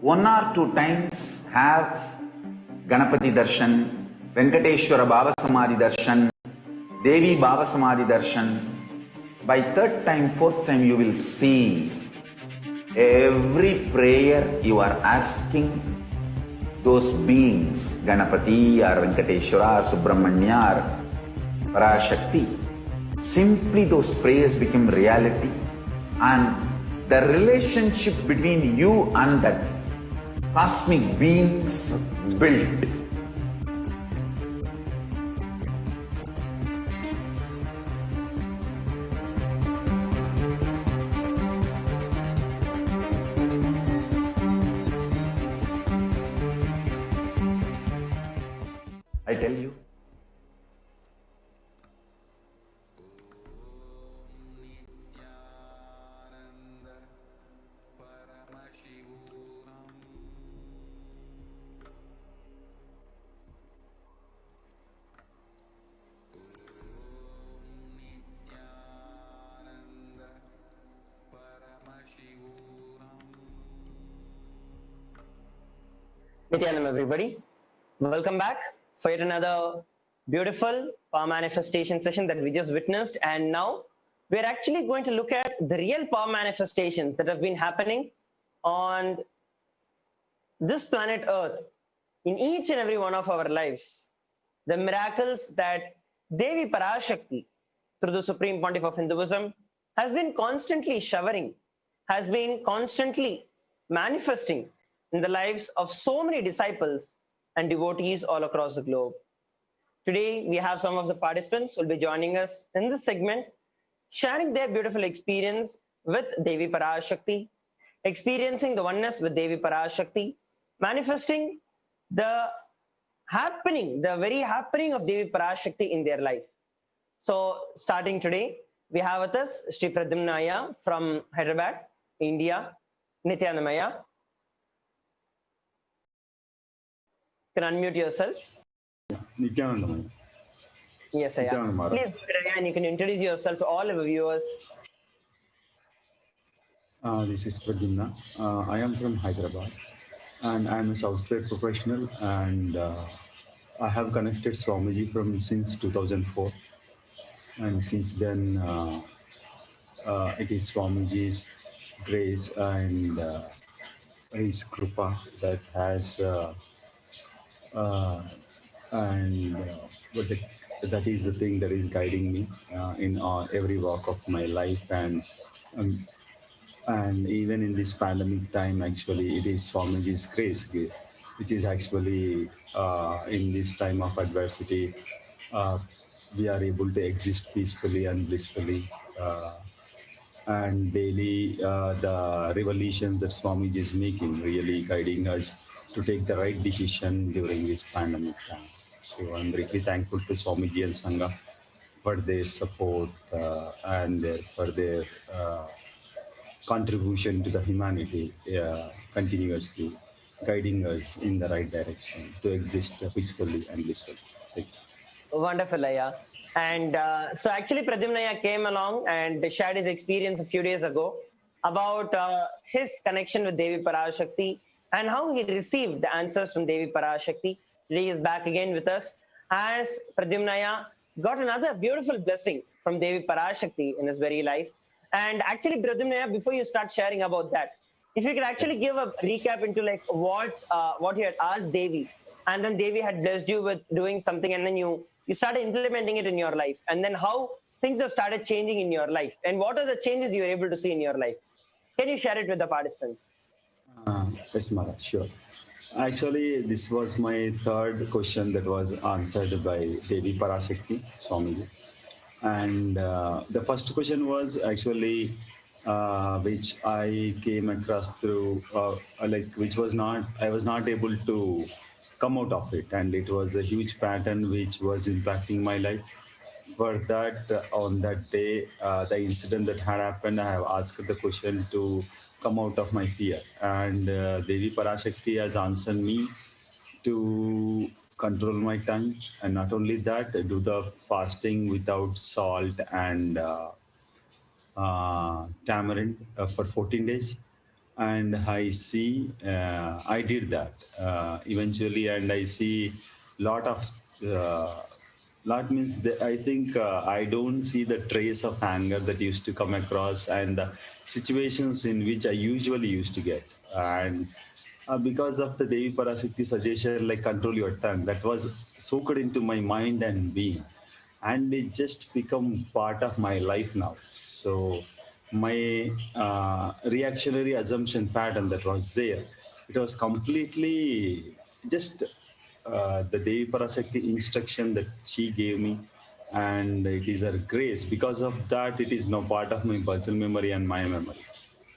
one or two times have Ganapati Darshan, Venkateshwara Baba Samadhi Darshan, Devi Baba Samadhi Darshan. By third time, fourth time, you will see every prayer you are asking those beings, Ganapati or Venkateshwara or Subramanya or Parashakti, simply those prayers become reality, and the relationship between you and that cosmic beings built. I tell you. Nithyananda, everybody. Welcome back for yet another beautiful power manifestation session that we just witnessed. And now we're actually going to look at the real power manifestations that have been happening on this planet Earth in each and every one of our lives. The miracles that Devi Parashakti, through the Supreme Pontiff of Hinduism, has been constantly showering, has been constantly manifesting in the lives of so many disciples and devotees all across the globe. Today, we have some of the participants who will be joining us in this segment, sharing their beautiful experience with Devi Parashakti, experiencing the oneness with Devi Parashakti, manifesting the very happening of Devi Parashakti in their life. So, starting today, we have with us Sri Pradyumnaya from Hyderabad, India. Nithyanamaya. You can unmute yourself. Nithyananda. Yes, I am. Please, and you can introduce yourself to all our viewers. This is Pradyumna. I am from Hyderabad, and I am a software professional, and I have connected Swamiji since 2004, and since then it is Swamiji's grace and his krupa that has but that is the thing that is guiding me in every walk of my life, and even in this pandemic time, actually, it is Swamiji's grace, which is actually in this time of adversity, we are able to exist peacefully and blissfully. And daily, the revelations that Swamiji is making really guiding us to take the right decision during this pandemic time. So I'm really thankful to Swamiji and Sangha for their support and for their contribution to the humanity, continuously guiding us in the right direction to exist peacefully and blissfully. Thank you. Wonderful, Aya. And so actually Pradyumnaya came along and shared his experience a few days ago about his connection with Devi Parashakti and how he received the answers from Devi Parashakti. Today he is back again with us as Pradyumnaya got another beautiful blessing from Devi Parashakti in his very life. And actually, Pradyumnaya, before you start sharing about that, if you could actually give a recap into like what you had asked Devi, and then Devi had blessed you with doing something, and then you started implementing it in your life, and then how things have started changing in your life, and what are the changes you were able to see in your life. Can you share it with the participants? Yes, Mara, sure. Actually, this was my third question that was answered by Devi Parashakti, Swamiji. And the first question was actually which I came across through, which was not, I was not able to come out of it. And it was a huge pattern which was impacting my life. For that, on that day, the incident that had happened, I have asked the question to come out of my fear. And Devi Parashakti has answered me to control my tongue, and not only that, do the fasting without salt and tamarind for 14 days, and I see I did that eventually, and I see lot of lot means that I think I don't see the trace of anger that used to come across and the situations in which I usually used to get. And because of the Devi Parashakti suggestion, like control your tongue, that was soaked into my mind and being, and it just become part of my life now. So my reactionary assumption pattern that was there, it was completely just the Devi Parashakti instruction that she gave me, and it is her grace. Because of that, it is now part of my personal memory and my memory.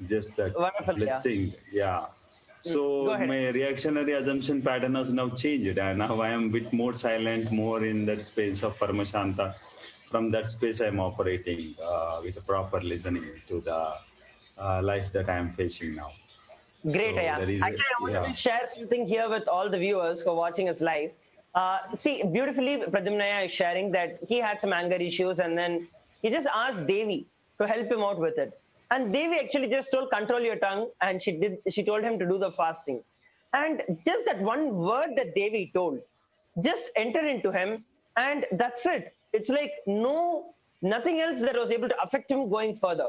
Just that Wonderful. Yeah. blessing, yeah. Go So ahead. my reactionary assumption pattern has now changed, and now I am a bit more silent, more in that space of Paramashanta. From that space, I am operating with a proper listening to the life that I am facing now. Great, So Aya. there is, Actually, I wanted yeah. to share something here with all the viewers who are watching us live. See, beautifully, Pradyumnaya is sharing that he had some anger issues and then he just asked Devi to help him out with it. And Devi actually just told, control your tongue, and she told him to do the fasting. And just that one word that Devi told, just enter into him, and that's it. It's like nothing else that was able to affect him going further.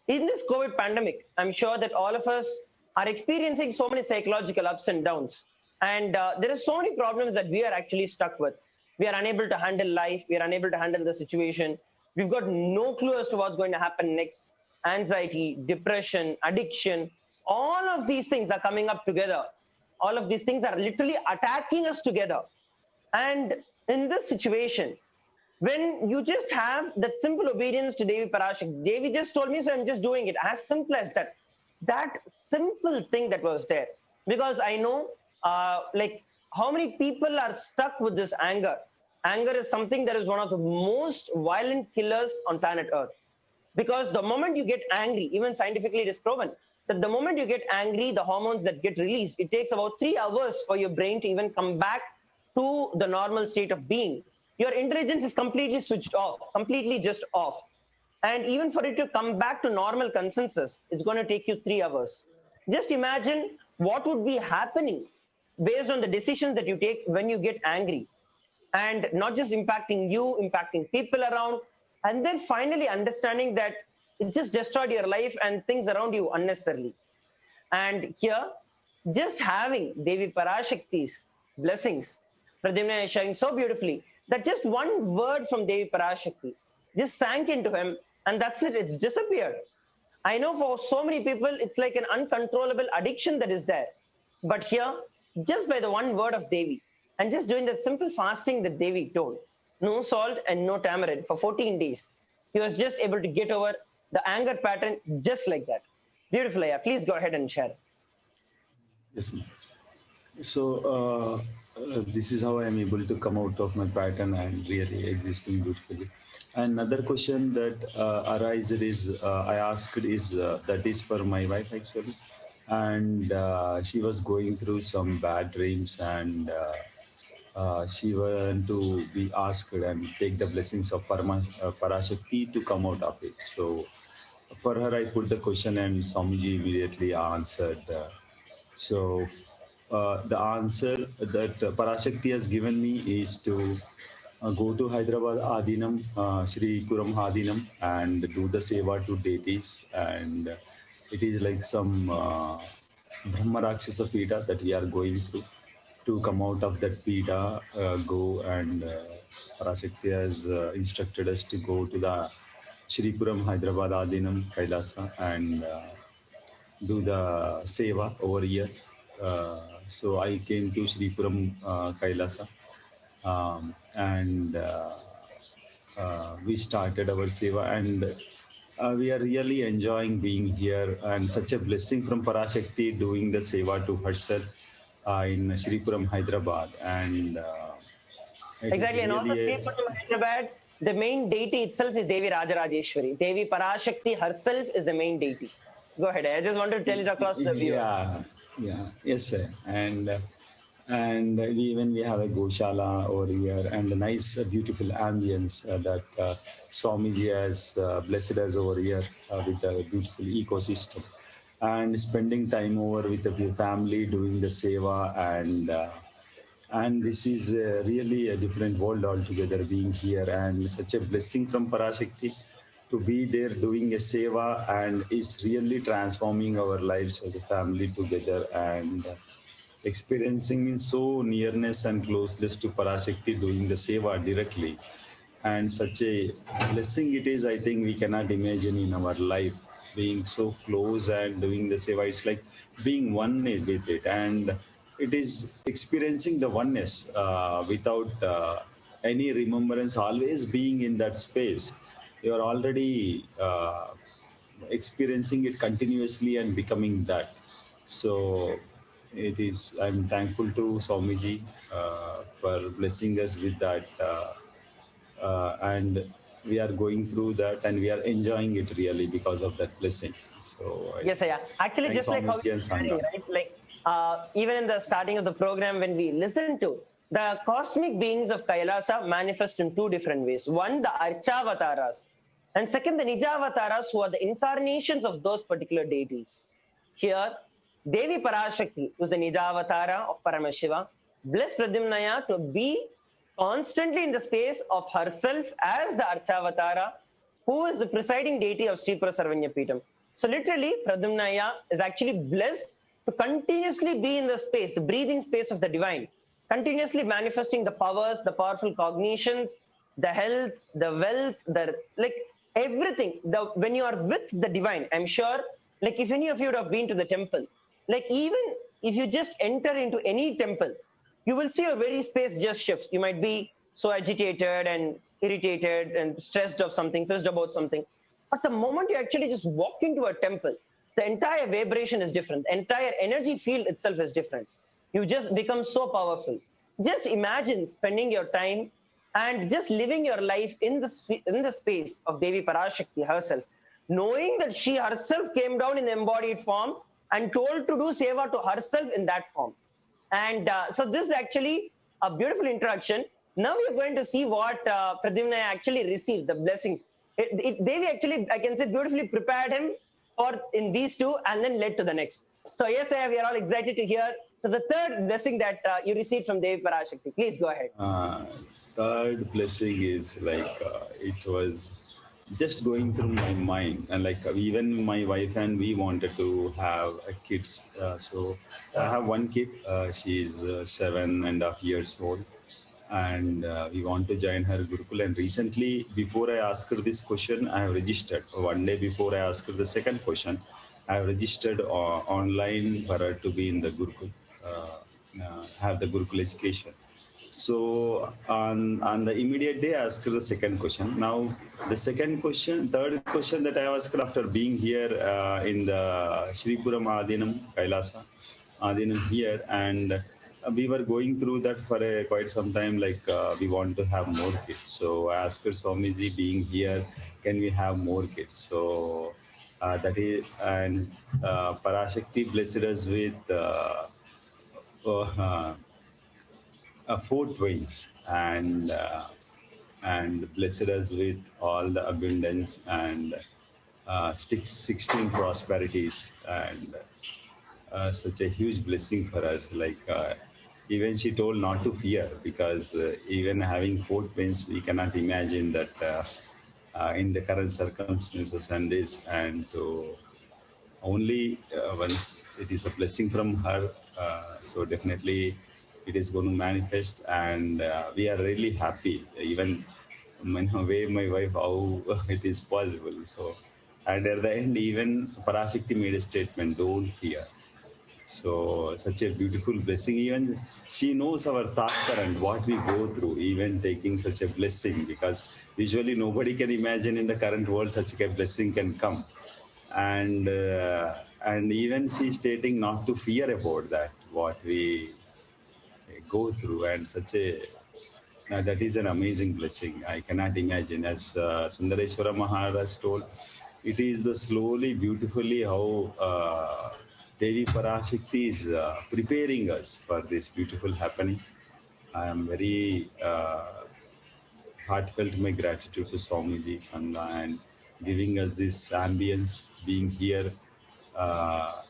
In this COVID pandemic, I'm sure that all of us are experiencing so many psychological ups and downs. And there are so many problems that we are actually stuck with. We are unable to handle life. We are unable to handle the situation. We've got no clue as to what's going to happen next. Anxiety, depression, addiction, all of these things are coming up together. All of these things are literally attacking us together. And in this situation, when you just have that simple obedience to Devi Parashak, Devi just told me, so I'm just doing it. As simple as that. That simple thing that was there. Because I know, like, how many people are stuck with this anger. Anger is something that is one of the most violent killers on planet Earth. Because the moment you get angry, even scientifically it is proven that the moment you get angry, the hormones that get released, it takes about 3 hours for your brain to even come back to the normal state of being. Your intelligence is completely switched off, completely just off. And even for it to come back to normal consensus, it's going to take you 3 hours. Just imagine what would be happening based on the decisions that you take when you get angry, and not just impacting you, impacting people around, and then finally understanding that it just destroyed your life and things around you unnecessarily. And here, just having Devi Parashakti's blessings, Pradyumna is sharing so beautifully that just one word from Devi Parashakti just sank into him, and that's it, it's disappeared. I know for so many people, it's like an uncontrollable addiction that is there. But here, just by the one word of Devi, and just doing that simple fasting that Devi told, no salt and no tamarind for 14 days, he was just able to get over the anger pattern just like that. Beautiful, Aya. Please go ahead and share. Yes, ma'am. So this is how I am able to come out of my pattern and really existing beautifully. Another question that arises is I asked is that is for my wife actually, and she was going through some bad dreams, and she want to be asked and take the blessings of Parashakti to come out of it. So for her, I put the question, and Swamiji immediately answered. The answer that Parashakti has given me is to go to Hyderabad Adinam, Sri Puram Adinam, and do the seva to deities. And it is like some Brahma Rakshasa Pita that we are going through. To come out of that Pita, go and Parashakti has instructed us to go to the Sri Puram Hyderabad Adinam Kailasa and do the seva over here. So I came to Sripuram Kailasa, and we started our seva, and we are really enjoying being here, and such a blessing from Parashakti doing the seva to herself in Sripuram Hyderabad, and it is Exactly. And also, really Sri a, Puram Hyderabad, the main deity itself is Devi Rajarajeshwari. Devi Parashakti herself is the main deity. Go ahead. I just wanted to tell it across to the viewers. yeah, yeah, yes, sir. And we even we have a goshala over here and a nice, beautiful ambience that Swamiji has blessed us over here with a beautiful ecosystem. and spending time over with your family, doing the seva, and this is really a different world altogether being here, and such a blessing from Parashakti to be there doing a seva, and it's really transforming our lives as a family together, and experiencing in so nearness and closeness to Parashakti doing the seva directly. And such a blessing it is, I think we cannot imagine in our life, being so close and doing the seva. It's like being one with it, and it is experiencing the oneness without any remembrance, always being in that space. You are already experiencing it continuously and becoming that. So it is, I'm thankful to Swamiji for blessing us with that. And we are going through that, and we are enjoying it really because of that blessing. So Yes, yeah. Actually, thanks just like how Swamiji you're and sharing, Sangha. right? Like even in the starting of the program, when we listen to the cosmic beings of Kailasa manifest in two different ways. One, the Archavataras, and second, the Nijavataras, who are the incarnations of those particular deities. Here, Devi Parashakti, who is the Nijavatara of Paramashiva, blessed Pradyumnaya to be constantly in the space of herself as the Archavatara, who is the presiding deity of Sri Sarvanya Peetam. So literally, Pradyumnaya is actually blessed to continuously be in the space, the breathing space of the divine, continuously manifesting the powers, the powerful cognitions, the health, the wealth, the like everything. The when you are with the divine, I'm sure, like if any of you would have been to the temple, like even if you just enter into any temple, you will see your very space just shifts. You might be so agitated and irritated and stressed of something, pissed about something. But the moment you actually just walk into a temple, the entire vibration is different. The entire energy field itself is different. You just become so powerful. Just imagine spending your time and just living your life in the space of Devi Parashakti herself, knowing that she herself came down in the embodied form and told to do seva to herself in that form. And so this is actually a beautiful introduction. Now we are going to see what Pradyumna actually received, the blessings. Devi actually, I can say, beautifully prepared him for in these two and then led to the next. So yes, we are all excited to hear the third blessing that you received from Devi Parashakti. Please go ahead. Third blessing is like it was just going through my mind, and like even my wife and we wanted to have a kids. So I have one kid. She is 7.5 years old, and we want to join her Gurukul. And recently, before I asked her this question, I have registered. One day before I asked her the second question, I have registered online for her to be in the Gurukul, have the Gurukul education. So on the immediate day, I asked her the second question. Now the third question that I asked after being here in the Shripuram Adinam, Kailasa Adinam here, and we were going through that for quite some time, like we want to have more kids. So I asked her, Swamiji, being here, can we have more kids? So that is, and Parashakti blessed us with uh, 4 twins, and blessed us with all the abundance and 16 prosperities, and such a huge blessing for us. Like even she told not to fear, because even having 4 twins, we cannot imagine that in the current circumstances and this, and to only once it is a blessing from her. So definitely it is going to manifest, and we are really happy. Even in a way, my wife, how it is possible. So, and at the end, even Parashakti made a statement: "Don't fear." So such a beautiful blessing. Even she knows our thought current, what we go through, even taking such a blessing, because usually nobody can imagine in the current world such a blessing can come. And even she stating not to fear about that, what we go through, and such a that is an amazing blessing. I cannot imagine. As Sundareshwara Maharaj told, it is the slowly, beautifully how Devi Parashakti is preparing us for this beautiful happening. I am very heartfelt my gratitude to Swamiji, Sangha, and giving us this ambience, being here uh,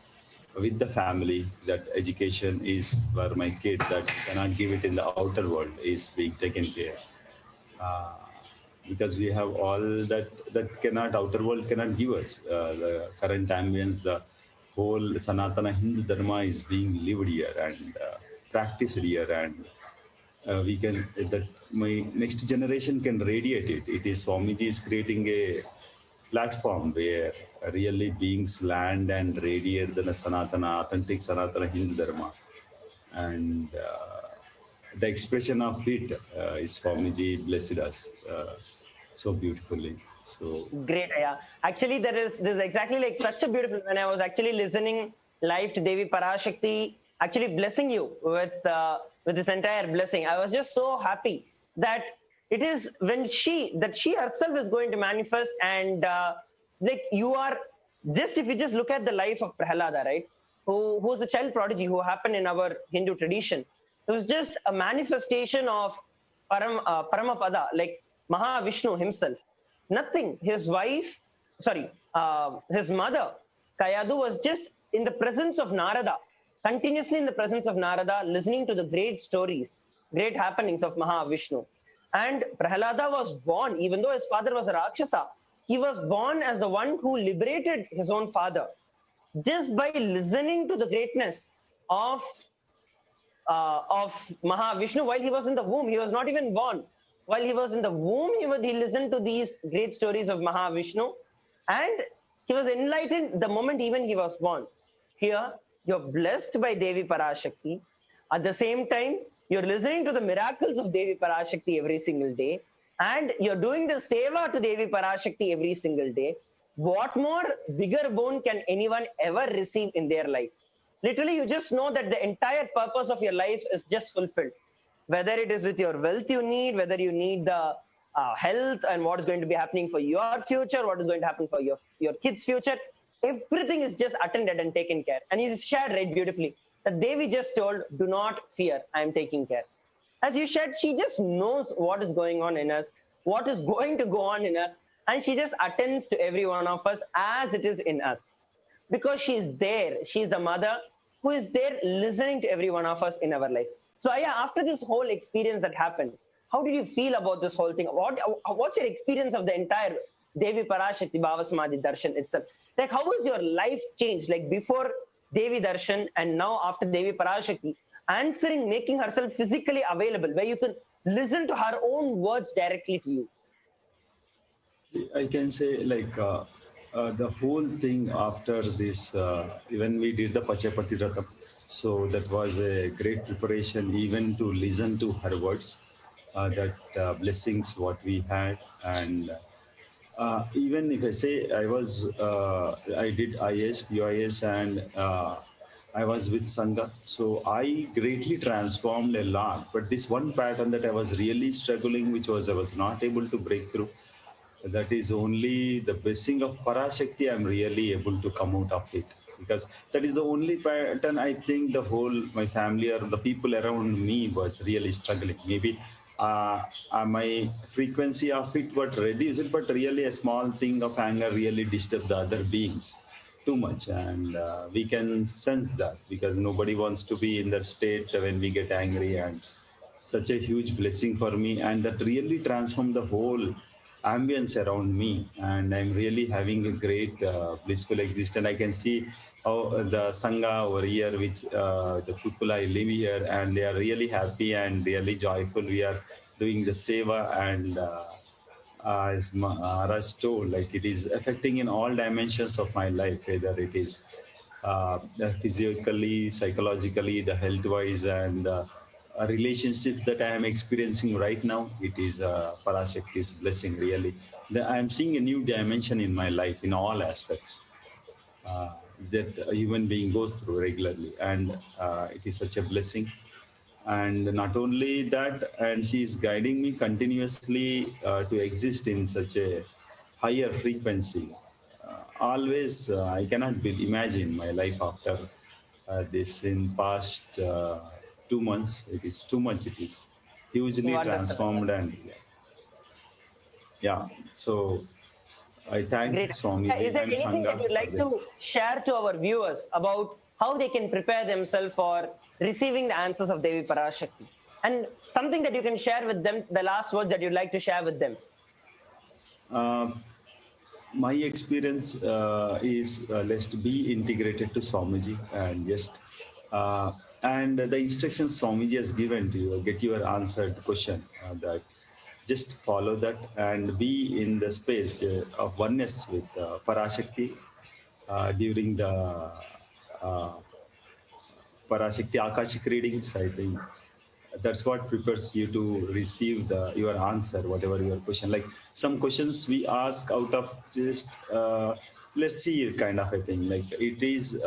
with the family, that education is for my kid, that cannot give it in the outer world, is being taken care. Uh, because we have all that cannot outer world cannot give us the current ambience, the whole Sanatana Hindu Dharma is being lived here and practiced here, and we can that my next generation can radiate it. It is Swamiji is creating a platform where really beings land and radiate the Sanatana, authentic Sanatana Hindu Dharma, and the expression of it is Swamiji blessed us so beautifully. So Great, yeah. Actually, there is exactly like such a beautiful. When I was actually listening live to Devi Parashakti, actually blessing you with this entire blessing, I was just so happy that it is when she herself is going to manifest, and like you are just, if you just look at the life of Prahalada, right, who's a child prodigy who happened in our Hindu tradition. It was just a manifestation of Paramapada, like Mahavishnu himself. Nothing. His wife, sorry, his mother, Kayadu, was just in the presence of Narada, continuously in the presence of Narada, listening to the great stories, great happenings of Mahavishnu. And Prahalada was born, even though his father was a Rakshasa, he was born as the one who liberated his own father just by listening to the greatness of of Mahavishnu while he was in the womb. He was not even born. While he was in the womb, he listened to these great stories of Mahavishnu, and he was enlightened the moment even he was born. Here, you're blessed by Devi Parashakti. At the same time, you're listening to the miracles of Devi Parashakti every single day, and you're doing the seva to Devi Parashakti every single day. What more bigger boon can anyone ever receive in their life? Literally, you just know that the entire purpose of your life is just fulfilled. Whether it is with your wealth you need, whether you need the health and what is going to be happening for your future, what is going to happen for your kids' future, everything is just attended and taken care. And he shared right beautifully that Devi just told, do not fear, I am taking care. As you said, she just knows what is going on in us, what is going to go on in us, and she just attends to every one of us as it is in us, because she's there. She's the mother who is there listening to every one of us in our life. So yeah, after this whole experience that happened, how did you feel about this whole thing? What's your experience of the entire Devi Parashakti Bhava Samadhi Darshan itself? Like, how was your life changed? Like before Devi Darshan and now after Devi Parashakti, answering, making herself physically available, where you can listen to her own words directly to you. I can say like the whole thing after this, when we did the Pachapati Ratham, so that was a great preparation even to listen to her words, that blessings what we had. And even if I say I did IS, UIS, and I was with Sangha. So I greatly transformed a lot. But this one pattern that I was really struggling, which was I was not able to break through, that is only the blessing of Parashakti I'm really able to come out of it, because that is the only pattern I think the whole my family or the people around me was really struggling. Maybe my frequency of it was reduced, but really a small thing of anger really disturbed the other beings too much, and we can sense that because nobody wants to be in that state when we get angry. And such a huge blessing for me, and that really transformed the whole ambience around me, and I'm really having a great blissful existence. I can see how the sangha over here, which the people I live here, and they are really happy and really joyful. We are doing the seva, and as Raj told, like it is affecting in all dimensions of my life, whether it is physically, psychologically, the health wise, and a relationship that I am experiencing right now. It is Parashakti's blessing, really. I am seeing a new dimension in my life in all aspects uh, that a human being goes through regularly. And it is such a blessing. And not only that, and she is guiding me continuously to exist in such a higher frequency. Always, I cannot imagine my life after this in past 2 months. It is too much. It is hugely Wonderful. transformed, and yeah. So I thank Great. Swamiji Is there and anything that Sangha you'd for like this. to share to our viewers about how they can prepare themselves for receiving the answers of Devi Parashakti? And something that you can share with them, the last words that you'd like to share with them. Uh, my experience is let's be integrated to Swamiji and just and the instructions Swamiji has given to you, get your answered question that just follow that and be in the space of oneness with Parashakti during the uh, Parashakti Akashic readings. I think that's what prepares you to receive your answer, whatever your question. Like some questions we ask out of just let's see kind of a thing. Like it is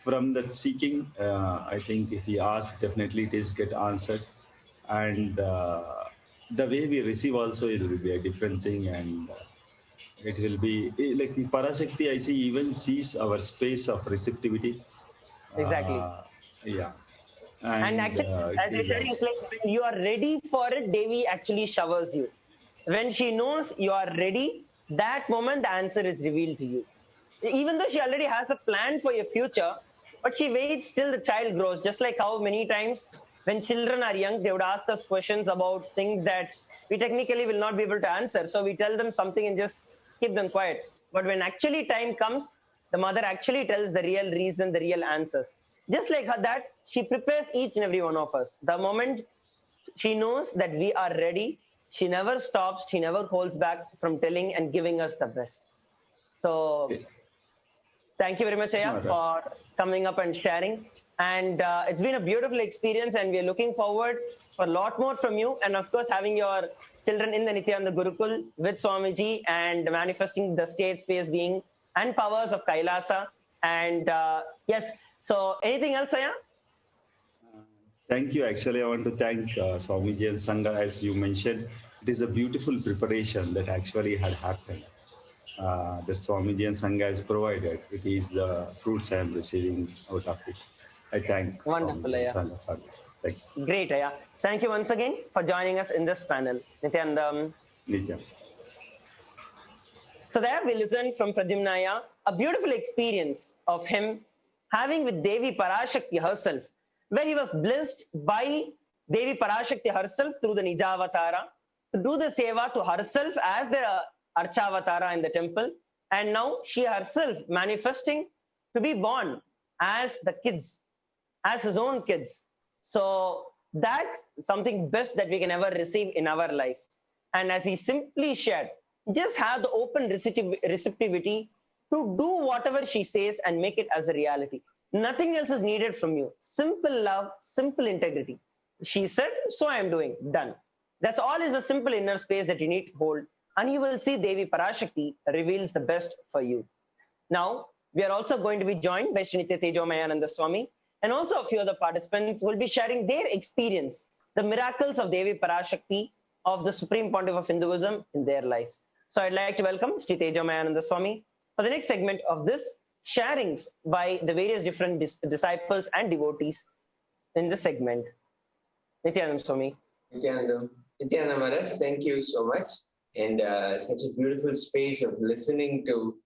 from that seeking. I think if we ask, definitely it is get answered, and the way we receive also it will be a different thing and. It will be like the Parashakti, I see, even sees our space of receptivity. Exactly. Uh, yeah. And And actually, it as you're is sharing, it's also. like when you are ready for it, Devi actually showers you. When she knows you are ready, that moment the answer is revealed to you. Even though she already has a plan for your future, but she waits till the child grows. Just like how many times when children are young, they would ask us questions about things that we technically will not be able to answer. So we tell them something and just keep them quiet. But when actually time comes, the mother actually tells the real reason, the real answers. Just like her, that she prepares each and every one of us. The moment she knows that we are ready, she never stops, she never holds back from telling and giving us the best. So thank you very much, Aya, Smart. for coming up and sharing. And it's been a beautiful experience, and we're looking forward for a lot more from you. And of course, having your children in the Nithyananda Gurukul with Swamiji and manifesting the state space being and powers of Kailasa. And yes, so anything else, Aya? Thank you. Actually, I want to thank Swamiji and Sangha. As you mentioned, it is a beautiful preparation that actually had happened. That Swamiji and Sangha has provided. It is the fruits I am receiving out of it. I thank Wonderful, Swamiji and Aya. Sangha for this. Thank Great, Aya. Thank you once again for joining us in this panel. Nithyanandam. you. Nitya. So there we listened from Pradyumnaya, a beautiful experience of him having with Devi Parashakti herself, where he was blessed by Devi Parashakti herself through the Nijavatara to do the seva to herself as the Archavatara in the temple, and now she herself manifesting to be born as the kids, as his own kids. So that's something best that we can ever receive in our life. And as he simply shared, just have the open receptivity to do whatever she says and make it as a reality. Nothing else is needed from you. Simple love, simple integrity. She said, so I am doing. Done. That's all is a simple inner space that you need to hold. And you will see Devi Parashakti reveals the best for you. Now, we are also going to be joined by Sri Nitya Tejomayananda Swami and also a few other participants will be sharing their experience, the miracles of Devi Parashakti of the Supreme Pontiff of Hinduism in their life. So I'd like to welcome Sri Tejomayananda Swami for the next segment of this sharings by the various different disciples and devotees in this segment. Nithyananda Swami. Nithyananda Maharaj, thank you so much. And such a beautiful space of listening to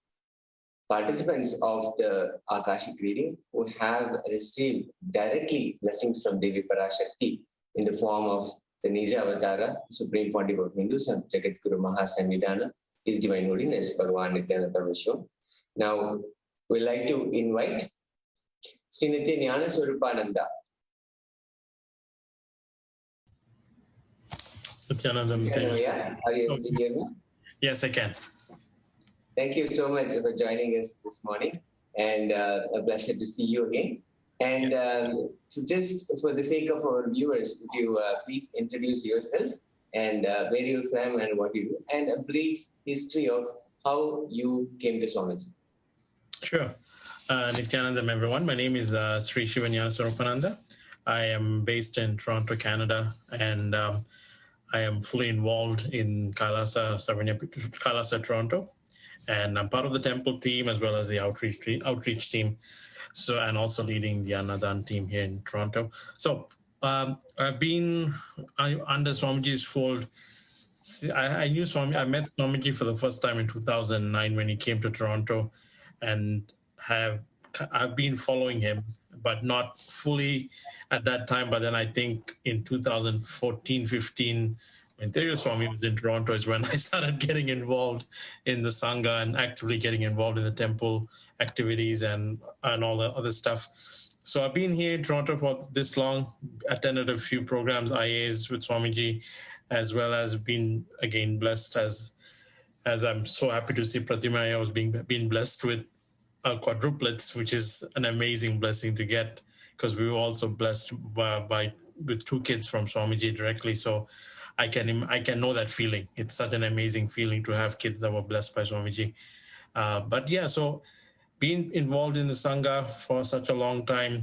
participants of the Akashic reading who have received directly blessings from Devi Parashakti in the form of the Nija Avatara, Supreme Pontiff of Hinduism, Jagat Guru Mahasannidhana, His Divine Holiness, Bhagavan Nithyananda Paramashivam. Now, we'd like to invite Sri Nithyananda Swarupananda. Nithyanandam, Are you able to hear me? yes, I can. Thank you so much for joining us this morning, and a pleasure to see you again. And just for the sake of our viewers, would you please introduce yourself and where you're from and what you do, and a brief history of how you came to Swamiji. Sure. Nithyanandam, everyone. My name is Sri Shivanyana Swarupananda. I am based in Toronto, Canada, and I am fully involved in Kailasa, Toronto. And I'm part of the temple team as well as the outreach team. So, and also leading the Annadan team here in Toronto. So I've been under Swamiji's fold See, I knew Swami. I met Swamiji for the first time in 2009 when he came to Toronto, and have I've been following him, but not fully at that time. But then I think in 2014, 15, when Terry Swami was in Toronto, is when I started getting involved in the sangha and actively getting involved in the temple activities and all the other stuff. So I've been here in Toronto for this long, attended a few programs, IAs with Swamiji, as well as been again blessed as I'm so happy to see Pratima was being blessed with quadruplets, which is an amazing blessing to get, because we were also blessed with two kids from Swamiji directly. So I can know that feeling. It's such an amazing feeling to have kids that were blessed by Swamiji. But yeah, so being involved in the sangha for such a long time,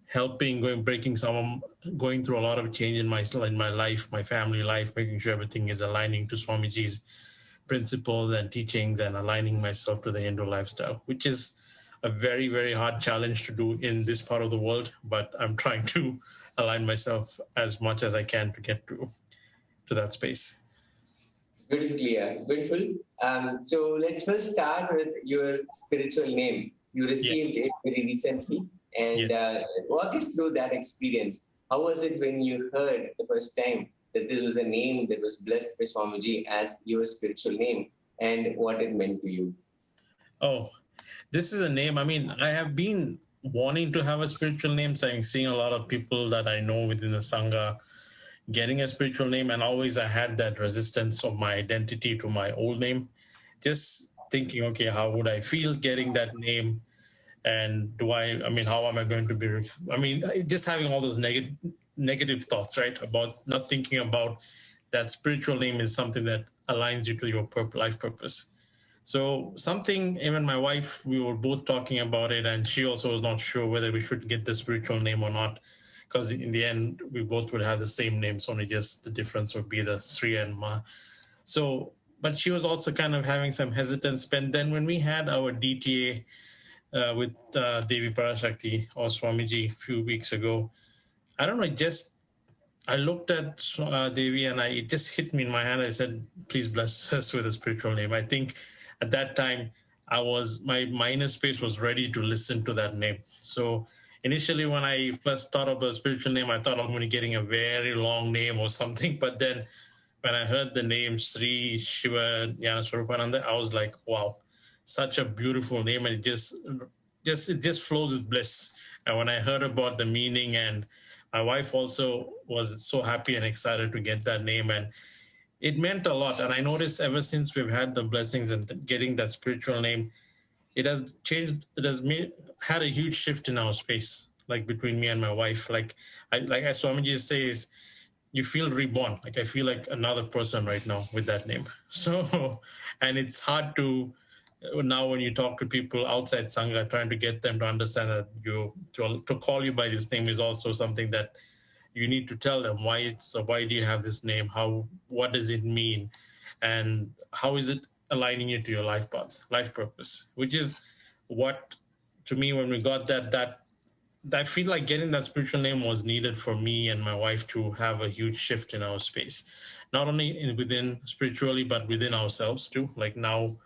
helping, going through a lot of change in my life, my family life, making sure everything is aligning to Swamiji's principles and teachings and aligning myself to the Hindu lifestyle, which is a very, very hard challenge to do in this part of the world. But I'm trying to align myself as much as I can to get to that space. Beautifully, yeah. Beautiful. So let's first start with your spiritual name. You received it very recently, and walk us through that experience. How was it when you heard the first time that this was a name that was blessed by Swamiji as your spiritual name, and what it meant to you? Oh, this is a name. I mean, I have been wanting to have a spiritual name, saying seeing a lot of people that I know within the sangha getting a spiritual name, and always I had that resistance of my identity to my old name, just thinking, okay, how would I feel getting that name, and how am I going to be just having all those negative thoughts, right, about not thinking about that spiritual name is something that aligns you to your life purpose. So something, even my wife, we were both talking about it, and she also was not sure whether we should get the spiritual name or not, because in the end, we both would have the same names, only just the difference would be the Sri and Ma. So, but she was also kind of having some hesitance. But then when we had our DTA with Devi Parashakti or Swamiji a few weeks ago, I don't know, I looked at Devi and it just hit me in my hand. I said, please bless us with a spiritual name. I think at that time, my inner space was ready to listen to that name. So initially, when I first thought of a spiritual name, I thought I'm going to be getting a very long name or something. But then when I heard the name Sri Shiva Jnana Swarupananda, I was like, wow, such a beautiful name. And it just flows with bliss. And when I heard about the meaning, and my wife also was so happy and excited to get that name, and it meant a lot. And I noticed ever since we've had the blessings and getting that spiritual name, it has changed. It has had a huge shift in our space, like between me and my wife. Like as Swamiji says, you feel reborn. Like I feel like another person right now with that name. So, and it's hard to now when you talk to people outside Sangha, trying to get them to understand that to call you by this name is also something that you need to tell them why do you have this name? What does it mean? And how is it aligning you to your life path, life purpose, which is what, to me, when we got that I feel like getting that spiritual name was needed for me and my wife to have a huge shift in our space, not only within spiritually, but within ourselves too. Like now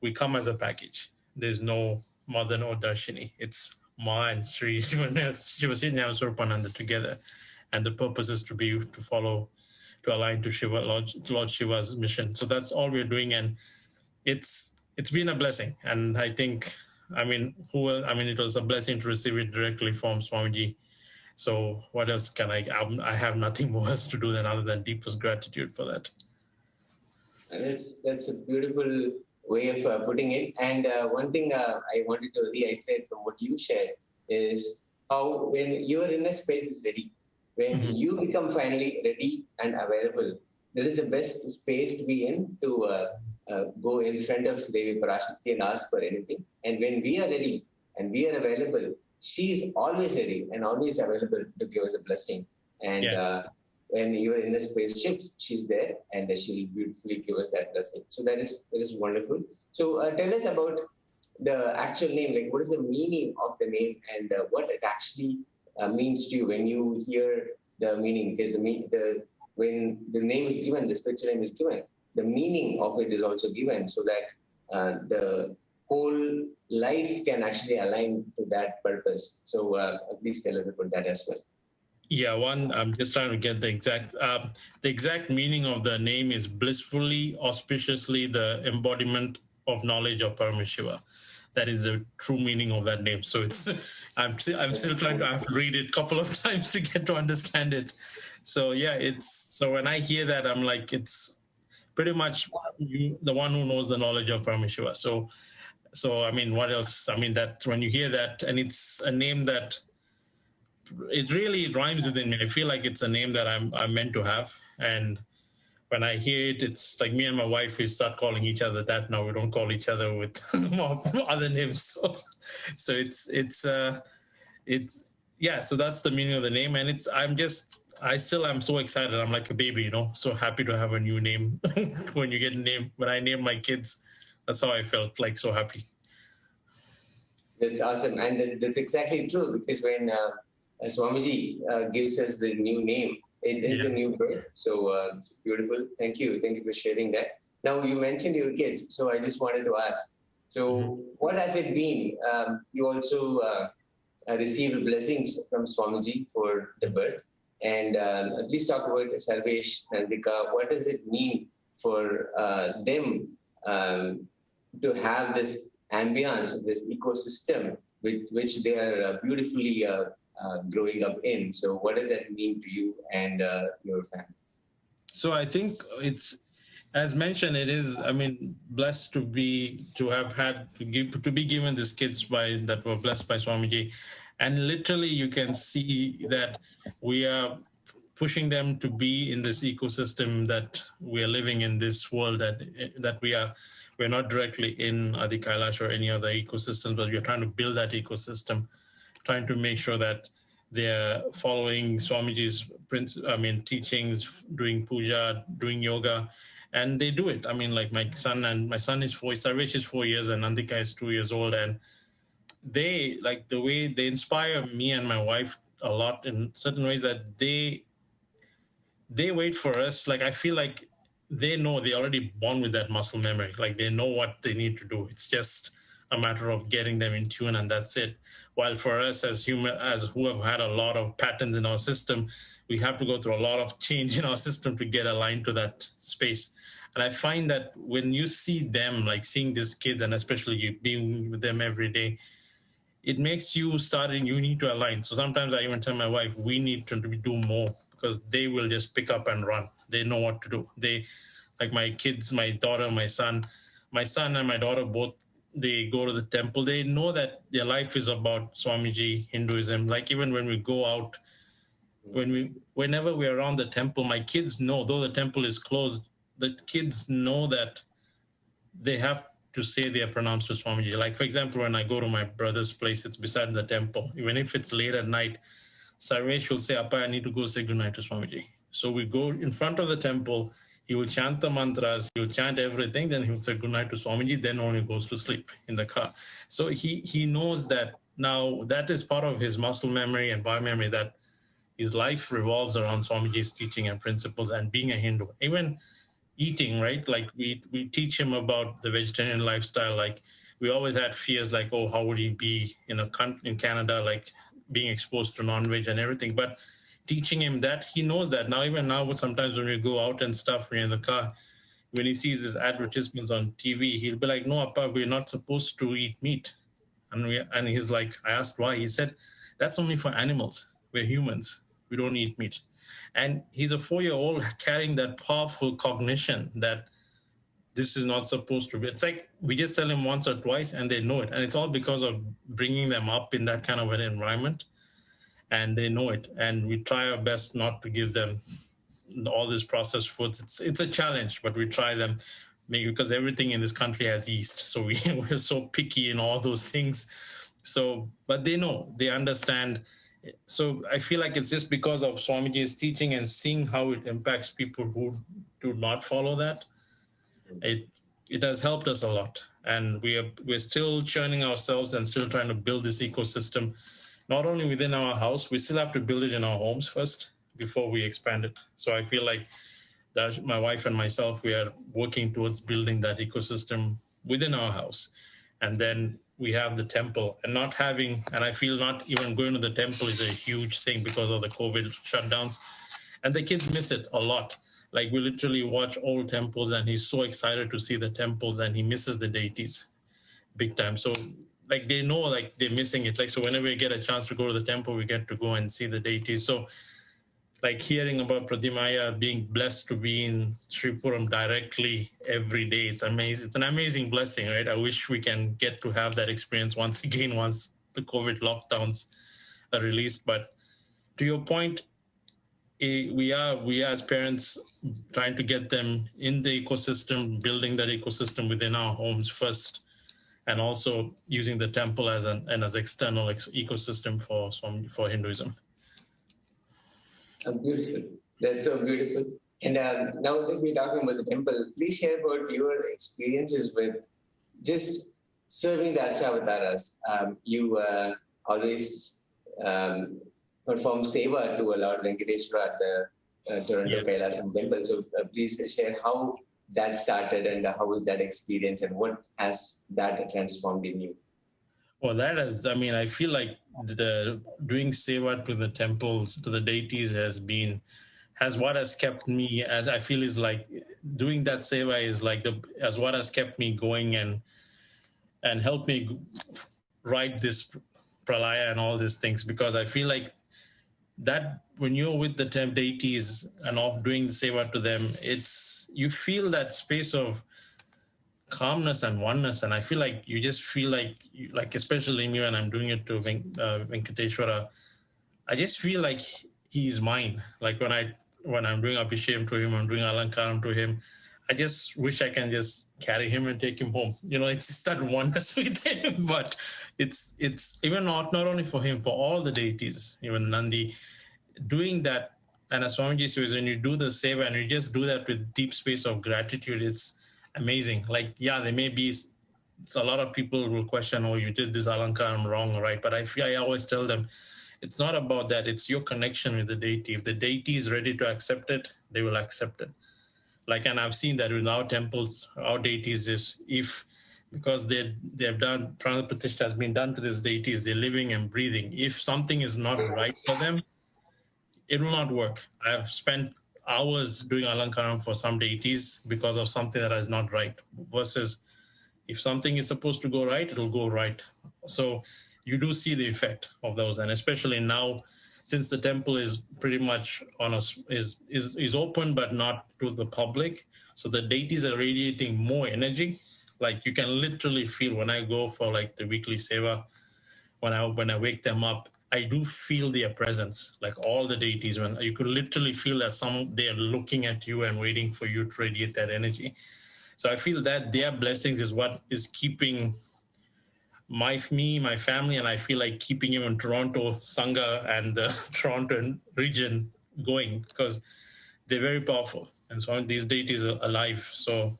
we come as a package. There's no Mother or Darshini. It's Ma and Sri Shivasya Swarupananda together. And the purpose is to align to Shiva, Lord Shiva's mission. So that's all we're doing. And it's been a blessing. And I think, it was a blessing to receive it directly from Swamiji. So what else can I have nothing more else to do other than deepest gratitude for that. That's a beautiful way of putting it. And one thing I wanted to reiterate from what you shared is how when your inner space is ready, when you become finally ready and available, that is the best space to be in to go in front of Devi Parashakti and ask for anything. And when we are ready and we are available, she is always ready and always available to give us a blessing. And when you are in the space shifts, she's there and she'll beautifully give us that blessing. So that is wonderful. So tell us about the actual name. Like, what is the meaning of the name, and what it actually means to you when you hear the meaning? Because the when the name is given, the spiritual name is given, the meaning of it is also given, so that the whole life can actually align to that purpose. So please tell us about that as well. Yeah, I'm just trying to get the exact meaning of the name is blissfully, auspiciously, the embodiment of knowledge of Paramashiva. That is the true meaning of that name. So it's, I'm still trying to, I have to read it a couple of times to get to understand it. So yeah, so when I hear that, I'm like, it's pretty much the one who knows the knowledge of Paramashiva. So I mean, what else? I mean, that when you hear that, and it's a name that, it really rhymes within me. I feel like it's a name that I'm meant to have. And when I hear it, it's like me and my wife, we start calling each other that now. We don't call each other with other names. So yeah, so that's the meaning of the name. And I'm so excited. I'm like a baby, so happy to have a new name. When you get a name, when I name my kids, that's how I felt, like so happy. That's awesome. And that's exactly true, because when Swamiji gives us the new name, it is a new birth. So it's beautiful. Thank you. Thank you for sharing that. Now, you mentioned your kids. So I just wanted to ask, so what has it been? You also received blessings from Swamiji for the birth. And please talk about Sarvesh, Nandika. What does it mean for them to have this ambience, this ecosystem which they are beautifully growing up in? So what does that mean to you and your family? So I think it's, as mentioned, it is, I mean, blessed to be given these kids that were blessed by Swamiji. And literally you can see that we are pushing them to be in this ecosystem that we are living in, this world that we're not directly in Adi Kailasa or any other ecosystem, but we're trying to build that ecosystem, trying to make sure that they're following Swamiji's teachings, doing puja, doing yoga, and they do it. I mean, like my son is 4, Sarvesh is 4 years, and Nandika is 2 years old, and they, like, the way they inspire me and my wife a lot in certain ways, that they wait for us. Like, I feel like they know, they're already born with that muscle memory. Like, they know what they need to do. It's just a matter of getting them in tune, and that's it. While for us as who have had a lot of patterns in our system, we have to go through a lot of change in our system to get aligned to that space. And I find that when you see them, like seeing these kids, and especially you being with them every day, it makes you you need to align. So sometimes I even tell my wife, we need to do more, because they will just pick up and run. They know what to do. They, like my kids, my daughter, my son and my daughter both, they go to the temple. They know that their life is about Swamiji, Hinduism. Like even when we go out, whenever we're around the temple, my kids know, though the temple is closed, the kids know that they have to say their pranams to Swamiji. Like, for example, when I go to my brother's place, it's beside the temple. Even if it's late at night, Sarvesh will say, Appa, I need to go say goodnight to Swamiji. So we go in front of the temple, he will chant the mantras, he will chant everything, then he will say goodnight to Swamiji, then only goes to sleep in the car. So he knows that now that is part of his muscle memory and biomemory, that his life revolves around Swamiji's teaching and principles and being a Hindu. Even eating, right? Like we teach him about the vegetarian lifestyle. Like we always had fears, like, oh, how would he be in Canada, like being exposed to non-veg and everything. But teaching him that, he knows that now. Even now, sometimes when we go out and stuff, we're in the car, when he sees these advertisements on TV, he'll be like, no, Appa, we're not supposed to eat meat. And he's like, I asked why. He said, that's only for animals. We're humans. We don't eat meat. And he's a 4-year-old carrying that powerful cognition that this is not supposed to be. It's like we just tell him once or twice and they know it. And it's all because of bringing them up in that kind of an environment. And they know it. And we try our best not to give them all these processed foods. It's a challenge, but we try them, because everything in this country has yeast. So we're so picky in all those things. So, but they know, they understand. So I feel like it's just because of Swamiji's teaching and seeing how it impacts people who do not follow that. It has helped us a lot. And we're still churning ourselves and still trying to build this ecosystem, not only within our house, we still have to build it in our homes first, before we expand it. So I feel like that my wife and myself, we are working towards building that ecosystem within our house. And then we have the temple, and not having, and I feel not even going to the temple is a huge thing because of the COVID shutdowns. And the kids miss it a lot. Like we literally watch old temples and he's so excited to see the temples and he misses the deities big time. So like they know like they're missing it. Like, so whenever we get a chance to go to the temple, we get to go and see the deities. So like hearing about Pratimaya being blessed to be in Sripuram directly every day, it's amazing. It's an amazing blessing, right? I wish we can get to have that experience once again, once the COVID lockdowns are released. But to your point, we are as parents trying to get them in the ecosystem, building that ecosystem within our homes first, and also using the temple as an external ecosystem for Hinduism. Beautiful. That's so beautiful. And now that we're talking about the temple, please share about your experiences with just serving the Archavataras. You always perform seva to Lord Venkateshwara at the Toronto Kailasa temple. So please share how that started and how was that experience and what has that transformed in you? Well, that is, I mean, I feel like the doing seva to the temples, to the deities has what has kept me, as I feel is like doing that seva is like as what has kept me going and helped me write this pralaya and all these things, because I feel like that when you're with the deities and of doing the seva to them, you feel that space of calmness and oneness, and I feel like you just feel like especially me when I'm doing it to Venkateshwara, I just feel like he's mine. Like when I'm doing Abhishekam to him, I'm doing Alankaram to him, I just wish I can just carry him and take him home. It's just that oneness with him. But it's even not only for him, for all the deities, even Nandi, doing that. And as Swamiji says, when you do the seva and you just do that with deep space of gratitude, it's amazing. Like, yeah, there may be a lot of people will question, oh, you did this Alankaram wrong, right? But I always tell them, it's not about that. It's your connection with the deity. If the deity is ready to accept it, they will accept it. Like, and I've seen that in our temples, our deities because they've done, Prana Pratishtha has been done to these deities, they're living and breathing. If something is not right for them, it will not work. I've spent hours doing Alankaram for some deities because of something that is not right, versus if something is supposed to go right, it'll go right. So you do see the effect of those. And especially now, since the temple is pretty much is open, but not to the public. So the deities are radiating more energy. Like you can literally feel when I go for like the weekly seva, when I wake them up, I do feel their presence, like all the deities, when you could literally feel that they're looking at you and waiting for you to radiate that energy. So I feel that their blessings is what is keeping my family, and I feel like keeping even Toronto Sangha and the Toronto region going, because they're very powerful. And so these deities are alive. So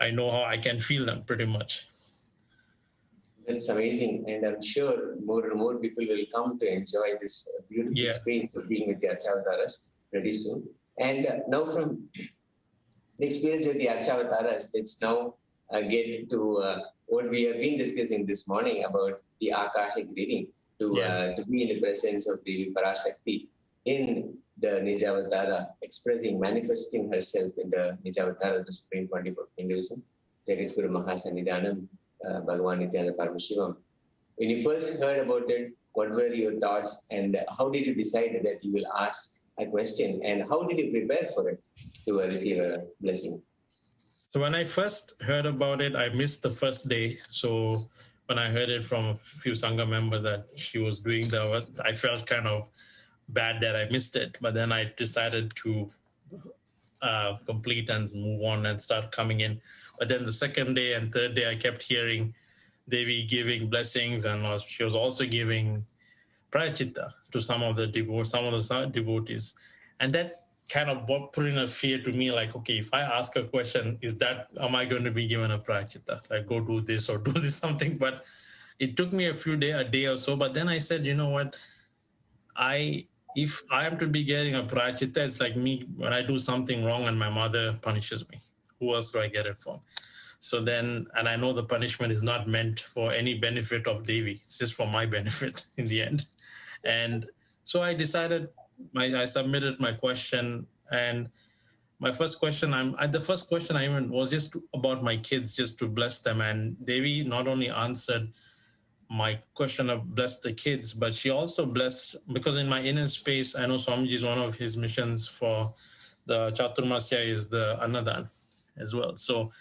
I know how I can feel them pretty much. That's amazing. And I'm sure more and more people will come to enjoy this beautiful space of being with the Archavataras pretty soon. And now from the experience with the Archavataras, let's now get to what we have been discussing this morning about the Akashic reading, to be in the presence of the Parashakti in the Nijavatara, manifesting herself in the Nijavatara, the Supreme Pontiff of Hinduism, Jagadguru Mahasannidhanam, Bhagavan Nithyananda Paramashivam. When you first heard about it, what were your thoughts, and how did you decide that you will ask a question, and how did you prepare for it to receive a blessing? So when I first heard about it, I missed the first day. So when I heard it from a few Sangha members that she was doing I felt kind of bad that I missed it. But then I decided to complete and move on and start coming in. But then the second day and third day, I kept hearing Devi giving blessings, and she was also giving prayachitta to some of the devotees. And that kind of put in a fear to me, like, okay, if I ask a question, am I going to be given a prayachitta? Like, go do this or do this something. But it took me a day or so. But then I said, you know what? if I am to be getting a prachita, it's like me when I do something wrong and my mother punishes me. Who else do I get it from? So then, and I know the punishment is not meant for any benefit of Devi. It's just for my benefit in the end. And so I decided, I submitted my question, and my first question, the first question I even was just about my kids, just to bless them. And Devi not only answered my question of bless the kids, but she also blessed, because in my inner space, I know Swamiji is one of his missions for the Chaturmasya is the Annadan as well. So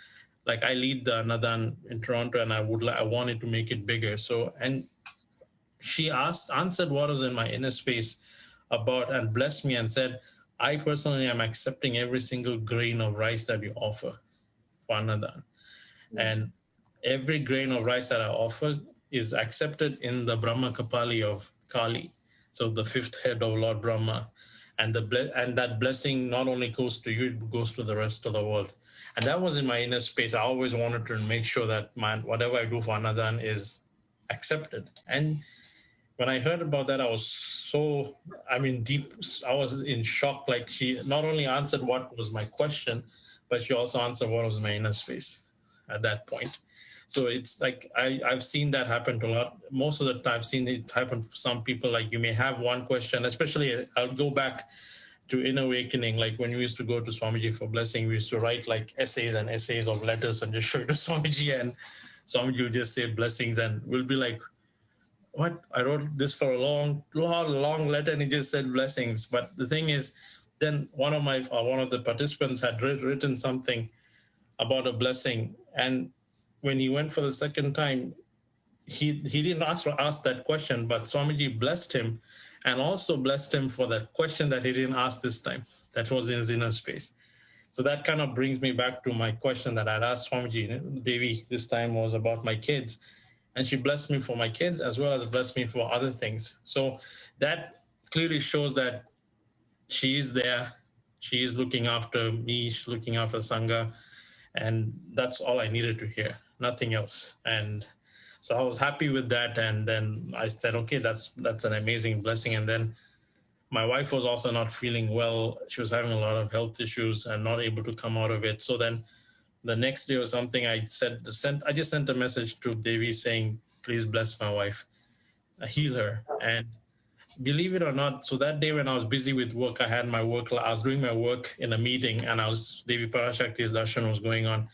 like I lead the Annadan in Toronto, and I wanted to make it bigger. So, and she answered what was in my inner space about, and blessed me and said, I personally am accepting every single grain of rice that you offer for Annadan. And every grain of rice that I offer is accepted in the Brahma Kapali of Kali, so the fifth head of Lord Brahma. And that blessing not only goes to you, it goes to the rest of the world. And that was in my inner space. I always wanted to make sure that whatever I do for Annadan is accepted. And when I heard about that, I was so, I was in shock. Like, she not only answered what was my question, but she also answered what was my inner space at that point. So it's like, I've seen that happen to a lot. Most of the time I've seen it happen for some people. Like, you may have one question, especially I'll go back to Inner Awakening. Like when we used to go to Swamiji for blessing, we used to write like essays and essays of letters and just show it to Swamiji, and Swamiji would just say blessings, and we'll be like, what? I wrote this for a long letter, and he just said blessings. But the thing is, then one of the participants had written something about a blessing, and when he went for the second time, he didn't ask that question, but Swamiji blessed him, and also blessed him for that question that he didn't ask this time. That was in his inner space. So that kind of brings me back to my question that I'd asked Swamiji. Devi this time was about my kids, and she blessed me for my kids as well as blessed me for other things. So that clearly shows that she is there. She is looking after me. She's looking after Sangha. And that's all I needed to hear, nothing else. And so I was happy with that. And then I said, okay, that's an amazing blessing. And then my wife was also not feeling well. She was having a lot of health issues and not able to come out of it. So then the next day or something, I just sent a message to Devi saying, please bless my wife, heal her. And believe it or not, so that day when I was busy with work, I was doing my work in a meeting, and Devi Parashakti's darshan was going on.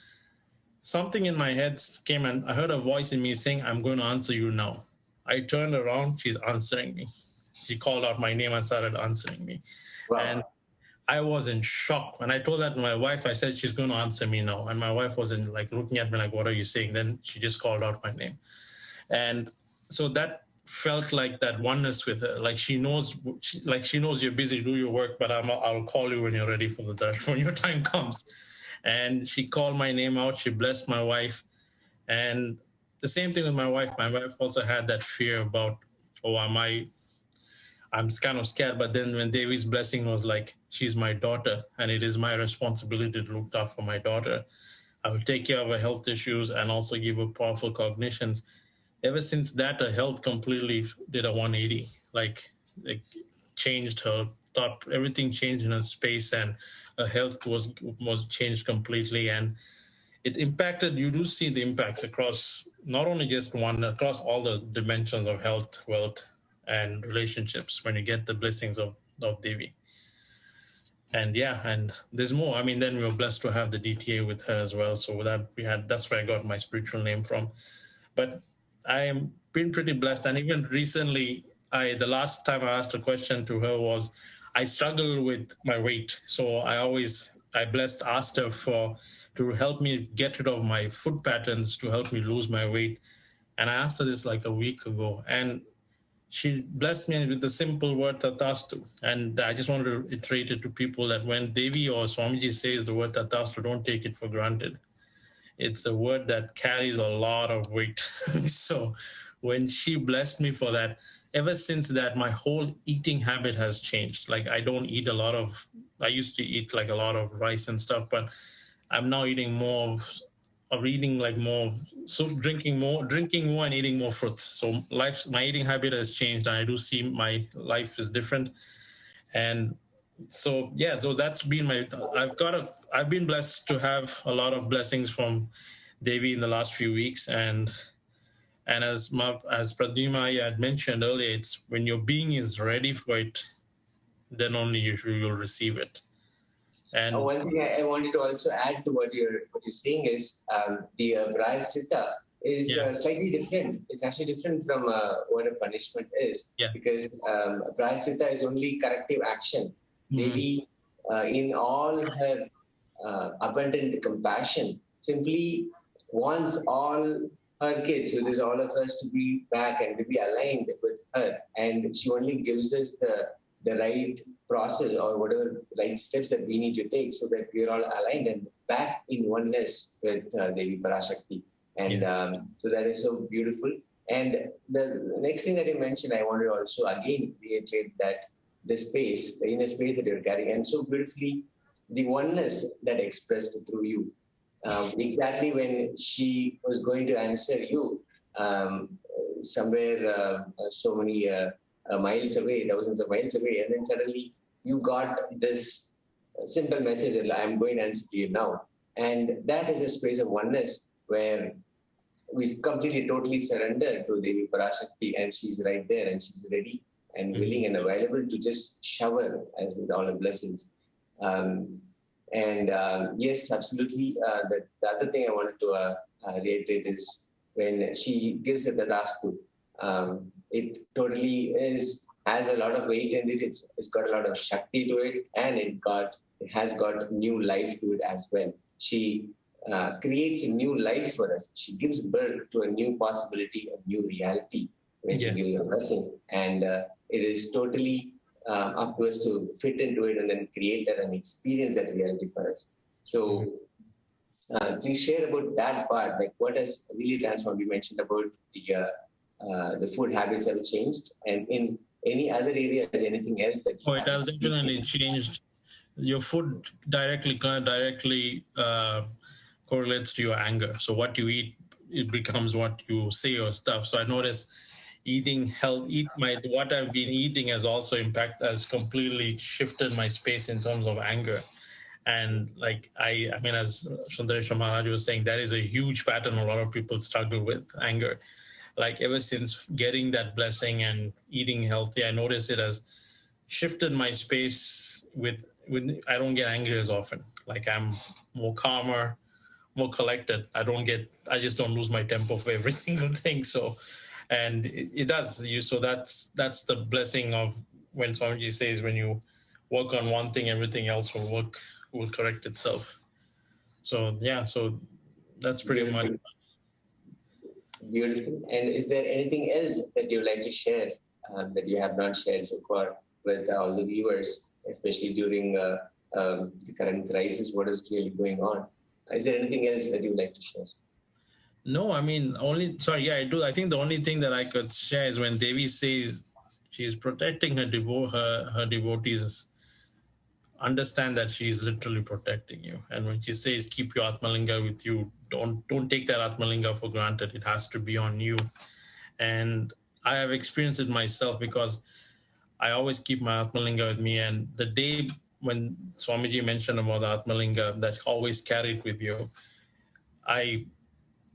Something in my head came, and I heard a voice in me saying, I'm going to answer you now. I turned around, she's answering me. She called out my name and started answering me. Wow. And I was in shock. When I told that to my wife, I said, she's going to answer me now. And my wife was looking at me like, what are you saying? Then she just called out my name. And so that felt like that oneness with her. Like she knows you're busy, do your work, but I'll call you when you're ready for the darshan, when your time comes. And she called my name out. She blessed my wife. And the same thing with my wife. My wife also had that fear about, I'm kind of scared. But then when Devi's blessing was like, she's my daughter, and it is my responsibility to look after my daughter. I will take care of her health issues and also give her powerful cognitions. Ever since that, her health completely did a 180, like changed her thought. Everything changed in her space, and her health was changed completely. And it impacted, you do see the impacts across not only just one, across all the dimensions of health, wealth, and relationships when you get the blessings of Devi. And yeah, and there's more. Then we were blessed to have the DTA with her as well. So that's where I got my spiritual name from. But I am been pretty blessed. And even recently, the last time I asked a question to her was, I struggle with my weight. So asked her to help me get rid of my food patterns, to help me lose my weight. And I asked her this like a week ago, and she blessed me with the simple word Tathastu. And I just wanted to iterate it to people that when Devi or Swamiji says the word Tathastu, don't take it for granted. It's a word that carries a lot of weight. So when she blessed me for that, ever since that, my whole eating habit has changed. Like I don't eat I used to eat like a lot of rice and stuff, but I'm now eating more drinking more and eating more fruits. So my eating habit has changed, and I do see my life is different. And so yeah, so that's been my, I've been blessed to have a lot of blessings from Devi in the last few weeks. And as Pradima had mentioned earlier, it's when your being is ready for it, then only you'll receive it. And One thing I wanted to also add to what you're saying is the Prayaschitta is Yeah. slightly different. It's actually different from what a punishment is, Yeah. because Prayaschitta is only corrective action. Devi, in all her abundant compassion, simply wants all her kids, so there's all of us, to be back and to be aligned with her, and she only gives us the right process or whatever right steps that we need to take so that we're all aligned and back in oneness with Devi Parashakti. And so that is so beautiful. And the next thing that you mentioned, I want to also again reiterate that the space, the inner space that you're carrying, and so beautifully, the oneness that expressed through you. Exactly when she was going to answer you, somewhere so many miles away, thousands of miles away, and then suddenly you got this simple message that I'm going to answer to you now. And that is a space of oneness where we completely, totally surrender to Devi Parashakti, and she's right there, and she's ready and willing and available to just shower us with all her blessings. Yes, absolutely. The other thing I wanted to reiterate is when she gives it the rastu, it totally has a lot of weight in it. It's got a lot of shakti to it, and it has got new life to it as well. She creates a new life for us. She gives birth to a new possibility, a new reality when she gives a blessing, and it is totally up to us to fit into it and then create that and experience that reality for us. So please share about that part, like what has really transformed. You mentioned about the food habits have changed, and in any other areas, anything else that you it has definitely changed. Your food directly correlates to your anger. So what you eat, it becomes what you say or stuff. So I noticed what I've been eating has completely shifted my space in terms of anger. And like I mean, as Sundaresh Maharaj was saying, that is a huge pattern a lot of people struggle with, anger. Like ever since getting that blessing and eating healthy, I noticed it has shifted my space with I don't get angry as often. Like I'm more calmer, more collected. I just don't lose my temper for every single thing. So, and it does. So that's the blessing of when Swamiji says, when you work on one thing, everything else will correct itself. So yeah, so that's pretty much. Beautiful. And is there anything else that you'd like to share that you have not shared so far with all the viewers, especially during the current crisis? What is really going on? Is there anything else that you'd like to share? No, I mean, I do. I think the only thing that I could share is when Devi says she's protecting her devotees, understand that she's literally protecting you. And when she says keep your Atmalinga with you, don't take that Atmalinga for granted. It has to be on you. And I have experienced it myself because I always keep my Atmalinga with me. And the day when Swamiji mentioned about the Atmalinga that always carried with you, I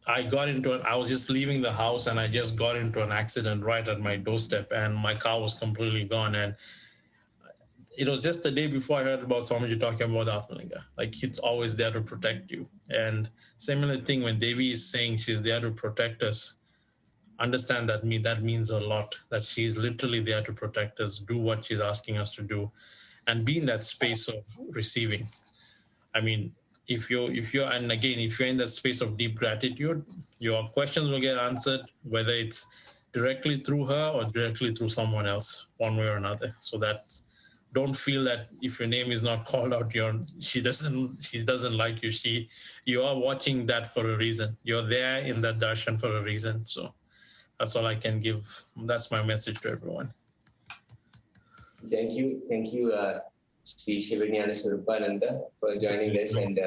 was just leaving the house and I just got into an accident right at my doorstep and my car was completely gone. And it was just the day before I heard about Swamiji talking about Atmalinga. Like it's always there to protect you. And similar thing when Devi is saying she's there to protect us, understand that means a lot, that she's literally there to protect us, do what she's asking us to do, and be in that space of receiving. I mean, if you're in that space of deep gratitude, your questions will get answered, whether it's directly through her or directly through someone else, one way or another. So that don't feel that if your name is not called out, she doesn't like you. You are watching that for a reason. You're there in that darshan for a reason. So that's all I can give. That's my message to everyone. Thank you, Sri Shivanyana Swarupananda, for joining us and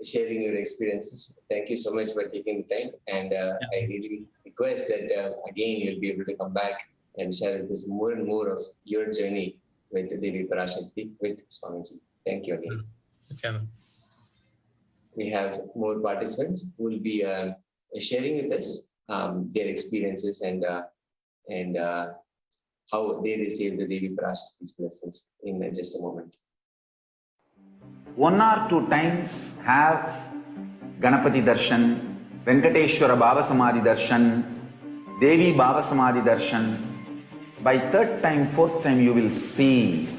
sharing your experiences. Thank you so much for taking the time. And I really request that again you'll be able to come back and share with us more and more of your journey with Devi Parashakti, with Swamiji. Thank you again. Nithyananda. We have more participants who will be sharing with us their experiences and how they received the Devi Parashakti's blessings in just a moment. 1 or 2 times have Ganapati Darshan, Venkateshwara Baba Samadhi Darshan, Devi Baba Samadhi Darshan. By 3rd time, 4th time, you will see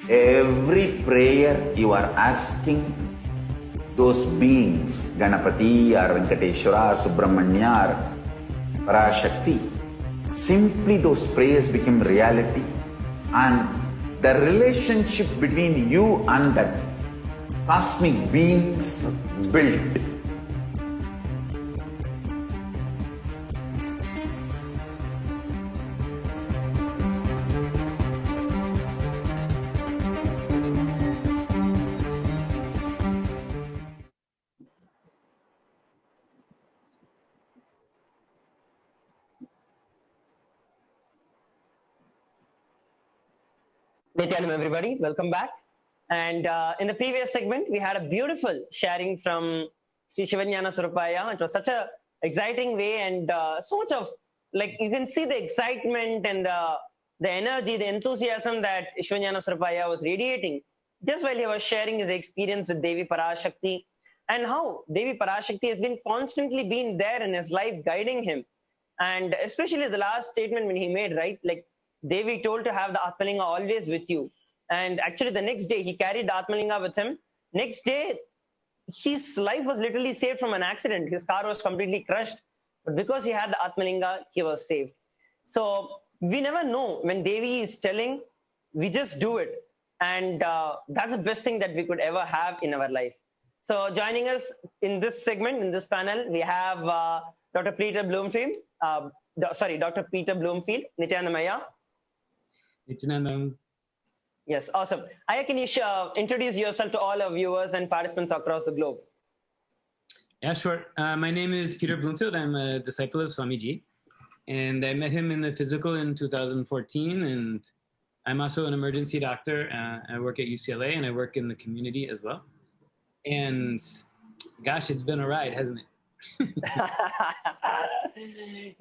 every prayer you are asking those beings, Ganapati or Venkateshwara or Subramanya or Parashakti, simply those prayers become reality, and the relationship between you and that cosmic beings built. Nithyananda, everybody, welcome back. And in the previous segment, we had a beautiful sharing from Sri Shivanyana Surupaya. It was such a exciting way, and so much of, like, you can see the excitement and the energy, the enthusiasm that Shivanyana Surupaya was radiating just while he was sharing his experience with Devi Parashakti, and how Devi Parashakti has been constantly been there in his life, guiding him. And especially the last statement when he made, right, like, Devi told to have the Atmalinga always with you. And actually the next day he carried the Atmalinga with him. Next day, his life was literally saved from an accident. His car was completely crushed. But because he had the Atmalinga, he was saved. So we never know when Devi is telling, we just do it. And that's the best thing that we could ever have in our life. So joining us in this segment, in this panel, we have Dr. Peter Bloomfield. Dr. Peter Bloomfield, Nithyananda Maya. Nithyananda. Yes, awesome. Aya, can you introduce yourself to all our viewers and participants across the globe? Yeah, sure. My name is Peter Bloomfield. I'm a disciple of Swamiji, and I met him in the physical in 2014. And I'm also an emergency doctor. I work at UCLA, and I work in the community as well. And gosh, it's been a ride, hasn't it?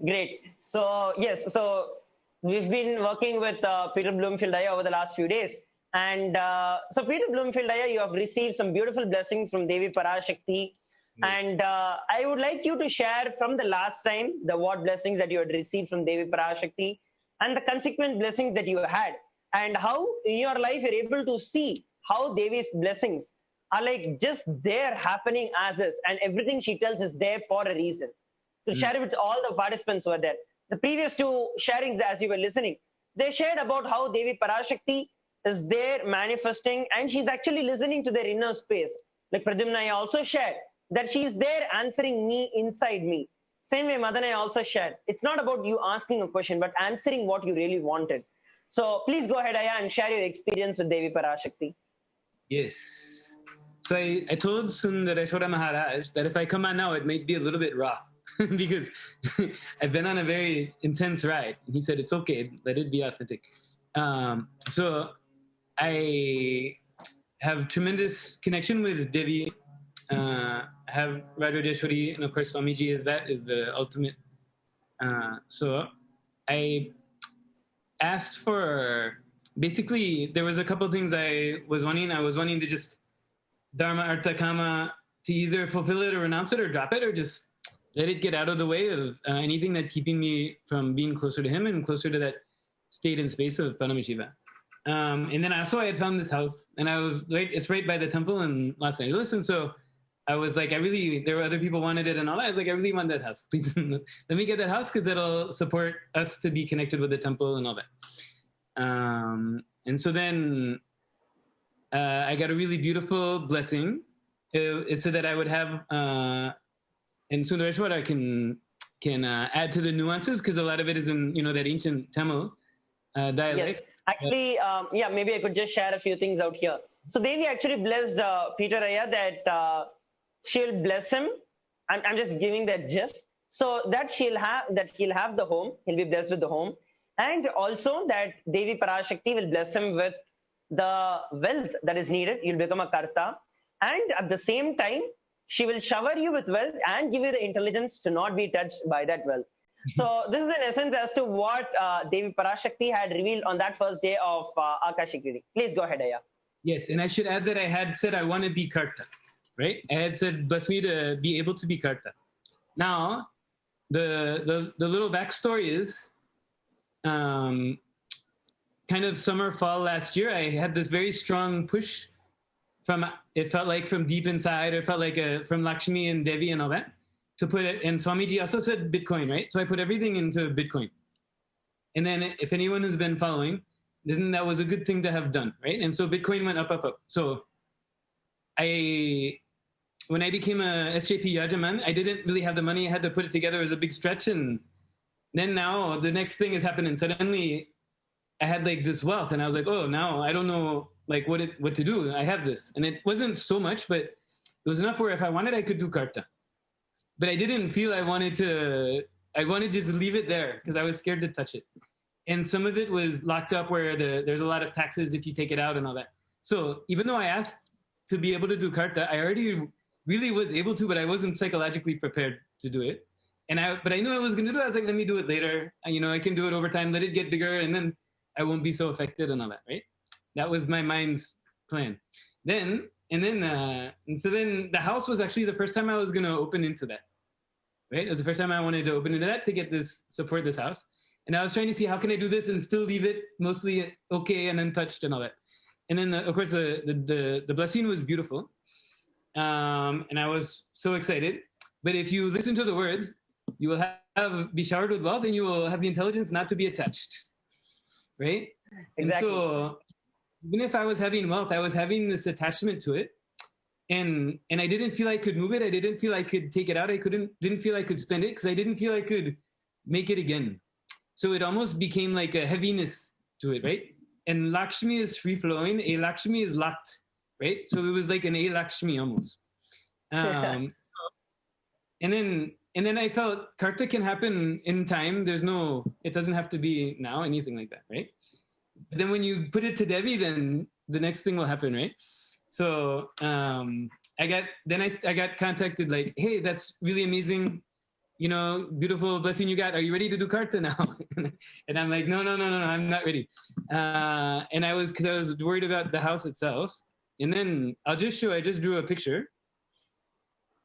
Great. So yes, so we've been working with Peter Bloomfield Aya over the last few days. And so Peter Bloomfield Aya, you have received some beautiful blessings from Devi Parashakti. And I would like you to share from the last time the what blessings that you had received from Devi Parashakti and the consequent blessings that you had, and how in your life you're able to see how Devi's blessings are like just there happening as is, and everything she tells is there for a reason. To share it with all the participants who are there. The previous 2 sharings, as you were listening, they shared about how Devi Parashakti is there manifesting, and she's actually listening to their inner space. Like Pradyumna also shared that she's there answering me inside me. Same way Madanai also shared. It's not about you asking a question, but answering what you really wanted. So please go ahead, Aya, and share your experience with Devi Parashakti. Yes. So I told Sundareshwara Maharaj that if I come on now, it might be a little bit raw because I've been on a very intense ride. And he said, it's okay, let it be authentic. So I have tremendous connection with Devi. Have Rajodeshwari, and of course Swamiji is the ultimate. So I asked for, basically there was a couple things I was wanting. I was wanting to just Dharma, Artha, Kama, to either fulfill it or renounce it or drop it or just let it get out of the way of anything that's keeping me from being closer to him and closer to that state and space of Paramashivam. And then I had found this house, and I was it's right by the temple in Los Angeles. And so I was like, there were other people wanted it and all that. I was like, I really want that house. Please let me get that house because that'll support us to be connected with the temple and all that. And so then I got a really beautiful blessing. It said that I would have, and Sundareshwara can add to the nuances because a lot of it is in, that ancient Tamil dialect. Yes, actually, yeah, maybe I could just share a few things out here. So Devi actually blessed Peter Aya that she'll bless him. I'm just giving that gist. So that he'll have the home. He'll be blessed with the home. and also that Devi Parashakti will bless him with the wealth that is needed. You'll become a karta, and at the same time, she will shower you with wealth and give you the intelligence to not be touched by that wealth. So this is in essence as to what Devi Parashakti had revealed on that first day of Akashic reading. Please go ahead, Aya. Yes, and I should add that I had said I want to be karta, right? I had said bless me to be able to be karta. Now, the little backstory is, kind of summer, fall last year, I had this very strong push from, it felt like from deep inside, or it felt like from Lakshmi and Devi and all that, to put it, and Swamiji also said Bitcoin, right? So I put everything into Bitcoin. And then if anyone has been following, then that was a good thing to have done, right? And so Bitcoin went up, up, up. So when I became a SJP Yajaman, I didn't really have the money. I had to put it together as a big stretch. And then now the next thing is happening. Suddenly I had like this wealth, and I was like, oh, now I don't know like what to do. I have this. And it wasn't so much, but it was enough where if I wanted, I could do karta. But I didn't feel I wanted to just leave it there because I was scared to touch it. And some of it was locked up where there's a lot of taxes if you take it out and all that. So even though I asked to be able to do karta, I already really was able to, but I wasn't psychologically prepared to do it. But I knew I was going to do it. I was like, let me do it later. And, I can do it over time, let it get bigger, and then I won't be so affected and all that, right? That was my mind's plan. And so then the house was actually the first time I was going to open into that, right? It was the first time I wanted to open into that to get support this house. And I was trying to see how can I do this and still leave it mostly okay and untouched and all that. And then, of course, the blessing was beautiful. And I was so excited. But if you listen to the words, you will be showered with wealth, and you will have the intelligence not to be attached, right? Exactly. And so even if I was having wealth, I was having this attachment to it. And I didn't feel I could move it. I didn't feel I could take it out. I didn't feel I could spend it because I didn't feel I could make it again. So it almost became like a heaviness to it, right? And Lakshmi is free flowing. A Lakshmi is locked, right? So it was like an A Lakshmi almost. And then I felt karta can happen in time. It doesn't have to be now, anything like that, right? But then when you put it to Devi, then the next thing will happen, right? So I got contacted like, hey, that's really amazing. Beautiful blessing you got. Are you ready to do karta now? And I'm like, no, I'm not ready. And because I was worried about the house itself. And then I just drew a picture.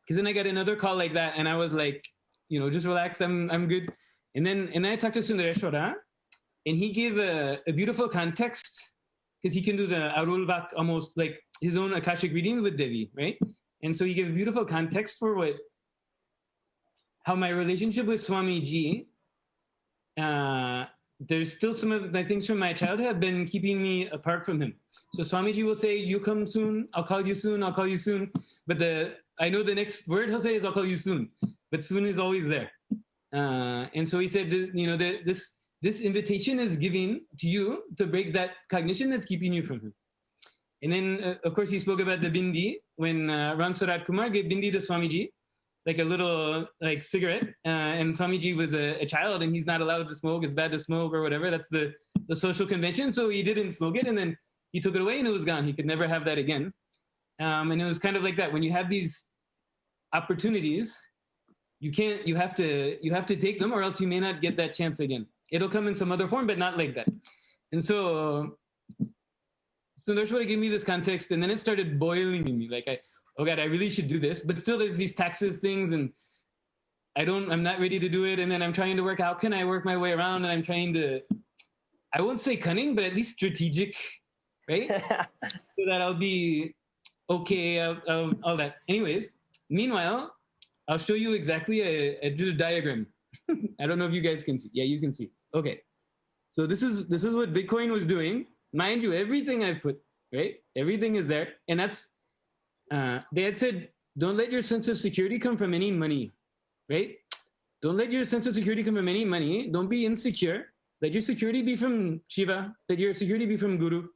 Because then I got another call like that, and I was like, just relax, I'm good. And then I talked to Sundareshwara, and he gave a beautiful context, because he can do the Arulvak, almost like his own Akashic reading with Devi, right? And so he gave a beautiful context for how my relationship with Swamiji, there's still some of my things from my childhood have been keeping me apart from him. So Swamiji will say, you come soon, I'll call you soon, I'll call you soon. But I know the next word he'll say is, I'll call you soon. But soon is always there. And so he said, this invitation is given to you to break that cognition that's keeping you from him. And then, of course, he spoke about the bindi, when Ram Sarat Kumar gave bindi to Swamiji, like a little cigarette, and Swamiji was a child, and he's not allowed to smoke. It's bad to smoke or whatever. That's the social convention. So he didn't smoke it, and then he took it away, and it was gone. He could never have that again. And it was kind of like that. When you have these opportunities, you have to take them, or else you may not get that chance again. It'll come in some other form, but not like that. And so Sundareshwara gave me this context, and then it started boiling in me. Like, oh God, I really should do this. But still there's these taxes things, and I'm not ready to do it. And then I'm trying to work, how can I work my way around? And I'm trying to, I won't say cunning, but at least strategic, right? So that I'll be okay, all that. Anyways, meanwhile, I'll show you exactly a diagram. I don't know if you guys can see. Yeah, you can see. Okay. So this is what Bitcoin was doing. Mind you, everything I've put, right? Everything is there. And that's, they had said, don't let your sense of security come from any money, right? Don't let your sense of security come from any money. Don't be insecure. Let your security be from Shiva. Let your security be from Guru,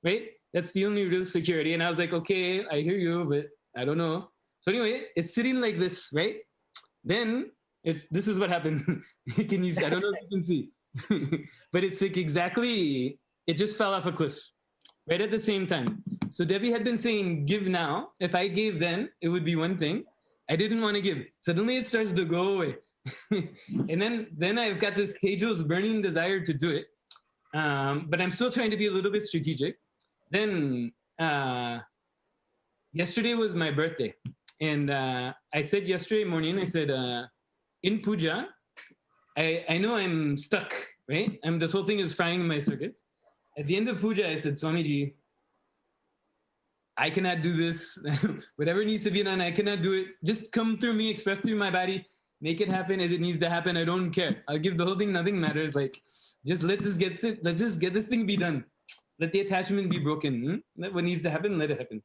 right? That's the only real security. And I was like, okay, I hear you, but I don't know. So anyway, it's sitting like this, right? Then this is what happened. I don't know if you can see. but it's like exactly, it just fell off a cliff right at the same time. So Devi had been saying, give now. If I gave then, it would be one thing. I didn't want to give. Suddenly it starts to go away. And then I've got this Tejo's burning desire to do it. But I'm still trying to be a little bit strategic. Then yesterday was my birthday. And I said yesterday morning, I said, in puja, I know I'm stuck, right? This whole thing is frying in my circuits. At the end of puja, I said, Swamiji, I cannot do this. Whatever needs to be done, I cannot do it. Just come through me, express through my body, make it happen as it needs to happen. I don't care. I'll give the whole thing, nothing matters. Like, just let's just get this thing be done. Let the attachment be broken. Let what needs to happen, let it happen.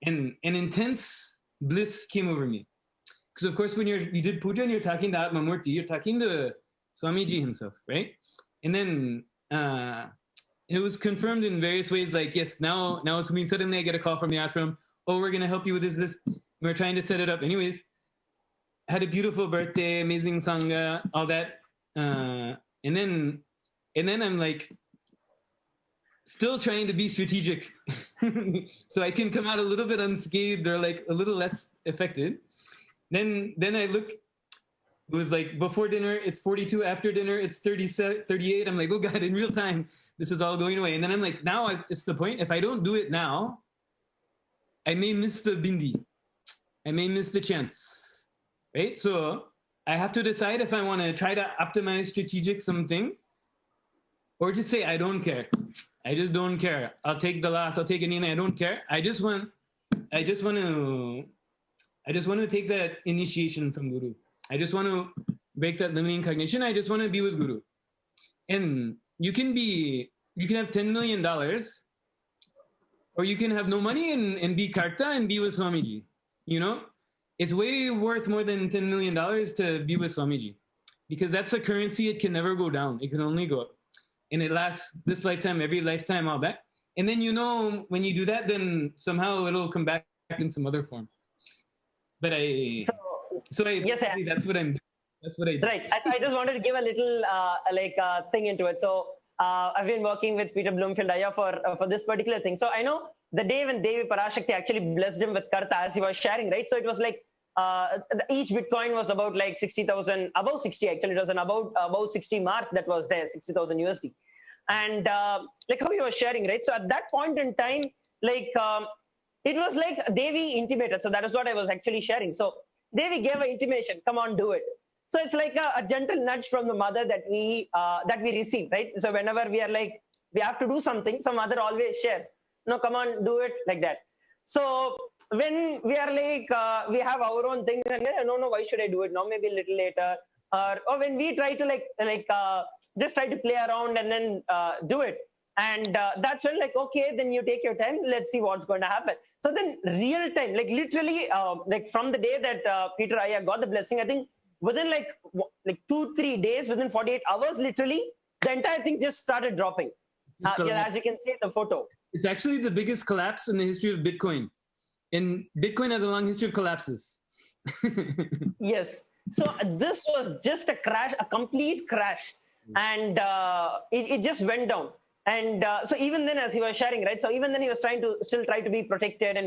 And an intense bliss came over me. Because of course, when you did puja and you're talking to Atmamurti, you're talking to Swamiji himself, right? And then it was confirmed in various ways, like, yes, now it's me. Suddenly I get a call from the ashram. Oh, we're going to help you with this. We're trying to set it up. Anyways, had a beautiful birthday, amazing sangha, all that. And then I'm like, still trying to be strategic so I can come out a little bit unscathed or like a little less affected. Then I look, it was like before dinner, it's 42, after dinner, it's 38. I'm like, oh God, in real time, this is all going away. And then I'm like, now it's the point. If I don't do it now, I may miss the bindi. I may miss the chance, right? So I have to decide if I want to try to optimize strategic something or just say, I don't care. I just don't care. I'll take the loss. I'll take anything. I don't care. I just want to take that initiation from Guru. I just want to break that limiting cognition. I just want to be with Guru. And you can have $10 million, or you can have no money and be karta and be with Swamiji. You know, it's way worth more than $10 million to be with Swamiji, because that's a currency. It can never go down. It can only go up. And it lasts this lifetime, every lifetime, all that. And then, you know, when you do that, then somehow it'll come back in some other form. But yes, that's what I'm doing. That's what I do. Right. I just wanted to give a little thing into it. So I've been working with Peter Bloomfield Aya for this particular thing. So I know the day when Devi Parashakti actually blessed him with karta, as he was sharing, right? So it was like each Bitcoin was about like 60,000, above 60 actually. It was an about 60 mark that was there, 60,000 USD. And like how he was sharing, right? So at that point in time, like it was like Devi intimated. So that is what I was actually sharing. So Devi gave an intimation, come on, do it. So it's like a gentle nudge from the mother that we receive, right? So whenever we are like, we have to do something, some mother always shares, no, come on, do it, like that. So when we are like, we have our own things and no, why should I do it now? Maybe a little later. Or when we try to just try to play around and then do it. And that's when like, okay, then you take your time. Let's see what's going to happen. So then real time, like literally, like from the day that Peter Aya got the blessing, I think within like 2-3 days, within 48 hours, literally, the entire thing just started dropping. Yeah, as you can see in the photo. It's actually the biggest collapse in the history of Bitcoin. And Bitcoin has a long history of collapses. Yes. So this was just a crash, a complete crash. And it just went down. And so even then, as he was sharing, right? So even then he was still try to be protected.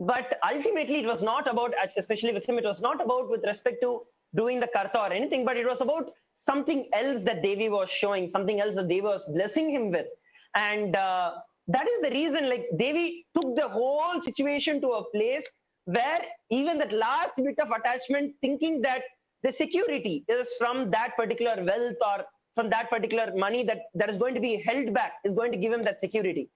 But ultimately, it was not about, especially with him, it was not about with respect to doing the karta or anything, but it was about something else that Devi was showing, something else that Devi was blessing him with. And that is the reason, like Devi took the whole situation to a place where even that last bit of attachment, thinking that the security is from that particular wealth or from that particular money that is going to be held back, is going to give him that security.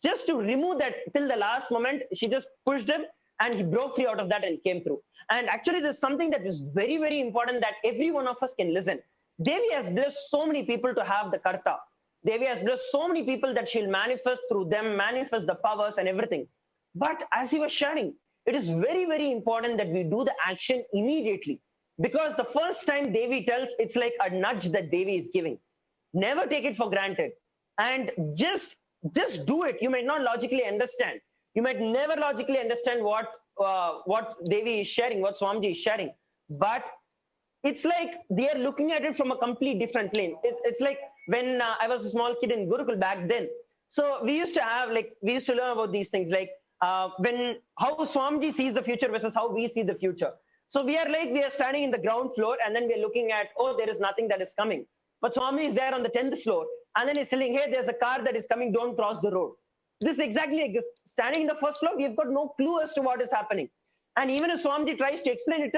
Just to remove that till the last moment, she just pushed him and he broke free out of that and came through. And actually, there's something that is very, very important that every one of us can listen. Devi has blessed so many people to have the karta. Devi has blessed so many people that she'll manifest through them, manifest the powers and everything. But as he was sharing, it is very, very important that we do the action immediately. Because the first time Devi tells, it's like a nudge that Devi is giving. Never take it for granted. And just do it. You might not logically understand. You might never logically understand what Devi is sharing, what Swamiji is sharing. But it's like they are looking at it from a complete different plane. It's like when I was a small kid in Gurukul back then. So we used to have we used to learn about these things like when how Swamiji sees the future versus how we see the future. So we are standing in the ground floor and then we are looking at, oh, there is nothing that is coming. But Swami is there on the 10th floor and then he's telling, hey, there's a car that is coming, don't cross the road. This is exactly like this. Standing in the first floor, we've got no clue as to what is happening. And even if Swamiji tries to explain it,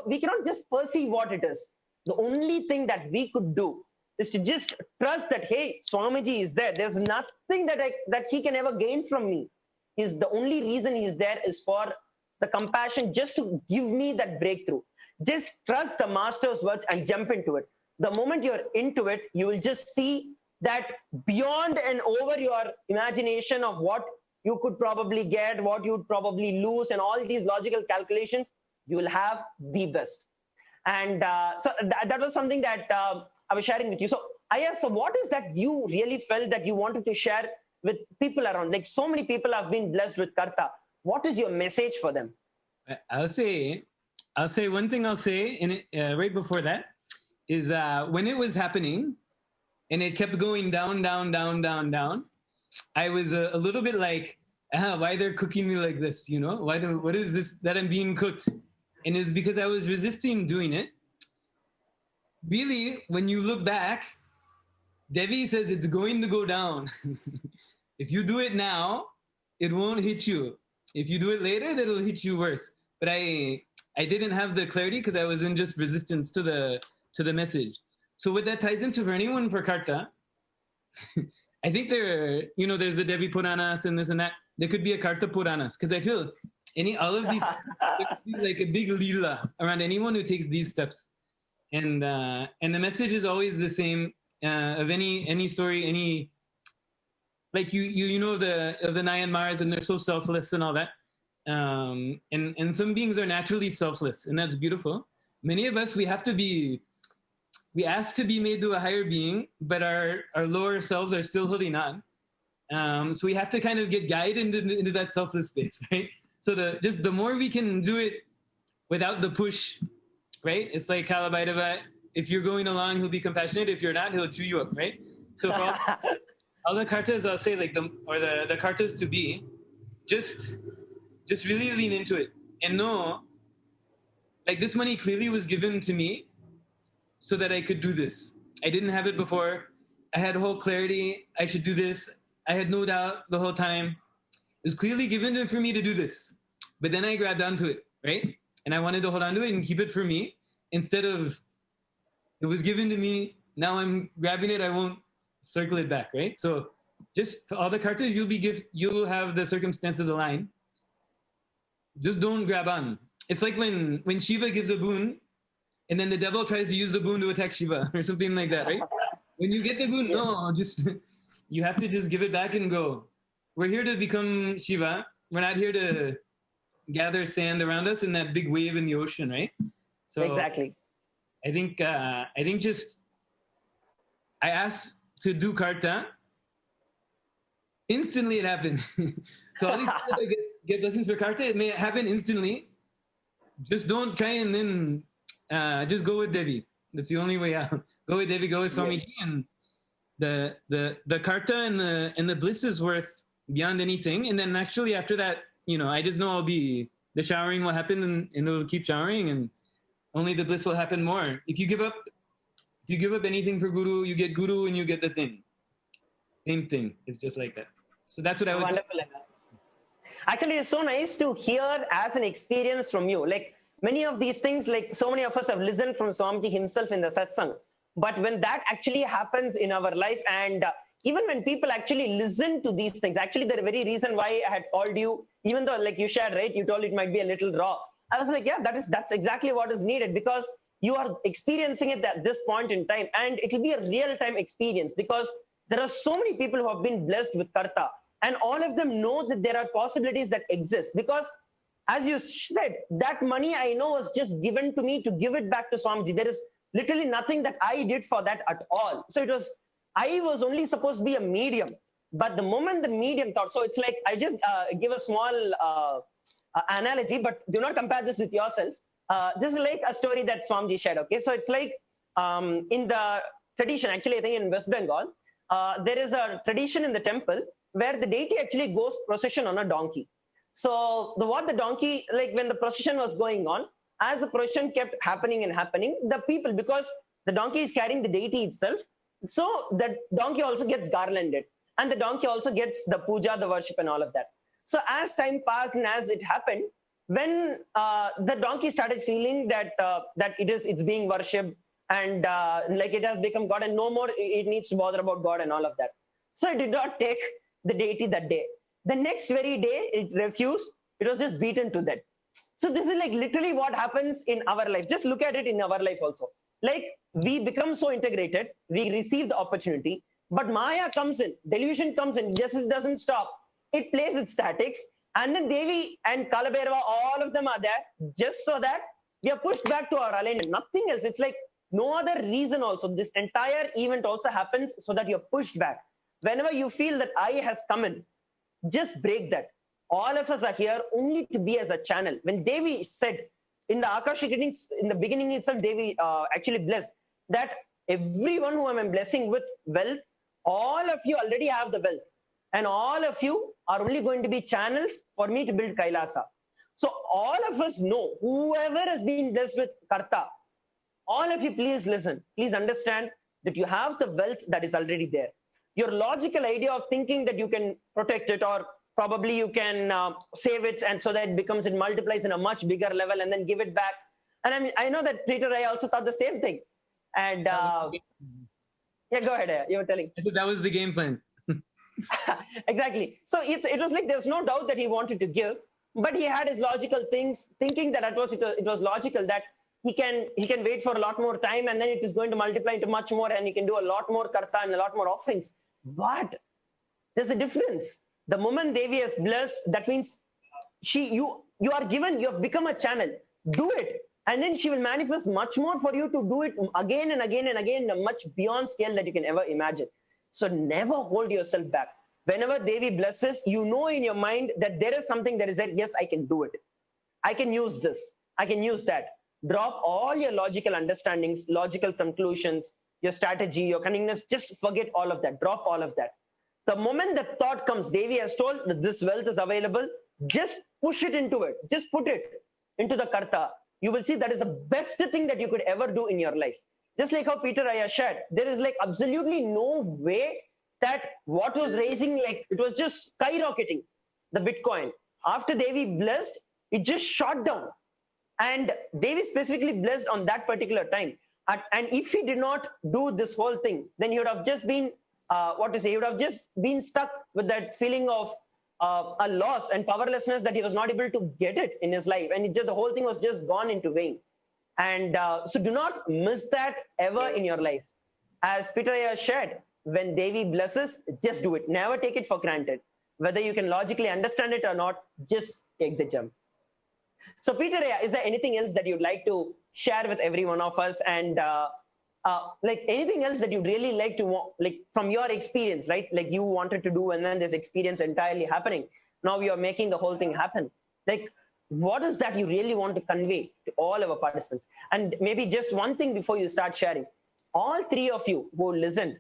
we cannot just perceive what it is. The only thing that we could do is to just trust that, hey, Swamiji is there. There's nothing that he can ever gain from me. The only reason he's there is for the compassion, just to give me that breakthrough. Just trust the master's words and jump into it. The moment you're into it, you will just see that beyond and over your imagination of what you could probably get, what you'd probably lose, and all these logical calculations, you will have the best. And so that was something that I was sharing with you. So so what is that you really felt that you wanted to share with people around? Like so many people have been blessed with Karta. What is your message for them? I'll say one thing I'll say in right before that is when it was happening and it kept going down, down, down, down, down, I was a little bit like, why they're cooking me like this, you know? What is this that I'm being cooked? And it's because I was resisting doing it. Really, when you look back, Devi says it's going to go down. If you do it now, it won't hit you. If you do it later, that'll hit you worse. But I didn't have the clarity because I was in just resistance to the message. So what that ties into for anyone for Karta, I think there's the Devi Puranas and this and that. There could be a Karta Puranas because I feel all of these there could be like a big lila around anyone who takes these steps. And the message is always the same of any story, like you know of the Nayanmars, and they're so selfless and all that. And some beings are naturally selfless, and that's beautiful. Many of us, we ask to be made to a higher being, but our lower selves are still holding on. So we have to kind of get guided into that selfless space, right? So the more we can do it without the push, right? It's like Kalabhairava. If you're going along, he'll be compassionate. If you're not, he'll chew you up, right? So all the kartas, I'll say, like the kartas to be, just really lean into it and know, like, this money clearly was given to me so that I could do this. I didn't have it before. I had whole clarity. I should do this. I had no doubt the whole time. It was clearly given for me to do this. But then I grabbed onto it, right? And I wanted to hold on to it and keep it for me instead of it was given to me. Now I'm grabbing it. I won't circle it back, right? So just all the kartas you'll have the circumstances align. Just don't grab on. It's like when Shiva gives a boon and then the devil tries to use the boon to attack Shiva or something like that, right? When you get the boon, no, you have to just give it back and go. We're here to become Shiva. We're not here to gather sand around us in that big wave in the ocean, right? So exactly. I think just I asked to do Karta. Instantly it happened. So all these people that get lessons for Karta, it may happen instantly. Just don't try and then just go with Devi. That's the only way out. Go with Devi, go with Swamiji, and the Karta and the bliss is worth beyond anything. And then actually after that, I just know the showering will happen and it'll keep showering and only the bliss will happen more. If you give up anything for Guru, you get Guru and you get the thing. Same thing. It's just like that. So that's what I would Wonderful. Say. Actually, it's so nice to hear as an experience from you. Like many of these things, like so many of us have listened from Swamiji himself in the satsang. But when that actually happens in our life, and even when people actually listen to these things, actually the very reason why I had called you, even though like you shared, right, you told it might be a little raw. I was like, yeah, that's exactly what is needed, because you are experiencing it at this point in time, and it will be a real-time experience, because there are so many people who have been blessed with Karta, and all of them know that there are possibilities that exist, because as you said, that money I know was just given to me to give it back to Swamiji. There is literally nothing that I did for that at all. So I was only supposed to be a medium, but the moment the medium thought, so it's like, I just give a small analogy, but do not compare this with yourself. this is like a story that Swamiji shared. Okay, so it's like in the tradition, actually, I think in West Bengal, there is a tradition in the temple where the deity actually goes procession on a donkey. So what the donkey, like when the procession was going on, as the procession kept happening and happening, the people, because the donkey is carrying the deity itself, so the donkey also gets garlanded, and the donkey also gets the puja, the worship, and all of that. So as time passed and as it happened, when the donkey started feeling that it's being worshipped, and like it has become God, and no more it needs to bother about God and all of that. So it did not take the deity that day. The next very day, it refused. It was just beaten to death. So this is like literally what happens in our life. Just look at it in our life also. Like we become so integrated, we receive the opportunity, but Maya comes in, delusion comes in, just it doesn't stop. It plays its statics, and then Devi and Kalabhairava, all of them are there just so that we are pushed back to our alignment. Nothing else. It's like no other reason also. This entire event also happens so that you're pushed back. Whenever you feel that I has come in, just break that. All of us are here only to be as a channel. When Devi said in the Akashic readings, in the beginning itself, Devi actually blessed that everyone who I am blessing with wealth, all of you already have the wealth. And all of you are only going to be channels for me to build Kailasa. So all of us know, whoever has been blessed with Karta, all of you please listen. Please understand that you have the wealth that is already there. Your logical idea of thinking that you can protect it, or probably you can save it, and so that it multiplies in a much bigger level and then give it back. And I mean, I know that Peter, I also thought the same thing. And yeah, go ahead. You were telling. I said that was the game plan. Exactly. So it was like there's no doubt that he wanted to give, but he had his logical things, thinking that it was logical that he can wait for a lot more time, and then it is going to multiply into much more, and he can do a lot more karta and a lot more offerings. But there's a difference. The moment Devi is blessed, that means you are given, you have become a channel. Do it, and then she will manifest much more for you to do it again and again and again in a much beyond scale that you can ever imagine. So never hold yourself back. Whenever Devi blesses, you know in your mind that there is something that is there. Yes, I can do it. I can use this. I can use that. Drop all your logical understandings, logical conclusions, your strategy, your cunningness. Just forget all of that. Drop all of that. The moment the thought comes, Devi has told that this wealth is available, just push it into it. Just put it into the karta. You will see that is the best thing that you could ever do in your life. Just like how Peter Aya shared, there is like absolutely no way that what was raising, like it was just skyrocketing, the Bitcoin. After Devi blessed, it just shot down. And Devi specifically blessed on that particular time. And if he did not do this whole thing, then he would have just been, he would have just been stuck with that feeling of a loss and powerlessness, that he was not able to get it in his life. And the whole thing was just gone into vain. And so do not miss that ever in your life. As Peter has shared, when Devi blesses, just do it. Never take it for granted. Whether you can logically understand it or not, just take the jump. So Peter, is there anything else that you'd like to share with every one of us? And like anything else that you'd really like to, like from your experience, right? Like you wanted to do, and then this experience entirely happening. Now you're making the whole thing happen. Like, what is that you really want to convey to all our participants? And maybe just one thing before you start sharing. All three of you who listened,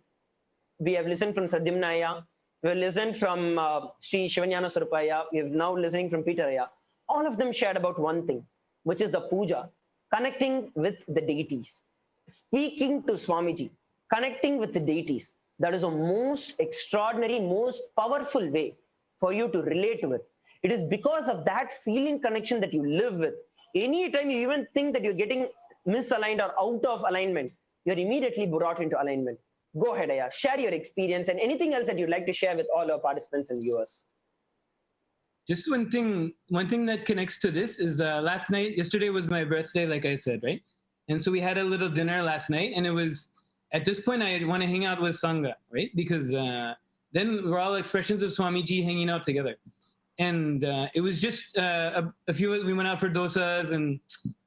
we have listened from Pradyumnaya, we have listened from Sri Shivanyana Surupaya, we have now listening from Peter Aya. All of them shared about one thing, which is the puja, connecting with the deities, speaking to Swamiji, connecting with the deities. That is a most extraordinary, most powerful way for you to relate with. It is because of that feeling connection that you live with. Anytime you even think that you're getting misaligned or out of alignment, you're immediately brought into alignment. Go ahead, Aya, share your experience and anything else that you'd like to share with all our participants and viewers. Just one thing that connects to this is yesterday was my birthday, like I said, right? And so we had a little dinner last night, and it was, at this point, I want to hang out with Sangha, right? Because then we're all expressions of Swamiji hanging out together. And it was just we went out for dosas and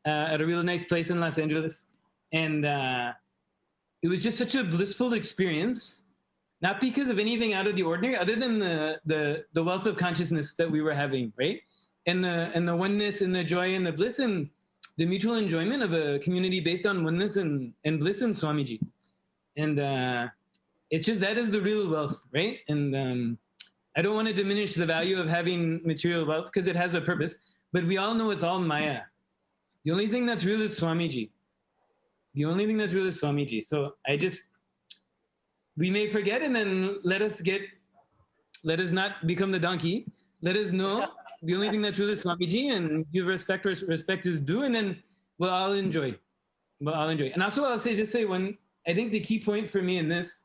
at a really nice place in Los Angeles. And it was just such a blissful experience, not because of anything out of the ordinary, other than the wealth of consciousness that we were having, right? And the oneness and the joy and the bliss. And the mutual enjoyment of a community based on oneness and bliss in Swamiji. And it's just, that is the real wealth, right? And I don't want to diminish the value of having material wealth because it has a purpose, but we all know it's all Maya. The only thing that's real is Swamiji. The only thing that's real is Swamiji. So we may forget, and then let us not become the donkey. Let us know the only thing that's real is Swamiji, and give respect where respect is due, and then we'll all enjoy. And also I'll say one, I think the key point for me in this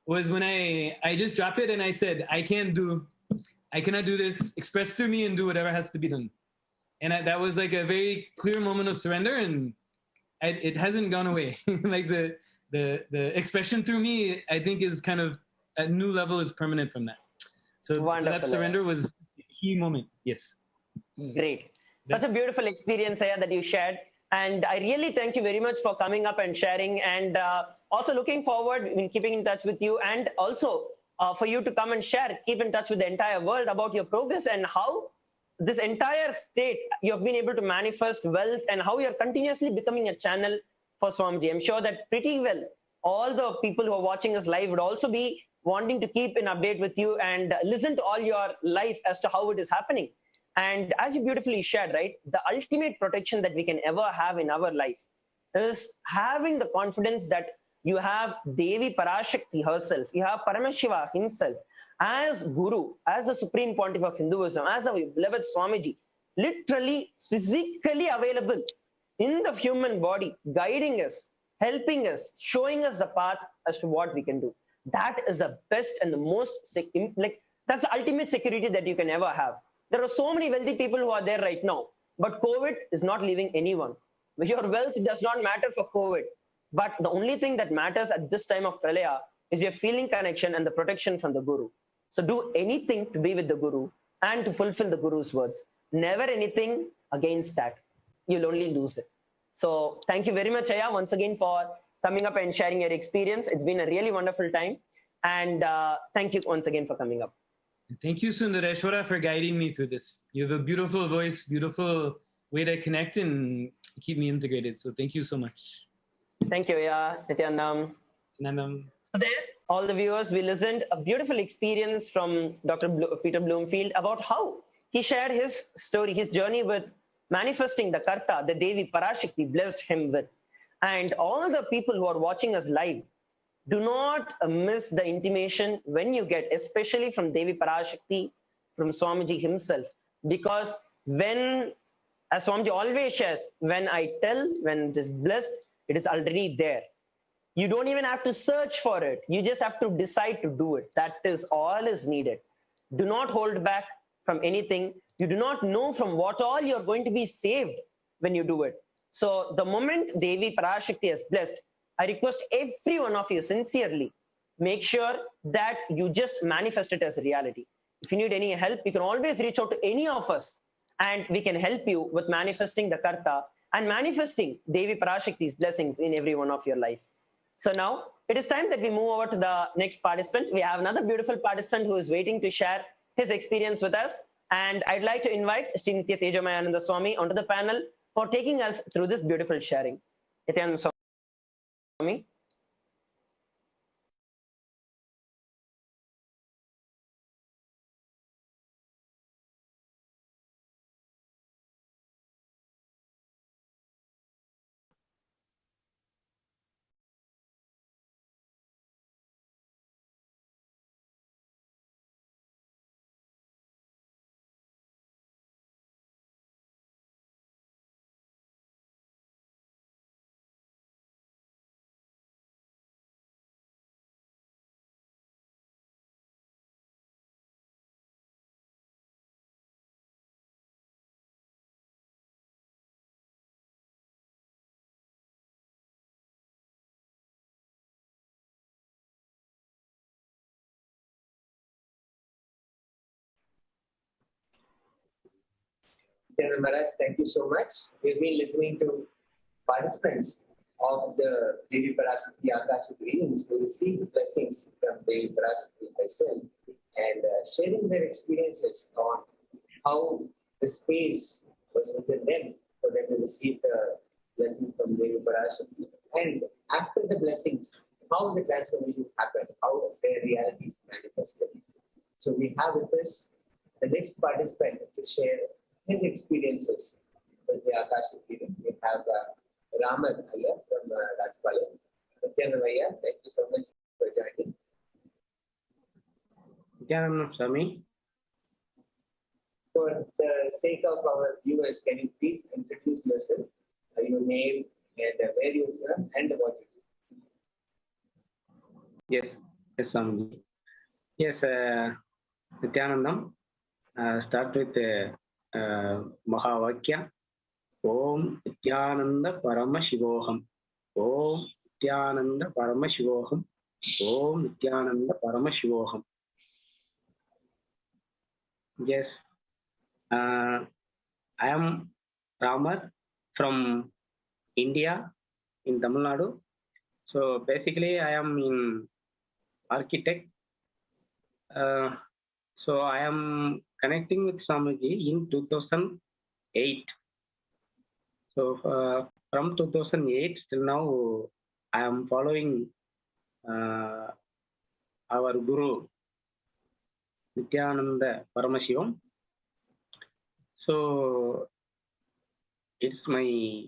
was when I just dropped it and I said, I cannot do this, express through me and do whatever has to be done. And that was like a very clear moment of surrender, and it hasn't gone away. Like the expression through me, I think, is kind of at new level, is permanent from that. So that surrender was a key moment. Yes. Great. Such a beautiful experience, Aya, that you shared. And I really thank you very much for coming up and sharing, and also looking forward in keeping in touch with you, and also for you to come and share, keep in touch with the entire world about your progress and how this entire state you have been able to manifest wealth, and how you're continuously becoming a channel for Swamiji. I'm sure that pretty well all the people who are watching us live would also be wanting to keep in update with you and listen to all your life as to how it is happening. And as you beautifully shared, right, the ultimate protection that we can ever have in our life is having the confidence that you have Devi Parashakti herself, you have Paramashiva himself as Guru, as the Supreme Pontiff of Hinduism, as our beloved Swamiji, literally physically available in the human body, guiding us, helping us, showing us the path as to what we can do. That is the best and the most, that's the ultimate security that you can ever have. There are so many wealthy people who are there right now, but COVID is not leaving anyone. Your wealth does not matter for COVID, but the only thing that matters at this time of Pralaya is your feeling connection and the protection from the Guru. So do anything to be with the Guru and to fulfill the Guru's words. Never anything against that. You'll only lose it. So thank you very much, Aya, once again for coming up and sharing your experience. It's been a really wonderful time. And thank you once again for coming up. Thank you, Sundareshwara, for guiding me through this. You have a beautiful voice, beautiful way to connect and keep me integrated. So thank you so much. Thank you, Nithyanandam. So there, all the viewers, we listened a beautiful experience from Dr. Peter Bloomfield about how he shared his story, his journey with manifesting the Karta, the Devi Parashakti blessed him with. And all the people who are watching us live, do not miss the intimation when you get, especially from Devi Parashakti, from Swamiji himself. Because when, as Swamiji always shares, when I tell, when it is blessed, it is already there. You don't even have to search for it. You just have to decide to do it. That is all is needed. Do not hold back from anything. You do not know from what all you're going to be saved when you do it. So the moment Devi Parashakti is blessed, I request every one of you sincerely, make sure that you just manifest it as a reality. If you need any help, you can always reach out to any of us and we can help you with manifesting the Karta and manifesting Devi Parashakti's blessings in every one of your life. So now it is time that we move over to the next participant. We have another beautiful participant who is waiting to share his experience with us. And I'd like to invite Sri Nithya Tejamayananda Swami onto the panel for taking us through this beautiful sharing. Nithyananda Swami. Nithyananda Maharaj, thank you so much. We've been listening to participants of the Devi Parashakti Akashic readings who received blessings from Devi Parashakti herself and sharing their experiences on how the space was within them for them to receive the blessing from Devi Parashakti. And after the blessings, how the transformation happened, how their realities manifested. So we have with us the next participant to share his experiences with the Akashic reading. We have Raman Ayya from Rajpalayam. Nithyananda Ayya, thank you so much for joining. Nithyananda Swami. For the sake of our viewers, can you please introduce yourself, your name, and where you're from, and what you do? Yes, Swami. Yes, Nithyanandam. Start with Mahavakya. Om Nithyananda Paramashivam. Om Nithyananda Paramashivam. Om Nithyananda Paramashivam. Yes, I am Ramar from India in Tamil Nadu. So basically, I am in architect. So I am connecting with Swamiji in 2008. So from 2008 till now, I am following our Guru Nithyananda Paramashivam. So it's my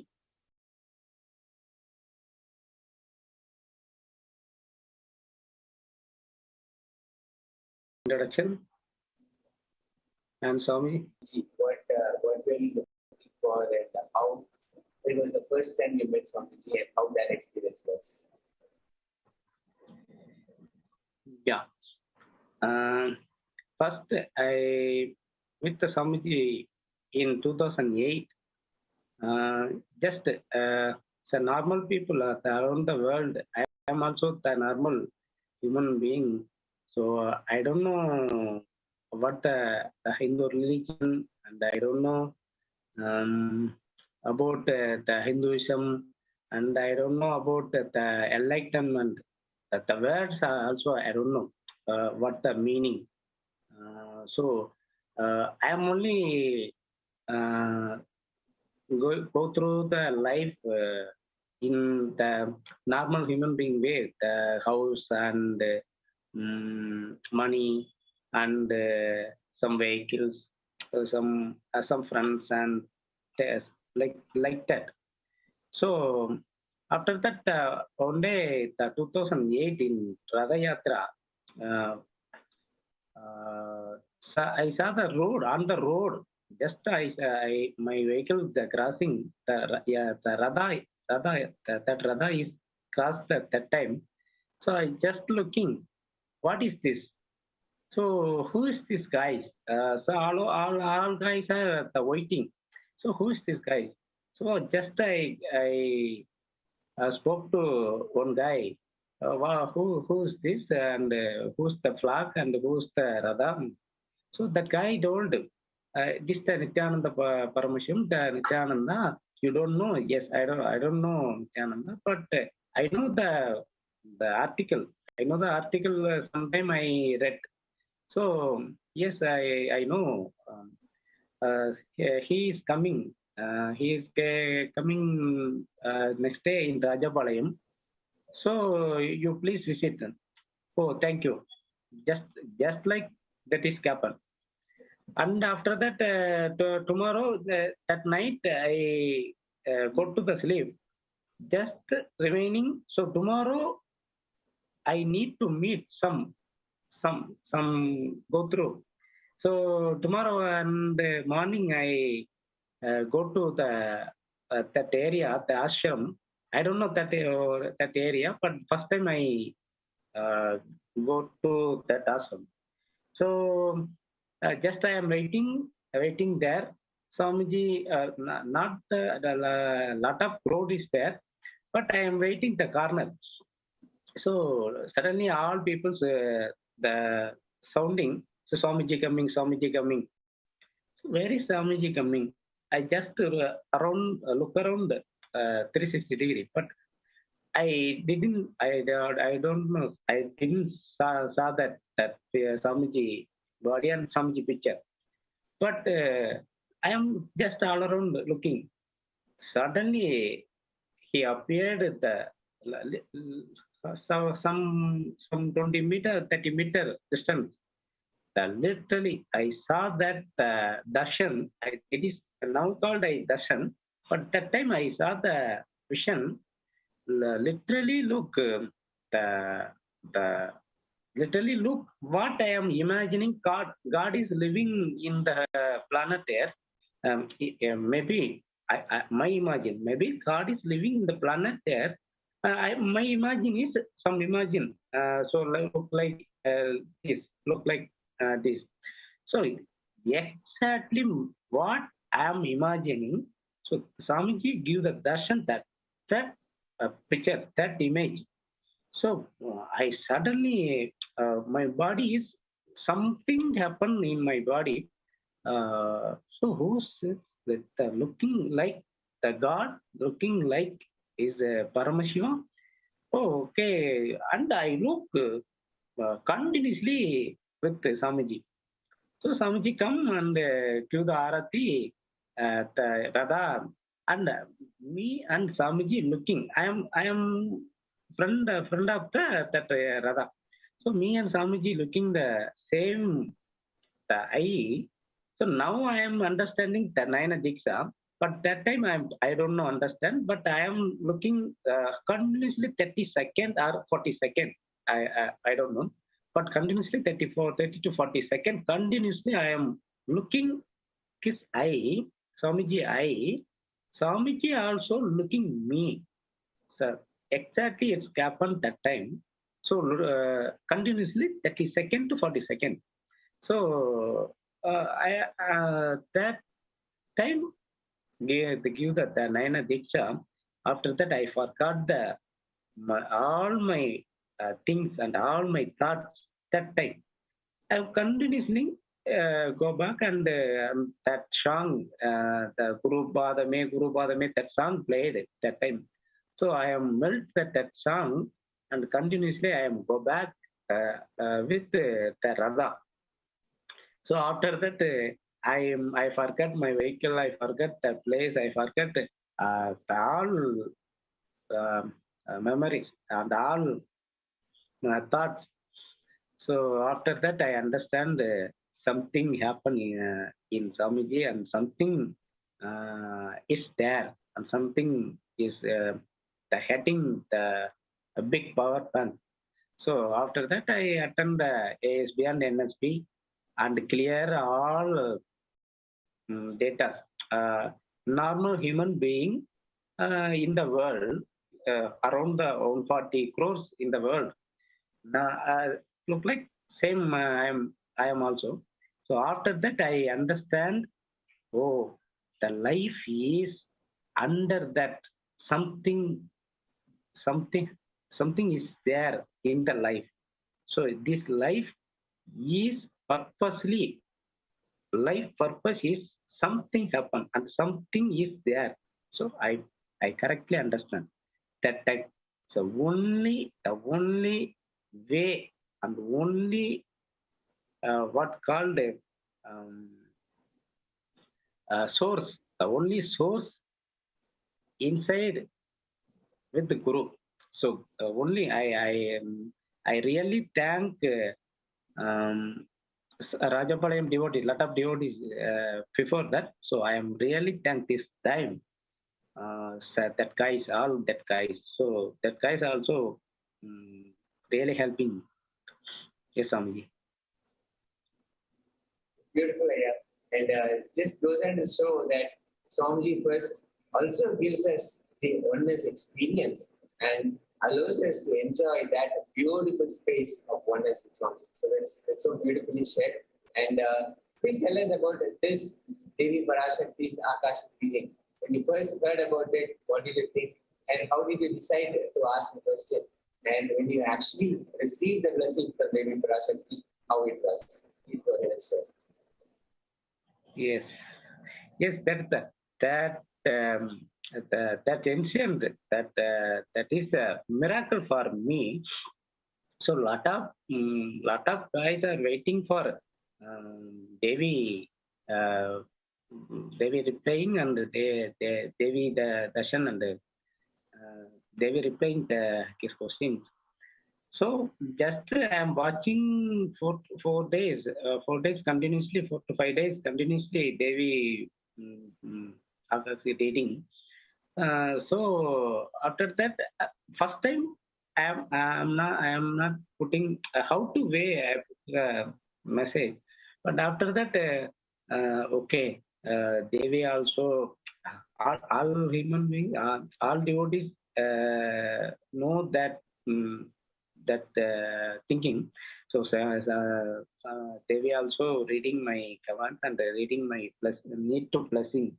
introduction. And Swami. What were you looking for, and how it was the first time you met Swamiji, and how that experience was? Yeah. First, I met the Swamiji in 2008. Just the normal people around the world. I am also the normal human being. So I don't know what the Hindu religion, and I don't know about the Hinduism, and I don't know about the enlightenment. The words are also I don't know what the meaning. So I am only go through the life in the normal human being way, the house and money and some vehicles, some friends and like that. So after that, one day, the 2008 in Radha Yatra, I saw the road on the road. Just my vehicle the crossing the Radha that Radha is crossed at that time. So I just looking, what is this? So who is this guy? So all guys are waiting. So who is this guy? So just I spoke to one guy. Wow, who's this, and who's the flag, and who's the Radha? So that guy told, this the Nithyananda Paramashivam, the Nithyananda. You don't know? Yes, I don't know Nithyananda, but I know the article. I know the article. Sometime I read. So yes, I know. He is coming. He is coming next day in Rajapalayam. So you please visit them. Oh, thank you. Just like that is happened. And after that, tomorrow at night I go to the sleep. Just remaining. So tomorrow I need to meet some go through. So tomorrow and morning I go to the that area, the ashram. I don't know that area, but first time I go to that ashram. So just I am waiting there. Swamiji, not lot of crowd is there, but I am waiting the corner. So suddenly all people the sounding. So Swamiji coming, Swamiji coming. So where is Swamiji coming? I just look around 360 degree, but I don't know. I didn't saw that Swamiji body and Swamiji picture. But I am just all around looking. suddenly he appeared at some 20 meter, 30 meter distance. Literally, I saw that darshan. It is now called a darshan, but that time I saw the vision. Literally, look the literally look what I am imagining. God is living in the planet Earth. Maybe my imagine. Maybe God is living in the planet Earth. My imagine is some imagine. So look like this. Look like this. So exactly what I am imagining. So Swamiji give the darshan that picture, that image. So I suddenly my body is something happened in my body. So who's that looking like the God, looking like is Paramashivam? Oh, okay. And I look continuously with Swamiji. So Swamiji come and give the arati at Radha, and me and Swamiji looking. I am friend of that Radha. So me and Swamiji looking the same the eye. So now I am understanding the Nayana Diksha, but that time I don't know understand, but I am looking continuously 30 seconds or 40 seconds. I don't know, but continuously 30 to 40 seconds continuously I am looking his eye, Swamiji eye. Swamiji also looking me. So exactly it's happened that time. So continuously 30 second to 40 second. So I that time give the Nayana Diksha. After that, I forgot all my things and all my thoughts that time. I continuously go back and that song, the Guru Badame, that song played at that time. So I am melt that song and continuously I am go back with the Radha. So after that, I forgot my vehicle, I forgot the place, I forgot all memories and all thoughts. So after that, I understand something happened in Swamiji and something is there and something is the heading the a big power plant. So after that, I attend the ASB and NSB and clear all data. Normal human being in the world, around the 140 crores in the world, look like same. I am also. So after that, I understand. Oh, the life is under that something, something, something is there in the life. So this life is purposely life purpose is something happen and something is there. So I correctly understand that type. So the only way and only what called a source, the only source inside with the Guru. So only I really thank Rajapalayam devotees, lot of devotees before that. So I am really thank this time. That guys, all that guys. So that guys also really helping. Yes, Swamiji. Beautiful, Aya. And just goes on to show that Swamiji first also gives us the oneness experience and allows us to enjoy that beautiful space of oneness with Swamiji. So that's so beautifully shared. And please tell us about this Devi Parashakti's Akashic reading. When you first heard about it, what did you think? And how did you decide to ask the question? And when you actually received the blessing from Devi Parashakti, how it was? Please go ahead and share. Yes, yes, that ancient that is a miracle for me. So lot of guys are waiting for Devi Devi replying and Devi the Darshan and Devi replying his questions. So just I am watching for 4 days, 4 days continuously, 4 to 5 days continuously. Devi Akashic reading. So after that, first time I am not putting how to weigh message, but after that, okay, Devi also all human beings, all devotees know that. That thinking. So Devi also reading my command and reading my need to blessing.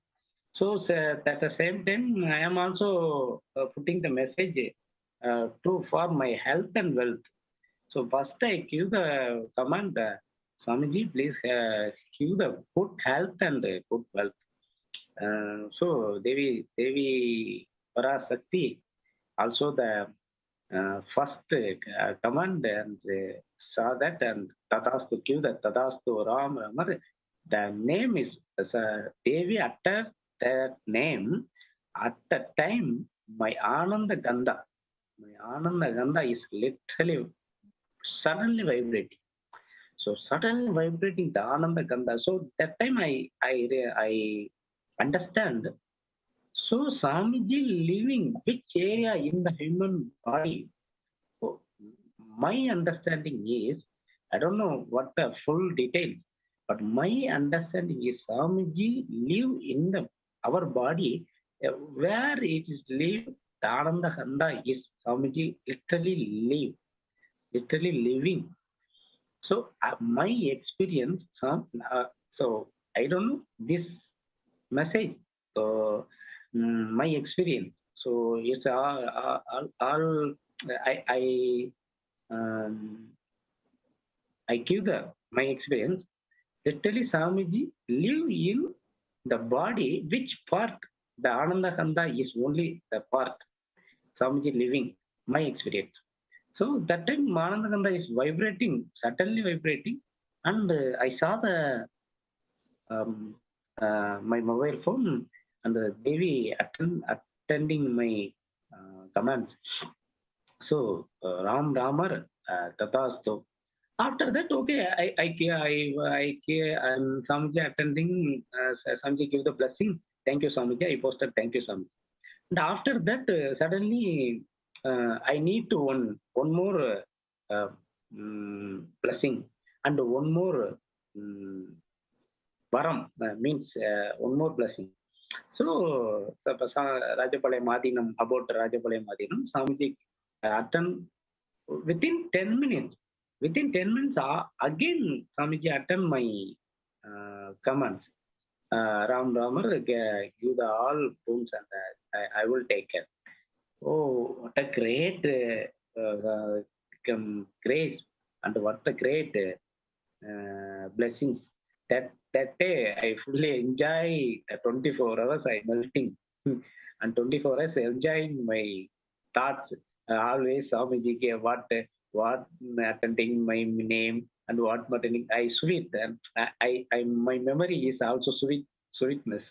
So at the same time, I am also putting the message to for my health and wealth. So first I give the command, Swamiji, please give the good health and good wealth. So Devi Parashakti also the first command and saw that and Tadastu give the Tadastu Ram Ramar. The name is Devi uttered that name at the time my Ananda Ganda is literally suddenly vibrating. So suddenly vibrating the Ananda Ganda. So that time I understand. So Swamiji living which area in the human body? So, my understanding is, I don't know what the full details, but my understanding is Swamiji live in our body where it is live. The Ananda Khanda is Swamiji literally living. So my experience, so I don't know this message. So my experience. So it's all I um, I give my experience. Literally, Swamiji live in the body. Which part? The Ananda Kanda is only the part. Swamiji living. My experience. So that time Ananda Kanda is vibrating, suddenly vibrating, and I saw the my mobile phone and Devi attending my commands. So Ram Ramar Tatasto. After that, okay, I'm Swamiji attending. Swamiji give the blessing. Thank you, Swamiji. I posted. Thank you, Swamiji. And after that, suddenly I need to one more blessing and one more varam means one more blessing. So Rajapalaya Madinam about Rajapalaya Madinam, Swamiji attend within 10 minutes. Within 10 minutes, again Swamiji attend my commands. Ram Ramar give the all rooms and I will take care. Oh, what a great grace and what a great blessings. That day I fully enjoy 24 hours I melting and 24 hours enjoying my thoughts. Always Swamiji ke what attending my name and what attending I sweet and I my memory is also sweetness.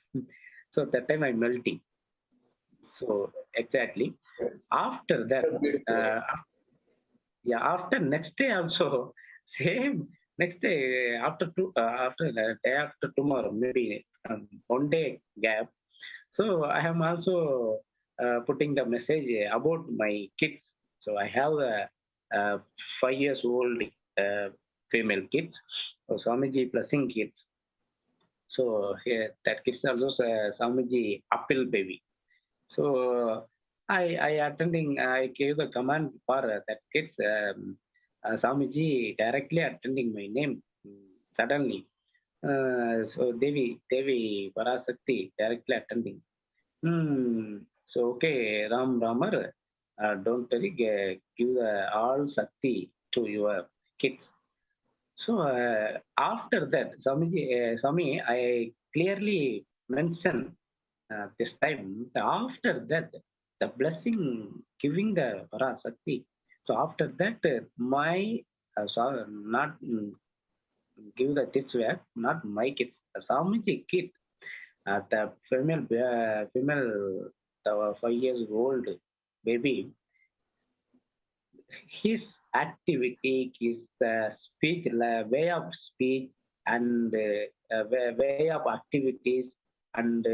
So that time I'm melting. So exactly. After that, yeah. After next day also same. Next day after the day after tomorrow maybe 1 day gap. So I am also putting the message about my kids. So I have a 5 years old female kids. So Swamiji blessing kids. So here that kids also Swamiji apple baby. So I attending. I gave the command for that kids. Swamiji directly attending my name suddenly. So Devi Parashakti directly attending. So okay, Ram Ramar, don't worry, give all Shakti to your kids. So after that, Swami, I clearly mentioned this time. After that, the blessing giving the Parashakti. So after that, my not give the kids were not my kids. Swamiji kid. the female 5 years old baby, his activity, his speech, way of speech, and way of activities, and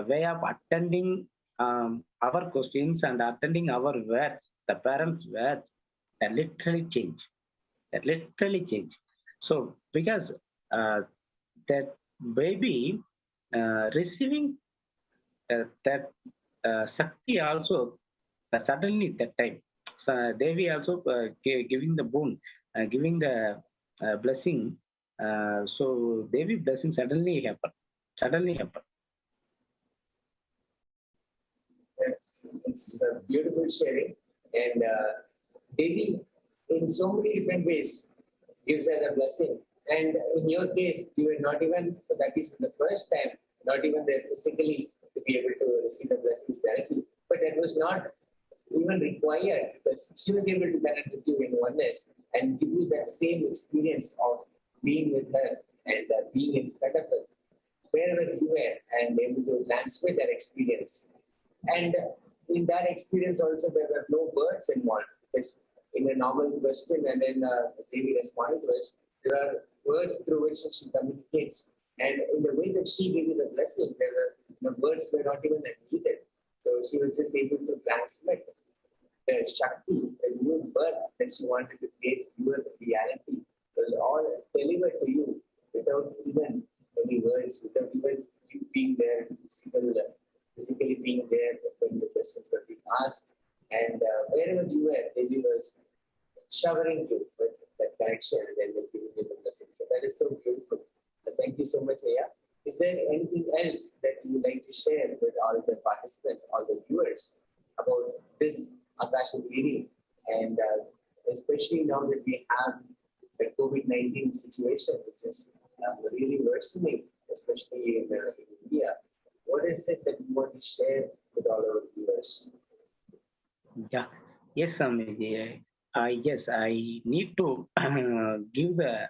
way of attending our questions and attending our words, the parents' words, that literally change. That literally change. So because that baby receiving that Shakti also suddenly that time. So Devi also giving the boon, giving the blessing. So Devi blessing suddenly happened. Suddenly happened. It's a beautiful sharing. And Devi, in so many different ways, gives us a blessing. And in your case, you were not even, that is for the first time, not even there physically to be able to receive the blessings directly. But that was not even required because she was able to connect with you in oneness and give you that same experience of being with her and being in front of her, wherever you were, and able to transmit that experience. And in that experience also, there were no words involved. Because in a normal question and then Devi responding to it, there are words through which she communicates. And in the way that she gave you the blessing, there were the words were not even needed. So she was just able to transmit the Shakti, the new birth that she wanted to create your reality. It was all delivered to you without even any words, without even you being there, physically being there when the questions were being asked. And wherever you were, Devi was showering you with that connection and then giving you the blessing. So that is so beautiful. Thank you so much, Aya. Is there anything else that you would like to share with all the participants, all the viewers about this Akashic reading? And especially now that we have the COVID-19 situation, which is really worsening, especially in India. What is it that you want to share with all our viewers? Yeah. Yes, Swamiji. Yes, I need to give the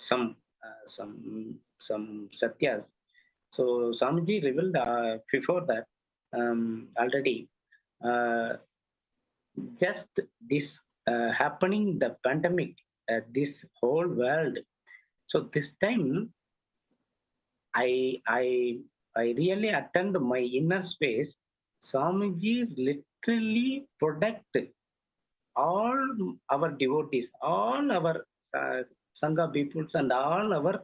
some some satyas. So Swamiji revealed before that already. Just this happening, the pandemic, this whole world. So this time, I really attend my inner space. Swamiji literally protect all our devotees, all our Sangha peoples, and all our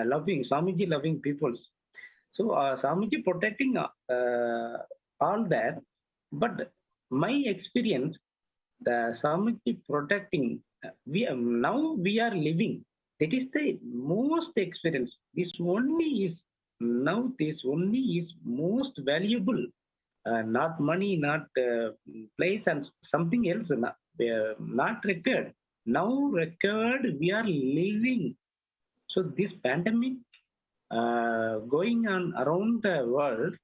loving Swamiji loving peoples. So Swamiji protecting all that, but my experience, the Swamiji protecting, now we are living. That is the most experience. This only is now. This only is most valuable. Not money, not place, and something else. Not record. Now record. We are living. So this pandemic going on around the world,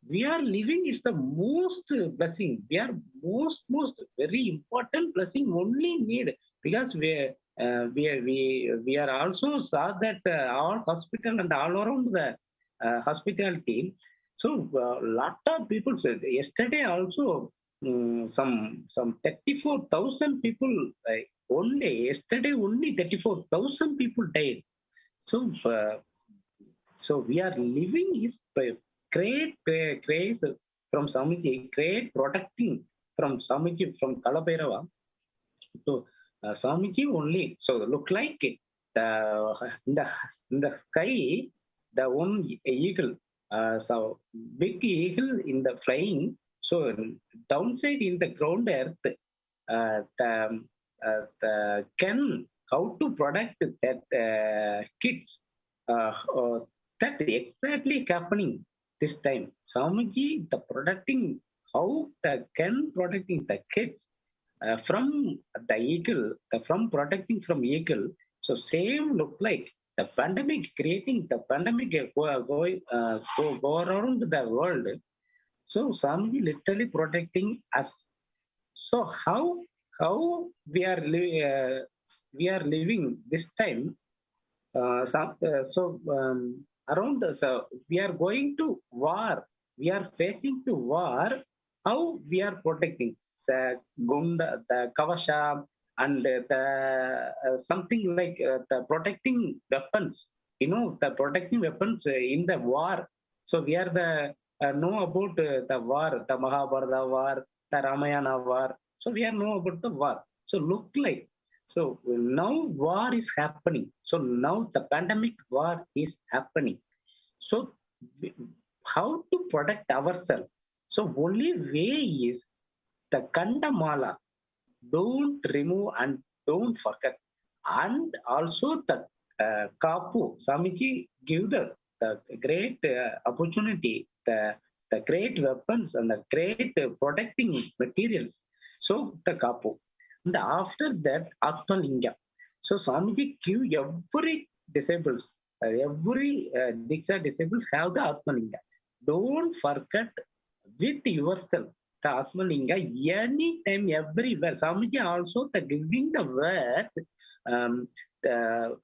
we are living is the most blessing. We are most very important blessing only need, because we are also saw that all hospital and all around the hospitality. So lot of people said yesterday also some 34,000 people only yesterday only 34,000 people died. So so we are living is great grace from Swamiji, great protecting from Swamiji, from Kalabhairava. So Swamiji only. So look like in the sky, the one eagle, so big eagle in the flying. So downside in the ground earth, the can how to protect that kids. That exactly happening this time. Swamiji, the protecting, how the can protecting the kids from the eagle, from protecting from eagle. So same look like the pandemic, creating the pandemic go around the world. So Swamiji literally protecting us. So how we are living this time? So around us. We are going to war. We are facing to war. How we are protecting the gunda, the kavasha, and the something like the protecting weapons. The protecting weapons in the war. So we are the know about the war, the Mahabharata war, the Ramayana war. So we are know about the war. So look like. So now war is happening. So now the pandemic war is happening. So how to protect ourselves? So only way is the Kandamala. Don't remove and don't forget. And also the Kapu, Swamiji give the great opportunity, the great weapons and the great protecting materials. So the Kapu. And after that, Atmalinga. So Swamiji give every disabled, every Diksha disabled have the Atmalinga. Don't forget with yourself the Atmalinga anytime, everywhere. Swamiji also the giving the word.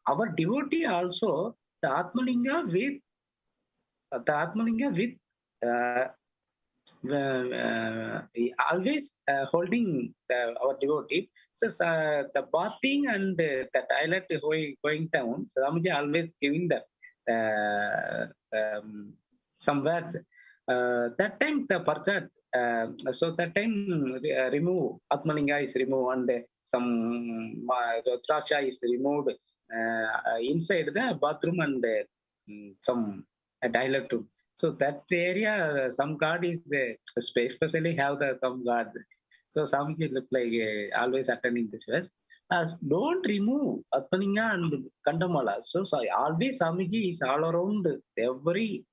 Our devotee also the Atmalinga with uh, always holding our devotee. So the bathing and the toilet going down, Swamiji always giving the some words. That time the forgot. So that time remove Atmalinga is removed and some Rudraksha is removed inside the bathroom and some toilet room. So that area, some god is especially have the some gods. So Swamiji look like always attending this verse. Don't remove Atmalinga and Kandamala. So always Swamiji is all around every.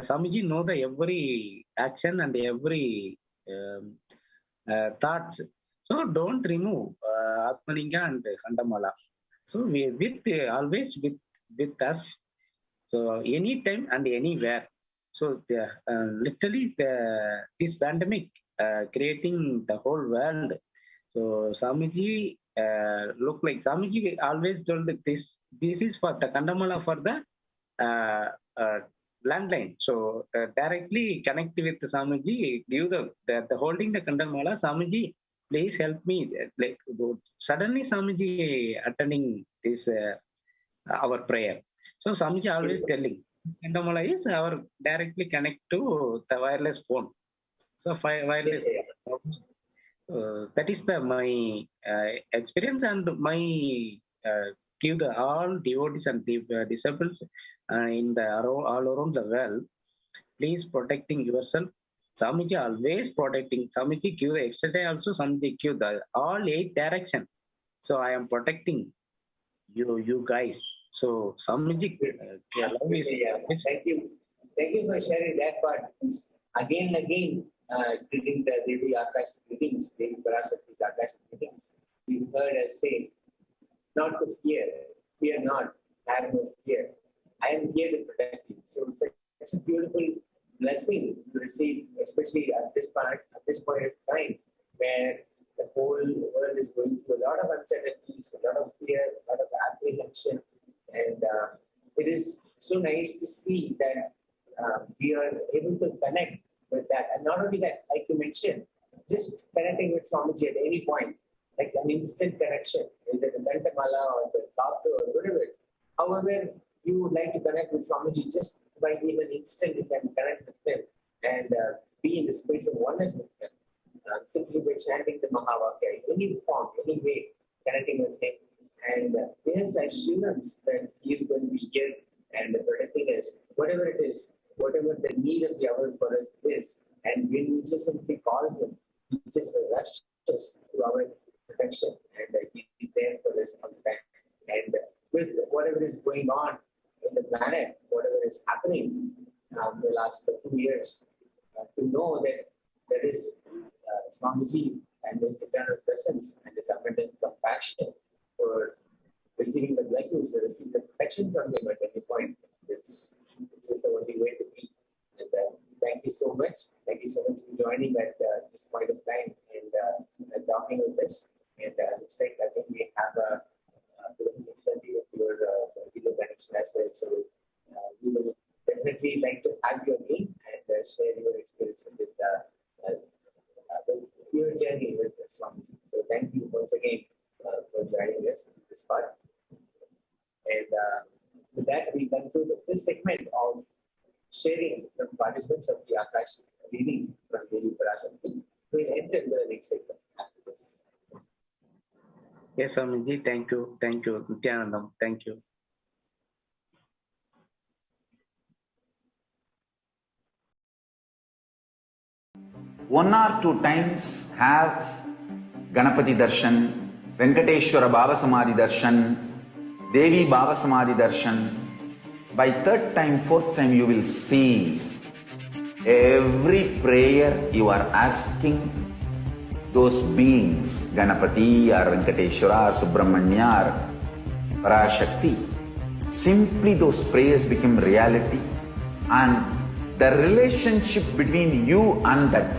Swamiji know the every action and every thoughts. So don't remove Atmalinga and Kandamala. So we with always with us. So anytime and anywhere. So literally this pandemic creating the whole world. So Swamiji look like Swamiji always told that this is for the Kandamala for the landline. So directly connect with Swamiji, give the holding the Kandamala. Swamiji, please help me. Like suddenly Swamiji attending this our prayer. So Swamiji always telling Kandamala is our directly connect to the wireless phone. So wireless. That is my experience and my give the all devotees and disciples in the all around the world. Please protecting yourself. Swamiji always protecting. Swamiji give yesterday also Swamiji give the all 8 direction. So I am protecting you guys. So Swamiji, Thank you for sharing that part. Again and again, during the Devi Akashic meetings, Devi Parashakti's Akashic meetings, we heard us say, not to fear not, have no fear. I am here to protect you. So it's a beautiful blessing to receive, especially at this point of time, where the whole world is going through a lot of uncertainties, a lot of fear, a lot of apprehension, and it is so nice to see that we are able to connect with that. And not only that, like you mentioned, just connecting with Swamiji at any point, like an instant connection, either the Gantamala or the Tatu or whatever. However, you would like to connect with Swamiji, just by being an instant, you can connect with him and be in the space of oneness with him. Simply by chanting the Mahavakya, any form, any way, connecting with him. And there's assurance that he is going to be here and protecting us, whatever it is, whatever the need of the hour for us is. And when we just simply call him, he just rushes to our protection, and he is there for us all the time. And with whatever is going on in the planet, whatever is happening the last 2 years, to know that there is Swamiji and his eternal presence and his abundant compassion for receiving the blessings, receiving the protection from him at any point. It's just the only way to be. And thank you so much. Thank you so much for joining at this point of time and talking with us. And looks like I think we have a video connection as well. So we will good journey with Swamiji. So thank you once again for joining us in this part. And with that, we conclude this segment of sharing from participants of the Akashic reading from Devi Parashakti. We'll enter the next segment after this. Yes, Swamiji, thank you. Thank you, Nithyanandam. Thank you. One or two times have Ganapati Darshan, Venkateshwara Baba Samadhi Darshan, Devi Baba Samadhi Darshan. By third time, fourth time, you will see every prayer you are asking those beings, Ganapati or Venkateshwara or Subramanya or Parashakti. Simply those prayers become reality, and the relationship between you and that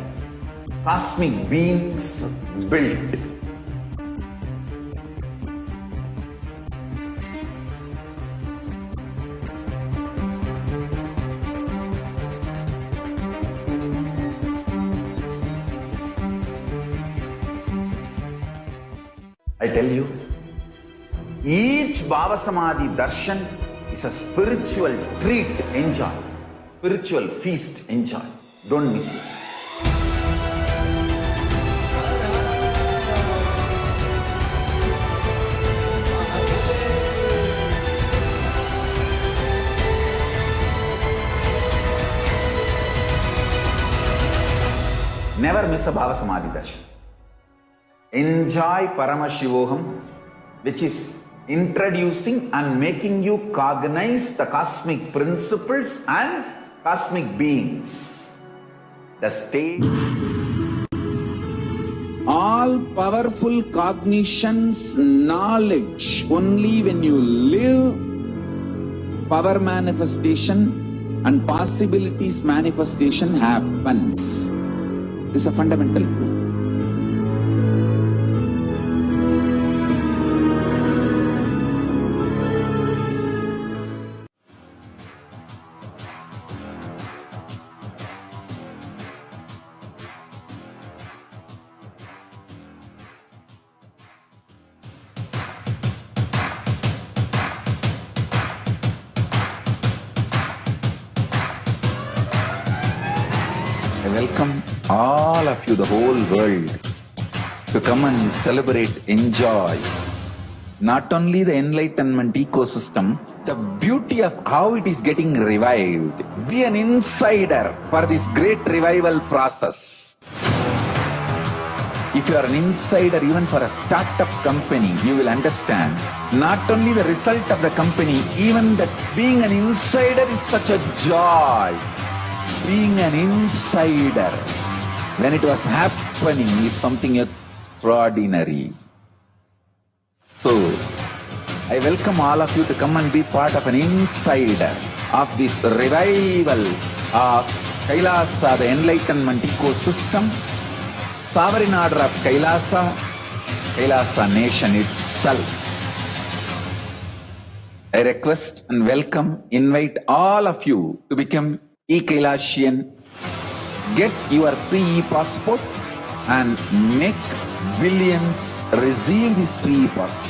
cosmic beings built. I tell you, each Baba Samadhi Darshan is a spiritual treat, enjoy. Spiritual feast, enjoy. Don't miss it. Never miss a Baba Samadhi Darshan. Enjoy Paramashivam, which is introducing and making you cognize the cosmic principles and cosmic beings. The state. All powerful cognitions, knowledge, only when you live, power manifestation and possibilities manifestation happens. This is a fundamental truth. I welcome all of you, the whole world, to come and celebrate, enjoy not only the enlightenment ecosystem, the beauty of how it is getting revived. Be an insider for this great revival process. If you are an insider even for a startup company, you will understand not only the result of the company, even that being an insider is such a joy. Being an insider when it was happening is something extraordinary. So, I welcome all of you to come and be part of an insider of this revival of Kailasa, the enlightenment ecosystem, sovereign order of Kailasa, Kailasa nation itself. I request and welcome, invite all of you to become e-Kailasian, get your free e-passport and make billions receive this free e-passport.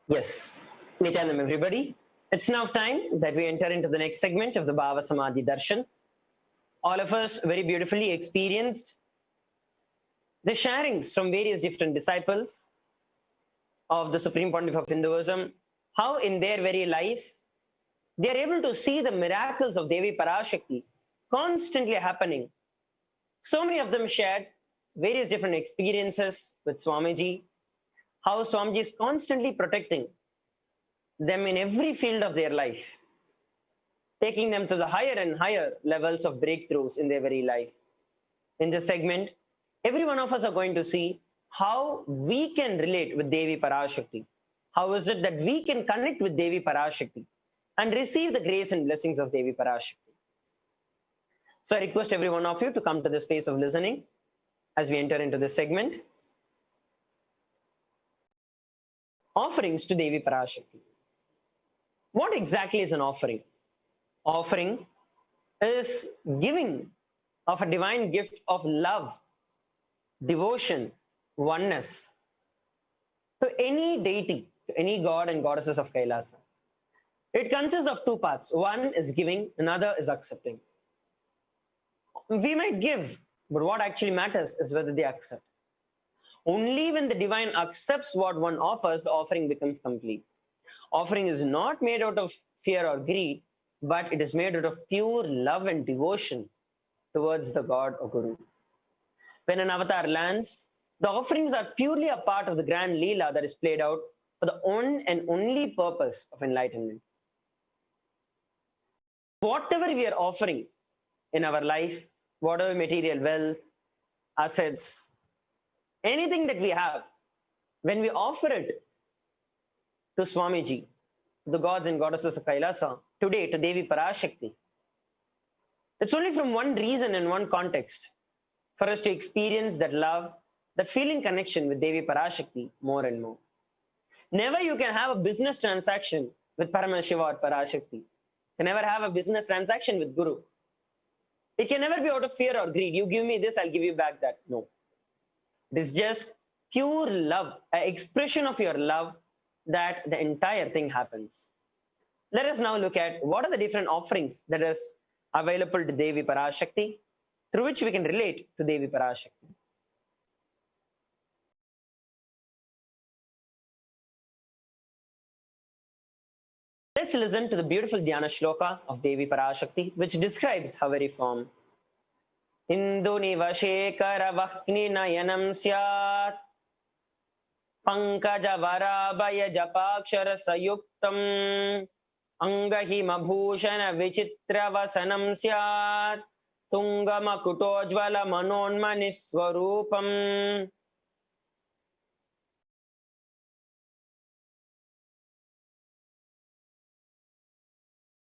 Yes, Nithyanandam, everybody. It's now time that we enter into the next segment of the Bhava Samadhi Darshan. All of us very beautifully experienced the sharings from various different disciples of the Supreme Pontiff of Hinduism, how in their very life they are able to see the miracles of Devi Parashakti constantly happening. So many of them shared various different experiences with Swamiji, how Swamiji is constantly protecting them in every field of their life, taking them to the higher and higher levels of breakthroughs in their very life. In this segment, every one of us are going to see how we can relate with Devi Parashakti. How is it that we can connect with Devi Parashakti and receive the grace and blessings of Devi Parashakti? So I request every one of you to come to the space of listening as we enter into this segment. Offerings to Devi Parashakti. What exactly is an offering? Offering is giving of a divine gift of love, devotion, oneness to any deity, to any god and goddesses of Kailasa. It consists of two parts. One is giving, another is accepting. We might give, but what actually matters is whether they accept. Only when the divine accepts what one offers, the offering becomes complete. Offering is not made out of fear or greed, but it is made out of pure love and devotion towards the God or Guru. When an avatar lands, the offerings are purely a part of the grand Leela that is played out for the one and only purpose of enlightenment. Whatever we are offering in our life, whatever material wealth, assets, anything that we have, when we offer it to Swamiji, the gods and goddesses of Kailasa, today to Devi Parashakti, it's only from one reason and one context, for us to experience that love, that feeling connection with Devi Parashakti more and more. Never you can have a business transaction with Paramashivam or Parashakti. You can never have a business transaction with Guru. It can never be out of fear or greed. You give me this, I'll give you back that. No. It is just pure love, an expression of your love, that the entire thing happens. Let us now look at what are the different offerings that is available to Devi Parashakti, through which we can relate to Devi Parashakti. Let's listen to the beautiful Dhyana Shloka of Devi Parashakti, which describes her very form. Induniva Shekara Vahni Nayanam Syat Pankaja Varabhaya Japakshara Sayuktam Angahima Bhushana Vichitra Vasanam Syat Tungama Kutojvala Manonmani Swarupam.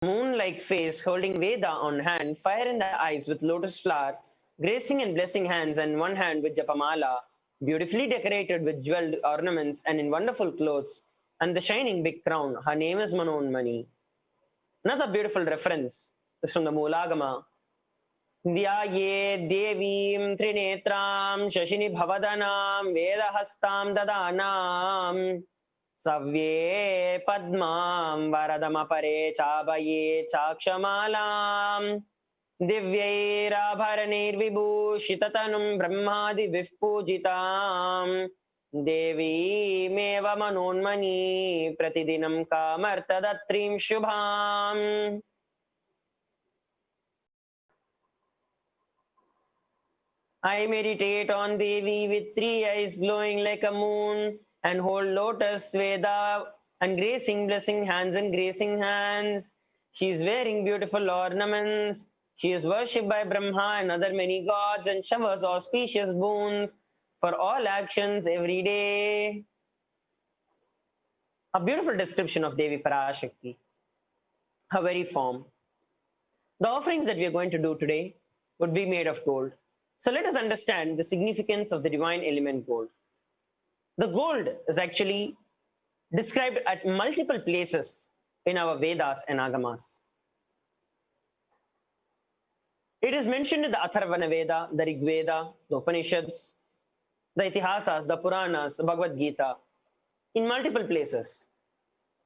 Moon-like face, holding Veda on hand, fire in the eyes with lotus flower, gracing and blessing hands, and one hand with Japamala, beautifully decorated with jeweled ornaments and in wonderful clothes, and the shining big crown. Her name is Manonmani. Another beautiful reference is from the Moolagama. Dhyaye Devim Trinetram Shashini Bhavadanam Vedahastam Dadanam Savye Padmam Varadamapare Chabaye Chakshamalam Divyairabharanir Vibhushitatanum Brahmadi Vifpujitam Devi Meva Manonmani Pratidinam Kamartadatrim Shubham. I meditate on Devi with 3 eyes glowing like a moon, and hold lotus, Veda, and gracing, blessing hands and gracing hands. She is wearing beautiful ornaments. She is worshipped by Brahma and other many gods, and showers auspicious boons for all actions every day. A beautiful description of Devi Parashakti, her very form. The offerings that we are going to do today would be made of gold. So let us understand the significance of the divine element gold. The gold is actually described at multiple places in our Vedas and Agamas. It is mentioned in the Atharvana Veda, the Rig Veda, the Upanishads, the Itihasas, the Puranas, the Bhagavad Gita, in multiple places,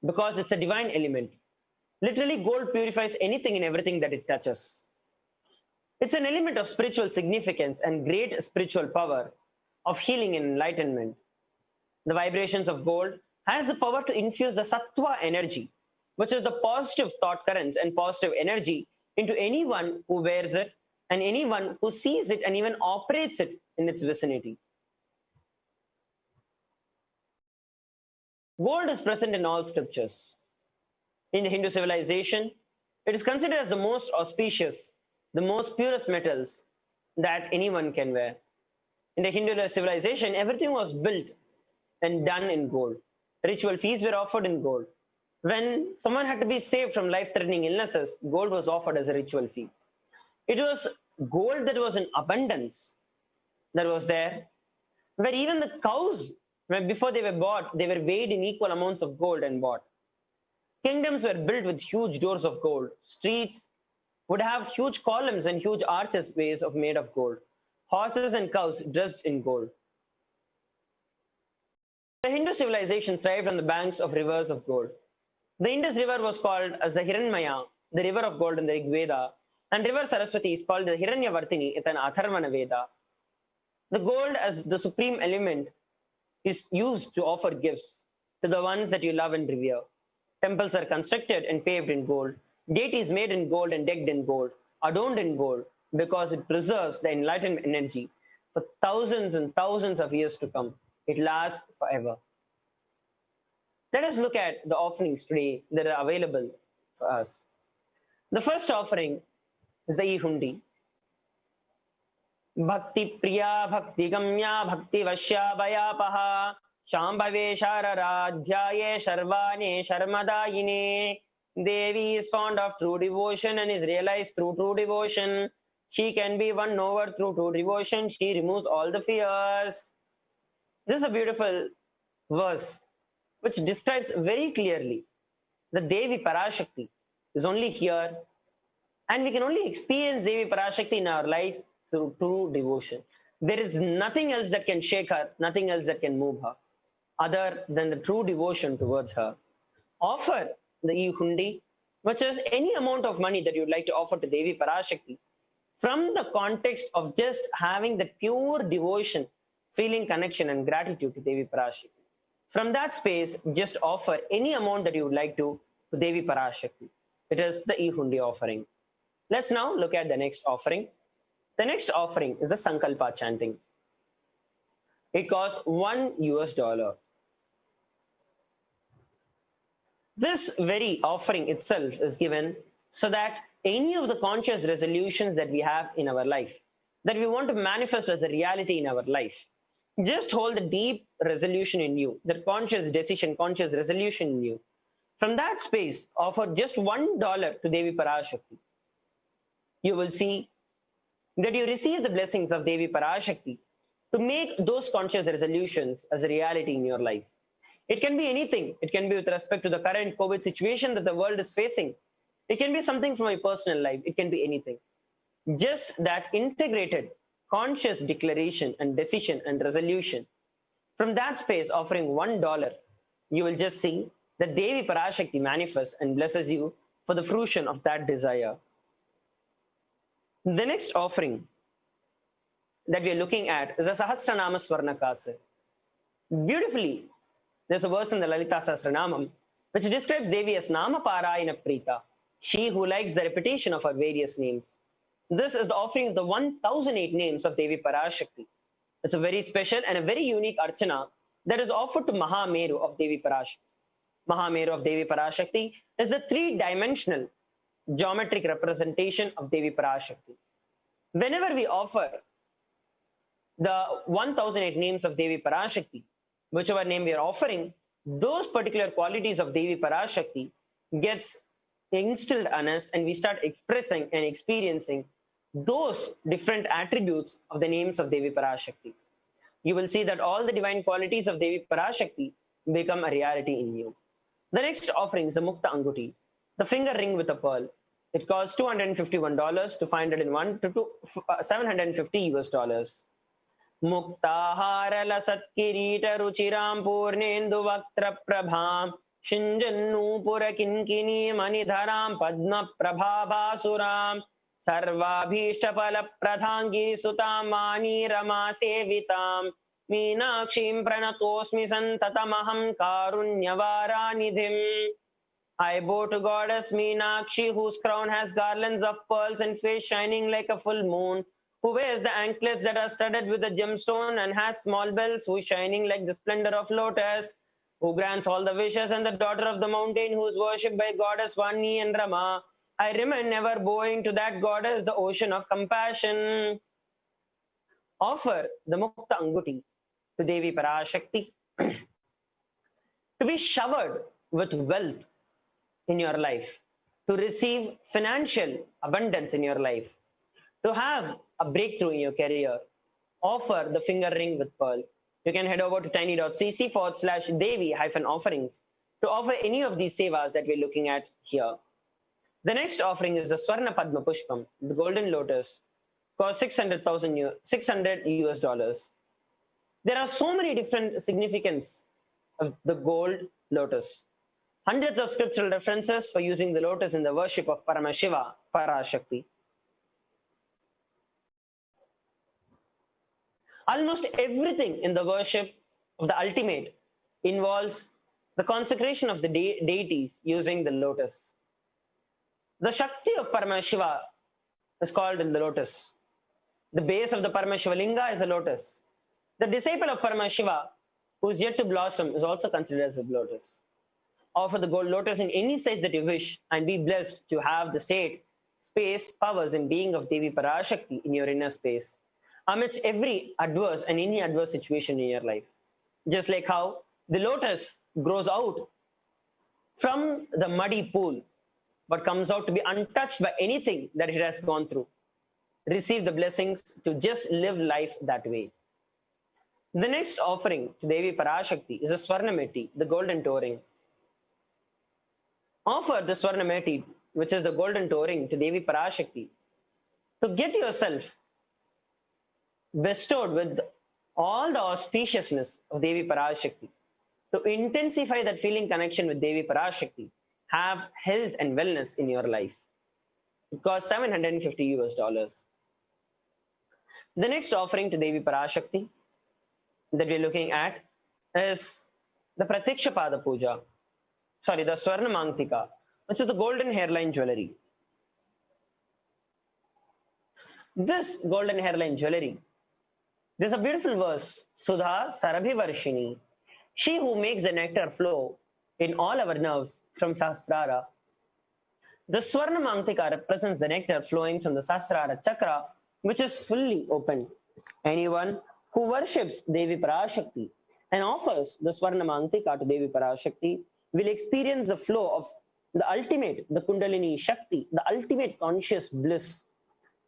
because it's a divine element. Literally, gold purifies anything and everything that it touches. It's an element of spiritual significance and great spiritual power of healing and enlightenment. The vibrations of gold has the power to infuse the sattva energy, which is the positive thought currents and positive energy, into anyone who wears it and anyone who sees it and even operates it in its vicinity. Gold is present in all scriptures. In the Hindu civilization, it is considered as the most auspicious, the most purest metals that anyone can wear. In the Hindu civilization, everything was built and done in gold. Ritual feasts were offered in gold. When someone had to be saved from life-threatening illnesses, gold was offered as a ritual fee. It was gold that was in abundance. that was there, where even the cows, when before they were bought, they were weighed in equal amounts of gold and bought. Kingdoms were built with huge doors of gold. Streets would have huge columns and huge archways made of gold. Horses and cows dressed in gold. The Hindu civilization thrived on the banks of rivers of gold. The Indus River was called as the Hiranmaya, the river of gold in the Rig Veda, and River Saraswati is called the Hiranyavartini in the Atharvana Veda. The gold as the supreme element is used to offer gifts to the ones that you love and revere. Temples are constructed and paved in gold. Deities made in gold and decked in gold, adorned in gold, because it preserves the enlightened energy for thousands and thousands of years to come. It lasts forever. Let us look at the offerings today that are available for us. The first offering is the e-hundi. Bhakti Priya Bhakti Gamya Bhakti Vashya Vayapaha Shambhave Shararadhyaye Sharvane Sharmadayine. Devi is fond of true devotion and is realized through true devotion. She can be won over through true devotion. She removes all the fears. This is a beautiful verse which describes very clearly that Devi Parashakti is only here, and we can only experience Devi Parashakti in our life through true devotion. There is nothing else that can shake her, nothing else that can move her, other than the true devotion towards her. Offer the e-hundi, which is any amount of money that you'd like to offer to Devi Parashakti, from the context of just having the pure devotion, feeling connection and gratitude to Devi Parashakti. From that space, just offer any amount that you would like to Devi Parashakti. It is the e-hundi offering. Let's now look at the next offering. The next offering is the Sankalpa chanting. It costs $1. This very offering itself is given so that any of the conscious resolutions that we have in our life, that we want to manifest as a reality in our life, just hold the deep resolution in you, that conscious decision, conscious resolution in you. From that space, offer just $1 to Devi Parashakti. You will see that you receive the blessings of Devi Parashakti to make those conscious resolutions as a reality in your life. It can be anything. It can be with respect to the current COVID situation that the world is facing. It can be something from my personal life. It can be anything. Just that integrated conscious declaration and decision and resolution. From that space, offering $1, you will just see that Devi Parashakti manifests and blesses you for the fruition of that desire. The next offering that we are looking at is a Sahasranama Swarnakasa. Beautifully, there's a verse in the Lalita Sahasranamam which describes Devi as Nama Parayana Prita, she who likes the repetition of her various names. This is the offering of the 1008 names of Devi Parashakti. It's a very special and a very unique archana that is offered to Mahameru of Devi Parashakti. Mahameru of Devi Parashakti is the three-dimensional geometric representation of Devi Parashakti. Whenever we offer the 1008 names of Devi Parashakti, whichever name we are offering, those particular qualities of Devi Parashakti gets instilled on us, and we start expressing and experiencing those different attributes of the names of Devi Parashakti. You will see that all the divine qualities of Devi Parashakti become a reality in you. The next offering is the Mukta Anguti, the finger ring with a pearl. It costs $251 to $501 to $750. Muktahara Satkirita Ruchiram Purnendu Vaktra Prabham Shinjannu Purakinkini Manidharam Padma Prabhabasuram Sarvabhishtapala Pradhangi Sutamani Rama Sevitam Meenakshim Pranatosmi Santatamaham Karunyavaranidhim. I bow to Goddess Meenakshi, whose crown has garlands of pearls and face shining like a full moon, who wears the anklets that are studded with a gemstone and has small bells, who is shining like the splendor of lotus, who grants all the wishes, and the daughter of the mountain, who is worshipped by Goddess Vani and Rama. I remain ever bowing to that goddess, the ocean of compassion. Offer the Mukta Anguti to Devi Parashakti to be showered with wealth in your life, to receive financial abundance in your life, to have a breakthrough in your career. offer the finger ring with pearl. You can head over to tiny.cc/Devi-offerings to offer any of these sevas that we're looking at here. The next offering is the Swarna Padma Pushpam, the golden lotus, cost 600 US dollars. There are so many different significance of the gold lotus. Hundreds of scriptural references for using the lotus in the worship of Paramashiva, Parashakti. Almost everything in the worship of the ultimate involves the consecration of the deities using the lotus. The Shakti of Paramashiva is called in the lotus. The base of the Paramashiva Linga is a lotus. The disciple of Paramashiva, who is yet to blossom, is also considered as a lotus. Offer the gold lotus in any size that you wish and be blessed to have the state, space, powers, and being of Devi Parashakti in your inner space, amidst every adverse and any adverse situation in your life. Just like how the lotus grows out from the muddy pool, but comes out to be untouched by anything that it has gone through. Receive the blessings to just live life that way. The next offering to Devi Parashakti is a Swarnameti, the golden toe ring. Offer the Swarnameti, which is the golden toe ring, to Devi Parashakti to get yourself bestowed with all the auspiciousness of Devi Parashakti, to intensify that feeling connection with Devi Parashakti, have health and wellness in your life. It costs 750 US dollars. The next offering to Devi Parashakti that we're looking at is the Pratyakshapada Puja. The Swarna Mangtika, which is the golden hairline jewelry. This golden hairline jewelry, there's a beautiful verse, Sudha Sarabhivarshini, she who makes the nectar flow in all our nerves from Sahasrara. The Swarna Mangtika represents the nectar flowing from the Sahasrara chakra, which is fully open. Anyone who worships Devi Parashakti and offers the Swarna Mangtika to Devi Parashakti will experience the flow of the ultimate, the Kundalini Shakti, the ultimate conscious bliss,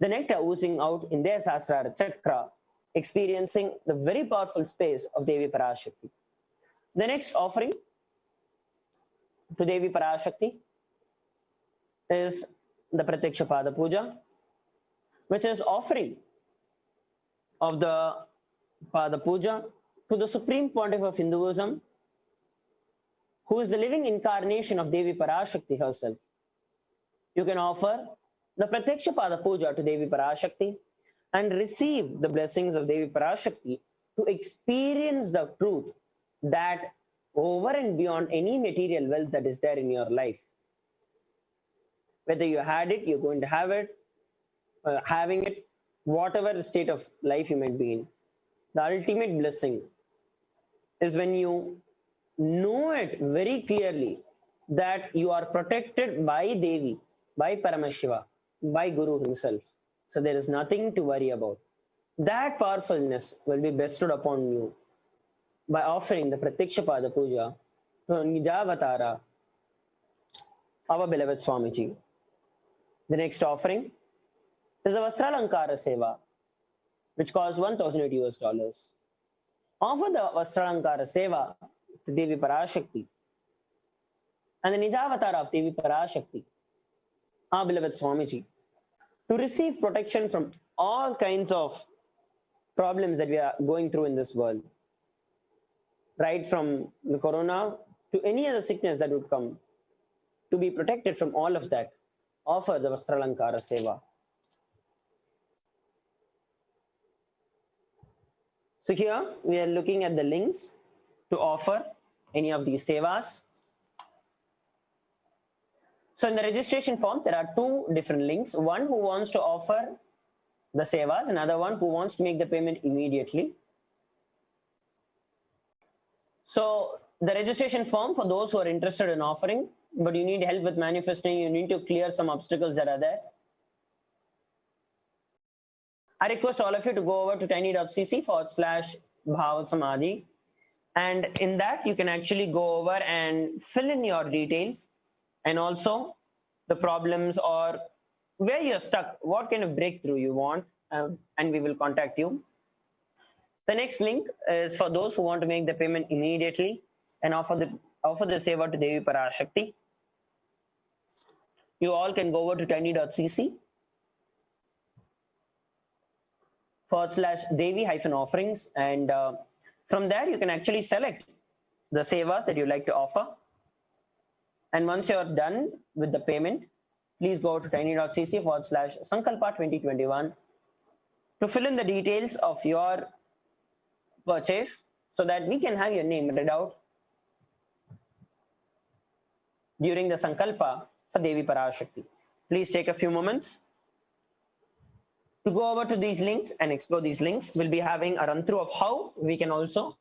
the nectar oozing out in their Sahasrara chakra, experiencing the very powerful space of Devi Parashakti. The next offering to Devi Parashakti is the Pratyakshapada Puja, which is offering of the Pada Puja to the Supreme Pontiff of Hinduism, who is the living incarnation of Devi Parashakti herself. You can offer the Pratyakshapada Puja to Devi Parashakti and receive the blessings of Devi Parashakti to experience the truth that over and beyond any material wealth that is there in your life. Whether you had it, you're going to have it, having it, whatever state of life you might be in. The ultimate blessing is when you know it very clearly that you are protected by Devi, by Paramashiva, by Guru himself. So there is nothing to worry about. That powerfulness will be bestowed upon you by offering the Pratyakshapada Puja to Nijavatara, our beloved Swamiji. The next offering is the Vastralankara Seva, which costs 1,008 US dollars. Offer the Vastralankara Seva to Devi Parashakti and the Nijavatara of Devi Parashakti, our beloved Swamiji, to receive protection from all kinds of problems that we are going through in this world. Right from the corona to any other sickness that would come, to be protected from all of that, offer the Vastralankara Seva. So here we are looking at the links to offer any of these sevas. So in the registration form, there are two different links. One who wants to offer the sevas, another one who wants to make the payment immediately. So the registration form for those who are interested in offering, but you need help with manifesting, you need to clear some obstacles that are there. I request all of you to go over to tiny.cc/Bhavasamadhi, and in that you can actually go over and fill in your details and also the problems or where you're stuck, what kind of breakthrough you want, and we will contact you. The next link is for those who want to make the payment immediately and offer the seva to Devi Parashakti. You all can go over to tiny.cc /Devi-offerings, and from there you can actually select the sevas that you like to offer. And once you're done with the payment, please go to tiny.cc /Sankalpa 2021 to fill in the details of your purchase so that we can have your name read out during the Sankalpa for Devi Parashakti. Please take a few moments to go over to these links and explore these links. We'll be having a run through of how we can also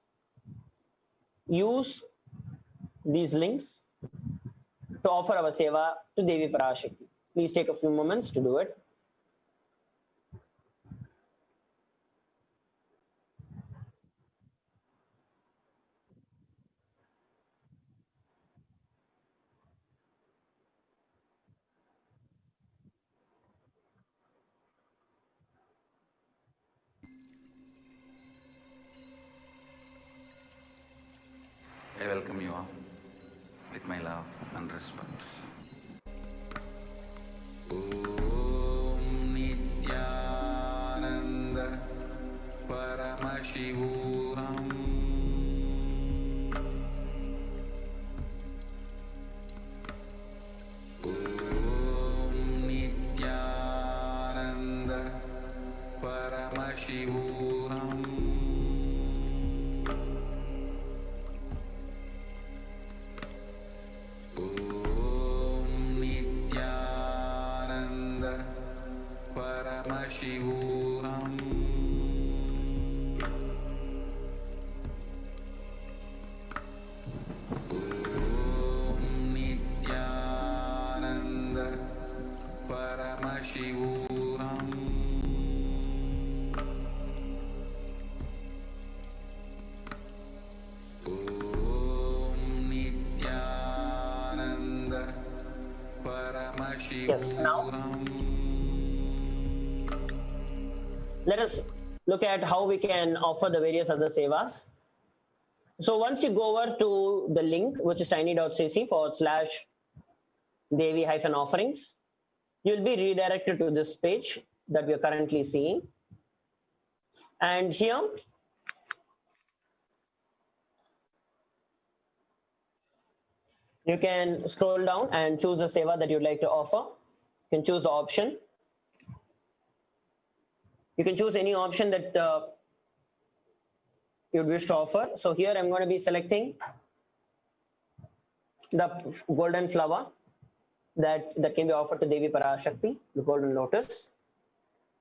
use these links to offer our seva to Devi Parashakti. Please take a few moments to do it. I welcome you all with my love and respect. Om Nithyananda Paramashivam. Om Nithyananda Paramashivam. Paramashivam. Om Nithyananda Paramashivam. Om Nithyananda Paramashivam. Yes, now let us look at how we can offer the various other sevas. So once you go over to the link, which is tiny.cc /Devi-offerings, you'll be redirected to this page that we are currently seeing. And here, you can scroll down and choose the seva that you'd like to offer. You can choose the option. You can choose any option that you'd wish to offer. So here I'm going to be selecting the golden flower that can be offered to Devi Parashakti, the golden lotus.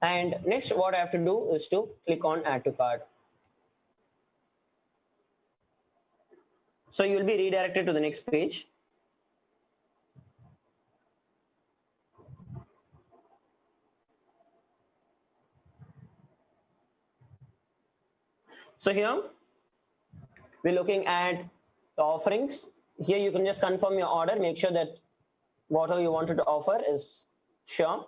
And next, what I have to do is to click on add to cart. So you'll be redirected to the next page. So here we're looking at the offerings. Here you can just confirm your order, make sure that whatever you wanted to offer is sure.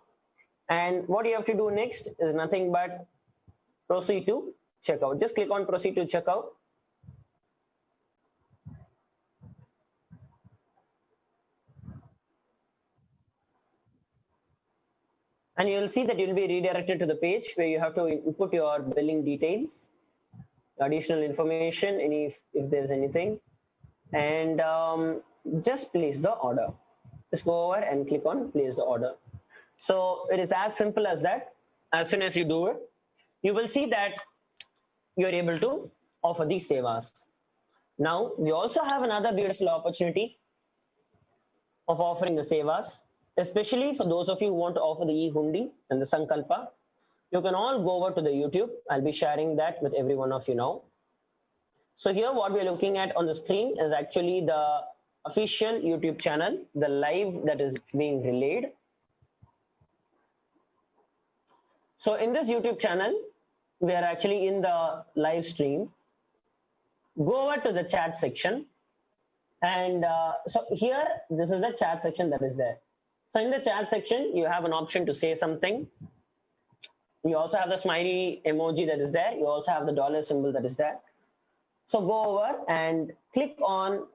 And what you have to do next is nothing but proceed to checkout. Just click on proceed to checkout. And you'll see that you'll be redirected to the page where you have to input your billing details, additional information, if there's anything, and just place the order. Just go over and click on place the order. So it is as simple as that. As soon as you do it, you will see that you're able to offer these sevas. Now, we also have another beautiful opportunity of offering the sevas, especially for those of you who want to offer the e-hundi and the Sankalpa. You can all go over to the YouTube. I'll be sharing that with every one of you now. So here what we're looking at on the screen is actually the official YouTube channel, the live that is being relayed. So in this YouTube channel, we are actually in the live stream. Go over to the chat section. And so here, this is the chat section that is there. So in the chat section, you have an option to say something. You also have the smiley emoji that is there. You also have the dollar symbol that is there. So go over and click on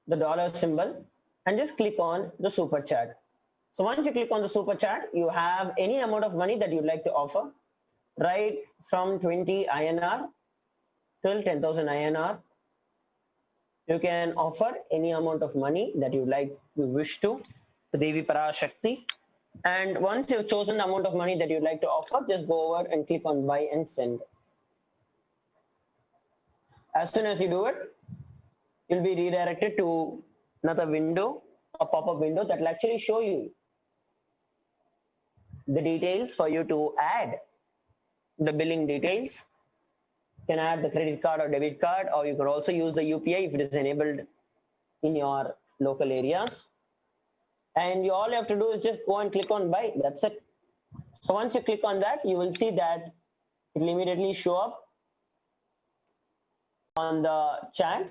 the dollar symbol and just click on the super chat. So once you click on the super chat, you have any amount of money that you'd like to offer, right from 20 INR till 10,000 INR. You can offer any amount of money that you wish to Devi Parashakti. And once you've chosen the amount of money that you'd like to offer, just go over and click on buy and send. As soon as you do it, you'll be redirected to another window, a pop-up window that will actually show you the details for you to add the billing details. You can add the credit card or debit card, or you could also use the UPI if it is enabled in your local areas. And you all you have to do is just go and click on buy. That's it. So once you click on that, you will see that it will immediately show up on the chat.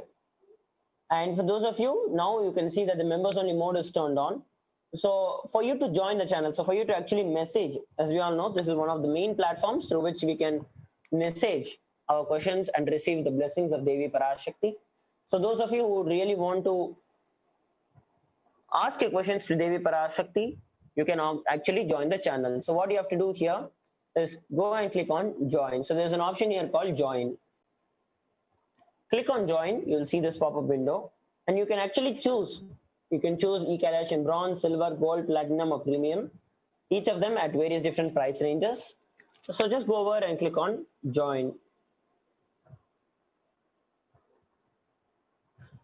And for those of you, now you can see that the members only mode is turned on. So for you to join the channel, so for you to actually message, as we all know, this is one of the main platforms through which we can message our questions and receive the blessings of Devi Parashakti. So those of you who really want to ask your questions to Devi Parashakti, you can actually join the channel. So what you have to do here is go and click on join. So there's an option here called join. Click on join, you'll see this pop-up window, and you can actually choose. You can choose e-Kailash in bronze, silver, gold, platinum, or premium, each of them at various different price ranges. So just go over and click on join.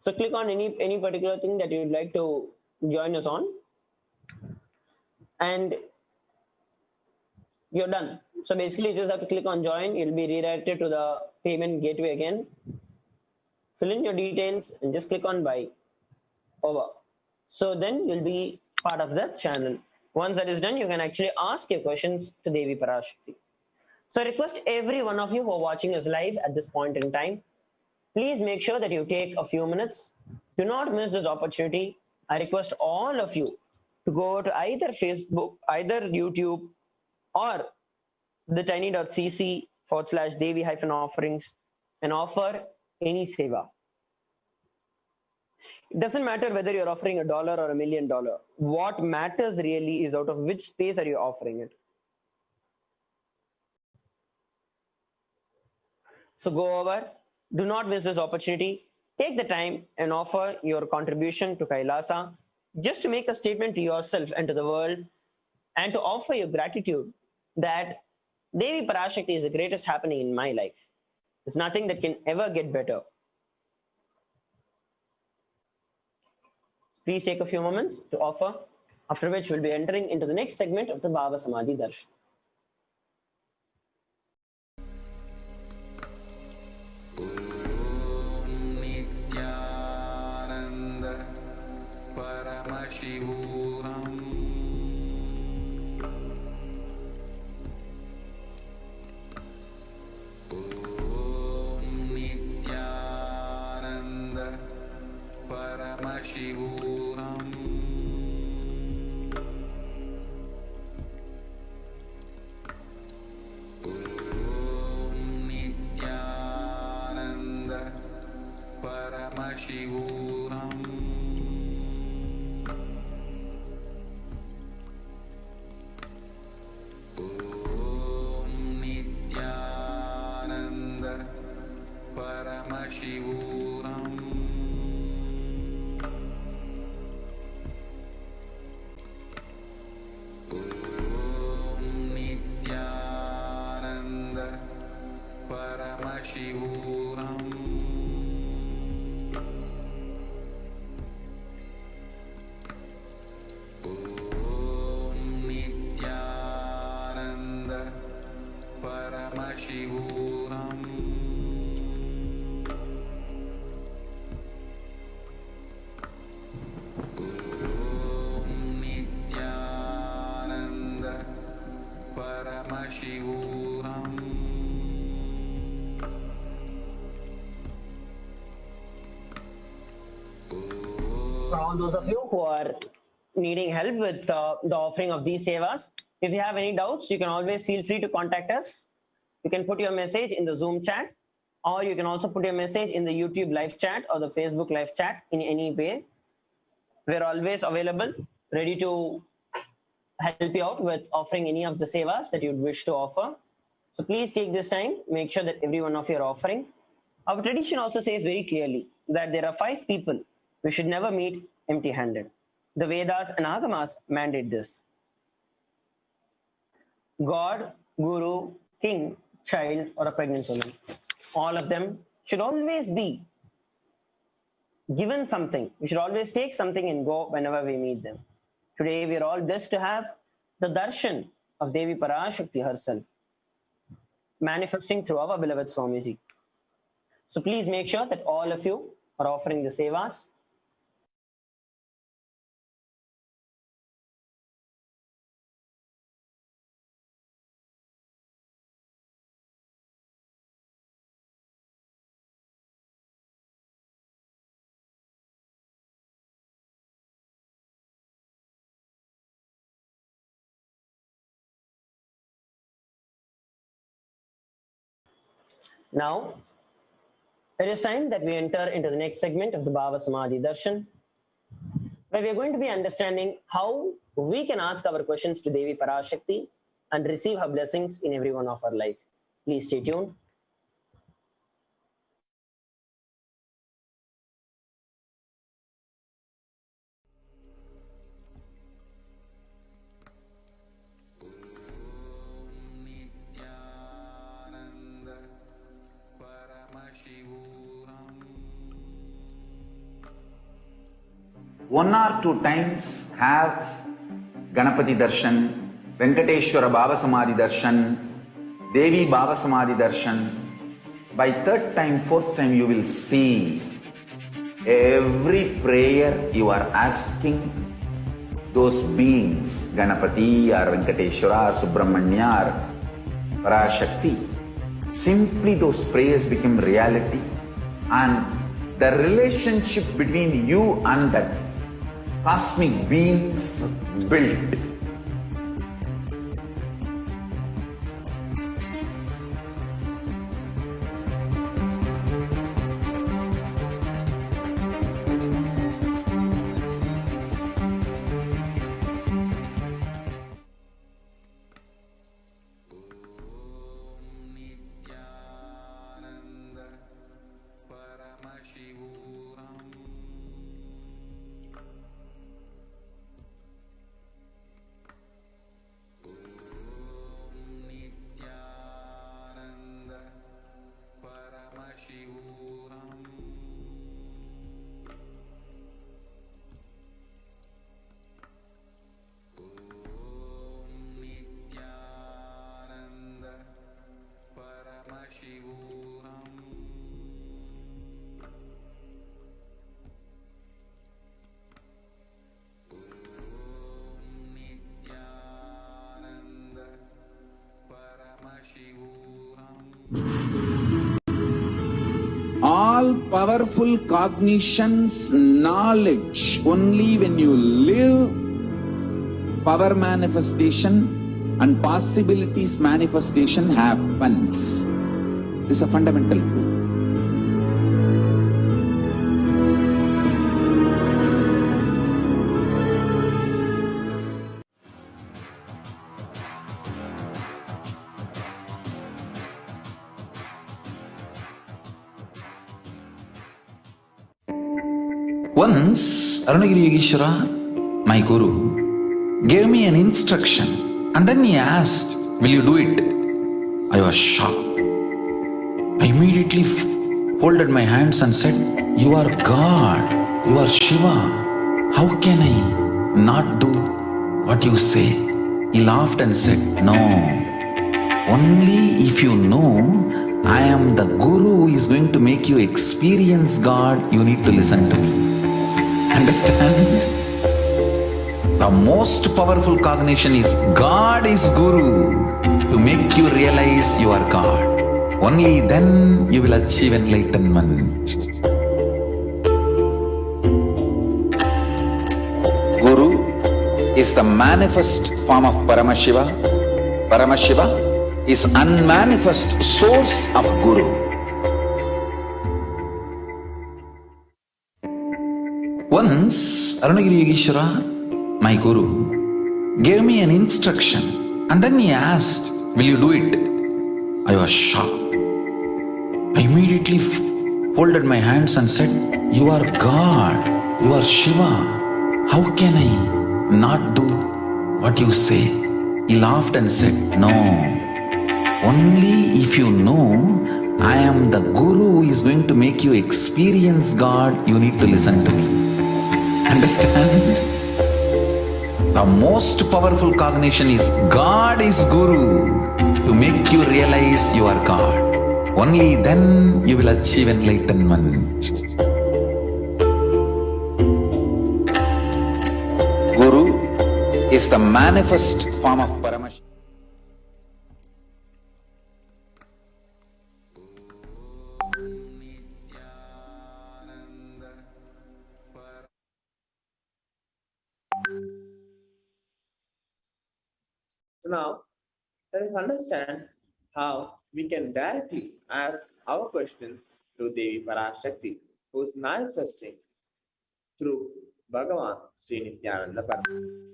So click on any particular thing that you'd like to join us on, and you're done. So basically you just have to click on join. You'll be redirected to the payment gateway again. Fill in your details and just click on buy. Over. So then you'll be part of the channel. Once that is done, you can actually ask your questions to Devi Parashakti. So I request every one of you who are watching us live at this point in time, please make sure that you take a few minutes. Do not miss this opportunity. I request all of you to go to either Facebook, either YouTube, or the tiny.cc/Devi-offerings and offer any seva. It doesn't matter whether you're offering $1 or $1 million. What matters really is out of which space are you offering it. So go over, do not miss this opportunity. Take the time and offer your contribution to Kailasa just to make a statement to yourself and to the world, and to offer your gratitude that Devi Parashakti is the greatest happening in my life. There's nothing that can ever get better. Please take a few moments to offer, after which we'll be entering into the next segment of the Bhava Samadhi Darshan. Nithyananda Paramashivam. Nithyananda Paramashivam. Nithyananda Paramashivam. Nithyananda Paramashivam. Nithyananda Paramashivam. Nithyananda Paramashivam. Nithyananda Paramashivam. For all those of you who are needing help with the offering of these sevas, If you have any doubts, you can always feel free to contact us. You can put your message in the Zoom chat, or you can also put your message in the YouTube live chat or the Facebook live chat in any way. We're always available, ready to help you out with offering any of the sevas that you'd wish to offer. So please take this time, make sure that every one of you are offering. Our tradition also says very clearly that there are 5 people we should never meet empty-handed. The Vedas and Agamas mandate this. God, Guru, King, child, or a pregnant woman. All of them should always be given something. We should always take something and go whenever we meet them. Today we are all blessed to have the darshan of Devi Parashakti herself manifesting through our beloved Swamiji. So please make sure that all of you are offering the sevas. Now, it is time that we enter into the next segment of the Bhava Samadhi Darshan, where we are going to be understanding how we can ask our questions to Devi Parashakti and receive her blessings in every one of our life. Please stay tuned. Nithyananda Paramashivam. 1 or 2 times have Ganapati Darshan, Venkateshwara Baba Samadhi Darshan, Devi Baba Samadhi Darshan. By 3rd time, 4th time, you will see every prayer you are asking those beings, Ganapati or Venkateshwara or Subramanya or Parashakti. Simply those prayers become reality, and the relationship between you and that cosmic beings built. Nithyananda Paramashivam. Nithyananda Paramashivam. Nithyananda Paramashivam. Nithyananda Paramashivam. All powerful cognitions, knowledge, only when you live, power manifestation and possibilities manifestation happens. This is a fundamental truth. Once, Arunagiri Yogeshwara, my guru, gave me an instruction, and then he asked, "Will you do it?" I was shocked. I immediately folded my hands and said, "You are God, you are Shiva. How can I not do what you say?" He laughed and said, "No, only if you know I am the guru who is going to make you experience God, you need to listen to me." Understand? The most powerful cognition is God is Guru to make you realize you are God. Only then you will achieve enlightenment. Guru, is the manifest form of Paramashiva. Paramashiva is unmanifest source of Guru. Once Arunagiri Yogeshwara, my Guru, gave me an instruction and then he asked, "Will you do it?" I was shocked. I immediately folded my hands and said, "You are God, you are Shiva. How can I not do what you say?" He laughed and said, "No, only if you know I am the Guru who is going to make you experience God, you need to listen to me." Understand? The most powerful cognition is God is Guru to make you realize you are God. Only then you will achieve enlightenment. Guru is the manifest form of Paramashivam. So now, let us understand how we can directly ask our questions to Devi Parashakti, who is manifesting through Bhagavan Sri Nithyananda Paramashivam.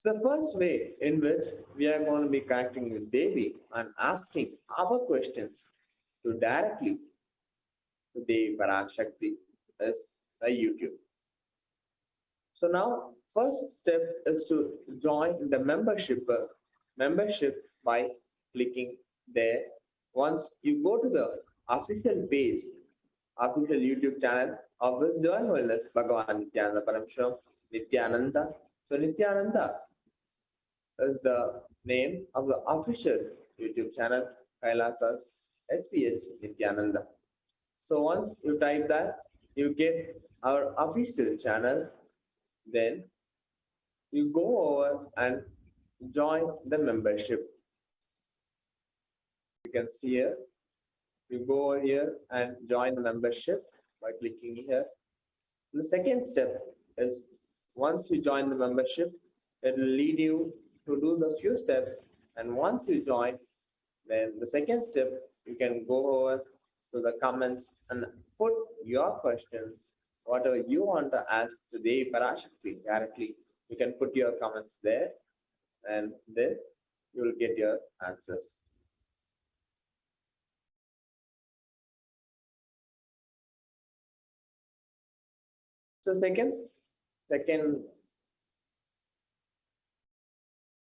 The first way in which we are going to be connecting with Devi and asking our questions to directly to Devi Parashakti is a YouTube. So now, first step is to join the membership by clicking there. Once you go to the official page, official YouTube channel of His Divine Holiness Bhagavan Nithyananda Paramashivam, Nithyananda. So Nithyananda is the name of the official YouTube channel, Kailasa's HPH Nithyananda. So once you type that, you get our official channel. Then you go over and join the membership. You can see here, you go over here and join the membership by clicking here. The second step is once you join the membership, it will lead you to do the few steps. And once you join, then the second step, you can go over to the comments and put your questions, whatever you want to ask to Devi Parashakti directly. You can put your comments there and then you will get your answers. So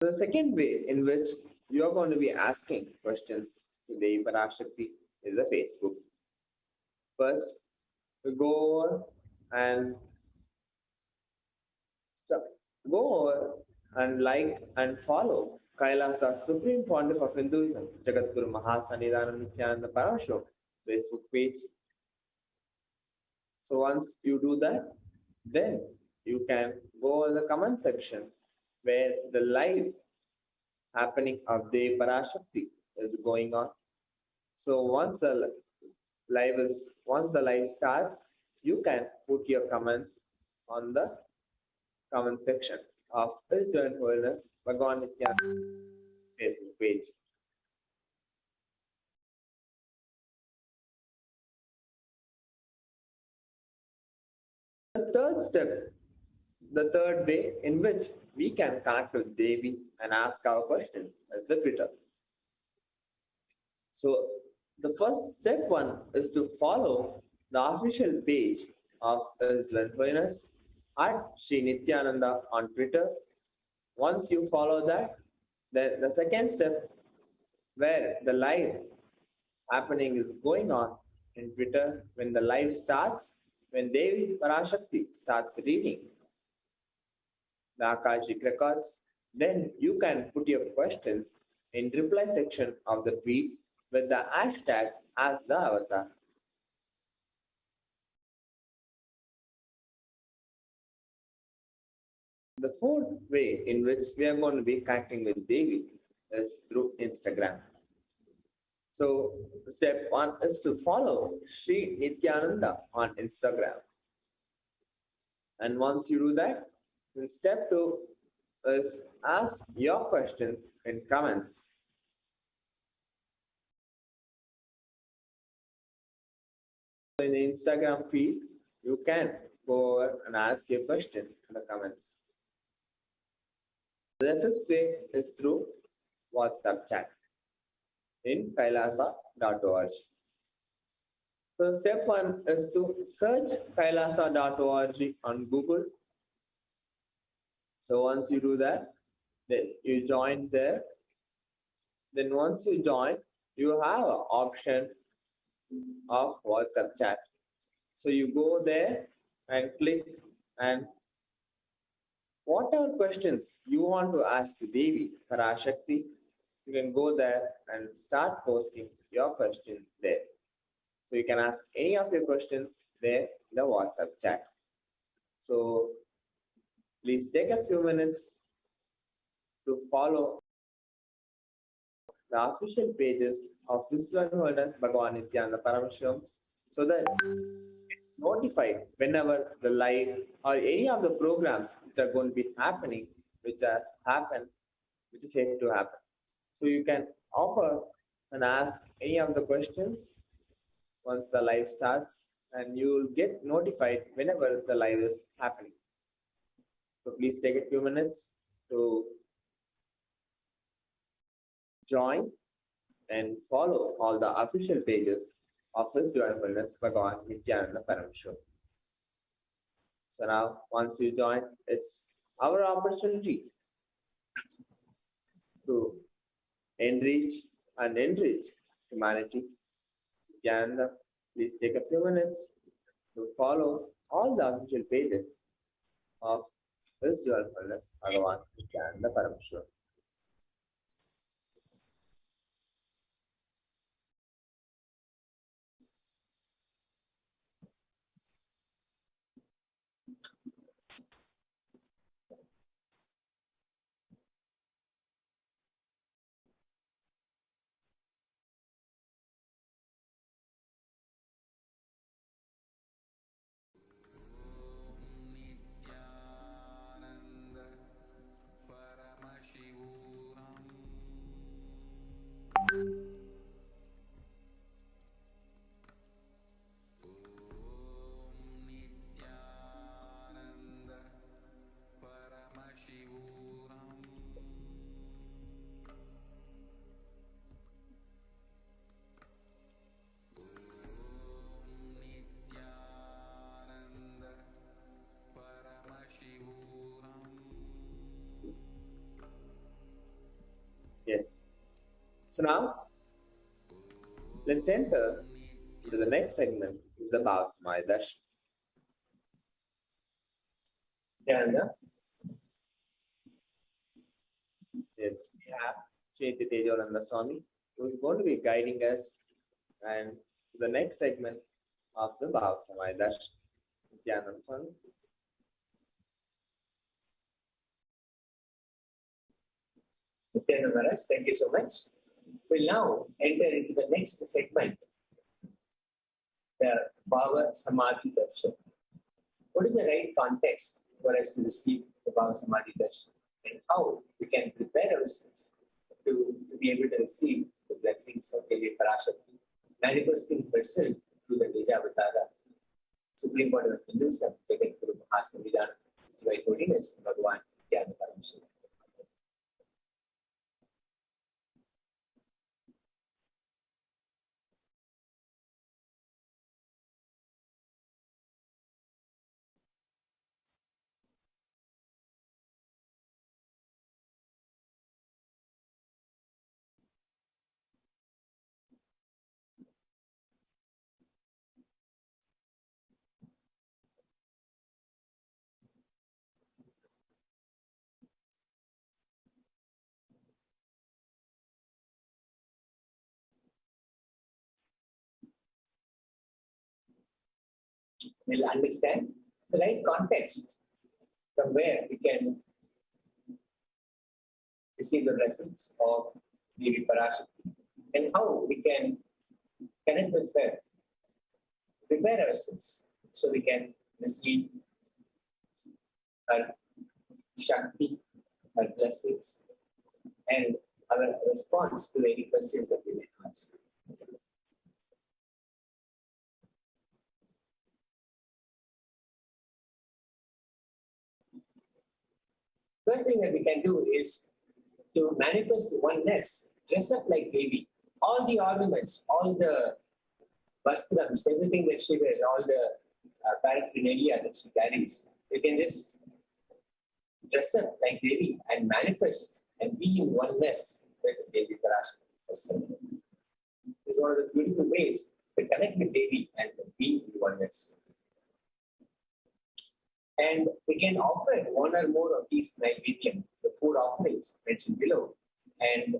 the second way in which you are going to be asking questions to Devi Parashakti is the Facebook. First, you go over and like and follow Kailasa, Supreme Pontiff of Hinduism, Jagadguru Mahasannidhanam Nithyananda Paramashivam Facebook page. So once you do that, then you can go in the comment section where the live happening of Devi Parashakti is going on. So once the live starts, you can put your comments on the comment section of His Divine Holiness Bhagavan Nithyananda Facebook page. The third way in which we can connect with Devi and ask our question is the Twitter. So the first step one is to follow the official page of His Divine Holiness at Sri Nithyananda on Twitter. Once you follow that, then the second step where the live happening is going on in Twitter, when the live starts, when Devi Parashakti starts reading the Akashic records, then you can put your questions in reply section of the tweet with the hashtag as the avatar. The fourth way in which we are going to be connecting with Devi is through Instagram. So step 1 is to follow Sri Nithyananda on Instagram. And once you do that, then step 2 is ask your questions in comments. In the Instagram feed, you can go over and ask your question in the comments. The fifth way is through WhatsApp chat in kailasa.org. So step 1 is to search kailasa.org on Google. So once you do that, then you join there. Then once you join, you have an option of WhatsApp chat. So you go there and click, and whatever questions you want to ask to Devi Parashakti, you can go there and start posting your question there. So you can ask any of your questions there in the WhatsApp chat. So please take a few minutes to follow the official pages of Wisdom Holders Bhagavan Nithyananda Paramashivam, so that notified whenever the live or any of the programs which are going to be happening, which has happened, which is yet to happen. So you can offer and ask any of the questions once the live starts, and you will get notified whenever the live is happening. So please take a few minutes to join and follow all the official pages of His Divine Holiness Bhagavan Nithyananda Paramashivam. So now, once you join, it's our opportunity to enrich humanity. Nithyananda, please take a few minutes to follow all the official pages of His Divine Holiness Bhagavan Nithyananda Paramashivam. Nithyananda Paramashivam. Nithyananda Paramashivam. Nithyananda Paramashivam. Yes. So now, let's enter into the next segment, is the Bhava Samadhi Darshan. Nithyananda, Yes, we have Sri Tejavananda Swami, who is going to be guiding us and to the next segment of the Bhava Samadhi Darshan. Nithyananda Swami. Nithyananda Maharaj, thank you so much. We'll now enter into the next segment, the Bhava Samadhi Darshan. What is the right context for us to receive the Bhava Samadhi Darshan, and how we can prepare ourselves to be able to receive the blessings of Devi Parashakti, manifesting herself through the Nijavatara, Supreme Court of Hinduism, Jagat Guru Mahasamvidana, His Divine Holiness, Bhagavan Nithyananda Paramashivam. We'll understand the right context from where we can receive the blessings of Devi Parashakti. and how we can connect with her, prepare ourselves so we can receive her Shakti, her blessings, and our response to any questions that we may ask. First thing that we can do is to manifest oneness, dress up like Devi. All the ornaments, all the vastrams, everything that she wears, all the paraphernalia that she carries, we can just dress up like Devi and manifest and be in oneness with Devi Parashakti. This is one of the beautiful ways to connect with Devi and be in oneness. And we can offer one or more of these Naivedyam, the food offerings mentioned below, and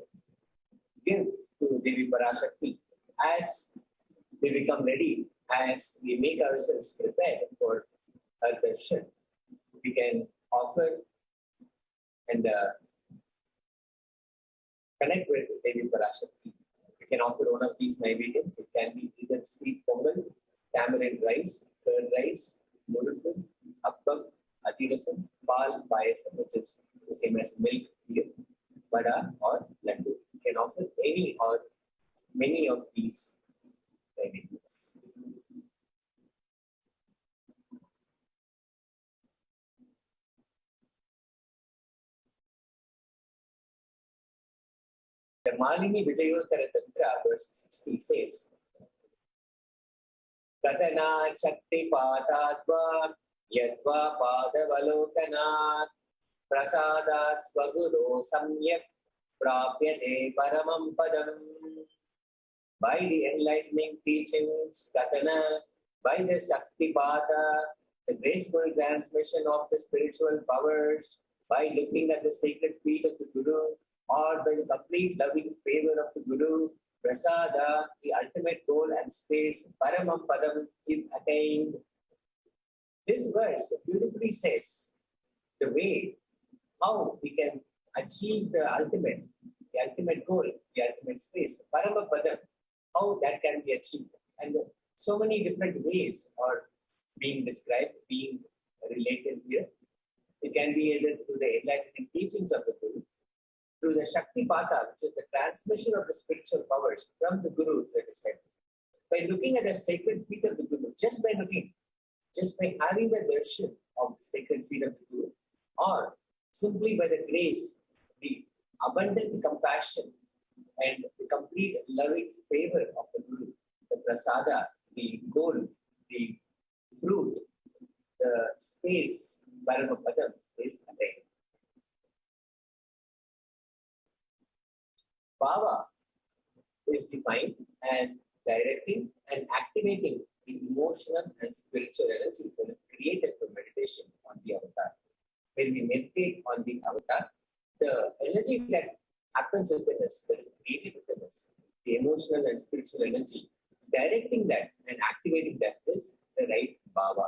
give to Devi Parashakti as we become ready, as we make ourselves prepared for her darshan. We can offer and connect with Devi Parashakti. We can offer one of these Naivedyams. It can be either sweet pongal, tamarind rice, curd rice, murukku, appam, adirasam, pal, payasam, which is the same as milk, beer, vada, or laddu. You can offer any or many of these Naivedyams. The Malini Vijayottara Tantra, verse 60 says, Katana Chakti Patadva Yadva Padavalokanat Prasadat Svaguro Samyak Prapyate Paramam Padam. By the enlightening teachings, Katana, by the Shakti Pata, the graceful transmission of the spiritual powers, by looking at the sacred feet of the Guru, or by the complete loving favor of the Guru, Prasada, the ultimate goal and space, Paramam Padam, is attained. This verse beautifully says the way how we can achieve the ultimate goal, the ultimate space, Paramam Padam, how that can be achieved. And so many different ways are being described, being related here. It can be either through the enlightening teachings of the Guru, through the Shakti Pata, which is the transmission of the spiritual powers from the Guru, that is said. By looking at the sacred feet of the Guru, just by having the darshan of the sacred feet of the Guru, or simply by the grace, the abundant compassion, and the complete loving favor of the Guru, the prasada, the goal, the fruit, the space, Paramapadam is attained. Bhava is defined as directing and activating the emotional and spiritual energy that is created for meditation on the avatar. When we meditate on the avatar, the energy that happens within us, that is created within us, the emotional and spiritual energy, directing that and activating that is the right bhava.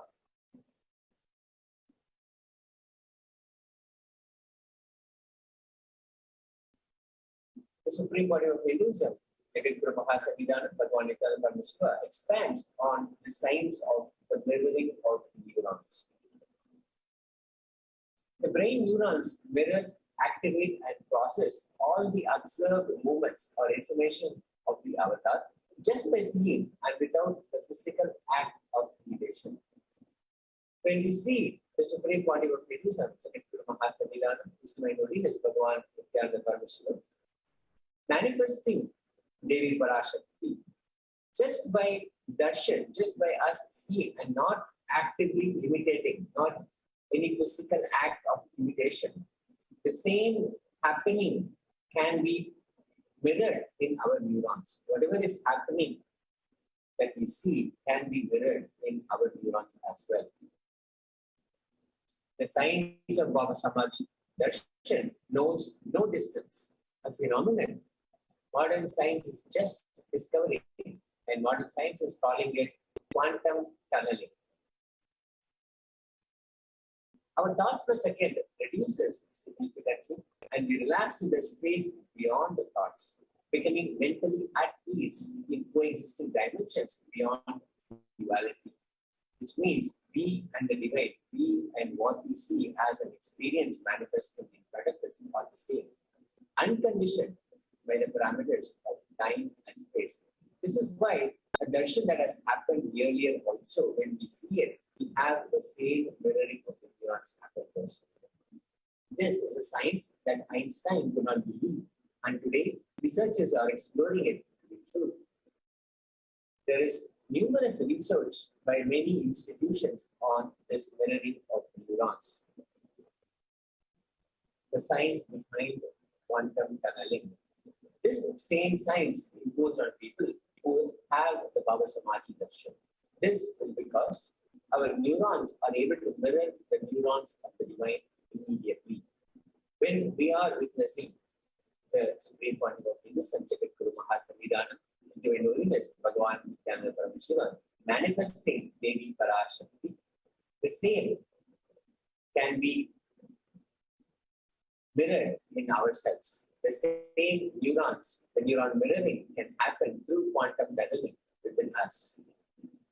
The Supreme Body of Hinduism, Jagadguru Mahasankirtan, Bhagavan Nithyananda Truth, expands on the science of the mirroring of neurons. The brain neurons mirror, activate, and process all the observed movements or information of the avatar just by seeing and without the physical act of imitation. When we see the Supreme Body of Hinduism, Jagadguru Mahasankirtan, His Divine Holiness Bhagavan Nithyananda Truth, manifesting Devi Parashakti just by darshan, just by us seeing and not actively imitating, not any physical act of imitation. The same happening can be mirrored in our neurons. Whatever is happening that we see can be mirrored in our neurons as well. The science of Bhava Samadhi, darshan, knows no distance, a phenomenon. Modern science is just discovering, and modern science is calling it quantum tunneling. Our thoughts per second reduces significantly, and we relax in the space beyond the thoughts. becoming mentally at ease in coexisting dimensions beyond duality, which means we and the divine, we and what we see as an experience manifesting in front of us are the same, unconditioned by the parameters of time and space. This is why a darshan that has happened earlier also, when we see it, we have the same mirroring of the neurons happen first. This is a science that Einstein could not believe, and today researchers are exploring it to be true. There is numerous research by many institutions on this mirroring of neurons. The science behind quantum tunneling. This same science is imposed on people who have the Baba Samadhi darshan. This is because our neurons are able to mirror the neurons of the divine immediately. When we are witnessing the Supreme Quantum of Hinduism, Jagat Guru Mahasamidhanam, His Divine Holiness, Bhagavan Nithyananda Paramashivam, manifesting Devi Parashakti, the same can be mirrored in ourselves. The same neurons, the neuron mirroring can happen through quantum tunneling within us.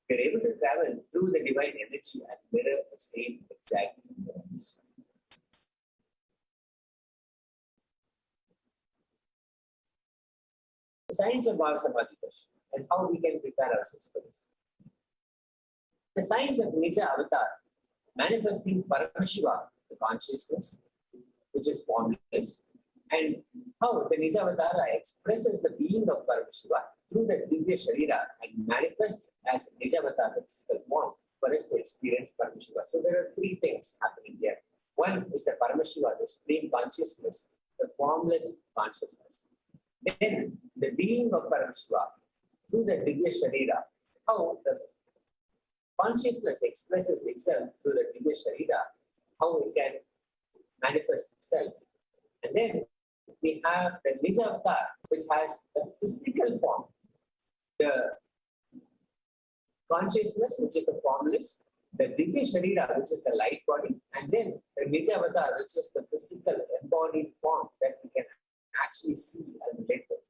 We are able to travel through the divine energy and mirror the same exact neurons. The science of Bhava Samadhi darshan and how we can prepare ourselves for this. The science of Nija Avatar, manifesting Paramashivam, the consciousness, which is formless, and how the Nija Avatara expresses the being of Paramashiva through the Divya Sharira and manifests as Nija Avatara, the physical form, for us to experience Paramashiva. So there are three things happening here. One is the Paramashiva, the supreme consciousness, the formless consciousness. Then the being of Paramashiva through the Divya Sharira, how the consciousness expresses itself through the Divya Sharira, how it can manifest itself. And then we have the Nija Avatar, which has the physical form, the consciousness, which is the formless, the Divya Sharira, which is the light body, and then the Nija Avatar, which is the physical embodied form that we can actually see and relate with.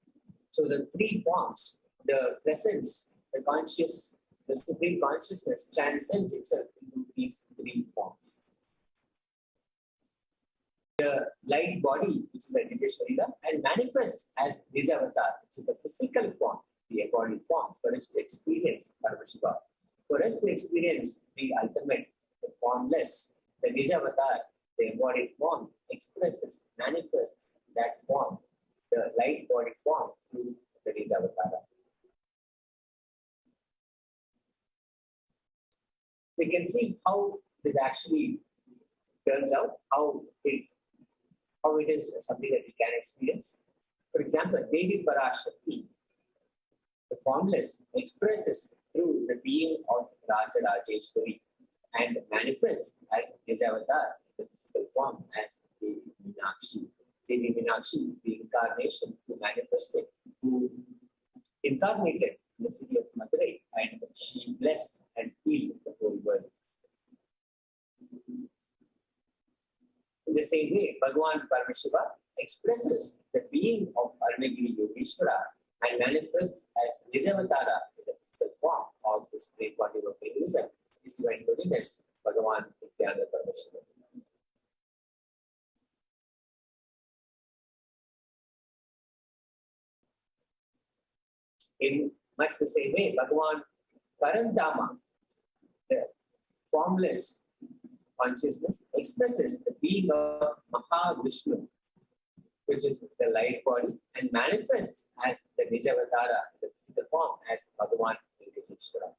So the three forms, the presence, the conscious, the supreme consciousness transcends itself into these three forms. The light body, which is the Divya Sharira, and manifests as Nija Avatar, which is the physical form, the embodied form, for us to experience Paramashiva. For us to experience the ultimate, the formless, the Nija Avatar, the embodied form, expresses, manifests that form, the light body form, through the Nija Avatara. We can see how this actually turns out, how it is something that we can experience. For example, Devi Parashakti, the formless, expresses through the being of Raja Rajeshwari and manifests as Nijavatar, the physical form, as Devi Meenakshi. Devi Meenakshi, the incarnation who manifested, who incarnated in the city of Madurai, and she blessed and healed the whole world. In the same way, Bhagavan Paramashiva expresses the being of Arunagiri Yogeshwara and manifests as Nijavatara in the physical form of this great body of Hinduism, His Divine Holiness, Bhagavan Nithyananda Truth. In much the same way, Bhagavan Parantama, the formless consciousness, expresses the being of Mahavishnu, which is the light body, and manifests as the Nijavatara, the physical form, as Bhagavan Venkateshwara.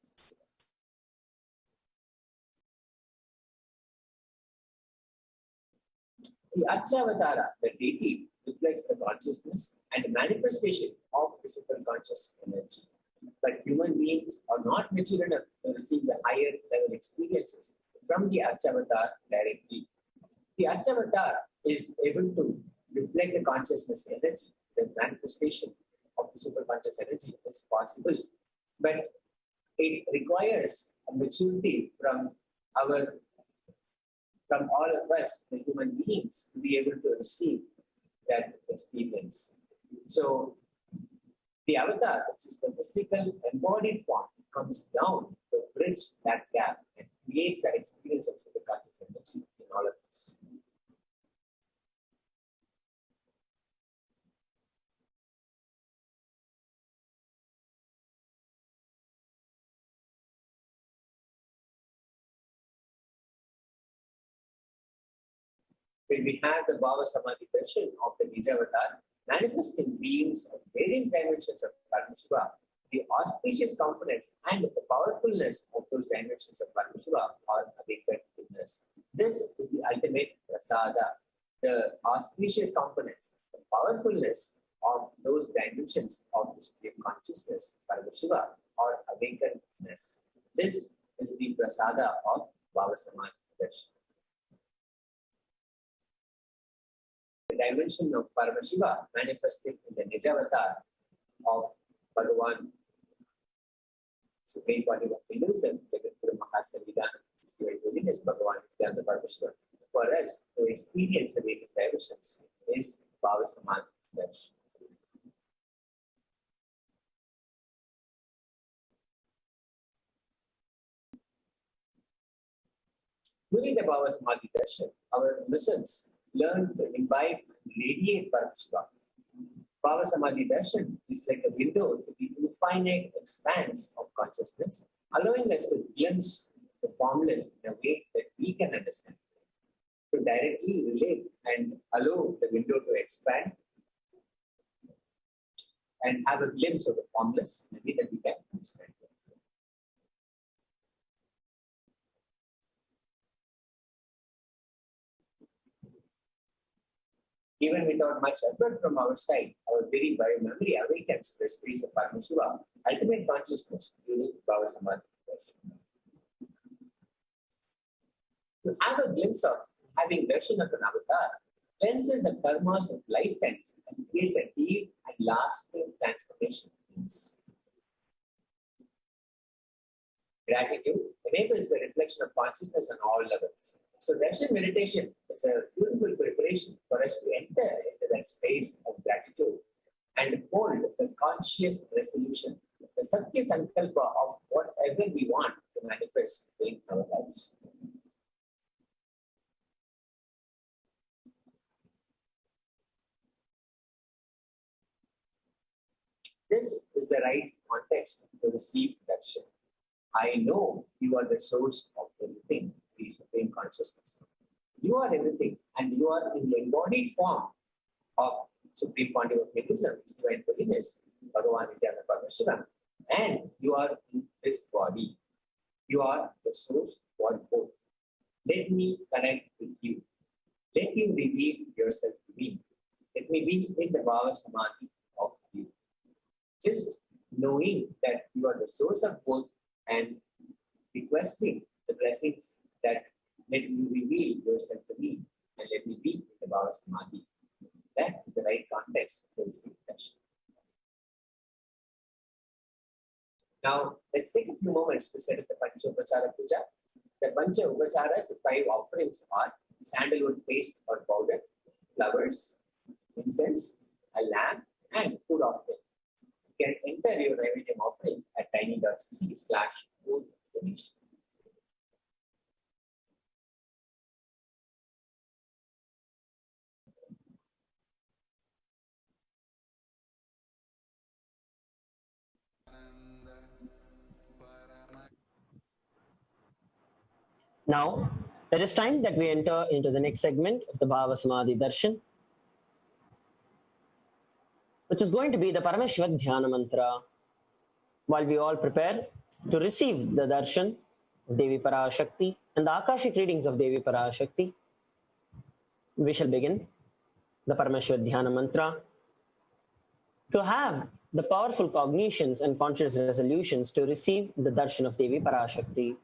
The Archavatara, the deity, reflects the consciousness and manifestation of the superconscious energy. But human beings are not mature enough to receive the higher level experiences from the Archavatar directly. The Archavatar is able to reflect the consciousness energy. The manifestation of the superconscious energy is possible, but it requires a maturity from all of us, the human beings, to be able to receive that experience. So The avatar, which is the physical embodied form, comes down to bridge that gap and creates that experience of superconscious energy in all of us. When we have the Bhava Samadhi darshan of the Nijavatar, manifesting beings of various dimensions of Paramashiva, the auspicious components and the powerfulness of those dimensions of Paramashiva are awakened in us. This is the ultimate prasada. The auspicious components, the powerfulness of those dimensions of the Supreme Consciousness, Paramashiva, are awakened in us. This is the prasada of Bhava Samadhi darshan. The dimension of Paramashiva manifested in the Nijavatar of Bhagavan, Supreme Body of Hinduism, Jagadguru Mahasanvidana, is the holiness Bhagavan Nithyananda Paramashivam. For us to experience the various dimensions is Bhava Samadhi darshan. During the Bhava Samadhi darshan, our missions learn to imbibe and radiate Paramashiva. Bhava Samadhi darshan is like a window to the infinite expanse of consciousness, allowing us to glimpse the formless in a way that we can understand. To directly relate and allow the window to expand and have a glimpse of the formless in a way that we can understand. Even without much effort from our side, our very biomemory awakens the space of Paramashiva, ultimate consciousness during Bhava Samadhi darshan. To have a glimpse of having darshan of an avatar cleanses the karmas of lifetimes and creates a deep and lasting transformation in us. Gratitude enables the reflection of consciousness on all levels. So darshan meditation is a beautiful preparation for us to enter into that space of gratitude and hold the conscious resolution, the Satya Sankalpa of whatever we want to manifest in our lives. This is the right context to receive darshan. I know you are the source of everything, the Supreme Consciousness. You are everything, and you are in the embodied form of Supreme Pontiff of Hinduism, His Divine Holiness, Bhagavan Nithyananda Paramashivam, and you are in this body. You are the source for both. Let me connect with you. Let you reveal yourself to me. Let me be in the Bhava Samadhi of you. Just knowing that you are the source of both and requesting the blessings that let you reveal yourself to me and let me be in the Bhava Samadhi. That is the right context to receive darshan. Now, let's take a few moments to set up the Pancha Upachara Puja. The Pancha Upacharas, the 5 offerings are sandalwood paste or powder, flowers, incense, a lamp, and food offering. You can enter your Naivedyam offerings at tiny.cc/food-donation. Now, it is time that we enter into the next segment of the Bhava Samadhi darshan, which is going to be the Paramashiva Dhyana Mantra. While we all prepare to receive the darshan of Devi Parashakti and the Akashic readings of Devi Parashakti, we shall begin the Paramashiva Dhyana Mantra. To have the powerful cognitions and conscious resolutions to receive the darshan of Devi Parashakti.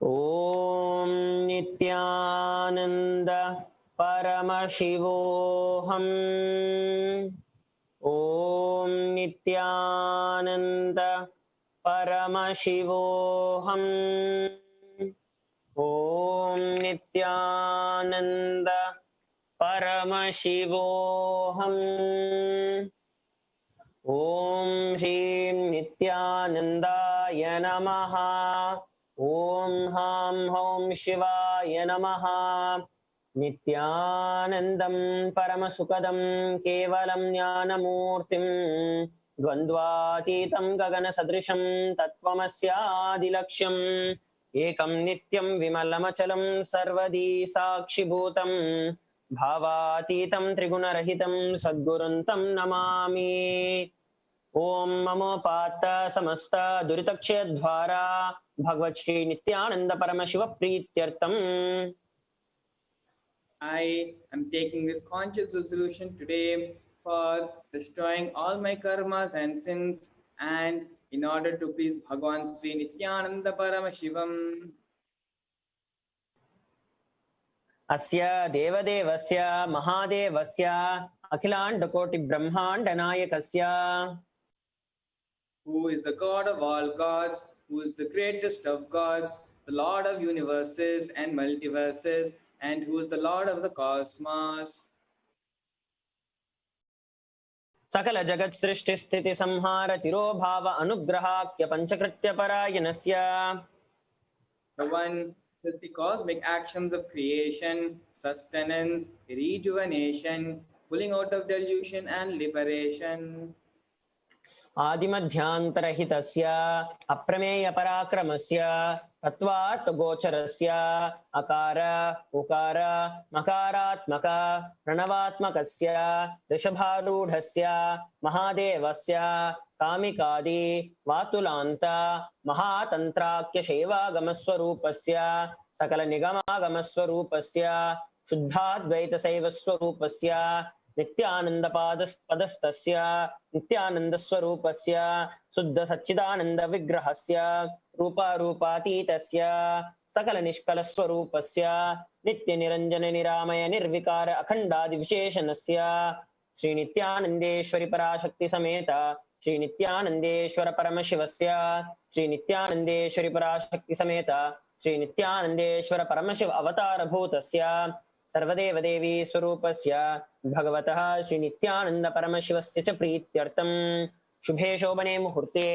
Om Nithyananda Paramashivoham. Om Nithyananda Paramashivoham. Om Nithyananda Paramashivoham. Paramashivoham. Om Shrim Nithyanandaya Namaha. Om Ham Hom Shivaya Namaha. Nithyanandam Paramasukadam Kevalam Jnanamurtim Dvandvatitam Gagana Sadrisham Tattvamasyaadilaksham Ekam Nityam Vimalamachalam Sarvadi Sakshibhutam Bhavatitam Trigunarahitam Sadguruntam Namami. Om Mamo Pata Samasta Duritakshayadvara Bhagavad Shri Nithyananda Paramashiva Prityartam. I am taking this conscious resolution today for destroying all my karmas and sins and in order to please Bhagavan Sri Nithyananda Paramashivam. Asya Devadevasya Mahadevasya Akhilandakoti Brahmanda Nayakasya. Who is the God of all gods, who is the greatest of gods, the Lord of universes and multiverses, and who is the Lord of the cosmos. Sakala Jagat Srishti Sthiti Samhara Tirobhava Anugrahakya Panchakritya Parayanasya. The one is the cosmic actions of creation, sustenance, rejuvenation, pulling out of delusion and liberation. Adimadhyantarhitasya Aprameya Parakramasya Tattvat Gocharasya Akara Ukara Makaratmaka Pranavatmakasya Rishabharudhasya Mahadevasya Kamikadi Vatulanta Mahatantrakya Shevagamaswarupasya Sakala Nigamagaswarupasya Shuddhadvaita Saivaswarupasya Nithyananda Padastasya Nithyananda Swarupasya Suddha Satchidananda Vigrahasya Rupa Rupatitasya Sakala Nishkala Swarupasya Nitya Niranjana Niramaya Nirvikara Akhandadi Visheshanasya Sri Nithyanandeshwari Parashakti Sameta Sri Nithyanandeshwara Paramashivasya Sri Nithyanandeshwari Parashakti Sameta Sri Nithyanandeshwara Paramashiv Avatara Bhutasya सर्वदेव देवी स्वरूपस्य भगवतः श्री नित्यानंद परमशिवस्य च प्रीत्यर्थं शुभे शोभने मुहूर्ते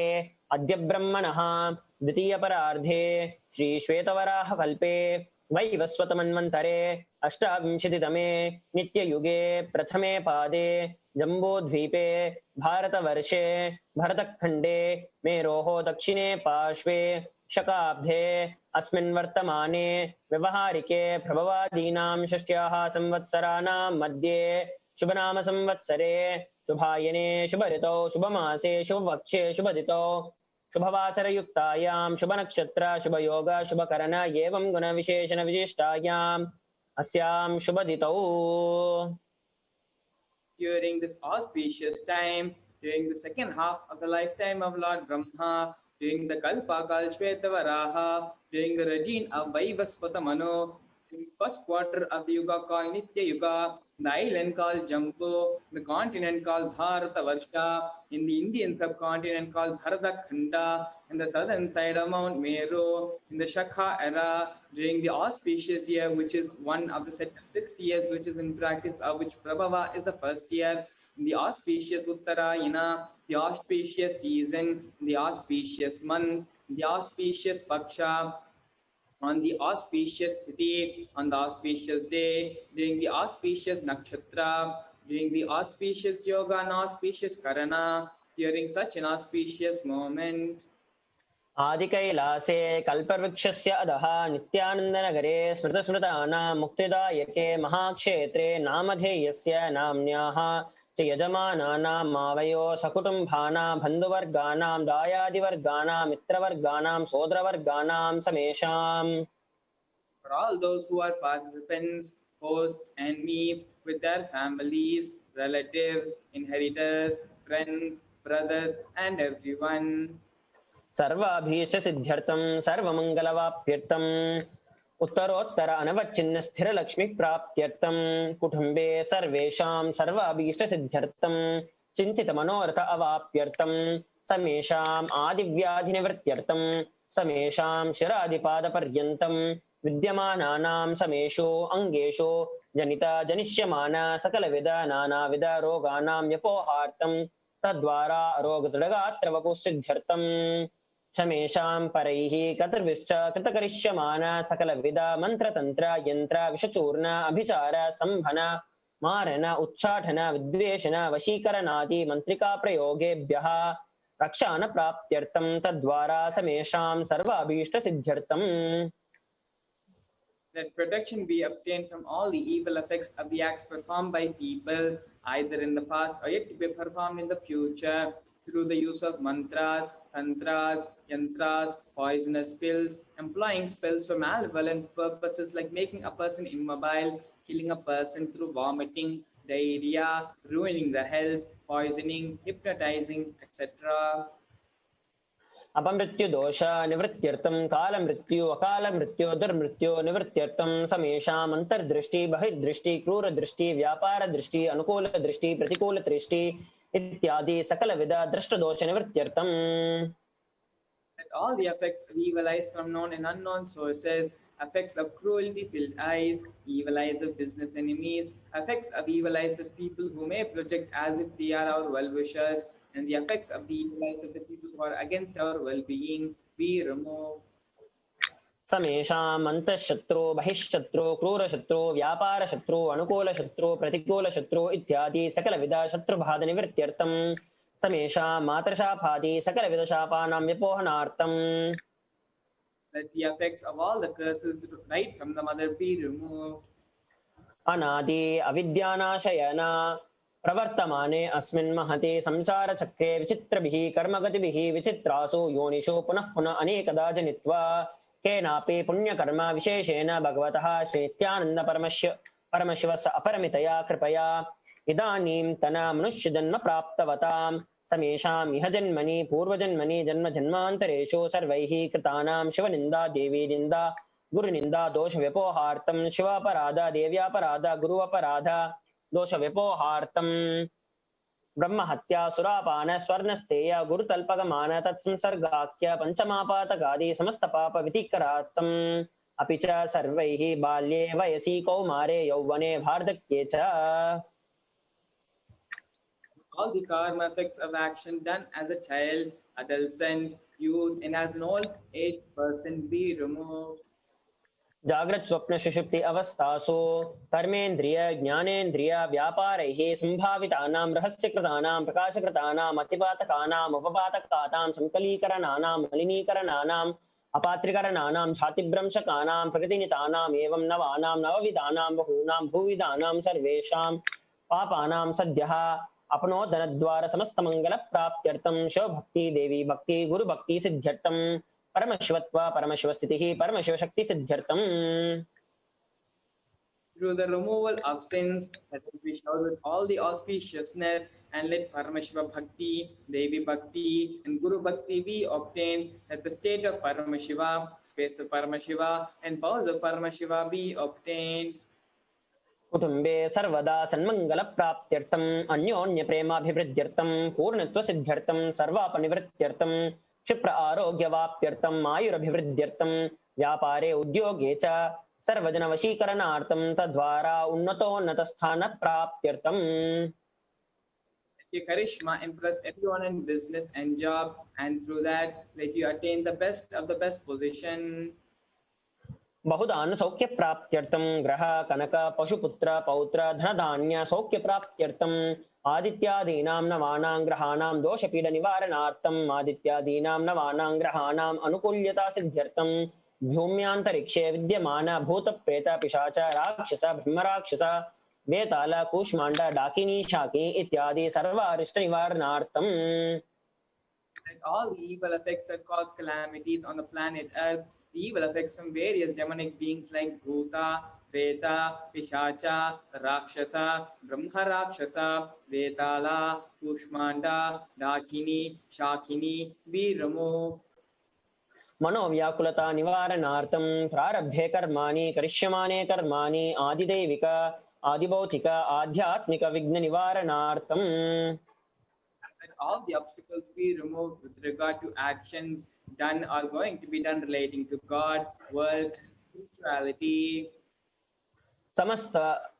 अद्य ब्रह्मणः द्वितीय परार्धे श्री श्वेतवराह कल्पे वैवस्वतमन्वन्तरे अष्टाविंशतितमे नित्ययुगे प्रथमे पादे जम्बूद्वीपे भारतवर्षे भरतखण्डे मेरोः दक्षिणे पार्श्वे शकाब्दे अस्मिन् वर्तमाने व्यवहारिके प्रभवादीनां षष्ट्याः संवत्सराणां मध्ये शुभनाम संवत्सरे शुभायने शुभऋतौ शुभमासे शुभपक्षे शुभदितौ शुभवासरयुक्तायां शुभनक्षत्र शुभयोग शुभकरण एवं गुणविशेषण विशिष्टायाम् अस्यां शुभदितौ. During this auspicious time, during the second half of the lifetime of Lord Brahma, during the Kalpakal Shvetavaraha, during the regime of Vaivasvata Mano, in the first quarter of the Yuga called Nitya Yuga, the island called Jambu, the continent called Bharatavarsha, in the Indian subcontinent called Bharatakhanda, in the southern side of Mount Meru, in the Shakha era, during the auspicious year, which is one of the set of 6 years, which is in practice, of which Prabhava is the first year, in the auspicious Uttarayana, the auspicious season, the auspicious month, the auspicious Paksha, on the auspicious Tithi, on the auspicious day, during the auspicious Nakshatra, during the auspicious Yoga and auspicious Karana, during such an auspicious moment. आदिकैलासे कल्पवृक्षस्य अधः नित्यानन्दनगरे स्मृतस्मृतानां मुक्तिदायके महाक्षेत्रे नामधेयस्य नाम्न्याः च यजमानानां मावयो सकुटुम्बानां बन्धुवर्गाणां दायादिवर्गाणां मित्रवर्गाणां सोदरवर्गाणां समेषाम्. For all those who are participants, hosts and me with their families, relatives, inheritors, friends, brothers and everyone. सर्वाभीष्ट सिद्ध्यर्थं सर्वमंगलवाप्यर्थं उत्तरोत्तर अनवच्छिन्न स्थिर लक्ष्मी प्राप्त्यर्थं कुटुंबे सर्वेषां सर्वाभीष्ट सिद्ध्यर्थं चिंतित मनोरथ अवाप्यर्थं समेषाम् आदिव्याधि निवृत्त्यर्थं समेषां शिरादिपादपर्यन्तं विद्यमानानां समेषु अङ्गेषु जनित जनिष्यमान सकलविध नानाविध रोगाणां व्यपोहार्थं तद्वारा रोगदृढगात्रवपुसिद्ध्यर्थं शमेषां परैः कतर्विश्च कृतकरिष्यमान सकलविध मन्त्रतन्त्र यन्त्र विषचूर्ण अभिचार संभन मारण उच्चाटन विद्वेषण वशीकरणादि मन्त्रिका प्रयोगेभ्यः रक्षान प्राप्त्यर्थं तद्वारा समेषां सर्वाभीष्टसिद्ध्यर्थम्. That protection be obtained from all the evil effects of the acts performed by people, either in the past or yet to be performed in the future, through the use of mantras, tantras, yantras, poisonous pills, employing spells for malevolent purposes like making a person immobile, killing a person through vomiting, diarrhea, ruining the health, poisoning, hypnotizing, etc. अपमृत्यु दोष निवृत्त्यर्थं कालमृत्यु अकालमृत्यु दुर्मृत्यु निवृत्त्यर्थं समेषाम् अंतर्दृष्टि बहिर्दृष्टि क्रूरदृष्टि व्यापारदृष्टि अनुकूलदृष्टि प्रतिकूलदृष्टि इत्यादि सकलविध दृष्टदोष निवृत्त्यर्थं. That all the effects of evil eyes from known and unknown sources, effects of cruelty-filled eyes, evil eyes of business enemies, effects of evil eyes of people who may project as if they are our well-wishers, and the effects of the evil eyes of the people who are against our well-being, we remove. समेषाम् अंतःशत्रु बहिःशत्रु क्रूरशत्रु व्यापारशत्रु अनुकूलशत्रु प्रतिकूलशत्रु इत्यादि सकलविध शत्रुबाध निवृत्त्यर्थं समेषां मातृशापादि सकलविध शापानां व्यपोहनार्थं. Let the effects of all the curses right from the mother be removed. अनादि अविद्यानाशयन प्रवर्तमाने अस्मिन् महते संसारचक्रे विचित्रभिः कर्मगतिभिः विचित्रासु योनिषु पुनः पुनः अनेकदा जनित्वा केनापि पुण्यकर्म विशेषेण भगवतः श्रीनित्यानन्द परमशिवस्य अपरमितया कृपया इदानीं तन मनुष्यजन्म प्राप्तवतां समेषाम् इह जन्मनि पूर्वजन्मनि जन्म जन्मान्तरेषु सर्वैः कृतानां शिवनिन्दा देवीनिन्दा गुरुनिन्दा दोषव्यपोहार्थं शिवापराध देव्यापराध गुरुवपराध दोषव्यपोहार्थं ब्रह्महत्या सुरापान स्वर्णस्तेय गुरुतल्पगमान तत्संसर्गाख्य पंचमापातकादि समस्तपापविधिकरार्थम् अपि च सर्वैः बाल्ये वयसि कौमारे यौवने वार्धक्ये च. All the karma effects of action done as a child, adolescent, youth, and as an old age person be removed. जागृत स्वप्न सुषुप्ति अवस्थासु कर्मेन्द्रिय ज्ञानेन्द्रिय व्यापारैः संभावितानां रहस्यकृतानां प्रकाशकृतानाम् अतिपातकानाम् उपपातकानां संकलीकरणानां मलिनीकरणानाम् अपात्रीकरणानां जातिभ्रंशकानां प्रकृतिनितानाम् एवं नवानां नवविधानां बहूनां भूविधानां सर्वेषां पापानां सद्यः अपनोदनद्वार समस्तमङ्गलप्राप्त्यर्थं शिवभक्ति देवी भक्ति गुरुभक्ति सिद्ध्यर्थं परमशिवत्व परमशिवस्थितिः परमशिवशक्तिसिद्ध्यर्थम्. Through the removal of sins, let us be showered with all the auspiciousness, and let Paramashiva Bhakti, Devi Bhakti, and Guru Bhakti be obtained. Let the state of Paramashiva, space of Paramashiva, and powers of Paramashiva be obtained. कुटुम्बे सर्वदा सन्मङ्गलप्राप्त्यर्थम् अन्योन्यप्रेमाभिवृद्ध्यर्थं पूर्णत्वसिद्ध्यर्थं सर्वापनिवृत्त्यर्थं क्षिप्र आरोग्यवाप्यर्थम् आयुरभिवृद्ध्यर्थं व्यापारे उद्योगे च सर्वजनवशीकरणार्थं तद्वारा उन्नतोन्नतस्थानप्राप्त्यर्थम्. Let your charisma impress everyone in business and job, and through that, let you attain the best of the best position. बहुदान सौख्य प्राप्त्यर्थं ग्रह कनक पशुपुत्र पौत्र धनधान्य सौख्य प्राप्त्यर्थं आदित्यादीनां नवानां ग्रहाणां दोषपीड निवारणार्थं आदित्यादीनां नवानां ग्रहाणां अनुकूल्यता सिद्ध्यर्थं भूम्यान्तरिक्षे विद्यमान भूत प्रेत पिशाच राक्षस ब्रह्मराक्षस वेताल कूष्माण्ड डाकिनी शाकी इत्यादि सर्व अरिष्ट निवारणार्थं. Let all the evil effects that cause calamities on the planet Earth, the evil effects from various demonic beings like Bhuta, Preta, Pichacha, Rakshasa, Brahma Rakshasa, Vetala, Kushmanda, Dakini, Shakini be removed. मनोव्याकुलता निवारणार्थं प्रारब्धे कर्माणि करिष्यमाणे कर्माणि आदिदैविक आदिभौतिक आध्यात्मिक विघ्न निवारणार्थं. Let all the obstacles be removed with regard to actions done or going to be done relating to God, world, and spirituality. समस्त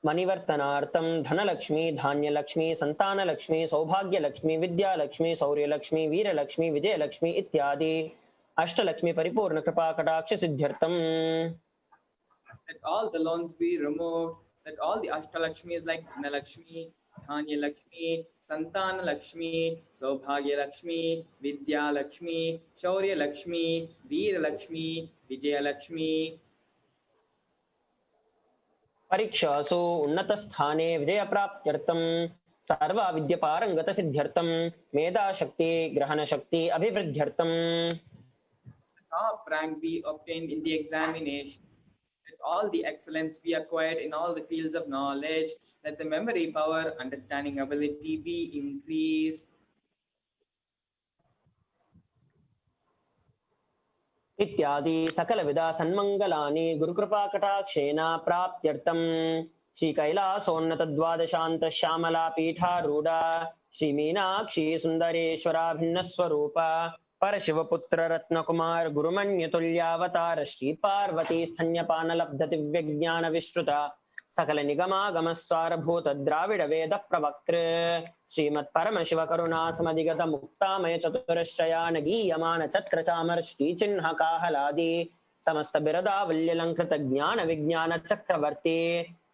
मणिवर्तनार्थं धनलक्ष्मी धान्यलक्ष्मी संतानलक्ष्मी सौभाग्यलक्ष्मी विद्यालक्ष्मी शौर्यलक्ष्मी वीरलक्ष्मी विजयलक्ष्मी इत्यादि अष्टलक्ष्मी परिपूर्ण कृपा कटाक्ष सिद्ध्यर्थम. That all the loans be removed, that all the Ashtalakshmis like Dhanalakshmi, Dhanya Lakshmi, Santana Lakshmi, Saubhagya Lakshmi, Vidya Lakshmi, Shaurya Lakshmi, Veera Lakshmi, Vijaya Lakshmi. परीक्षासु उन्नतस्थाने विजयप्राप्त्यर्थं serve विद्यापारंगत सिद्ध्यर्थं मेधाशक्ति ग्रहणशक्ति अभिवृद्ध्यर्थं. Top rank be obtained in the examination. Let all the excellence be acquired in all the fields of knowledge. Let the memory power, understanding ability be increased. इत्यादि सकलविध सन्मंगलानि गुरुकृपा कटाक्षेण प्राप्त्यर्थं श्री कैलासोन्नत द्वादशांत श्यामला पीठारूढ़ श्री मीनाक्षी सुंदरेश्वरा भिन्न स्वरूप परशिवपुत्र रत्नकुमार गुरुमन्यतुल्यावतार श्री पार्वती स्तन्यपान लब्ध दिव्य ज्ञान विश्रुत सकल निगमागम सारभूत द्राविड वेद प्रवक्तृ श्रीमत् परमशिव करुणा समधिगत मुक्तामय चतुरश्रयान गीयमान चक्र चामर श्री चिन्ह काहलादि समस्त बिरदावल्यलंकृत ज्ञान विज्ञान चक्रवर्ती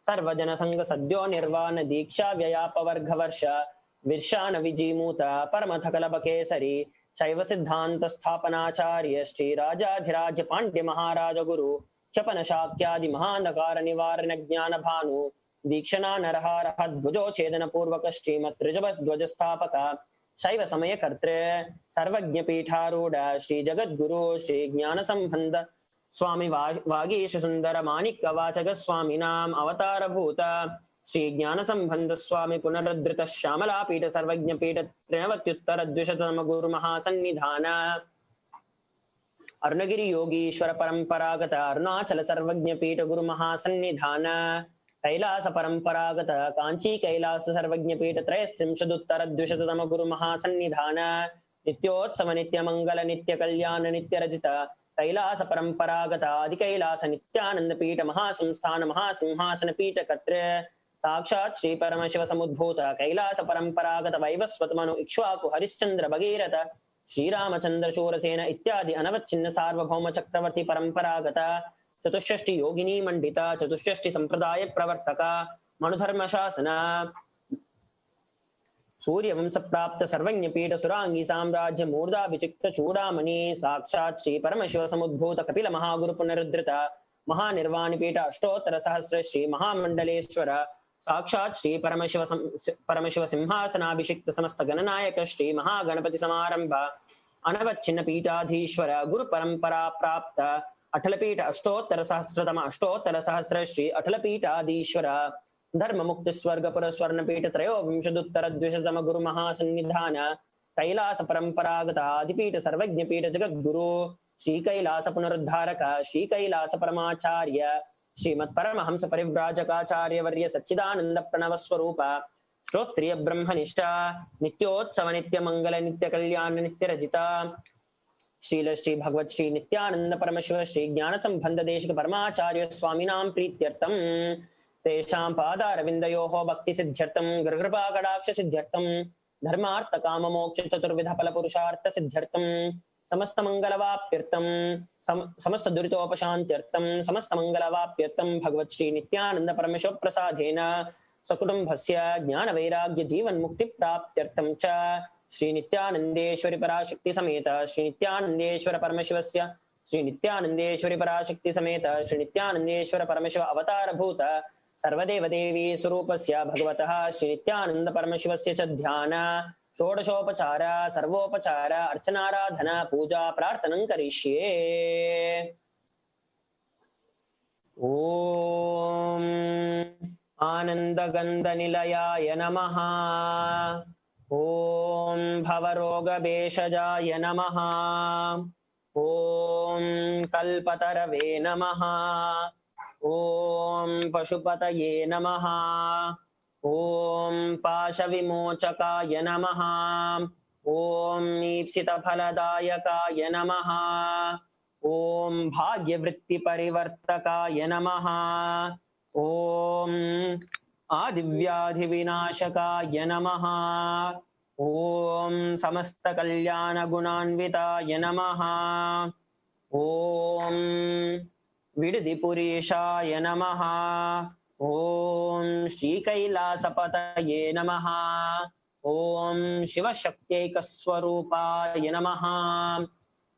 सर्वजन संग सद्यो निर्वाण दीक्षा व्ययापवर्ग वर्ष विर्शान विजीमूत परमथ कलभ केसरी शैव सिद्धांत स्थापनाचार्य श्री राजाधिराज पांड्य महाराज गुरु क्षपन शाक्यादि महांधकार निवारण ज्ञान भानु दीक्षणा नरहार ध्वजो छेदन पूर्वक श्रीमत् ऋषभ ध्वज स्थापक शैव समय कर्तृ सर्वज्ञ पीठारूढ़ श्री जगत गुरु श्री ज्ञान संबंध स्वामी वागीश सुंदर माणिक्य वाचक स्वामी नाम अवतार भूत श्री ज्ञान संबंध स्वामी पुनरुद्धृत श्यामला पीठ सर्वज्ञ पीठ त्रैवत्युत्तर द्विशतम गुरु महासन्निधान अरुणगिरी योगीश्वर परंपरागत अरुणाचल सर्वज्ञ पीठ गुरु महासन्निधान कैलास परंपरागत कांची कैलास सर्वज्ञ पीठ त्रयस्त्रिंशदुत्तर द्विशतम गुरु महासन्निधान नित्योत्सव नित्य मंगल नित्य कल्याण नित्य रजित कैलास परंपरागत आदि कैलास नित्यानंद पीठ महासंस्थान महासिंहासन पीठ कर्तृ साक्षात श्री परमशिव समुद्भूत कैलास परंपरागत वैवस्वत मनु इक्ष्वाकु हरिश्चंद्र भगीरथ श्रीरामचंद्र शूरसेन इत्यादि अनवच्छिन्न सार्वभौम चक्रवर्ती परंपरागत चतुष्षष्टि योगिनी मंडिता चतुष्षष्टि संप्रदाय प्रवर्तक मनुधर्म शासन सूर्यवंश प्राप्त सर्वज्ञ पीठ सुरांगी साम्राज्य मूर्धा विचित्र चूड़ामणि साक्षात श्री परमशिव समुद्भूत कपिल महागुरु पुनरुद्धृत महानिर्वाण पीठ अष्टोत्तर सहस्र श्री महामंडलेश्वर साक्षात श्री परमशिव सिंहासनाभिषिक्त समस्त गणनायक श्री महागणपति समारंभ अनवच्छिन्न पीठाधीश्वर गुरु परंपरा प्राप्त अठलपीठ अष्टोत्तर सहस्र श्री अठलपीठाधीश्वर धर्म मुक्ति स्वर्गपुर स्वर्णपीठ त्रयोविंशदुत्तर द्विशतम गुरु महासन्निधान कैलास परंपरागत आदिपीठ सर्वज्ञ पीठ जगत गुरु श्री कैलास पुनरुद्धारक श्री कैलास परमाचार्य श्रीमत् परमहंस परिव्राजकाचार्य वर्य सच्चिदानंद प्रणव स्वरूप श्रोत्रिय ब्रह्मनिष्ठा नित्योत्सव नित्य मंगल नित्य कल्याण नित्य रजिता श्रील श्री भगवत श्री नित्यानंद परमशिव श्री ज्ञान संबंध देशिक परमाचार्य स्वामिनां प्रीत्यर्थम तेषां पादारविन्दयोः भक्ति सिद्ध्यर्थम गुरुकृपा कटाक्ष सिद्ध्यर्थम धर्मार्थ काम मोक्ष चतुर्विध फल पुरुषार्थ सिद्ध्यर्थम समस्त मंगलवाप्यर्थम समस्त दुरितोपशांत्यर्थम समस्त मंगलवाप्यर्थम भगवत श्री नित्यानंद परमेश्वर प्रसादेन सकुटुंबस्य ज्ञान वैराग्य जीवन मुक्ति प्राप्त्यर्थम च श्री नित्यानंदेश्वरी पराशक्ति समेत श्री नित्यानंदेश्वर परमेश्वरस्य श्री नित्यानंदेश्वरी पराशक्ति समेत श्री नित्यानंदेश्वर परमेश्वर अवतार भूत सर्वदेव देवी स्वरूपस्य भगवतः श्री नित्यानंद परमेश्वरस्य च ध्यान षोडशोपचार सर्वोपचार अर्चनाराधना पूजा प्रार्थनं करिष्ये। ओम आनंदगंधनिलयाय नमः। ओम भवरोगभेषजाय नमः। ओम कल्पतरवे नमः। ओम पशुपतये नमः। ओम पाशविमोचकाय नमः। ॐ ईप्सितफलदायकाय नमः ॐ भाग्यवृत्तिपरिवर्तकाय नमः ॐ आदिव्याधिविनाशकाय नमः ॐ समस्तकल्याणगुणान्विताय नमः ॐ विडदिपुरीशाय नमः ॐ श्रीकैलासपतये नमः ॐ शिवशक्त्यैकस्वरूपाय नमः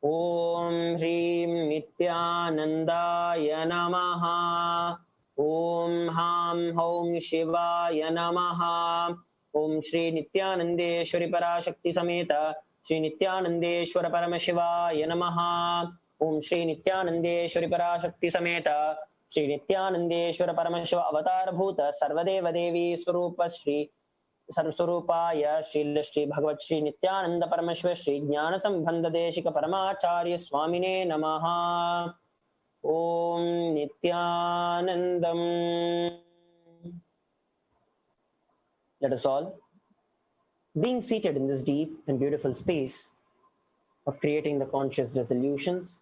ॐ ह्रीं नित्यानन्दाय नमः ॐ हां हौं शिवाय नमः ॐ श्री नित्यानन्देश्वरी पराशक्ति समेत श्री नित्यानन्देश्वर परमशिवाय नमः ॐ श्री नित्यानन्देश्वरी पराशक्ति समेत श्री नित्यानन्देश्वर परमशिव अवतारभूत सर्वदेव देवी स्वरूप श्री सर्वस्वरूपाय श्री भगवत श्री नित्यानंद परमेश्वर श्री ज्ञान संबंध देशिक परमाचार्य स्वामिने नमः ओम Nityanandam. Let us all, being seated in this deep and beautiful space of creating the conscious resolutions,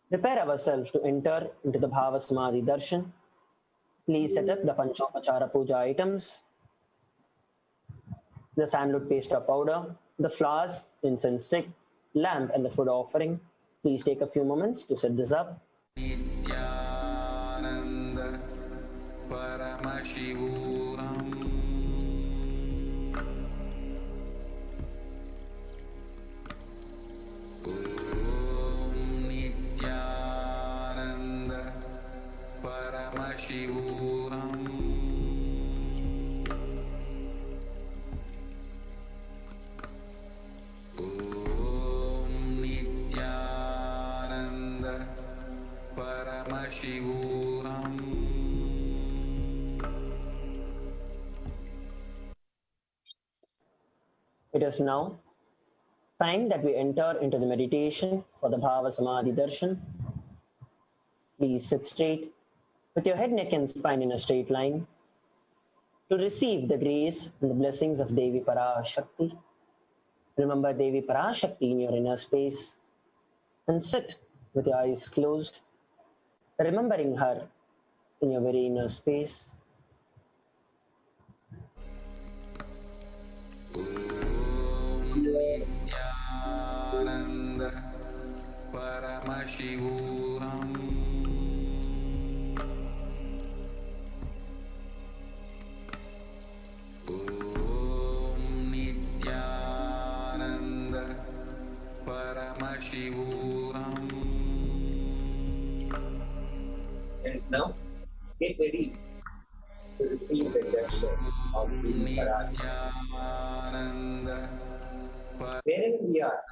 prepare ourselves to enter into the Bhava Samadhi Darshan. Please set up the Panchopachara Puja items, the sandalwood paste or powder, the flowers, incense stick, lamp and the food offering. Please take a few moments to set this up. Nithyananda Paramashivam Om Nithyananda Paramashivam Om Nithyananda Paramashivam. It is now time that we enter into the meditation for the Bhava Samadhi Darshan. Please sit straight with your head, neck and spine in a straight line to receive the grace and the blessings of Devi Parashakti. Remember Devi Parashakti in your inner space and sit with your eyes closed, remembering her in your very inner space. Nithyananda Paramashivam Om Nithyananda Paramashivam. Friends, now get ready to receive the darshan of the Parashakti. Nithyananda Wherever we are,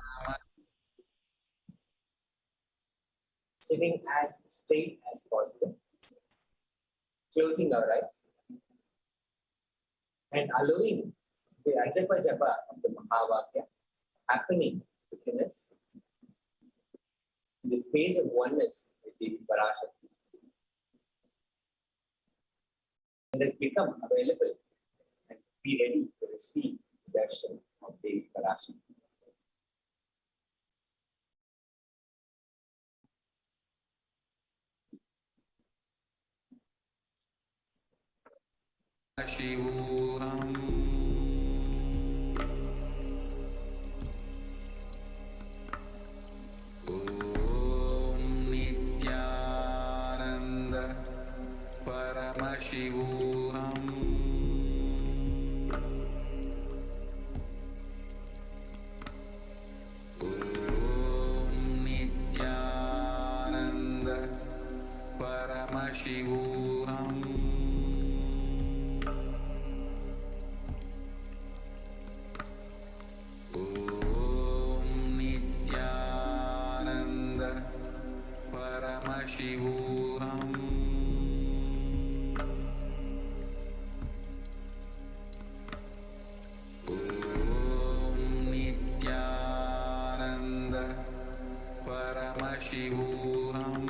sitting as straight as possible, closing our eyes, and allowing the Ajapa Japa of the Mahavakya happening within us in the space of oneness with the Parashakti. It has become available and be ready to receive the darshan of the Parashakti. Shivam Om Nithyananda Paramashivam Om Nithyananda Paramashivam. Om Nithyananda Paramashivam Om Nithyananda Paramashivam.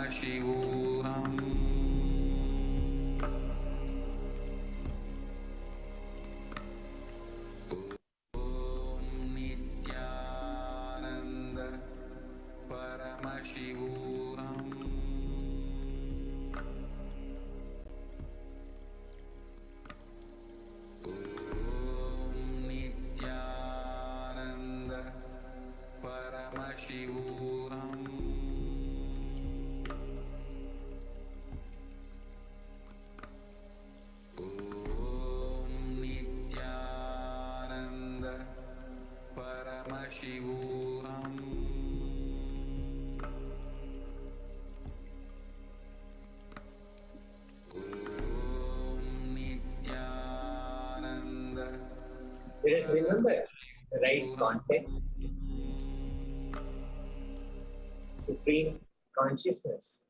Paramashivam. Om Nithyananda Paramashivam. Om Nithyananda Paramashivam. Om Nithyananda Paramashivam. Om Nithyananda. Let us remember the right context. Supreme consciousness,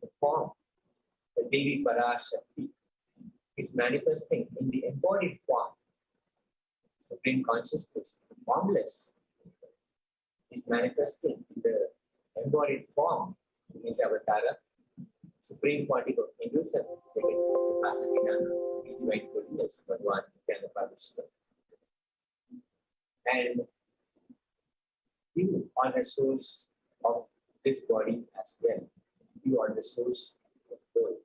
the form, the Devi Parashakti, is manifesting in the embodied form. Supreme consciousness, the formless, is manifesting in the embodied form, means Avatara. Supreme quantity of Hinduism, is divine goodness, Bhagavan Paramashivam. And you are the source of this body as well. You are the source of both.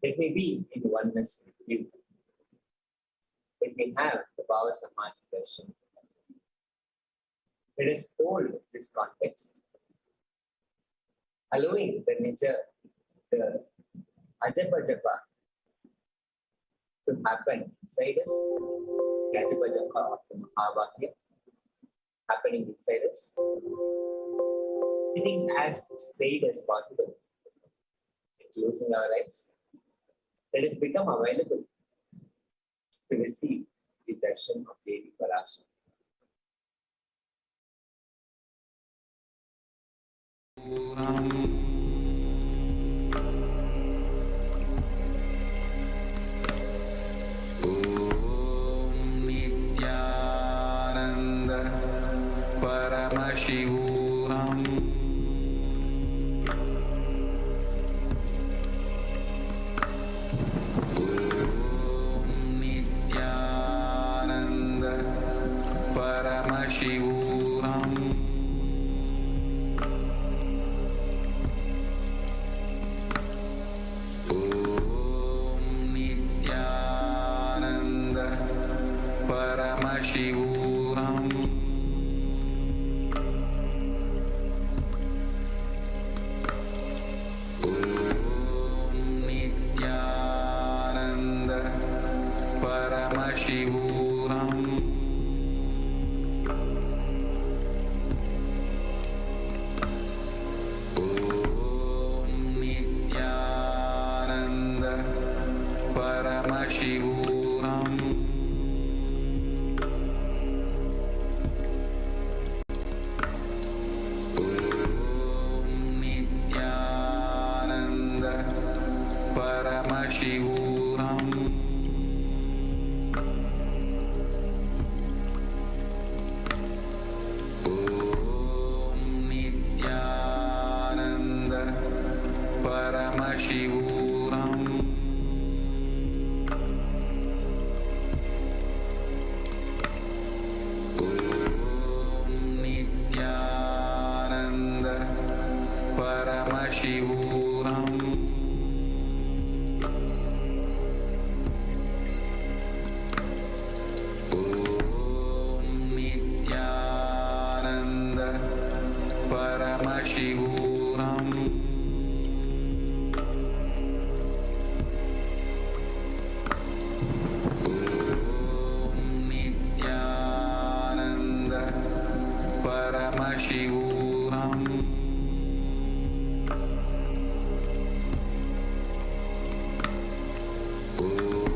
Let me be in oneness with you. Let me have the Bhava Samadhi darshan. Let us hold this context, allowing the nature, the ajapa japa to happen inside us, the ajapa japa of the Mahavakya happening inside us, sitting as straight as possible, closing our eyes. Let us become available to receive the darshan of Devi Parashakti. Om Nithyananda Paramashivam. Om Nithyananda Paramashivam. Om Nithyananda Paramashivam. Om Nithyananda Paramashivam. Om Nithyananda Paramashivam. Om Nithyananda Paramashivam. Om Nithyananda Paramashivam. Om Nithyananda Paramashivam. Om Nithyananda Paramashivam. Om Nithyananda Paramashivam.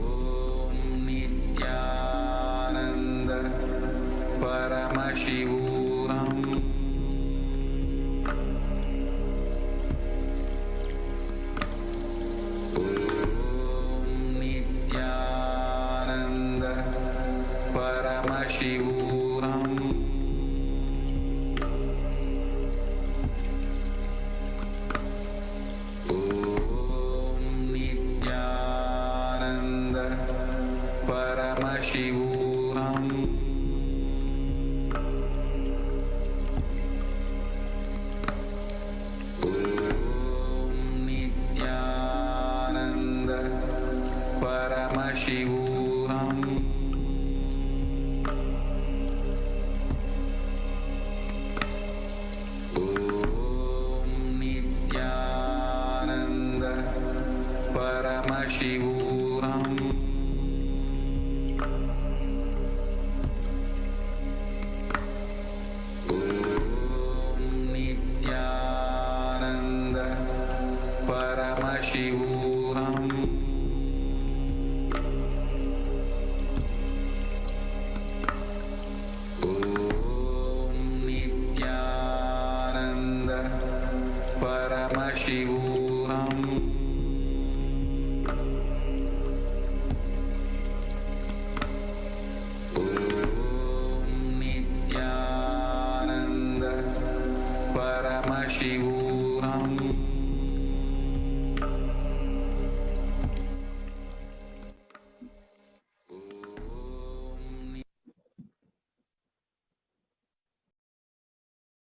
Om Nithyananda Paramashivam. Om Nithyananda Paramashivam. Om Nityanand परमशिवोऽहम् ॐ नित्यानन्द परमशिवोऽहम् ॐ नित्यानन्द परमशिवोऽहम् ॐ नित्यानन्द परमशिवोऽहम् ॐ नित्यानन्द परमशिवोऽहम्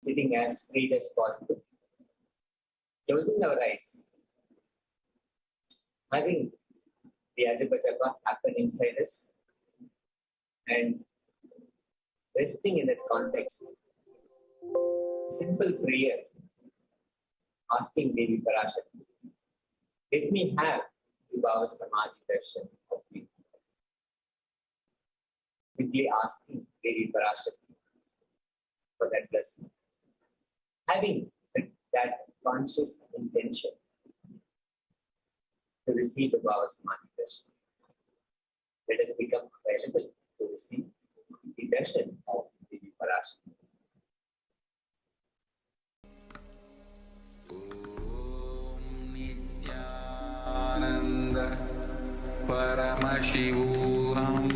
Sitting as straight as possible. Closing our eyes. Having the Ajapajapa happen inside us and resting in that context. Simple prayer asking Devi Parashakti, let me have the Bhava Samadhi darshan of you. Simply asking Devi Parashakti for that blessing. Having that conscious intention to receive the Bhava Samadhi darshan, let us become available to receive the darshan of Devi Parashakti. Nityanand परमशिवोऽहम्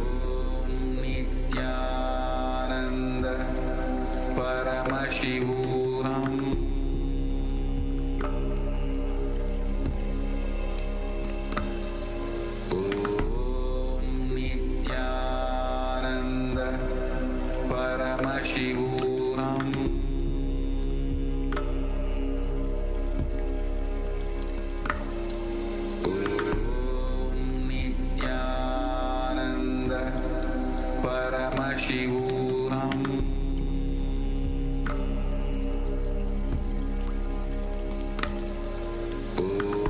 ॐ नित्यानन्द परमशिवोऽहम् ॐ नित्यानन्द परमशिवोऽहम् ॐ नित्यानन्द परमशिवोऽहम्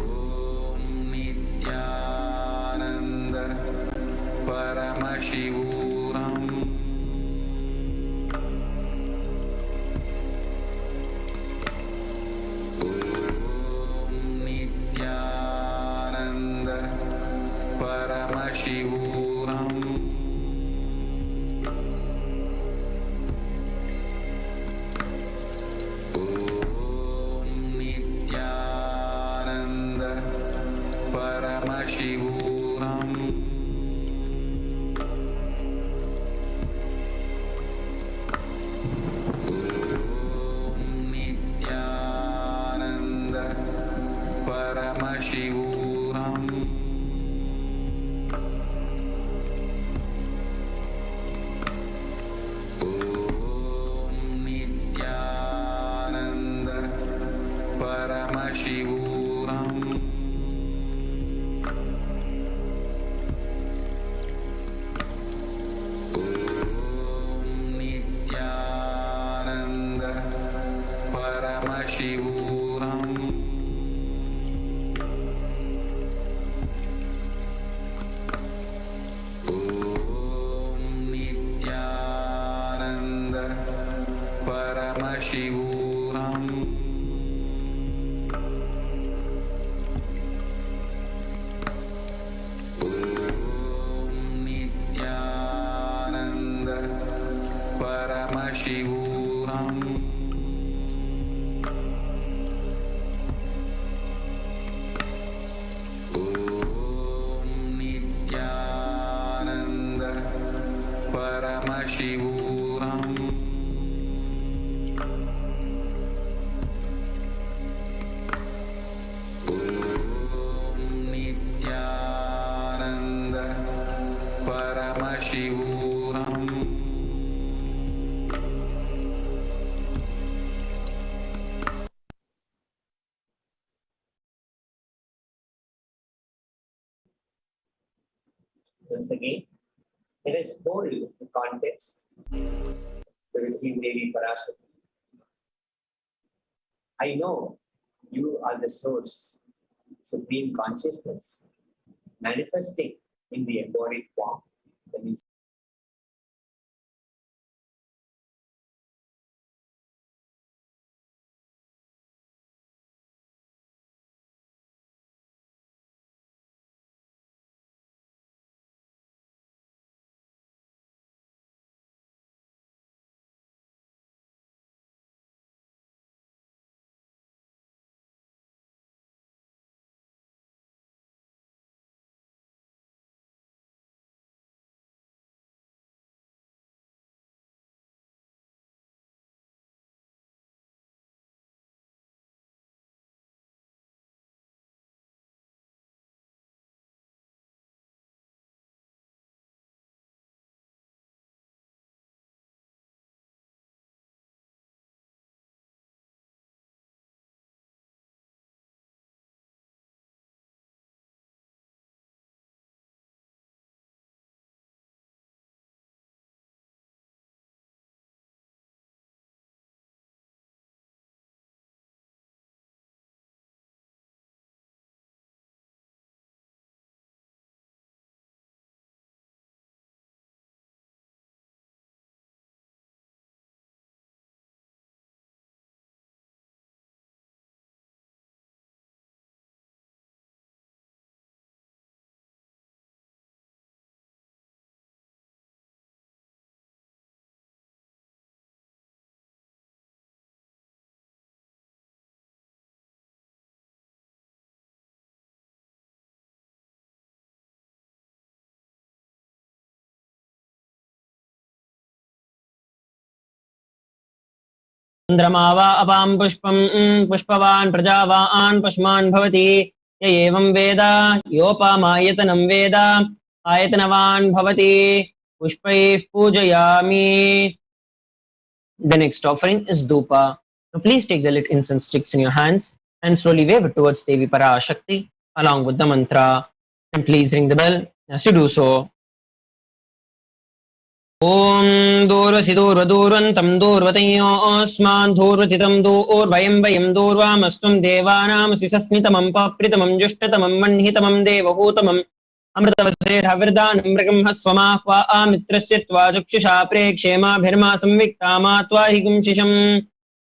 ॐ नित्यानन्द परमशिवोऽहम् ॐ नित्यानन्द परमशिवोऽहम् ॐ नित्यानन्द परमशिवोऽहम् ॐ नित्यानन्द परमशिवोऽहम् ॐ नित्यानन्द परमशिवोऽहम् ॐ नित्यानन्द परमशिवोऽहम् ॐ नित्यानन्द परमशिवोऽहम् ॐ नित्यानन्द परमशिवोऽहम् ॐ नित्यानन्द परमशिवोऽहम् ॐ Once again, let us hold the context to receive Devi Parashakti. I know you are the source, supreme consciousness, manifesting in the embodied form. That means चन्द्रमावा अपां पुष्पं पुष्पवान् प्रजावान् पशुमान् भवति य एवं वेद योपामायतनं वेद आयतनवान् भवति पुष्पैः पूजयामि. The next offering is Dhupa. Now please take the lit incense sticks in your hands and slowly wave it towards Devi Parashakti along with the mantra. And please ring the bell as you do so. Om Durvasi Durva Durvantam Durvatayosman Durvatitam Durvayam Vayam Durvamastum Devanam Sisasmitamam Papritamam Jushtatamam Manhitamam Devahutamam अमृतवसेर्हविर्दानं मृगंहस्वमाह्वा आमित्रस्य त्वाचक्षुषा प्रेक्षेमा भिर्मा संविक्तामा त्वाहिगुंशिषम्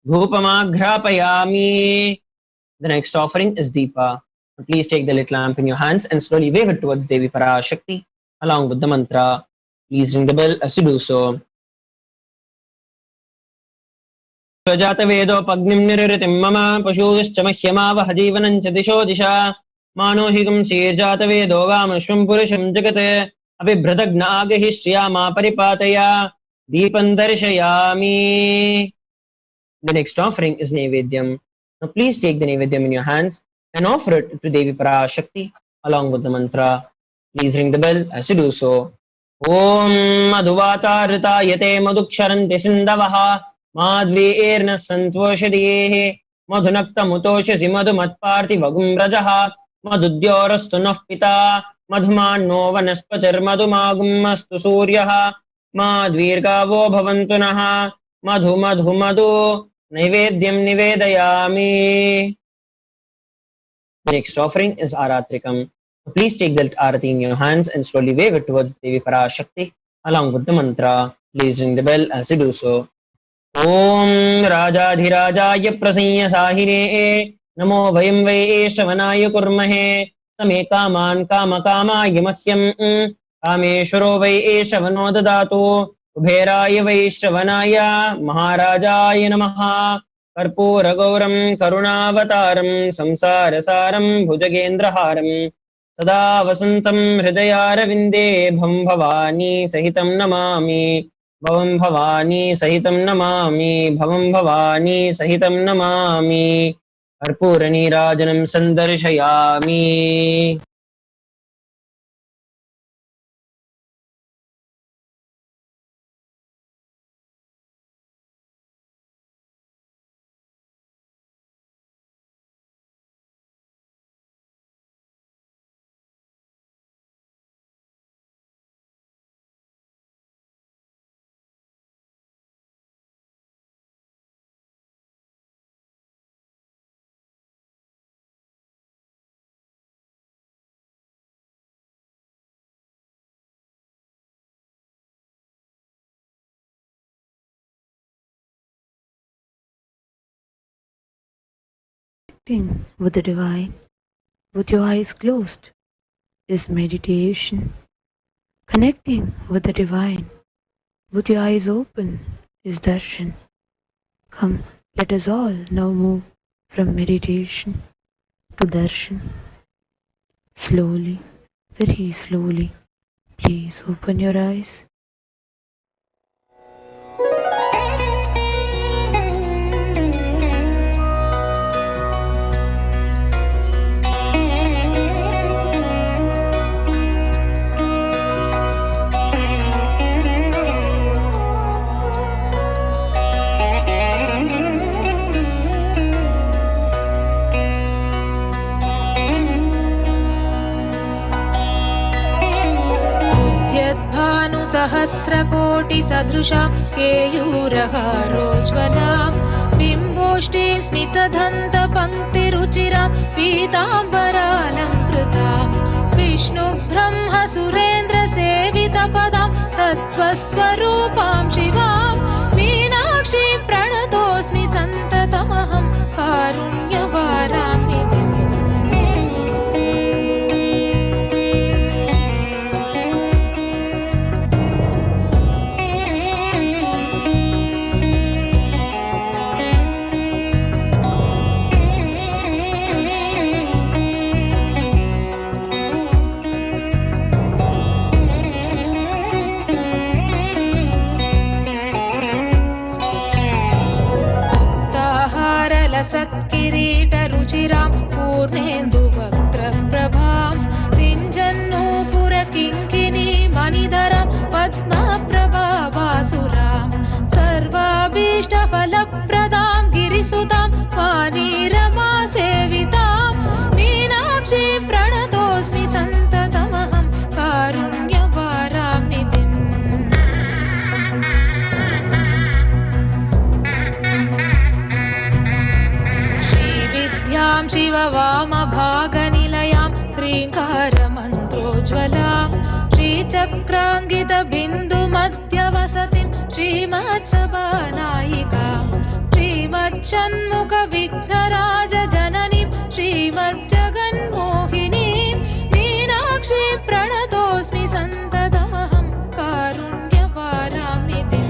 धूपमाघ्रापयामि. The next offering is Deepa. Please take the lit lamp in your hands and slowly wave it towards Devi Parashakti along with the mantra. Please ring the bell as you do so. जातवेदोपग्निं निरृतिं मम पशूश्च मह्यमावह जीवनं च दिशो दिशा मानोहिगं शीर्जातवेदो वामश्वं पुरुषं जगत् अभिभृतग्नागहि श्रियामा परिपातय दीपं दर्शयामि. The next offering is Naivedyam. Now please take the Naivedyam in your hands and offer it to Devi Parashakti along with the mantra. Please ring the bell as you do so. Om Madhuvata Yate Madhuksharanti Sindavaha Madhvirna Santvoshadiyehe Madhunakta Mutoshasi Madhumatparti Vagum Rajaha Madhudyorastu Nafpita Madhumanno Vanaspatir Madhumagum Astu Suryaha Madhvirgavo Bhavantunaha Madhu Madhu Madhu Naivedyam Nivedayami. The next offering is Aratrikam. Please take the arati in your hands and slowly wave it towards Devi Parashakti along with the mantra. Please ring the bell as you do so. Om Rajadhirajaya Prasanya Sahire Namo Vayam Vai Shravanaaya Kurmahe Same Kaman Kama Kamaya Mahyam Kameshwaro Vai Shravano Dadatu Ubheraya Vai Shravanaya Maharajaya Namaha Karpura Gauram Karunavataram Samsarasaram Bhujagendraharam Sada Vasantam Hridayaravinде Bham Bhavani Sahitam Namami Bhavam Bhavani Sahitam Namami Bhavam Bhavani Sahitam Namami Karpura Nirajanam Sandarshayami. connecting with the divine with your eyes closed is meditation. Connecting with the divine with your eyes open is darshan. Come, let us all now move from meditation to darshan. Slowly, very slowly, please open your eyes. सहस्रकोटिसदृशां केयूरहारोज्ज्वलां बिम्बोष्टीं स्मितदन्तपङ्क्तिरुचिरां पीताम्बरालङ्कृतां विष्णुब्रह्मसुरेन्द्रसेवितपदां तत्त्वस्वरूपां शिवां मीनाक्षीं प्रणतोऽस्मि सन्ततमहं कारुण्यवारां निधिम्। सत्किरीटरुचिरां पूर्णेन्दुवक्त्रप्रभां सिञ्जन्नूपुरकिङ्किणी मणिधरां पद्मप्रभावासुरां सर्वाभीष्टफलप्रदां गिरिसुतां वाणीरमासेवितां मीनाक्षी प्रणतोऽस्मि सन्ततमहं कारुण्यवारां निधिम्। विद्यां शिववामभागनिलयां ह्रीङ्कारमन्त्रोज्ज्वलां श्रीचक्राङ्गितबिन्दुमध्यवसतिं श्रीमत्सभानायिकां श्रीमच्छण्मुखविघ्नराजजननीं श्रीमज्जगन्मोहिनीं मीनाक्षीं प्रणतोऽस्मि सन्ततमहं कारुण्यवारां निधिम्।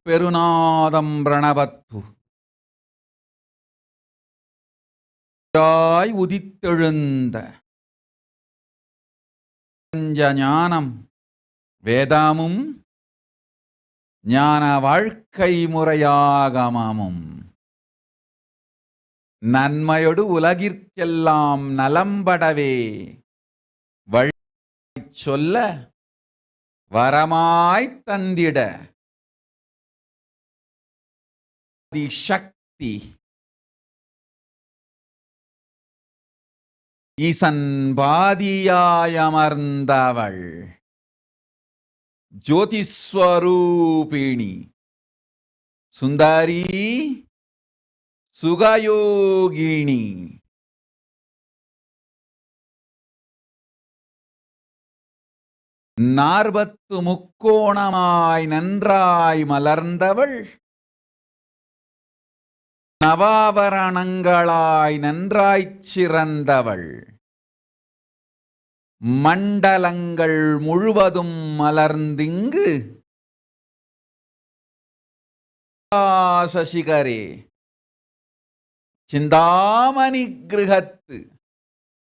பெருநாதம் பிரணவத்து உதித்தெழுந்த ஞானம் வேதாமும் ஞான வாழ்க்கை முறையாகமமும் நன்மையொடு உலகிற்கெல்லாம் நலம்படவே வழி சொல்ல வரமாய் தந்திட சக்தி ஈசன் பாதியாயமர்ந்தவள் ஜோதிஸ்வரூபிணி சுந்தரி சுகயோகினி நாற்பத்து முக்கோணமாய் நன்றாய் மலர்ந்தவள் நவாபரணங்களாய் நன்றாய்ச் சிறந்தவள் மண்டலங்கள் முழுவதும் மலர்ந்திங்கு சசிகரே சிந்தாமணி கிருஹத்து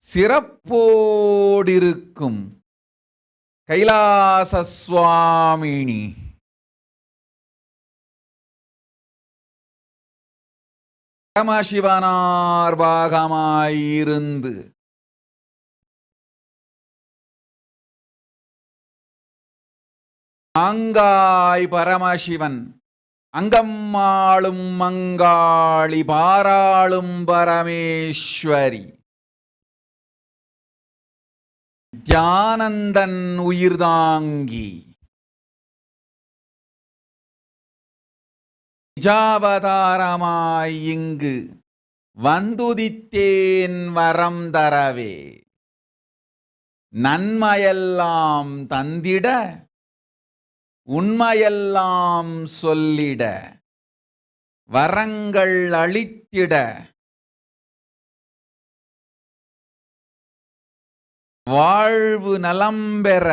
சிறப்போடிருக்கும் கைலாச சுவாமினி பரமசிவனார் பாகமாயிருந்து ஆங்காய் பரமசிவன் அங்கம்மாளும் மங்காளி பாராளும் பரமேஸ்வரி நித்யானந்தன் உயிர்தாங்கி நிஜாவதாரமாய் இங்கு வந்துதித்தேன் வரம் தரவே நன்மையெல்லாம் தந்திட உண்மையெல்லாம் சொல்லிட வரங்கள் அளித்திட வாழ்வு நலம் பெற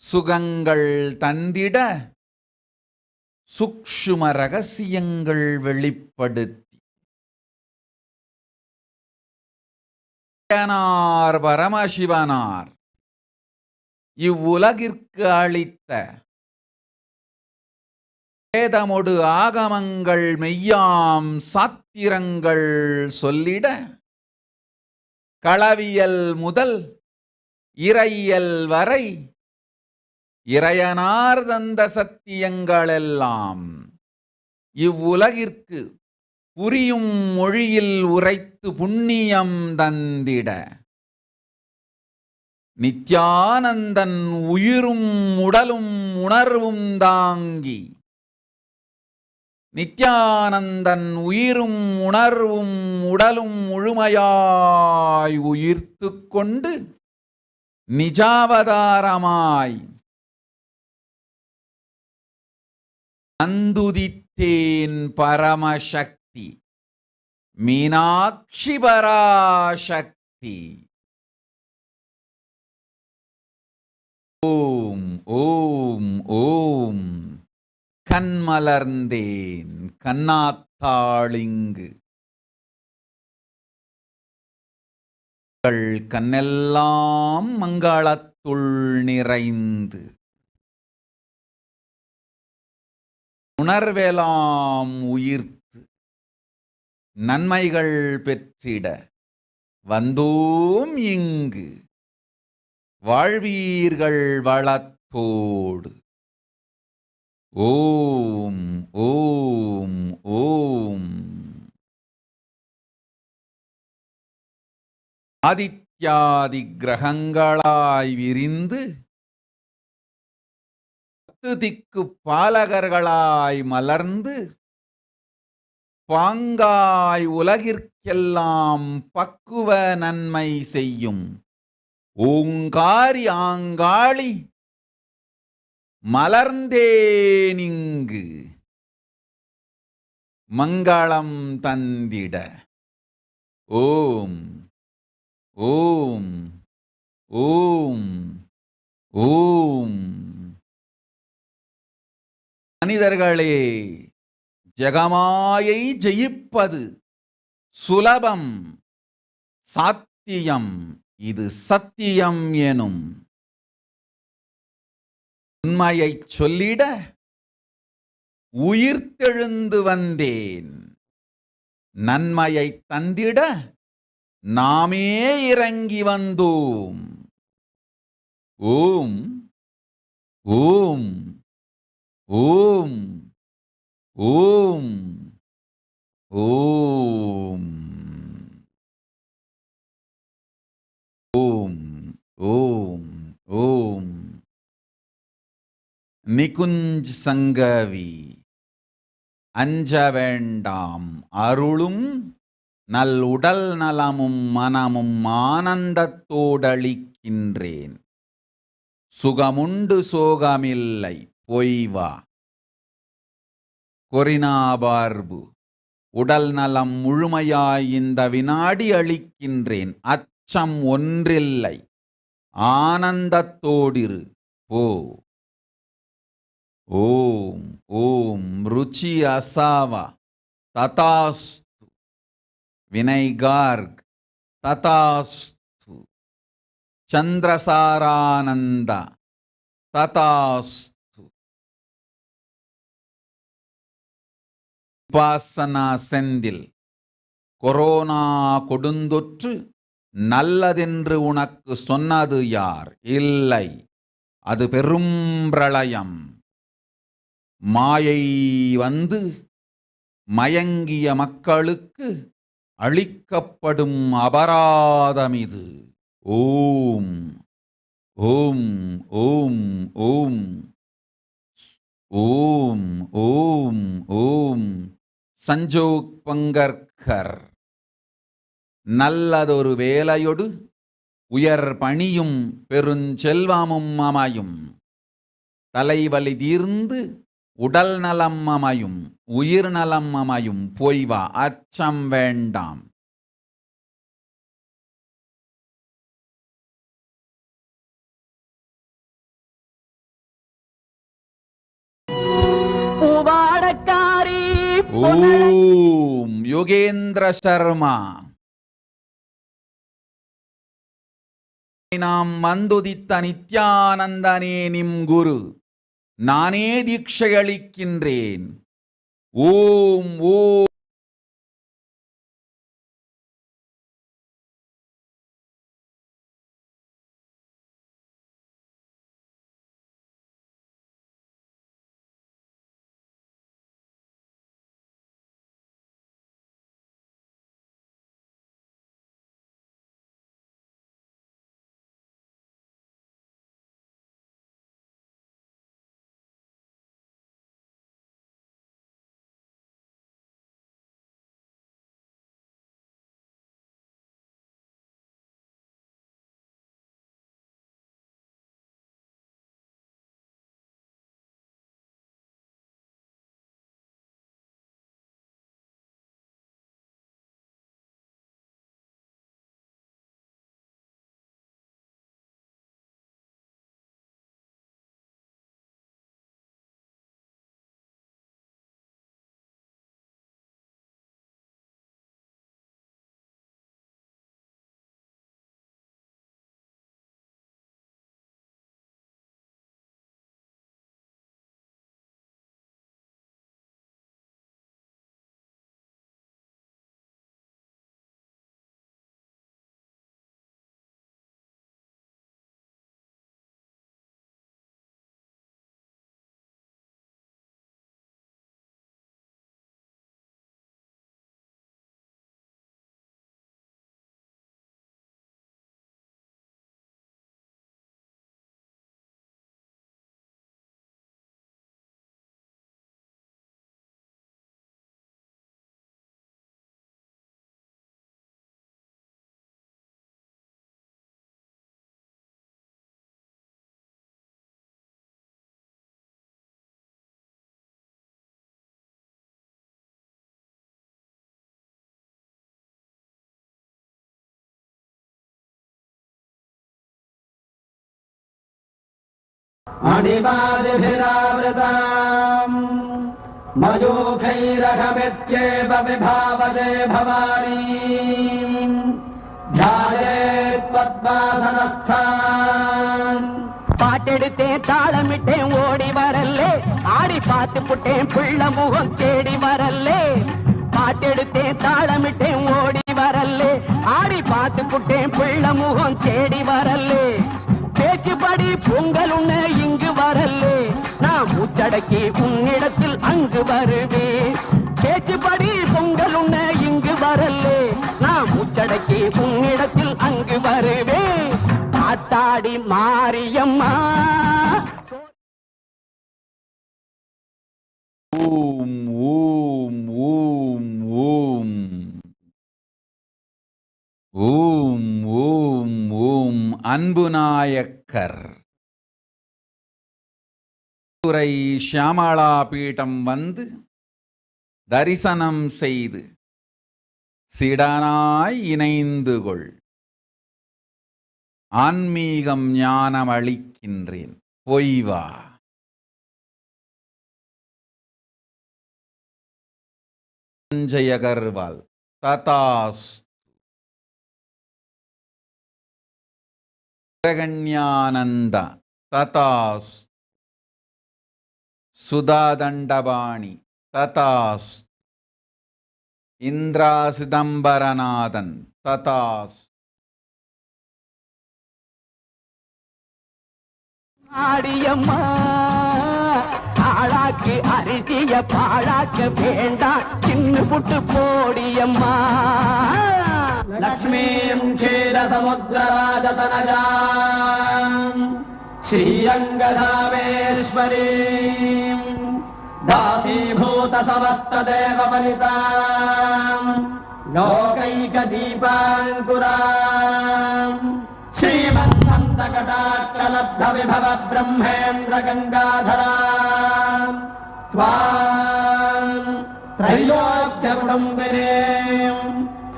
சுகங்கள் தந்திட சூக்ஷ்ம ரகசியங்கள் வெளிப்படுத்தி பரமசிவனார் இவ்வுலகிற்கு அளித்த வேதமொடு ஆகமங்கள் மெய்யாம் சாத்திரங்கள் சொல்லிட களவியல் முதல் இறையல் வரை இறையனார் தந்த சத்தியங்களெல்லாம் இவ்வுலகிற்கு புரியும் மொழியில் உரைத்து புண்ணியம் தந்திட நித்யானந்தன் உயிரும் உடலும் உணர்வும் தாங்கி நித்யானந்தன் உயிரும் உணர்வும் உடலும் முழுமையாய் உயிர்த்து கொண்டு நிஜாவதாரமாய் அந்துதித்தேன் பரமசக்தி மீனாட்சி பராசக்தி. ஓம் ஓம் ஓம் கண்மலர்ந்தேன் கண்ணாத்தாளிங்கு கண்ணெல்லாம் மங்களத்துள் நிறைந்து உணர்வெலாம் உயிர்த்து நன்மைகள் பெற்றிட வந்தோம் இங்கு வாழ்வீர்கள் வளத்தோடு. ஓம் ஓம் ஓம். ஆதித்யாதி கிரகங்களாய் விரிந்து திக்கு பாலகர்களாய் மலர்ந்து பாங்காய் உலகிற்கெல்லாம் பக்குவ நன்மை செய்யும் ஓங்காரி ஆங்காளி மலர்ந்தேனிங்கு மங்களம் தந்திட. ஓம் ஓம் ஓம் ஓம். மனிதர்களே, ஜெகமாயை ஜெயிப்பது சுலபம், சாத்தியம், இது சத்தியம் எனும் உண்மையை சொல்லிட உயிர்த்தெழுந்து வந்தேன். நன்மையை தந்திட நாமே இறங்கி வந்தோம். ஓம் ஓம் ஓம் ஓம் ஓம் ஓம் ஓம் ஓம். நிகுஞ்ச் சங்கவி அஞ்ச வேண்டாம், அருளும் நல் உடல் நலமும் மனமும் ஆனந்தத்தோடளிக்கின்றேன். சுகமுண்டு சோகமில்லை பொய்வா. கொரினாபார்பு உடல் நலம் முழுமையாய் இந்த வினாடி அளிக்கின்றேன். அச்சம் ஒன்றில்லை, ஆனந்தத்தோடிரு போ. ஓம் ஓம். ருச்சி அசாவா ததாஸ்து. வினய் கார்க் ததாஸ்து. சந்திரசாரானந்தா ததாஸ்து. விபாசனா செந்தில் கொரோனா கொடுந்தொற்று நல்லதென்று உனக்கு சொன்னது யார்? இல்லை, அது பெரும் பிரளயம். மாயை வந்து மயங்கிய மக்களுக்கு அளிக்கப்படும் அபராதம் இது. ஓம் ஓம் ஓம் ஓம் ஓம் ஓம் ஓம். சஞ்சோக் பங்கர்கர். நல்லதொரு வேலையொடு உயர் பணியும் பெருஞ்செல்வமும் அமையும். தலைவலி தீர்ந்து உடல் நலம் அமையும், உயிர் நலம் அமையும். போய் வா, அச்சம் வேண்டாம். ஓம் யோகேந்திர சர்மா. நாம் வந்துதித்த நித்யானந்தனே நிம் குரு, நானே தீட்சை அளிக்கின்றேன். ஓம் ஓம். अणिमादिभिरावृताम् मयूखैरहमित्येव विभावदे भवानी ध्यायेत् पद्मासनस्थान् பாட்டெடுத்தேன் தாளமிட்டேன் ஓடி வரல்லே ஆடி பார்த்து புட்டேன் புள்ள முகம் தேடி வரல்லே பாட்டெடுத்தேன் தாளமிட்டேன் ஓடி வரல்லே ஆடி பார்த்து புட்டேன் புள்ள முகம் தேடி வரல்லே பேச்சுப்படி பொங்கல் உண்ண இங்கு வரல்லே நான் மூச்சடக்கி உன்னிடத்தில் அங்கு வருவேன் பேச்சுப்படி பொங்கல் உண்ண இங்கு வரல்லே நான் மூச்சடக்கி உன்னிடத்தில் அங்கு வருவேன் ஆத்தாடி மாரியம்மா. ஓம் ஓம் ஓம் ஓம் ஓம் ஓம் ஓம். அன்பு நாயக்கர் துரை ஷியாமளா பீடம் வந்து தரிசனம் செய்து சிடனாய் இணைந்து கொள். ஆன்மீகம் ஞானம் அளிக்கின்றேன், போய் வா. Sanjay Agarwal. Tatas. Praganyananda. Tatas. Sudha Dandabani. Tatas. Indra Sidambaranathan. Tatas. ஆடியம்மா ஆளாக்கு அரிசிய பாழாக்க வேண்டாம் சின்ன புட்டு போடியம்மா லக்ஷ்மீம் க்ஷீர சமுத்திரராஜதனஜாம் ஸ்ரீரங்கதாமேஸ்வரீம் தாசீபூத சமஸ்த தேவ பலிதாம் லோகைக தீபாங்குராம் श्रीमन्नन्दकटाक्षलब्ध विभव ब्रह्मेन्द्र गंगाधरा त्वां त्रैलोक्य कुटुम्बिनीं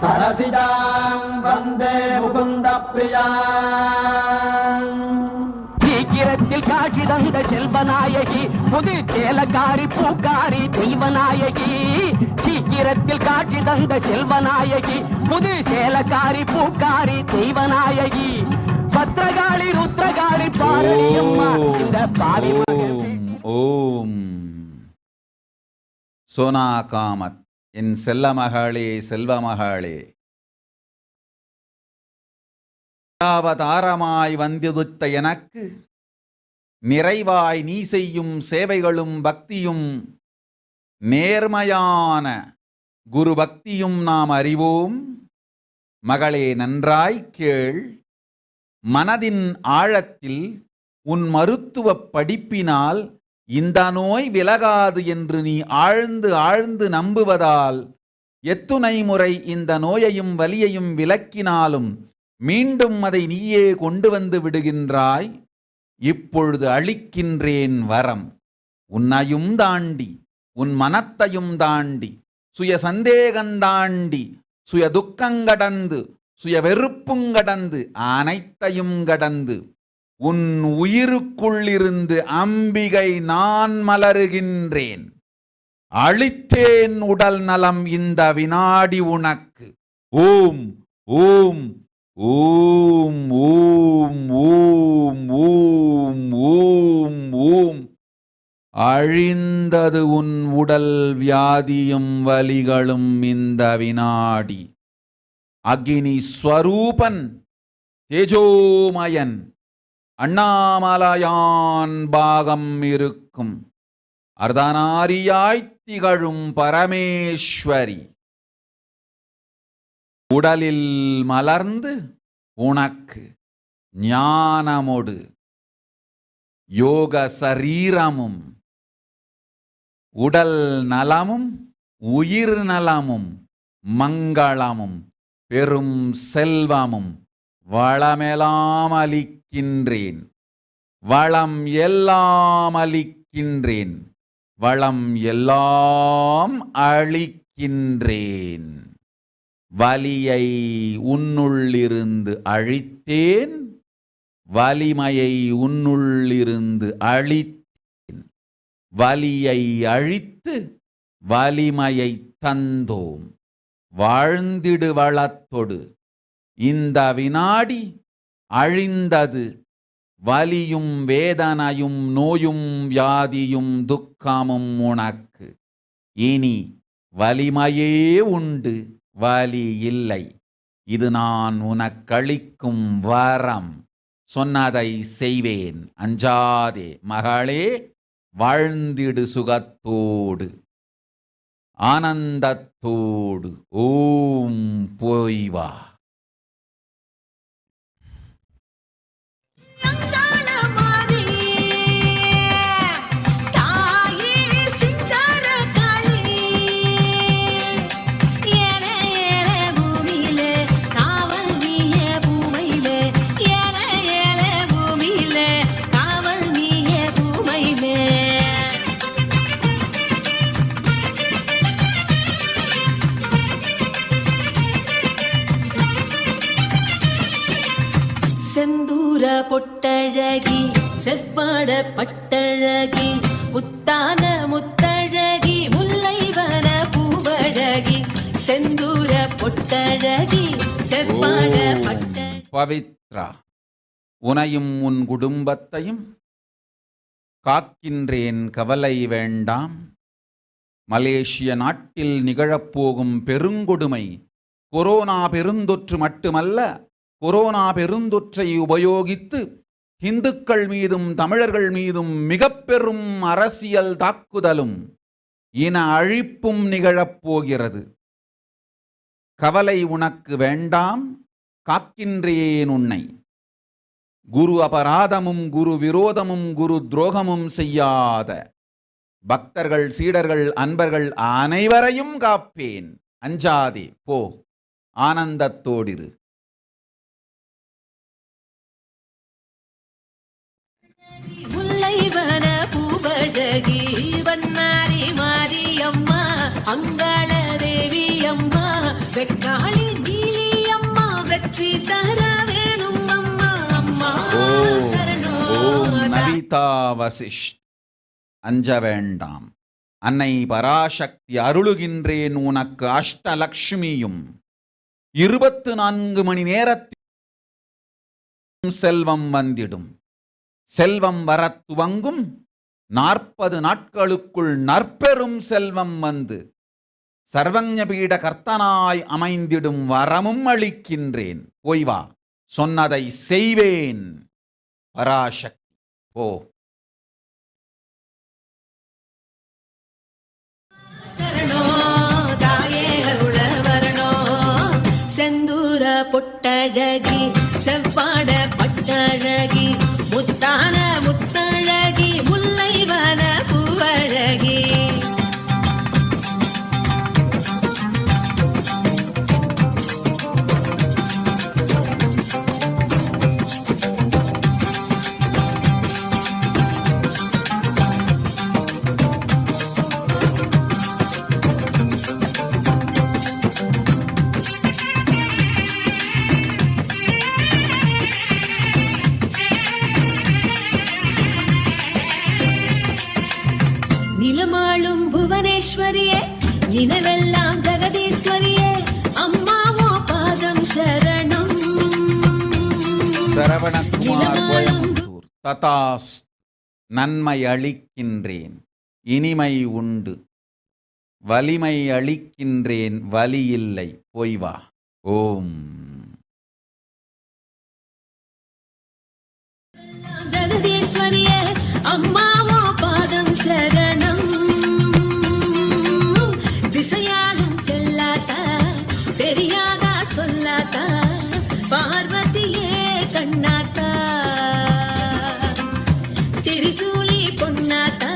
सरसिजां वन्दे मुकुन्द प्रियां சீக்கிரத்தில் காட்சி தந்த செல்வநாயகி புது சேலக்காரி பூக்காரி தெய்வநாயகி சீக்கிரத்தில் காட்சி தந்த செல்வநாயகி புது சேலக்காரி பூக்காரி தெய்வநாயகி பத்ரகாளி ருத்ரகாளி பாரடியம்மா இந்த பாவி ஓம் சோனா காமத் என் செல்ல மகளே செல்வ மகளே அவதாரமாய் வந்தியுதித்த எனக்கு நிறைவாய் நீ செய்யும் சேவைகளும் பக்தியும் நேர்மையான குரு பக்தியும் நாம் அறிவோம். மகளே நன்றாய் கேள். மனதின் ஆழத்தில் உன் மருத்துவ படிப்பினால் இந்த நோய் விலகாது என்று நீ ஆழ்ந்து ஆழ்ந்து நம்புவதால் எத்துணை முறை இந்த நோயையும் வலியையும் விலக்கினாலும் மீண்டும் அதை நீயே கொண்டு வந்து விடுகின்றாய். இப்பொழுது அளிக்கின்றேன் வரம். உன்னையும் தாண்டி உன் மனத்தையும் தாண்டி சுய சந்தேகந்தாண்டி சுய துக்கங்கடந்து சுய வெறுப்புங்கடந்து அனைத்தையும் கடந்து உன் உயிருக்குள்ளிருந்து அம்பிகை நான் மலருகின்றேன். அளித்தேன் உடல் நலம் இந்த வினாடி உனக்கு. ஓம் ஓம் ஓம் ஓம் ஓம் ஓம் ஓம் ஓம். அழிந்தது உன் உடல் வியாதியும் வலிகளும் இந்த வினாடி. அக்னி ஸ்வரூபன் தேஜோமயன் அண்ணாமலையான் பாகம் இருக்கும் அர்த்தநாரியாய் திகழும் பரமேஸ்வரி உடலில் மலர்ந்து உனக்கு ஞானமோடு யோக சரீரமும் உடல் நலமும் உயிர் நலமும் மங்களமும் பெரும் செல்வமும் வளமெல்லாம் அளிக்கின்றேன். வளம் எல்லாம் அளிக்கின்றேன். வளம் எல்லாம் அளிக்கின்றேன். வலியை உன்னுள்ளிருந்து அழித்தேன். வலிமையை உன்னுள்ளிருந்து அழித்தேன். வலியை அழித்து வலிமையை தந்தோம். வாழ்ந்திடு வளத்தொடு. இந்த வினாடி அழிந்தது வலியும் வேதனையும் நோயும் வியாதியும் துக்கமும் உனக்கு. இனி வலிமையே உண்டு, வலி இல்லை. இது நான் உனக்களிக்கும் வரம். சொன்னதை செய்வேன், அஞ்சாதே மகளே. வாழ்ந்திடு சுகத்தோடு ஆனந்தத்தோடு. ஓம் போய் வா. செந்தூர பொட்டழகி செவ்வாட பட்டழகி முத்தான முத்தழகி முல்லைவன பூவழகி செந்தூர பொட்டழகி செவ்வாட பட்ட பவித்ரா, உனையும் உன் குடும்பத்தையும் காக்கின்றேன், கவலை வேண்டாம். மலேசிய நாட்டில் நிகழப்போகும் பெருங்கொடுமை கொரோனா பெருந்தொற்று மட்டுமல்ல, கொரோனா பெருந்தொற்றை உபயோகித்து இந்துக்கள் மீதும் தமிழர்கள் மீதும் மிக பெரும் அரசியல் தாக்குதலும் இன அழிப்பும் நிகழப்போகிறது. கவலை உனக்கு வேண்டாம், காக்கின்றேன் உன்னை. குரு அபராதமும் குரு விரோதமும் குரு துரோகமும் செய்யாத பக்தர்கள், சீடர்கள், அன்பர்கள் அனைவரையும் காப்பேன். அஞ்சாதே, போ, ஆனந்தத்தோடிரு. முல்லைவன பூவழகி வண்ணாரி மாரியம்மா அங்காள தேவி அம்மா வெக்காளி நீலி அம்மா வெற்றி தர வேணும் அம்மா அம்மா ஓம் நவிதா வசிஷ்ட், அஞ்ச வேண்டாம். அன்னை பராசக்தி அருளுகின்றேன் உனக்கு அஷ்டலக்ஷ்மியும் 24 மணி நேரத்தில் செல்வம் வந்திடும். செல்வம் வரத் துவங்கும் 40 நாட்களுக்குள் நற்பெரும் செல்வம் வந்து சர்வஞபீட கர்த்தனாய் அமைந்திடும் வரமும் அளிக்கின்றேன். போய் வா, சொன்னதை செய்வேன். பராசக்தி, போ. செந்தூர பொட்டழகி செவ்வாட பட்டழகி முத்தான முத்தழகி முல்லைவன பூவழகி நிலமாளும் புவனேஸ்வரியே நினைவெல்லாம் ஜெகதீஸ்வரியே அம்மாவோ பாதம் சரணம். சரவணகுமார், கோயம்புத்தூர். ததாஸ், நன்மை அளிக்கின்றேன், இனிமை உண்டு. வலிமை அளிக்கின்றேன், வலி இல்லை. போய் வா. ஓம் ஜெகதீஸ்வரியே அம்மாவோ பாதம் சரணம். திசையாலும் செல்லாதா தெரியாதா சொல்லாதா பார்வதியே கண்ணாத்தா திரிசூலி பொன்னாத்தா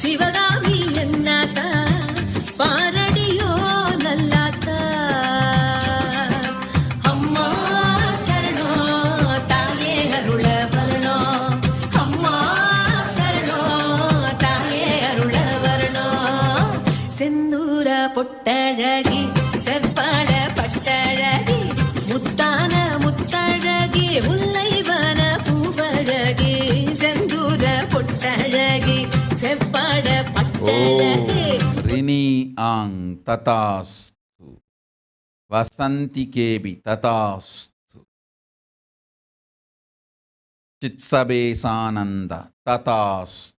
சிவகாமி என்னாத்தா பாரடியோ நல்லாத்தா. அம்மா சரணோ தாயே அருள வரணோ, அம்மா சரணோ தாயே அருள வரணோ. செந்தூர பொட்டழகி செவ்வாட பட்டழகி முத்தான முத்தழகி முல்லைவன பூவழகி செந்தூர பொட்டழகி செவ்வாட பட்டழகி. ரினி ஆங் ததாஸ்து, வசந்தி கேபி ததாஸ்து, சித்சபேசானந்த ததாஸ்து.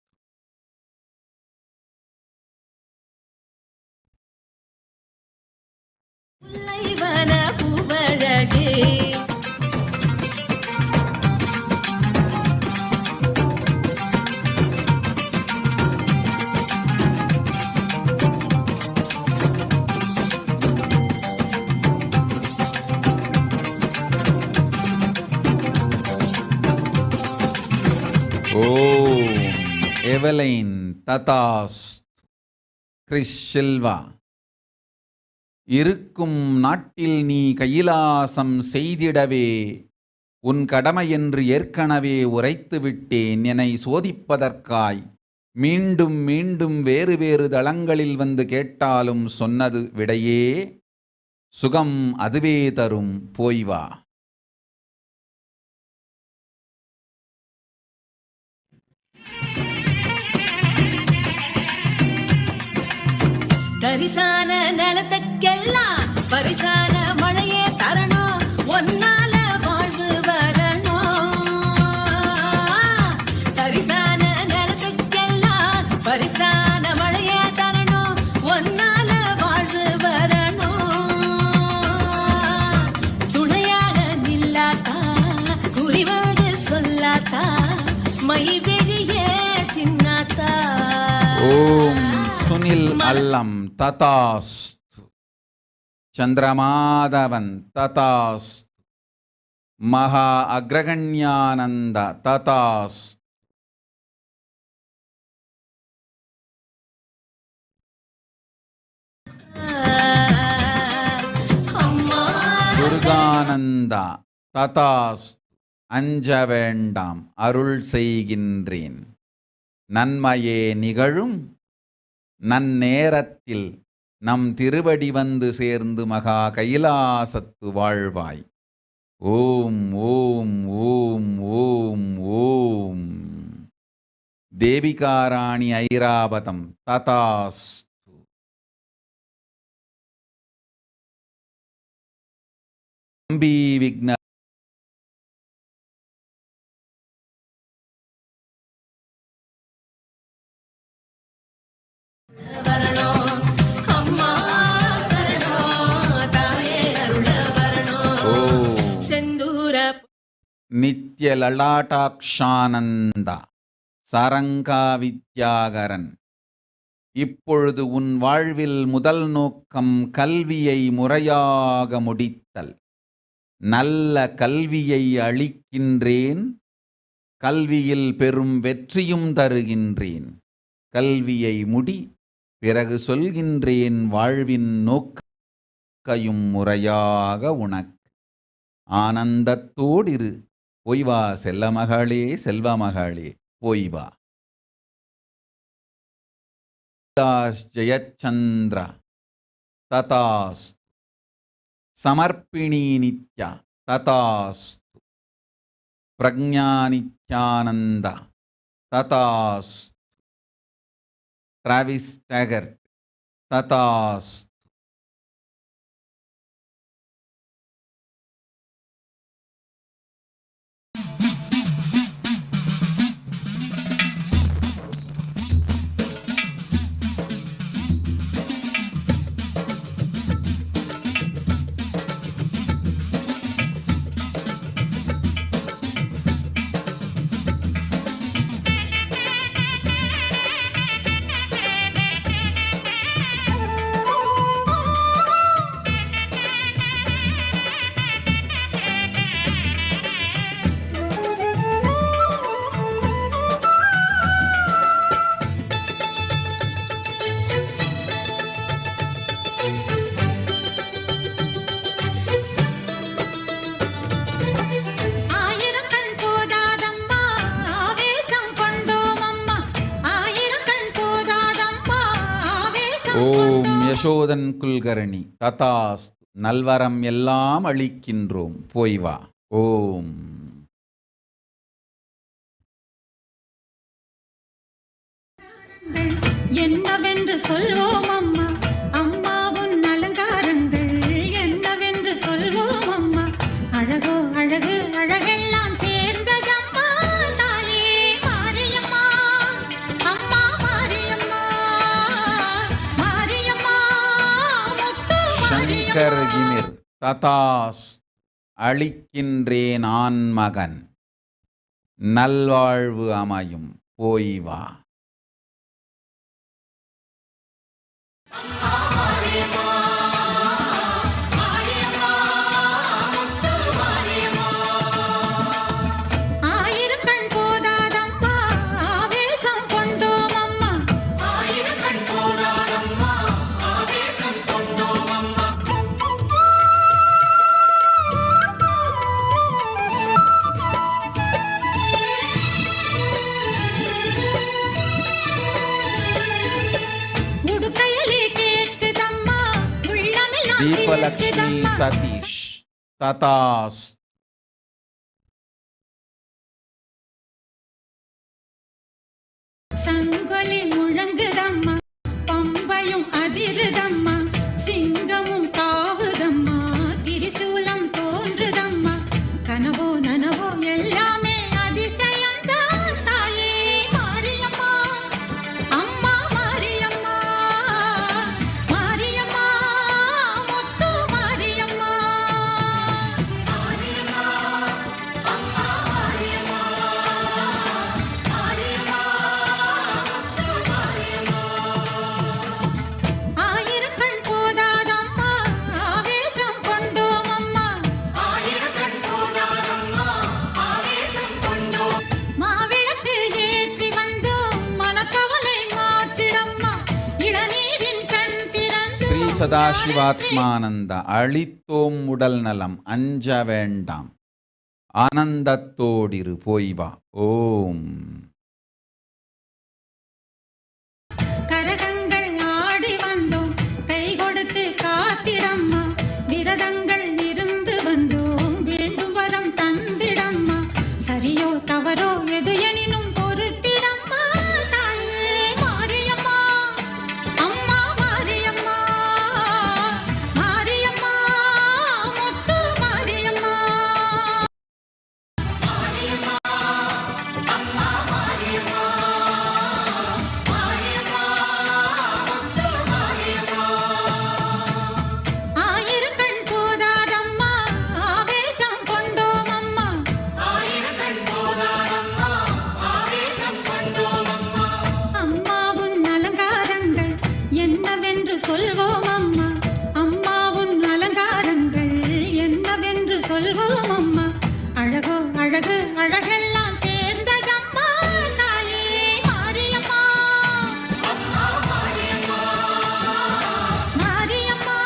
முல்லைவன பூவழகி ஓம் எவலைன் ததாஸ்து. கிறிஸ் சில்வா, இருக்கும் நாட்டில் நீ கைலாசம் செய்திடவே உன் கடமை என்று ஏற்கனவே உரைத்து விட்டேன். என்னை சோதிப்பதற்காய் மீண்டும் மீண்டும் வேறு வேறு தளங்களில் வந்து கேட்டாலும் சொன்னது விடையே, சுகம் அதுவே தரும். போய் வா. தரிசான நலத்த நிலத்துக்கெல்லாம் பரிசான மழையே தரணும் ஒன்னால வாழ்வு வரணும் பரிசான நிலத்துக்கெல்லாம் பரிசான மழையே தரணும் ஒன்னால வாழ்வு வரணும் துணையாக நில்லாத்தா குறிவாடு சொல்லாத்தா மை வெளியே சின்னாத்தா ஓம் சுனில் அல்லம் ததாஸ்து சந்திரமாதவன் ததாஸ்து மகா அக்ரகண்யானந்த ததாஸ்து துர்கானந்தா ததாஸ்து அஞ்ச வேண்டாம் அருள் செய்கின்றேன் நன்மையே நிகழும் நன்னேரத்தில் நம் திருவடி வந்து சேர்ந்து மகா கைலாசத்து வாழ்வாய் ஓம் ஓம் ஓம் ஓம் ஓம் தேவிகாராணி ஐராவதம் ததாஸ்து அம்பி விக்ன நித்ய லலாட்டாக்ஷானந்த சரங்கா வித்யாகரன் இப்பொழுது உன் வாழ்வில் முதல் நோக்கம் கல்வியை முறையாக முடித்தல் நல்ல கல்வியை அளிக்கின்றேன் கல்வியில் பெரும் வெற்றியும் தருகின்றேன் கல்வியை முடி பிறகு சொல்கின்றேன் வாழ்வின் நோக்கையும் முறையாக உனக்கு ஆனந்தத்தோடிரு போய் வா செல்லமகளே செல்வமகளே போய் வா ஜெயச்சந்திர ததாஸ்து சமர்ப்பிணி நித்யா ததாஸ்து பிரக்ஞா நித்யானந்த ததாஸ்து டிராவிஸ் டேகர்ட் ததாஸ்து ஓம் யசோதன் குல்கரணி ததாஸ்து நல்வரம் எல்லாம் அளிக்கின்றோம் போய் வா ஓம் என்னவென்று சொல்வோம் அம்மா அம்மாவும் அலங்காரங்கள் என்னவென்று சொல்வோம் அம்மா அழகோ அழகு அழகெல்லாம் சேர்ந்ததம்மா தாயே மாரியம்மா அம்மா மாரியம்மா மாரியம்மா முத்து சங்கர் கிமிர் ததாஸ் அளிக்கின்றேன் ஆண் மகன் நல்வாழ்வு அமையும் போய் வா ஆயிரக்கண் போதாதம்மா ஆவேசம் கொண்டோம் அம்மா ஆயிரக்கண் போதாதம்மா ஆவேசம் கொண்டோம் அம்மா உடுக்கையிலே கேட்குதம்மா உள்ளமெல்லாம் தீபலக்ஷ்மி சதீஷ் ததாஸ் சங்கொலி முழங்குதம்மா பம்பையும் அதிருதம்மா சிங்கமும் சதாசிவாத்மானந்த அளித்தோம் உடல் நலம் அஞ்ச வேண்டாம் ஆனந்தத்தோடிரு போய் வா. ஓம். கரகங்கள் ஆடி வந்தோம் கை கொடுத்து காத்திடம்மா விரதங்கள் இருந்து வந்தோம் வேண்டும் வரம் தந்திடம்மா சரியோ தவறோ எது எனினும் பொறுத்திடம்மா தாயே மாரியம்மா அம்மா மாரியம்மா மாரியம்மா முத்து மாரியம்மா ஆயிரக்கண் போதாதம்மா ஆவேசம் கொண்டோம் அம்மா அம்மாவுன் அலங்காரங்கள் என்னவென்று சொல்வோம் அம்மா அம்மாவுன் அலங்காரங்கள் என்னவென்று சொல்வோம் அம்மா அழகோ அழகு அழகெல்லாம் சேர்ந்ததம்மா தாயே மாரியம்மா மாரியம்மா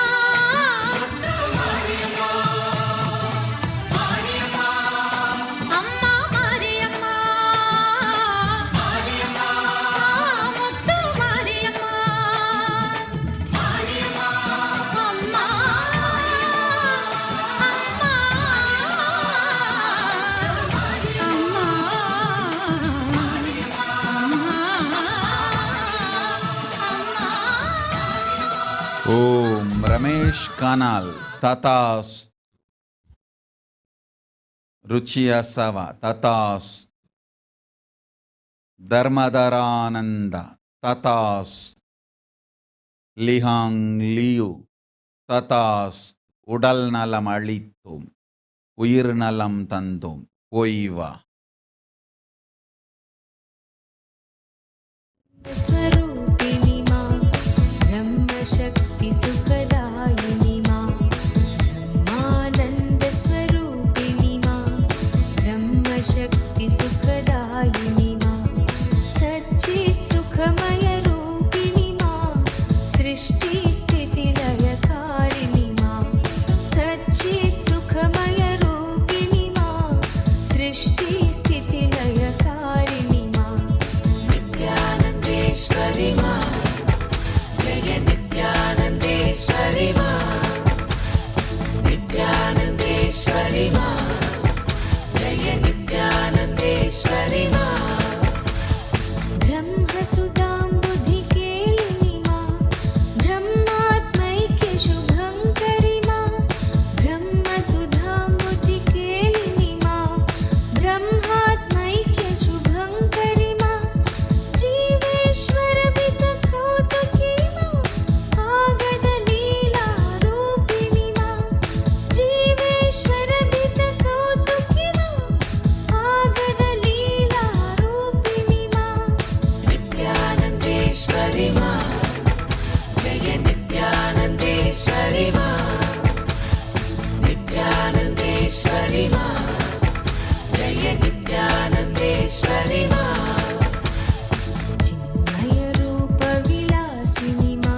அம்மா மாரியம்மா முத்து மாரியம்மா அம்மா ஓம். ரமேஷ் கானால் ததாஸ். ருச்சியா சவா ததாஸ். தர்மதரானந்த ததாஸ். லிஹாங் லியு ததாஸ். உடல் நலம் அளித்தோம் உயிர் நலம் தந்தோம் போய் வா. स्वरूपिणी मा ब्रह्मशक्ति सुखदायिनी मा ब्रह्मानन्द स्वरूपिणी मा ब्रह्मशक्ति सुखदायिनी मा सच्चित् सुखमय रूपिणी मा सृष्टि स्थिति लयकारिणी मा सच्चित् सुखमय रूपिणी मा सृष्टि स्थिति लयकारिणी मा नित्यानन्देश्वरि मा जय नित्यानन्देश्वरि मा नित्यानन्देश्वरि मा जय नित्यानन्देश्वरि मा ब्रह्मसुधां बुद्धिकेलिनी मा ब्रह्मात्मैक्य शुभङ्करि मा ब्रह्मसुधां बुद्धिकेलिनी मा ब्रह्मात्मैक्य शुभङ्करि मा जीवेश्वर वितकौतुकी मा आगद लीला रूपिणी मा जीवेश्वर वितकौतुकी मा आगद लीला रूपिणी मा नित्यानन्देश्वरि मा जय नित्यानन्देश्वरि मा नित्यानन्देश्वरि मा जय नित्यानन्देश्वरि मा चिन्मय रूप विलासिनी मा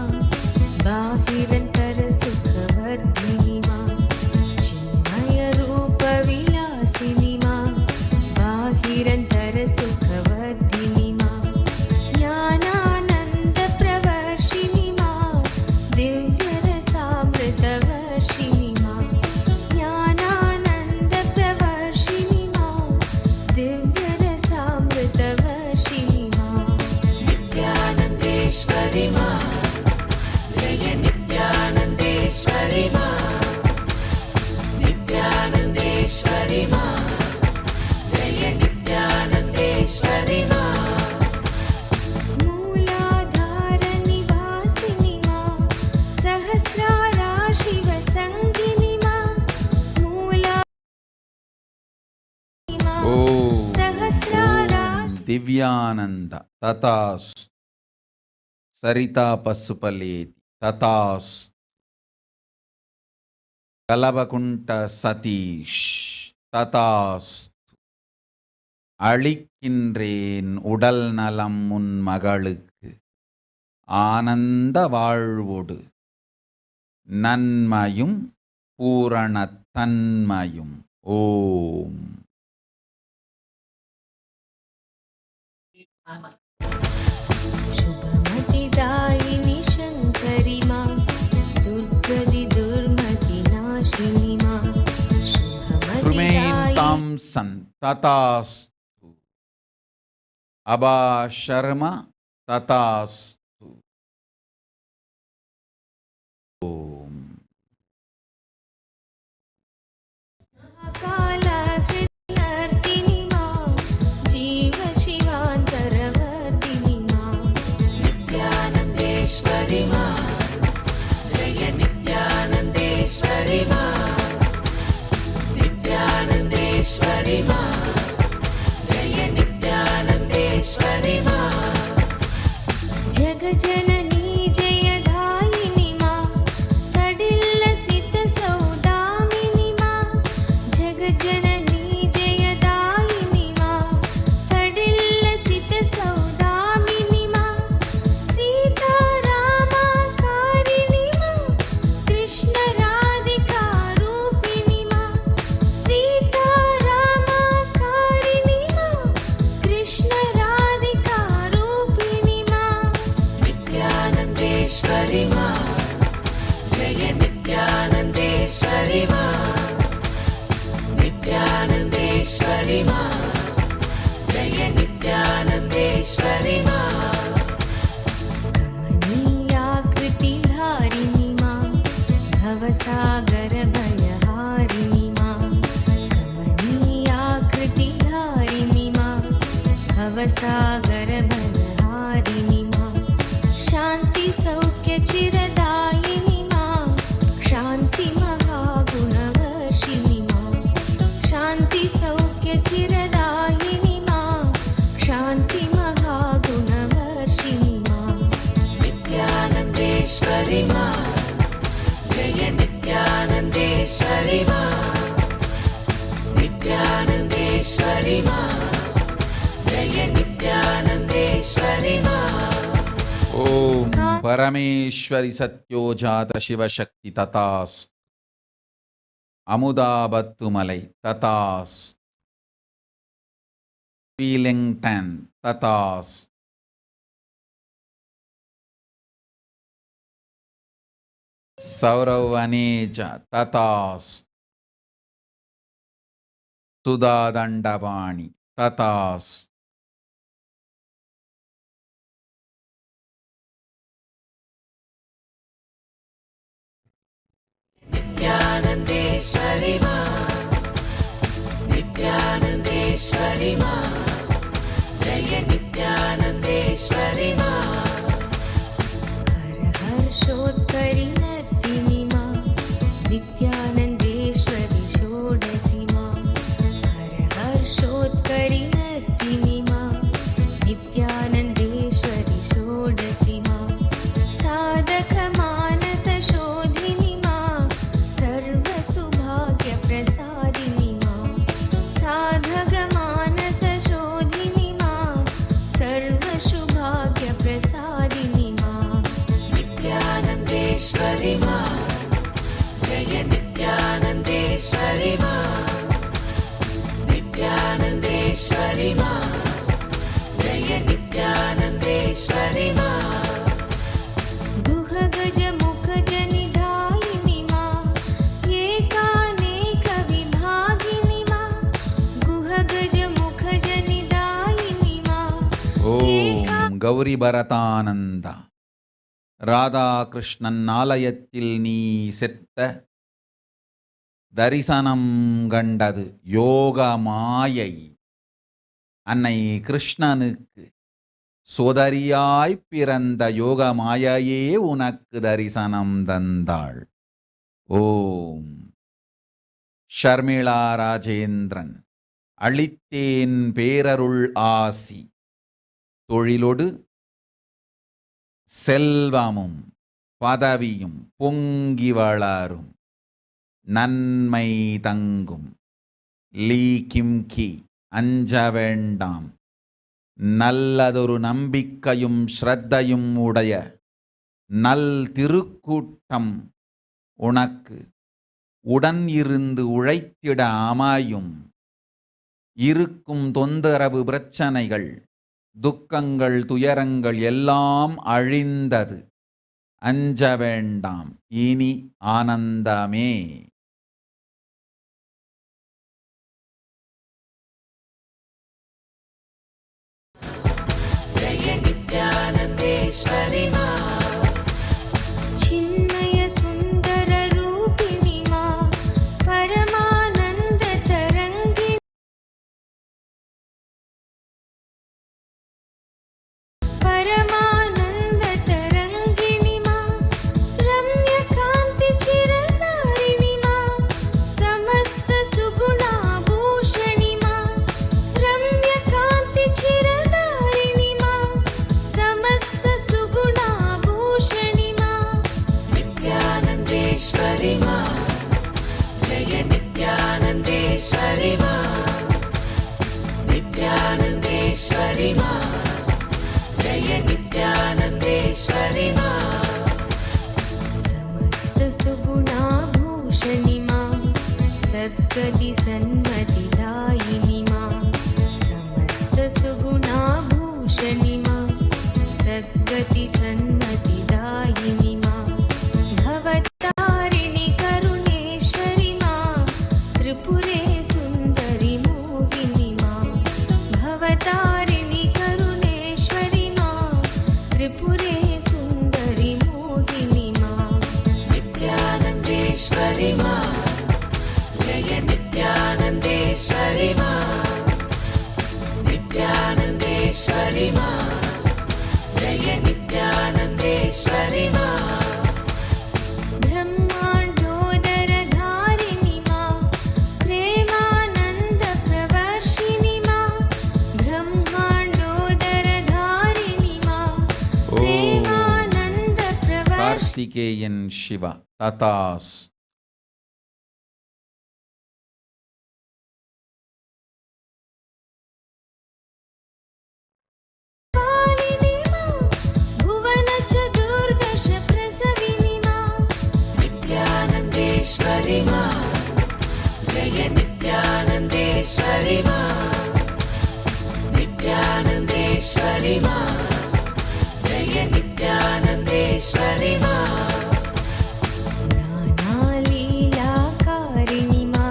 बाहिरन्तर सुखवर्धिनी मा चिन्मय रूप विलासिनी मा बाहिरन्तर सुखवर्धिनी मा ज्ञानानन्द प्रवर्षिणी मा दिव्यरसामृतवर्षिणी मा ज्ञानानन्द प्रवर्षिणी मा दिव्यरसामृतवर्षिणी मा नित्यानन्देश्वरि मा जय नित्यानन्देश्वरि मा नित्यानन्देश्वरि मा जय नित्यानन्देश्वरि मा मूलाधार निवासिनी मा सहस्रारा शिवसङ्गिनी मा मूला ஓம். सहस्रारा ದಿವ್ಯಾನಂದ ತಥಾಸ್. ಸರಿತಾ ಪಶುಪಲೇತಿ ತಥಾಸ್. கலவகுண்ட சதீஷ் ததாஸ். அளிக்கின்றேன் உடல் நலம் உன் மகளுக்கு ஆனந்த வாழ்வோடு நன்மையும் பூரணத்தன்மையும். ஓம். शुभमतिदायिनि शङ्करि मा दुर्गति दुर्मति नाशिनि मा Remain शुभमतिदायिनि Thompson. Tatastu. Abha Sharma. Tatastu. Om. कालहृदयर्दिनि मा जीव शिवान्तरवर्धिनि मा नित्यानन्देश्वरि मा जय नित्यानन्देश्वरि मा नित्यानन्देश्वरि मा जय नित्यानन्देश्वरि मा जगजननी जयदायिनि मा तडिल्लसित सौदामिनि मा जगजननी जयदायिनि मा तडिल्लसित सौदामिनि मा सीतारामकारिणि मा कृष्ण राधिका रूपिणि मा सीतारामकारिणि मा कृष्ण राधिका रूपिणि मा नित्यानन्देश्वरि मा जय नित्यानन्देश्वरि मा नित्यानन्देश्वरि मा जय नित्यानन्देश्वरि मा कमनीयाकृतिधारिणि मा भवसागरभयहारिणि मा कमनीयाकृतिधारिणि मा भवसागरभयहारिणि मा शान्तिसौख्यचिरदायिनि मा शान्तिमहागुणवर्षिणि मा शान्तिसौख्यचिरदायिनि मा शान्तिमहागुणवर्षिणि मा नित्यानन्देश्वरि मा जय नित्यानन्देश्वरि मा नित्यानन्देश्वरि मा जय नित्यानन्देश्वरि मा ओम. परमेश्वरि सत्योजात शिवशक्ति. तथास्तु. அமுதாபத்துமலை. ததாஸ்து. பீலிங்டன். ததாஸ்து. சௌரவ் வனேஜா. ததாஸ்து. சுதா தண்டபாணி. ததாஸ்து. नित्यानन्देश्वरि मा नित्यानन्देश्वरि मा जय नित्यानन्देश्वरि मा हर्षोत्करि नर्तिनि मा नित्यानन्देश्वरि षोडशि मा हर्षोत्करि नर्तिनि मा नित्यानन्देश्वरि षोडशि मा साधकमानसशोधिनि मा सर्वसुभाग्यप्रसादिनि मा साधकमानसशोधिनि मा सर्वसुभाग्यप्रसादिनि मा नित्यानन्देश्वरि मा जय नित्यानन्देश्वरि मा नित्यानन्देश्वरि मा जय नित्यानन्देश्वरि मा गुहगजमुखजनिधायिनि मा एकानेकविभागिनि मा गुहगजमुखजनिधायिनि मा ஓம். கௌரி பரதானந்தா. ராதாகிருஷ்ணன் ஆலயத்தில் நீ செத்த தரிசனம் கண்டது யோக மாயை. அன்னை கிருஷ்ணனுக்கு சோதரியாய் பிறந்த யோக மாயையே உனக்கு தரிசனம் தந்தாள். ஓம். ஷர்மிளா ராஜேந்திரன். அளித்தேன் பேரருள் ஆசி. தொழிலொடு செல்வமும் பதவியும் பொங்கி வளரும். நன்மை தங்கும். லீ கிம்கி. அஞ்ச வேண்டாம். நல்லதொரு நம்பிக்கையும் ஸ்ரத்தையும் உடைய நல் திருக்கூட்டம் உனக்கு உடன் இருந்து உழைத்திட ஆமாயும் இருக்கும் தொந்தரவு பிரச்சனைகள் துக்கங்கள் துயரங்கள் எல்லாம் அழிந்தது. அஞ்ச வேண்டாம், இனி ஆனந்தமே. जय नित्यानन्देश्वरि मा चिन्मय सुन्दर रूपिणि मा परमानन्द तरङ्गिणि परमानन्द तरङ्गिणि मा रम्यकान्ति चिरतारिणि मा समस्त सुगुणाभूषणि मा रम्यकान्ति चिरतारिणि मा समस्त सुगुणाभूषणि मा नित्यानन्देश्वरि मा जय नित्यानन्देश्वरि मा नित्यानन्देश्वरि मा जय नित्यानन्देश्वरि मा समस्त सुगुणाभूषणि मा सद्गति सन्मतिदायिनि मा समस्त सुगुणाभूषणि मा सद्गति सन्मतिदायिनि मा भवतारिणि करुणेश्वरि मा त्रिपुरे सुन्दरि मोहिनि मा भवतारिणि करुणेश्वरि मा त्रिपुरे सुन्दरि मोहिनि मा नित्यानन्देश्वरि मा जय नित्यानन्देश्वरि मा नित्यानन्देश्वरि मा जय नित्यानन्देश्वरि मा ब्रह्माण्डोदरधारिणि मा प्रेमानन्दप्रवर्षिणि मा ब्रह्माण्डोदरधारिणि मा प्रेमानन्दप्रवर्षिणि கார்த்திகேயன் சிவா ததாஸ். पालिनि मा भुवनचतुर्दश प्रसविनि मा नित्यानन्देश्वरि मा जय नित्यानन्देश्वरि मा नित्यानन्देश्वरि मा जय नित्यानन्देश्वरि मा नानालीलाकारिणि मा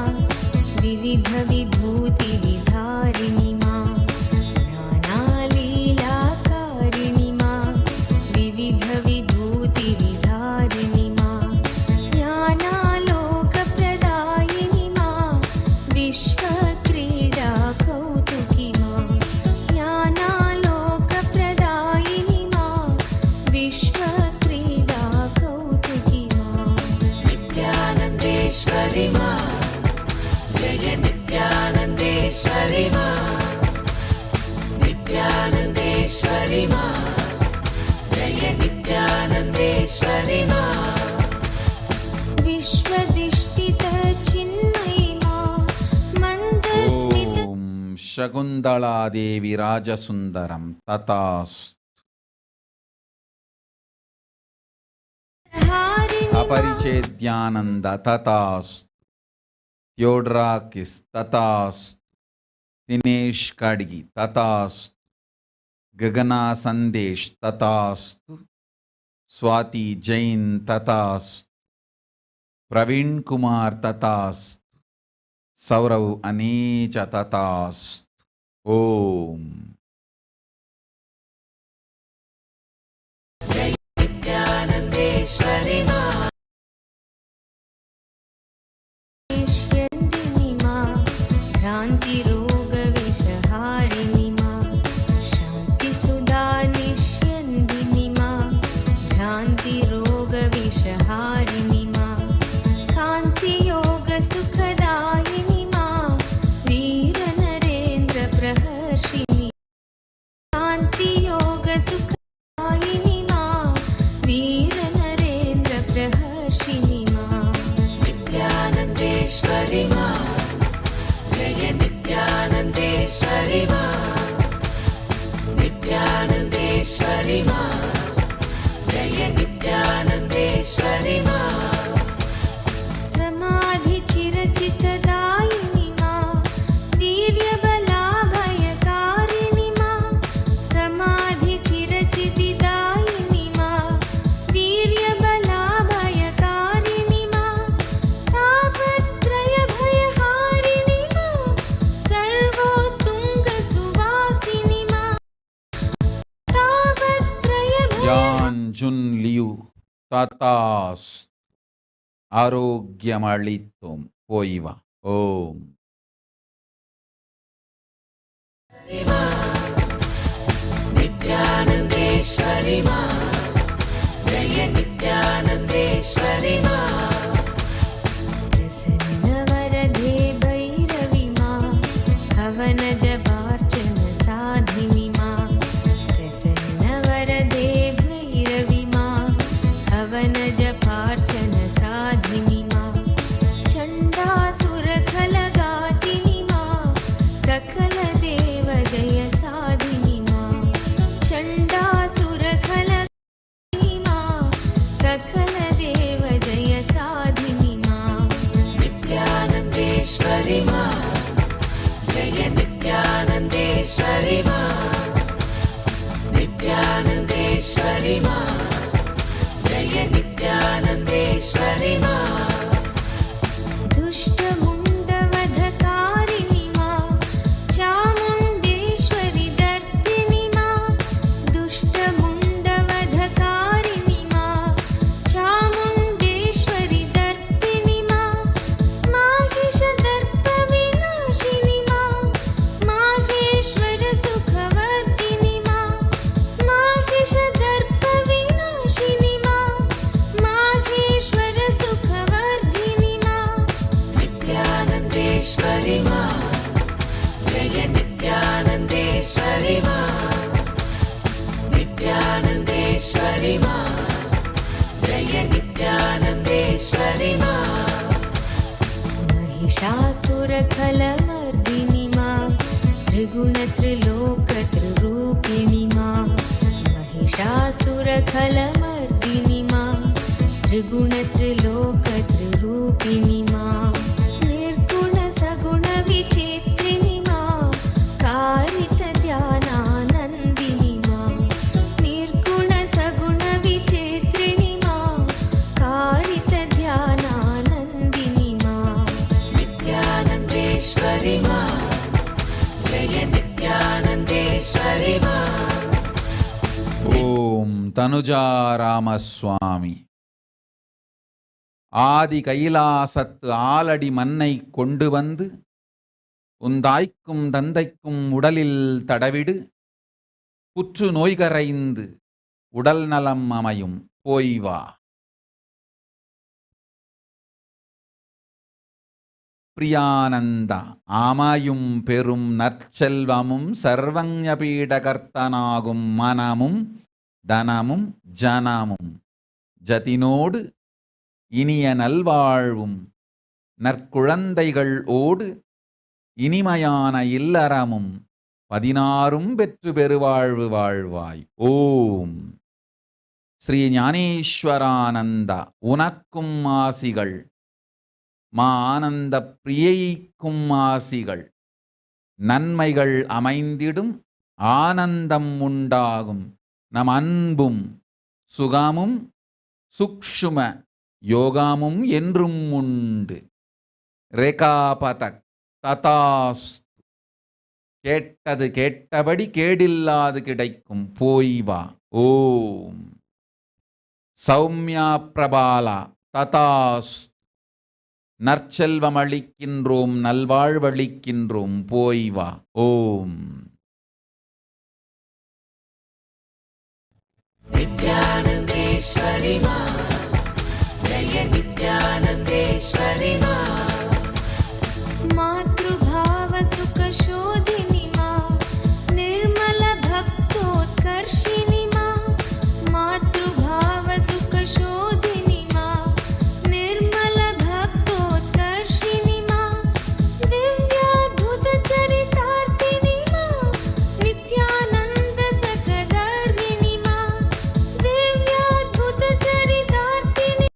विविधविभूतिविधारिणि मा नानालीलाकारिणि मा विविधविभूतिविधारिणि मा ज्ञानालोकप्रदायिनि मा विश्वक्रीडा कौतुकि मा ज्ञानालोकप्रदायिनि मा विश्वक्रीडा कौतुकि मा नित्यानन्देश्वरि मा जय नित्यानन्देश्वरि मा नित्यानन्देश्वरि मा जय नित्यानन्देश्वरि मा विश्वदिष्टितचिन्मयि मा मन्दस्मित ஓம் சகுந்தளாதேவி ராஜசுந்தரம் ததாஸ். हारिणि अपरिचेद्यानन्द ततास्. थियोड्राकिस् ततास्. दिनेश काडगी ततास्. गगना संदेश ततास्तु. स्वाति जैन ततास्तु. प्रवीण कुमार ततास्तु. सौरव अनीच ततास्तु. ओम जय नित्यानन्देश्वरि मा निष्यन्दिनि मा भ्रान्तिरोगविषहारिणि मा शान्तिसुधा निष्यन्दिनि मा भ्रान्तिरोगविषहारिणि मा कान्तियोगसुखदायिनि मा वीरनरेन्द्रप्रहर्षिणि कान्तियोगसुखदायिनि मा वीरनरेन्द्रप्रहर्षिणि मा नित्यानन्देश्वरि मा जय नित्यानन्देश्वरि मा नित्यानन्देश्वरि मा जय नित्यानन्देश्वरि मा ததாஸ் ஆரோக்கியமளித்தோம். போய் வா. ஓம். नित्यानन्देश्वरि मा जय नित्यानन्देश्वरि मा प्रसन्नवरदे भैरवि मा हवनजपार्चन साधिनि मा प्रसन्नवरदे भैरवि मा हवनजपार्चन साधिनि मा चण्डासुरखलगातिनि मा सकलदेव जय साधिनि मा चण्डासुरखलगातिनि मा सकलदेव जय साधिनि मा नित्यानन्देश्वरि मा जय नित्यानन्देश्वरि मा नित्यानन्देश्वरि मा जय नित्यानन्देश्वरि मा दुष्टमुण्डवधकारिणि मा चामुण्डेश्वरि दर्दिनि मा दुष्टमुण्डवधकारिणि मा चामुण्डेश्वरि दर्दिनि मा माहिषदर्पविनाशिनि मा माहेश्वर सुखवर्धिनि मा माहिषदर्पविनाशिनि मा माहेश्वर सुखवर्धिनि मा नित्यानन्देश्वरि मा जय नित्यानन्देश्वरि मा नित्यानन्देश्वरि मा जय नित्यानन्देश्वरि मा महिषासुरखलमर्दिनि मा त्रिगुणत्रिलोकत्रिरूपिणि मा महिषासुरखलमर्दिनि मा त्रिगुणत्रिलोकत्रिरूपिणि मा निर्गुणसगुणविचेत्रिणि मा कारितध्यानानन्दिनि मा निर्गुणसगुणविचेत्रिणि मा कारितध्यानानन्दिनि मा नित्यानन्देश्वरि मा जय नित्यानन्देश्वरि मा ஓம். தனுஜா ராமசுவாமி. ஆதி கைலாசத்து ஆலடி மண்ணை கொண்டு வந்து உந்தாய்க்கும் தந்தைக்கும் உடலில் தடவிடு, புற்று நோய்கரைந்து உடல் நலம் அமையும். போய் வா. பிரியானந்தா. அமையும் பெரும் நற்செல்வமும் சர்வஞபீடகர்த்தனாகும் மனமும் தனமும் ஜனமும் ஜதினோடு இனிய நல்வாழ்வும் நற்குழந்தைகள் ஓடு இனிமையான இல்லறமும் 16 பெற்று பெருவாழ்வு வாழ்வாய். ஓம். ஸ்ரீ ஞானேஸ்வரானந்தா உனக்கும் ஆசிகள், மா ஆனந்த பிரியைக்கும் ஆசிகள். நன்மைகள் அமைந்திடும், ஆனந்தம் உண்டாகும். நம் அன்பும் சுகமும் சுக்ஷும யோகமும் என்றும் உண்டு. ரேகாபதக் ததாஸ்து. கேட்டது கேட்டபடி கேடில்லாது கிடைக்கும். போய் வா. ஓம். சௌமியா பிரபாலா ததாஸ்து. நற்செல்வமளிக்கின்றோம், நல்வாழ்வளிக்கின்றோம். போய் வா. ஓம். नित्यानन्देश्वरि मा जय नित्यानन्देश्वरि मा मातृभाव सुखशोधिनि मा निर्मल भक्तोत्कर्षिणि मा मातृभाव सुखशोधिनि मा निर्मल भक्तोत्कर्षिणि मा दिव्याद्भुत चरितार्थिनि मा नित्यानन्द सकदर्मिणि मा दिव्याद्भुत चरितार्थिनि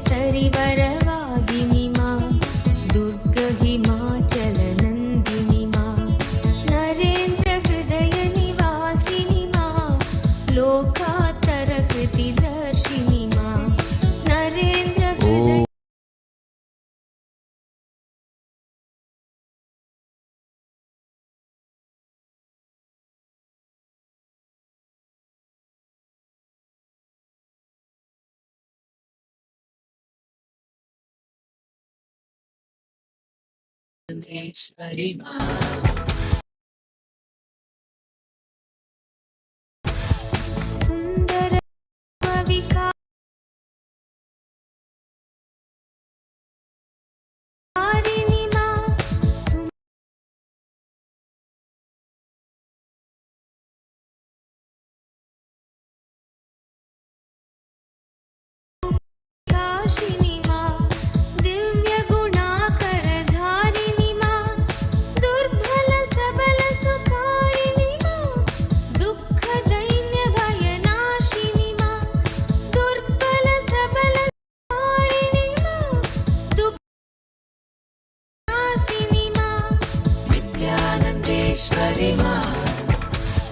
सरिवरवाहिनी मा दुर्ग हिमाचल नन्दिनी मा नरेन्द्र हृदय निवासिनी मा लोकातर कृति दर्शिनी मा नरेन्द्र हृदय Nandeshwari Ma, सुन्दर विकारिणी मा काशिनी मा दिव्य गुणाकर धारिणी मा दुर्बल सबल सुकारिणी मा दुःख दैन्य भय नाशिनी मा दुर्बल सबल सुकारिणी मा दुःख नाशिनी मा Nithyanandeshwari Ma,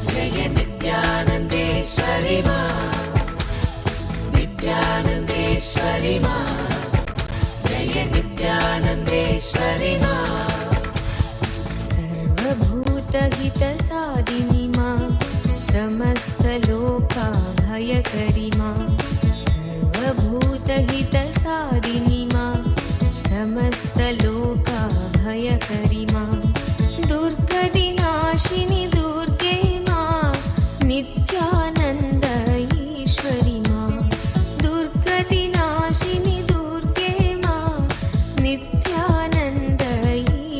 Jaya Nithyanandeshwari Ma, Nithyanandeshwari Ma, Jaya Nithyanandeshwari Ma, सर्वभूतहितसादिनी मा समस्तलोकाभयकरी मा सर्वभूतहितसादिनी मा समस्तलोकाभयकरी मा दुर्गदिनाशिनि दुर्गे मा नित्यानन्द ईश्वरी मा दुर्गदिनाशिनि दुर्गे मा नित्यानन्द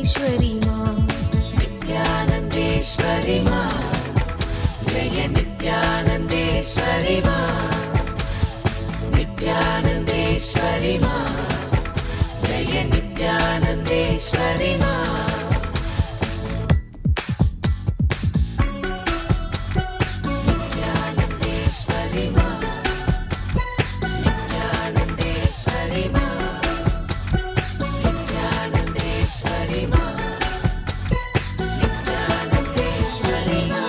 ईश्वरी मा Nithyanandeshwari Ma, Jaya Nithyanandeshwari Ma, Nithyanandeshwari Ma, Jaya Nithyanandeshwari Ma. Nithyanandeshwari Ma, Nithyanandeshwari Ma, Nithyanandeshwari Ma, Nithyanandeshwari Ma.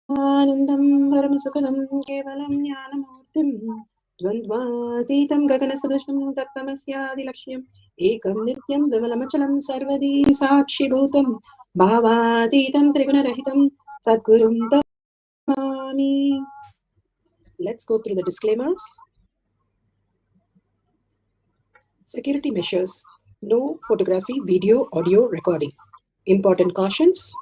आनन्दं परमसुखदं केवलं ज्ञानमूर्तिं द्वन्द्वातीतं गगनसदृशं तत्त्वमस्यादिलक्ष्यम् एकं नित्यं विमलमचलं सर्वदी साक्षिभूतं भावातीतं त्रिगुणरहितं सद्गुरुं तमामि. Let's go through the disclaimers. Security measures. No photography, video, audio recording. Important cautions.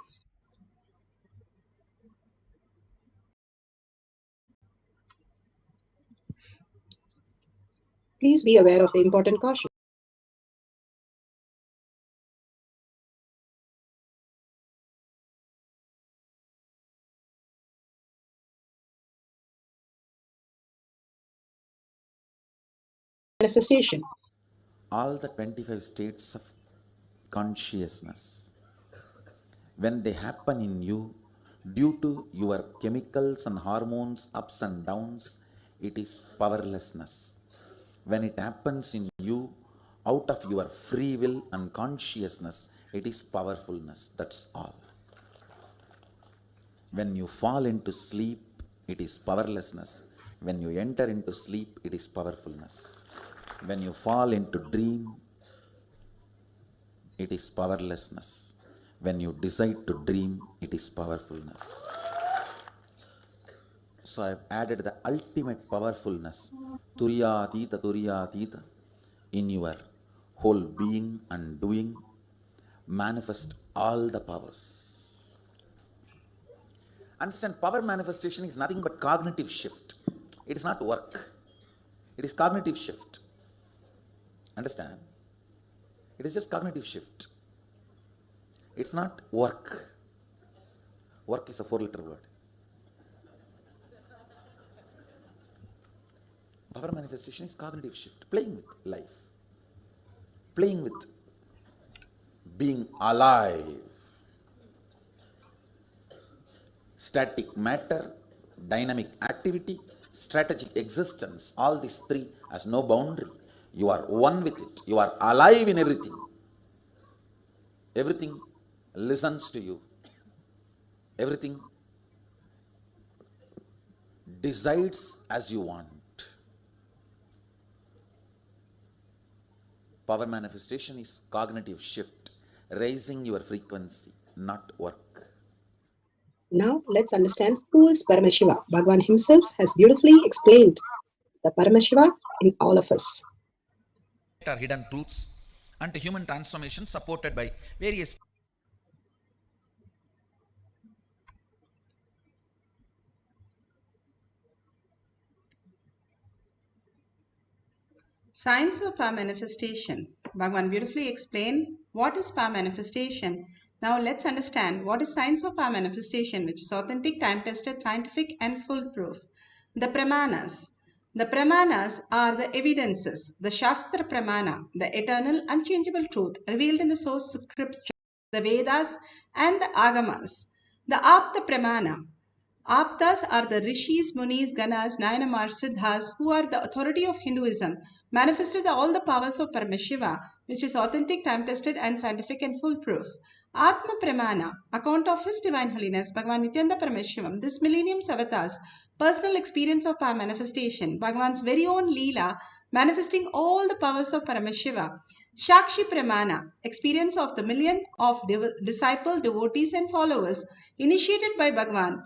Please be aware of the important caution. Manifestation. All the 25 states of consciousness, when they happen in you, due to your chemicals and hormones ups and downs, it is powerlessness. When it happens in you out of your free will and consciousness, it is powerfulness. That's all. When you fall into sleep, it is powerlessness. When you enter into sleep, it is powerfulness. When you fall into dream, it is powerlessness. When you decide to dream, it is powerfulness. So I've added the ultimate powerfulness, Turiyatita, in your whole being and doing. Manifest all the powers. Understand, power manifestation is nothing but cognitive shift. It is not work. It is cognitive shift. Understand? It is just cognitive shift. It's not work. Work is a 4-letter word. Power manifestation is cognitive shift, playing with life, playing with being alive. Static matter, dynamic activity, strategic existence, all these three has no boundary. You are one with it. You are alive in everything. Everything listens to you. Everything decides as you want. Power manifestation is cognitive shift, raising your frequency, not work. Now let's understand who is Paramashiva. Bhagavan himself has beautifully explained the Paramashiva in all of us. Are hidden truths and human transformation supported by various Science of power manifestation. Bhagavan beautifully explained what is power manifestation. Now let's understand what is science of power manifestation, which is authentic, time-tested, scientific and foolproof. The Pramanas. The Pramanas are the evidences, the Shastra Pramana, the eternal, unchangeable truth revealed in the source scripture, the Vedas and the Agamas. The Apta Pramana. Aptas are the rishis, munis, ganas, nayanamar, siddhas, who are the authority of Hinduism, manifested all the powers of Paramashiva, which is authentic, time-tested and scientific and foolproof. Atma Pramana, account of His Divine Holiness, Bhagavan Nithyananda Paramashivam, this millennium's avatars, personal experience of power manifestation, Bhagavan's very own Leela, manifesting all the powers of Paramashiva. Shakshi Pramana, experience of the million of disciple, devotees and followers, initiated by Bhagavan,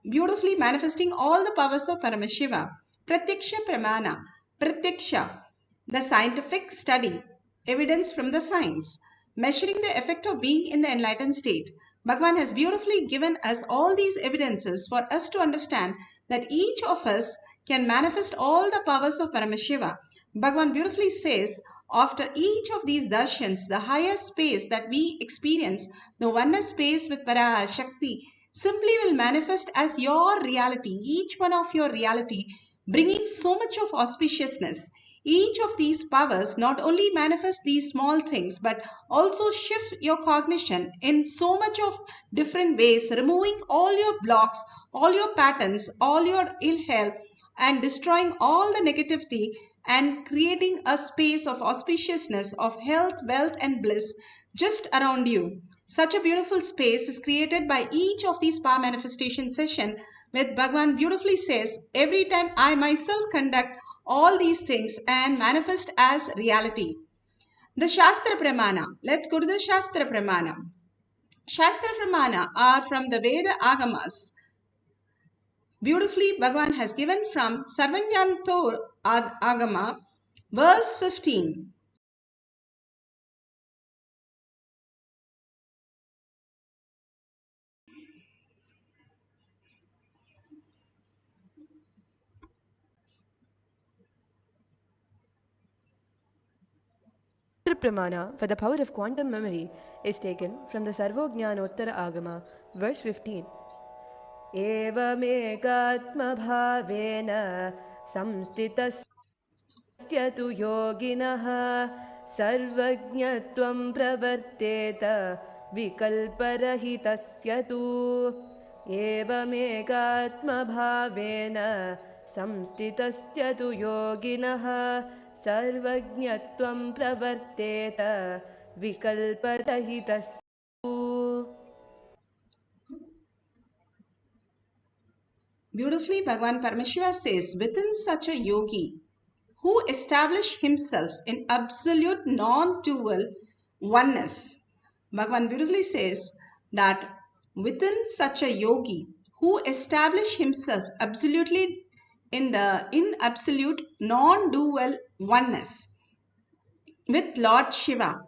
beautifully manifesting all the powers of Paramashiva. Pratyaksha Pramana, Pratyaksha, the scientific study, evidence from the science, measuring the effect of being in the enlightened state. Bhagavan has beautifully given us all these evidences for us to understand that each of us can manifest all the powers of Paramashiva. Bhagavan beautifully says, after each of these darshans, the higher space that we experience, the oneness space with Parashakti, simply will manifest as your reality, each one of your reality, bringing so much of auspiciousness. Each of these powers not only manifest these small things, but also shift your cognition in so much of different ways, removing all your blocks, all your patterns, all your ill health, and destroying all the negativity and creating a space of auspiciousness, of health, wealth, and bliss just around you. Such a beautiful space is created by each of these power manifestation session, with Bhagavan beautifully says, every time I myself conduct all these things and manifest as reality. The Shastra Pramana. Let's go to the Shastra Pramana. Shastra Pramana are from the Veda Agamas. Beautifully, Bhagavan has given from Sarvanyanto Agama, verse 15. Pramana for the power of quantum memory is taken from the Sarvojnanottara Agama, verse 15. एवमेकात्मभावेन संस्थितस्य तु योगिनः सर्वज्ञत्वं प्रवर्तेत विकल्परहितस्य तु एवमेकात्मभावेन संस्थितस्य तु योगिनः सर्वज्ञत्वं प्रवर्तेत विकल्परहितस्य तु. Beautifully, Bhagavan Paramashiva says, within such a yogi who established himself in absolute non-dual oneness, Bhagavan beautifully says that within such a yogi who established himself absolutely in absolute non-dual oneness with Lord Shiva,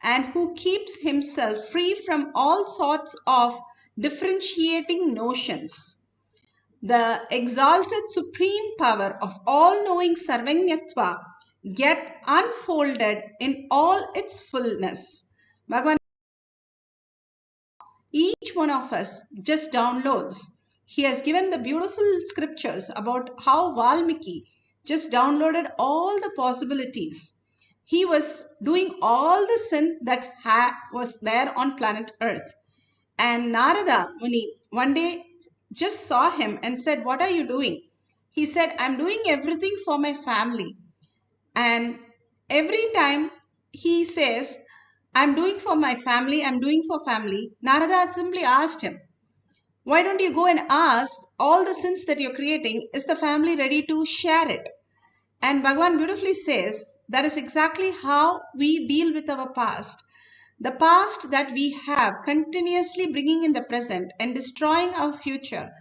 and who keeps himself free from all sorts of differentiating notions, the exalted supreme power of all-knowing Sarvanyatva get unfolded in all its fullness. Bhagavan, each one of us just downloads. He has given the beautiful scriptures about how Valmiki just downloaded all the possibilities. He was doing all the sin that was there on planet Earth. And Narada Muni one day just saw him and said, "What are you doing?" He said, "I'm doing everything for my family." And every time he says, "I'm doing for my family, I'm doing for family," Narada simply asked him, "Why don't you go and ask all the sins that you're creating, is the family ready to share it?" And Bhagavan beautifully says that is exactly how we deal with our past. The past that we have continuously bringing in the present and destroying our future.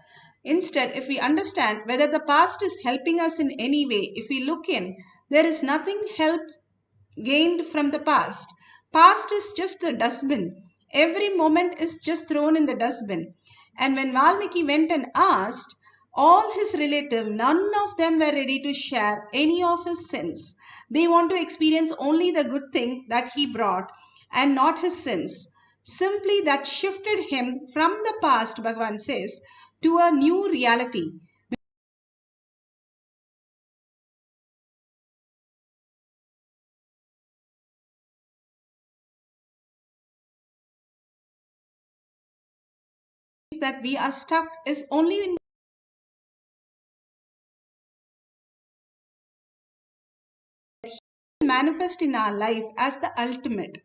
Instead, if we understand whether the past is helping us in any way, if we look in, there is nothing help gained from the past. Past is just the dustbin. Every moment is just thrown in the dustbin. And when Valmiki went and asked, all his relatives, none of them were ready to share any of his sins. They want to experience only the good thing that he brought and not his sins. Simply that shifted him from the past, Bhagavan says, to a new reality. That we are stuck is only in manifest in our life as the ultimate.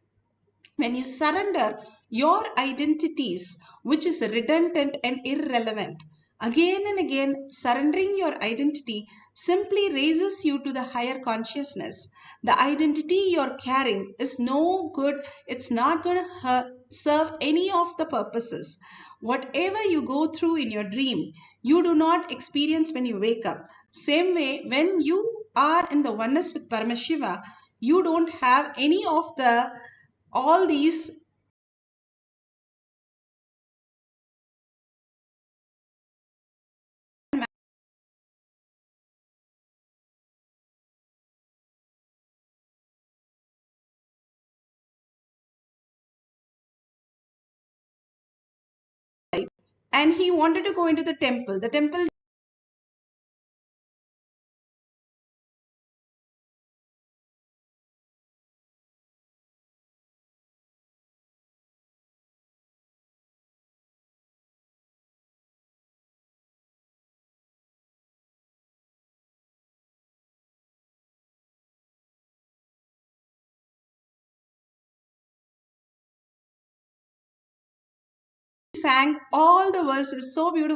When you surrender your identities, which is redundant and irrelevant, again and again, surrendering your identity simply raises you to the higher consciousness. The identity you're carrying is no good, it's not going to serve any of the purposes. Whatever you go through in your dream, you do not experience when you wake up. Same way, when you are in the oneness with Paramashiva, you don't have any of the all these, and he wanted to go into the temple. The temple sang all the verses so beautiful.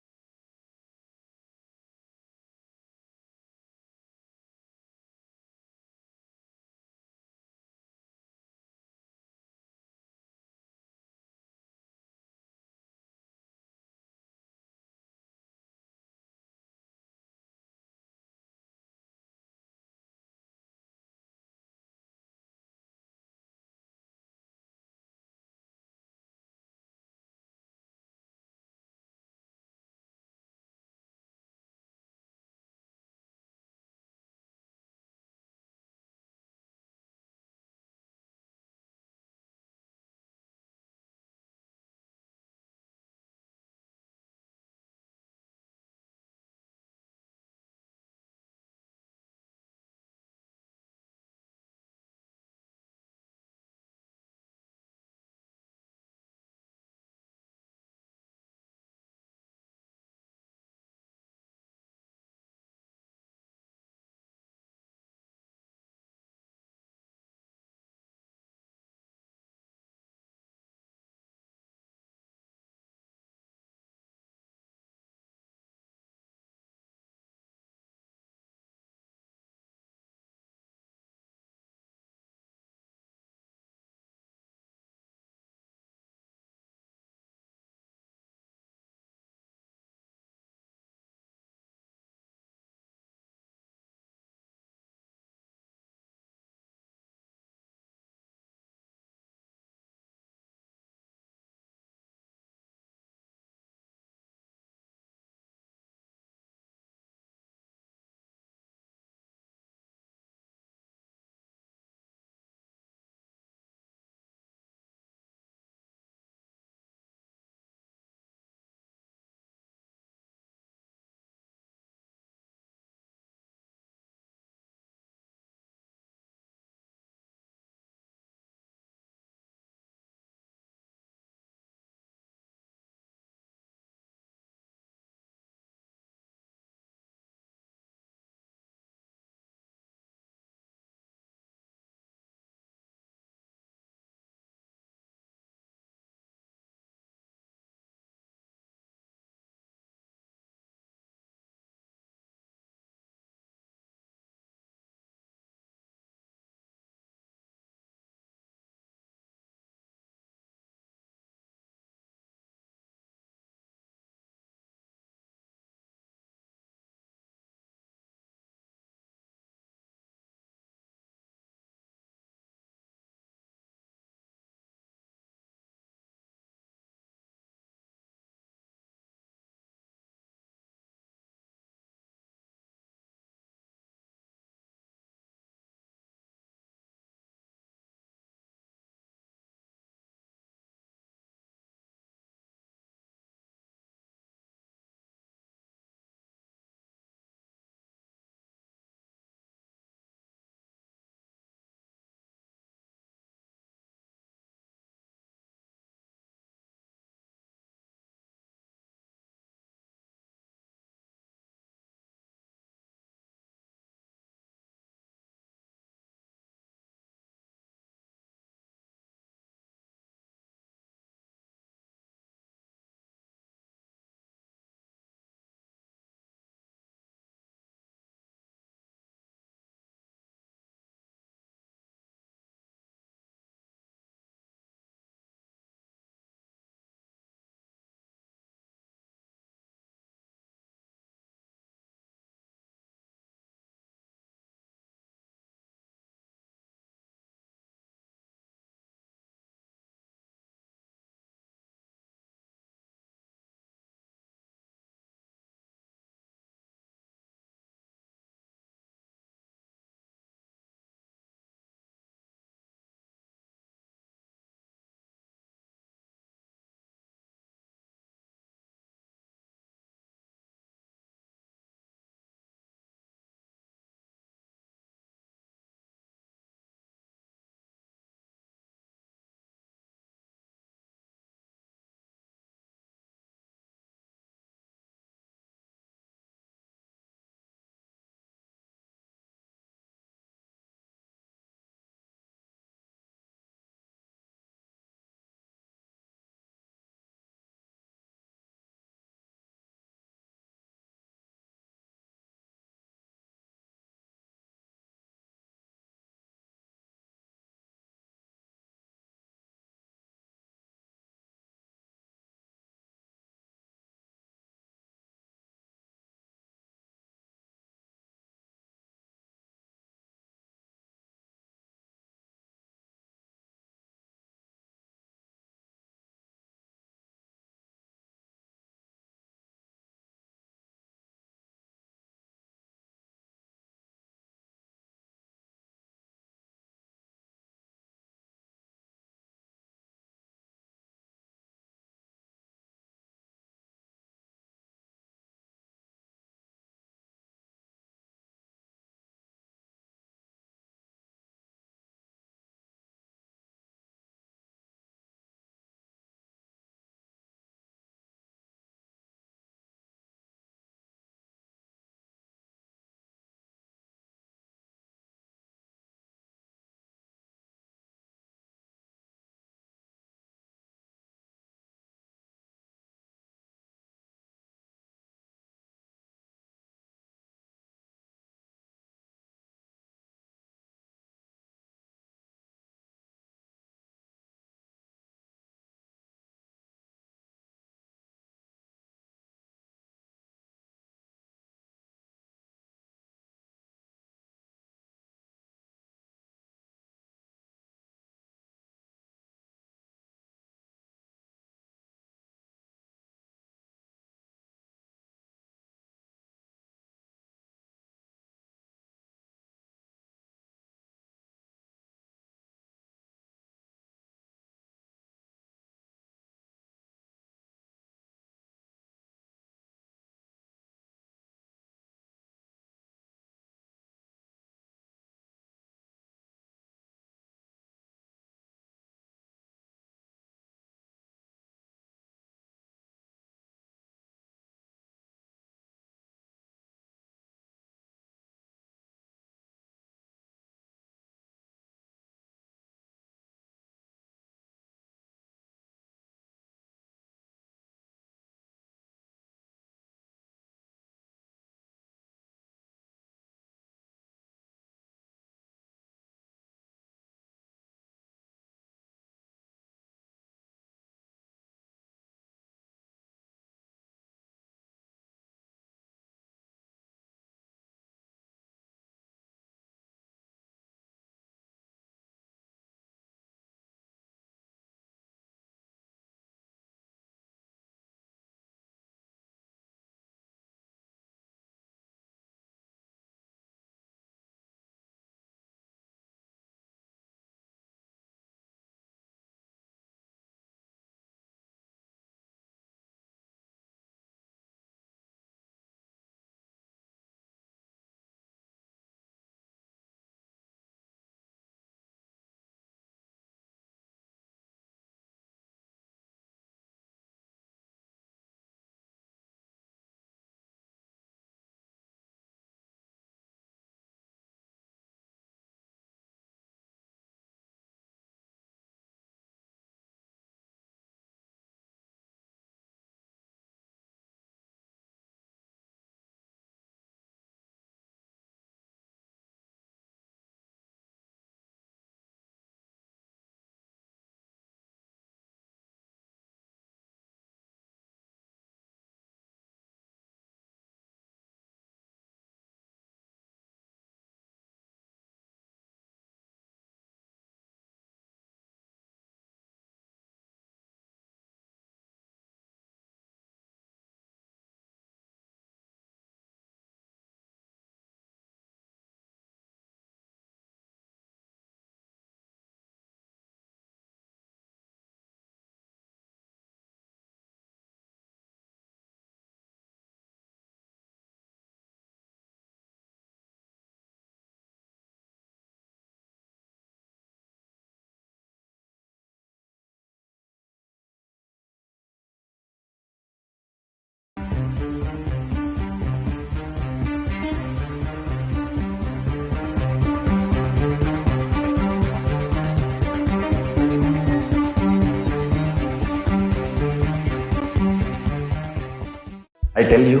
I tell you,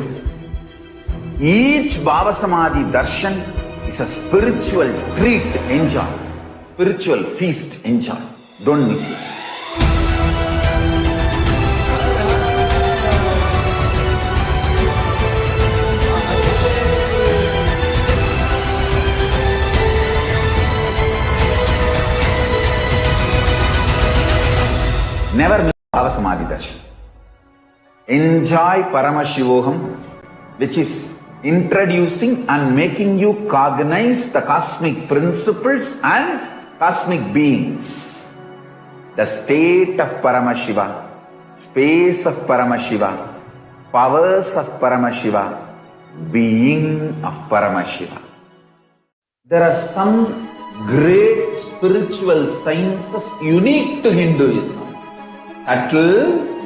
each Baba Samadhi darshan is a spiritual treat. Enjoy. Spiritual feast. Enjoy. Don't miss it. Never miss Baba Samadhi darshan. Enjoy Paramashivam, which is introducing and making you cognize the cosmic principles and cosmic beings. The state of Paramashiva, space of Paramashiva, powers of Paramashiva, being of Paramashiva. There are some great spiritual sciences unique to Hinduism. Subtle,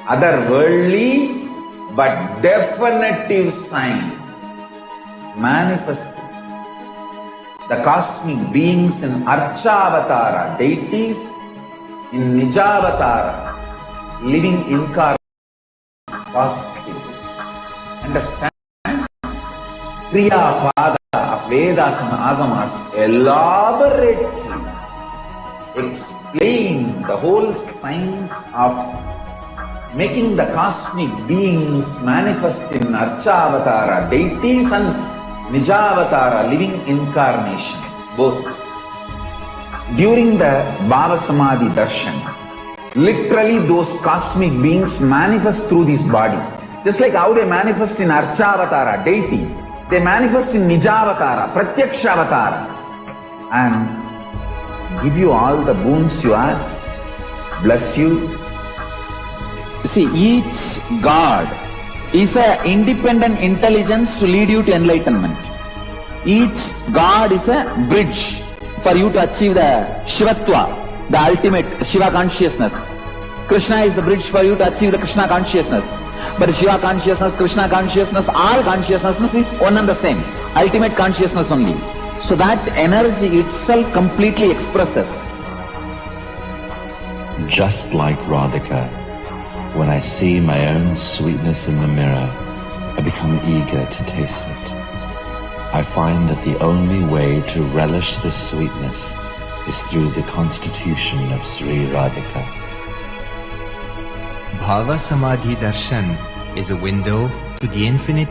otherworldly, but definitive sign. Manifesting the cosmic beings in Archavatara, deities, in Nijavatara, living incarnate, positive. Understand? Kriya Pada of Vedas and Agamas elaborately explain the whole science of making the cosmic beings manifest in Archavatara, deities, and Nijavatara, living incarnations, both. During the Baba Samadhi darshan, literally those cosmic beings manifest through this body. Just like how they manifest in Archavatara, deity, they manifest in Nijavatara, Pratyakshavatara, and give you all the boons you ask, bless you. You see, each God is an independent intelligence to lead you to enlightenment. Each God is a bridge for you to achieve the Shivatva, the ultimate Shiva consciousness. Krishna is the bridge for you to achieve the Krishna consciousness. But Shiva consciousness, Krishna consciousness, all consciousness is one and the same. Ultimate consciousness only. So that energy itself completely expresses. Just like Radhika, when I see my own sweetness in the mirror, I become eager to taste it. I find that the only way to relish this sweetness is through the constitution of Sri Radhika. Bhava Samadhi Darshan is a window to the infinite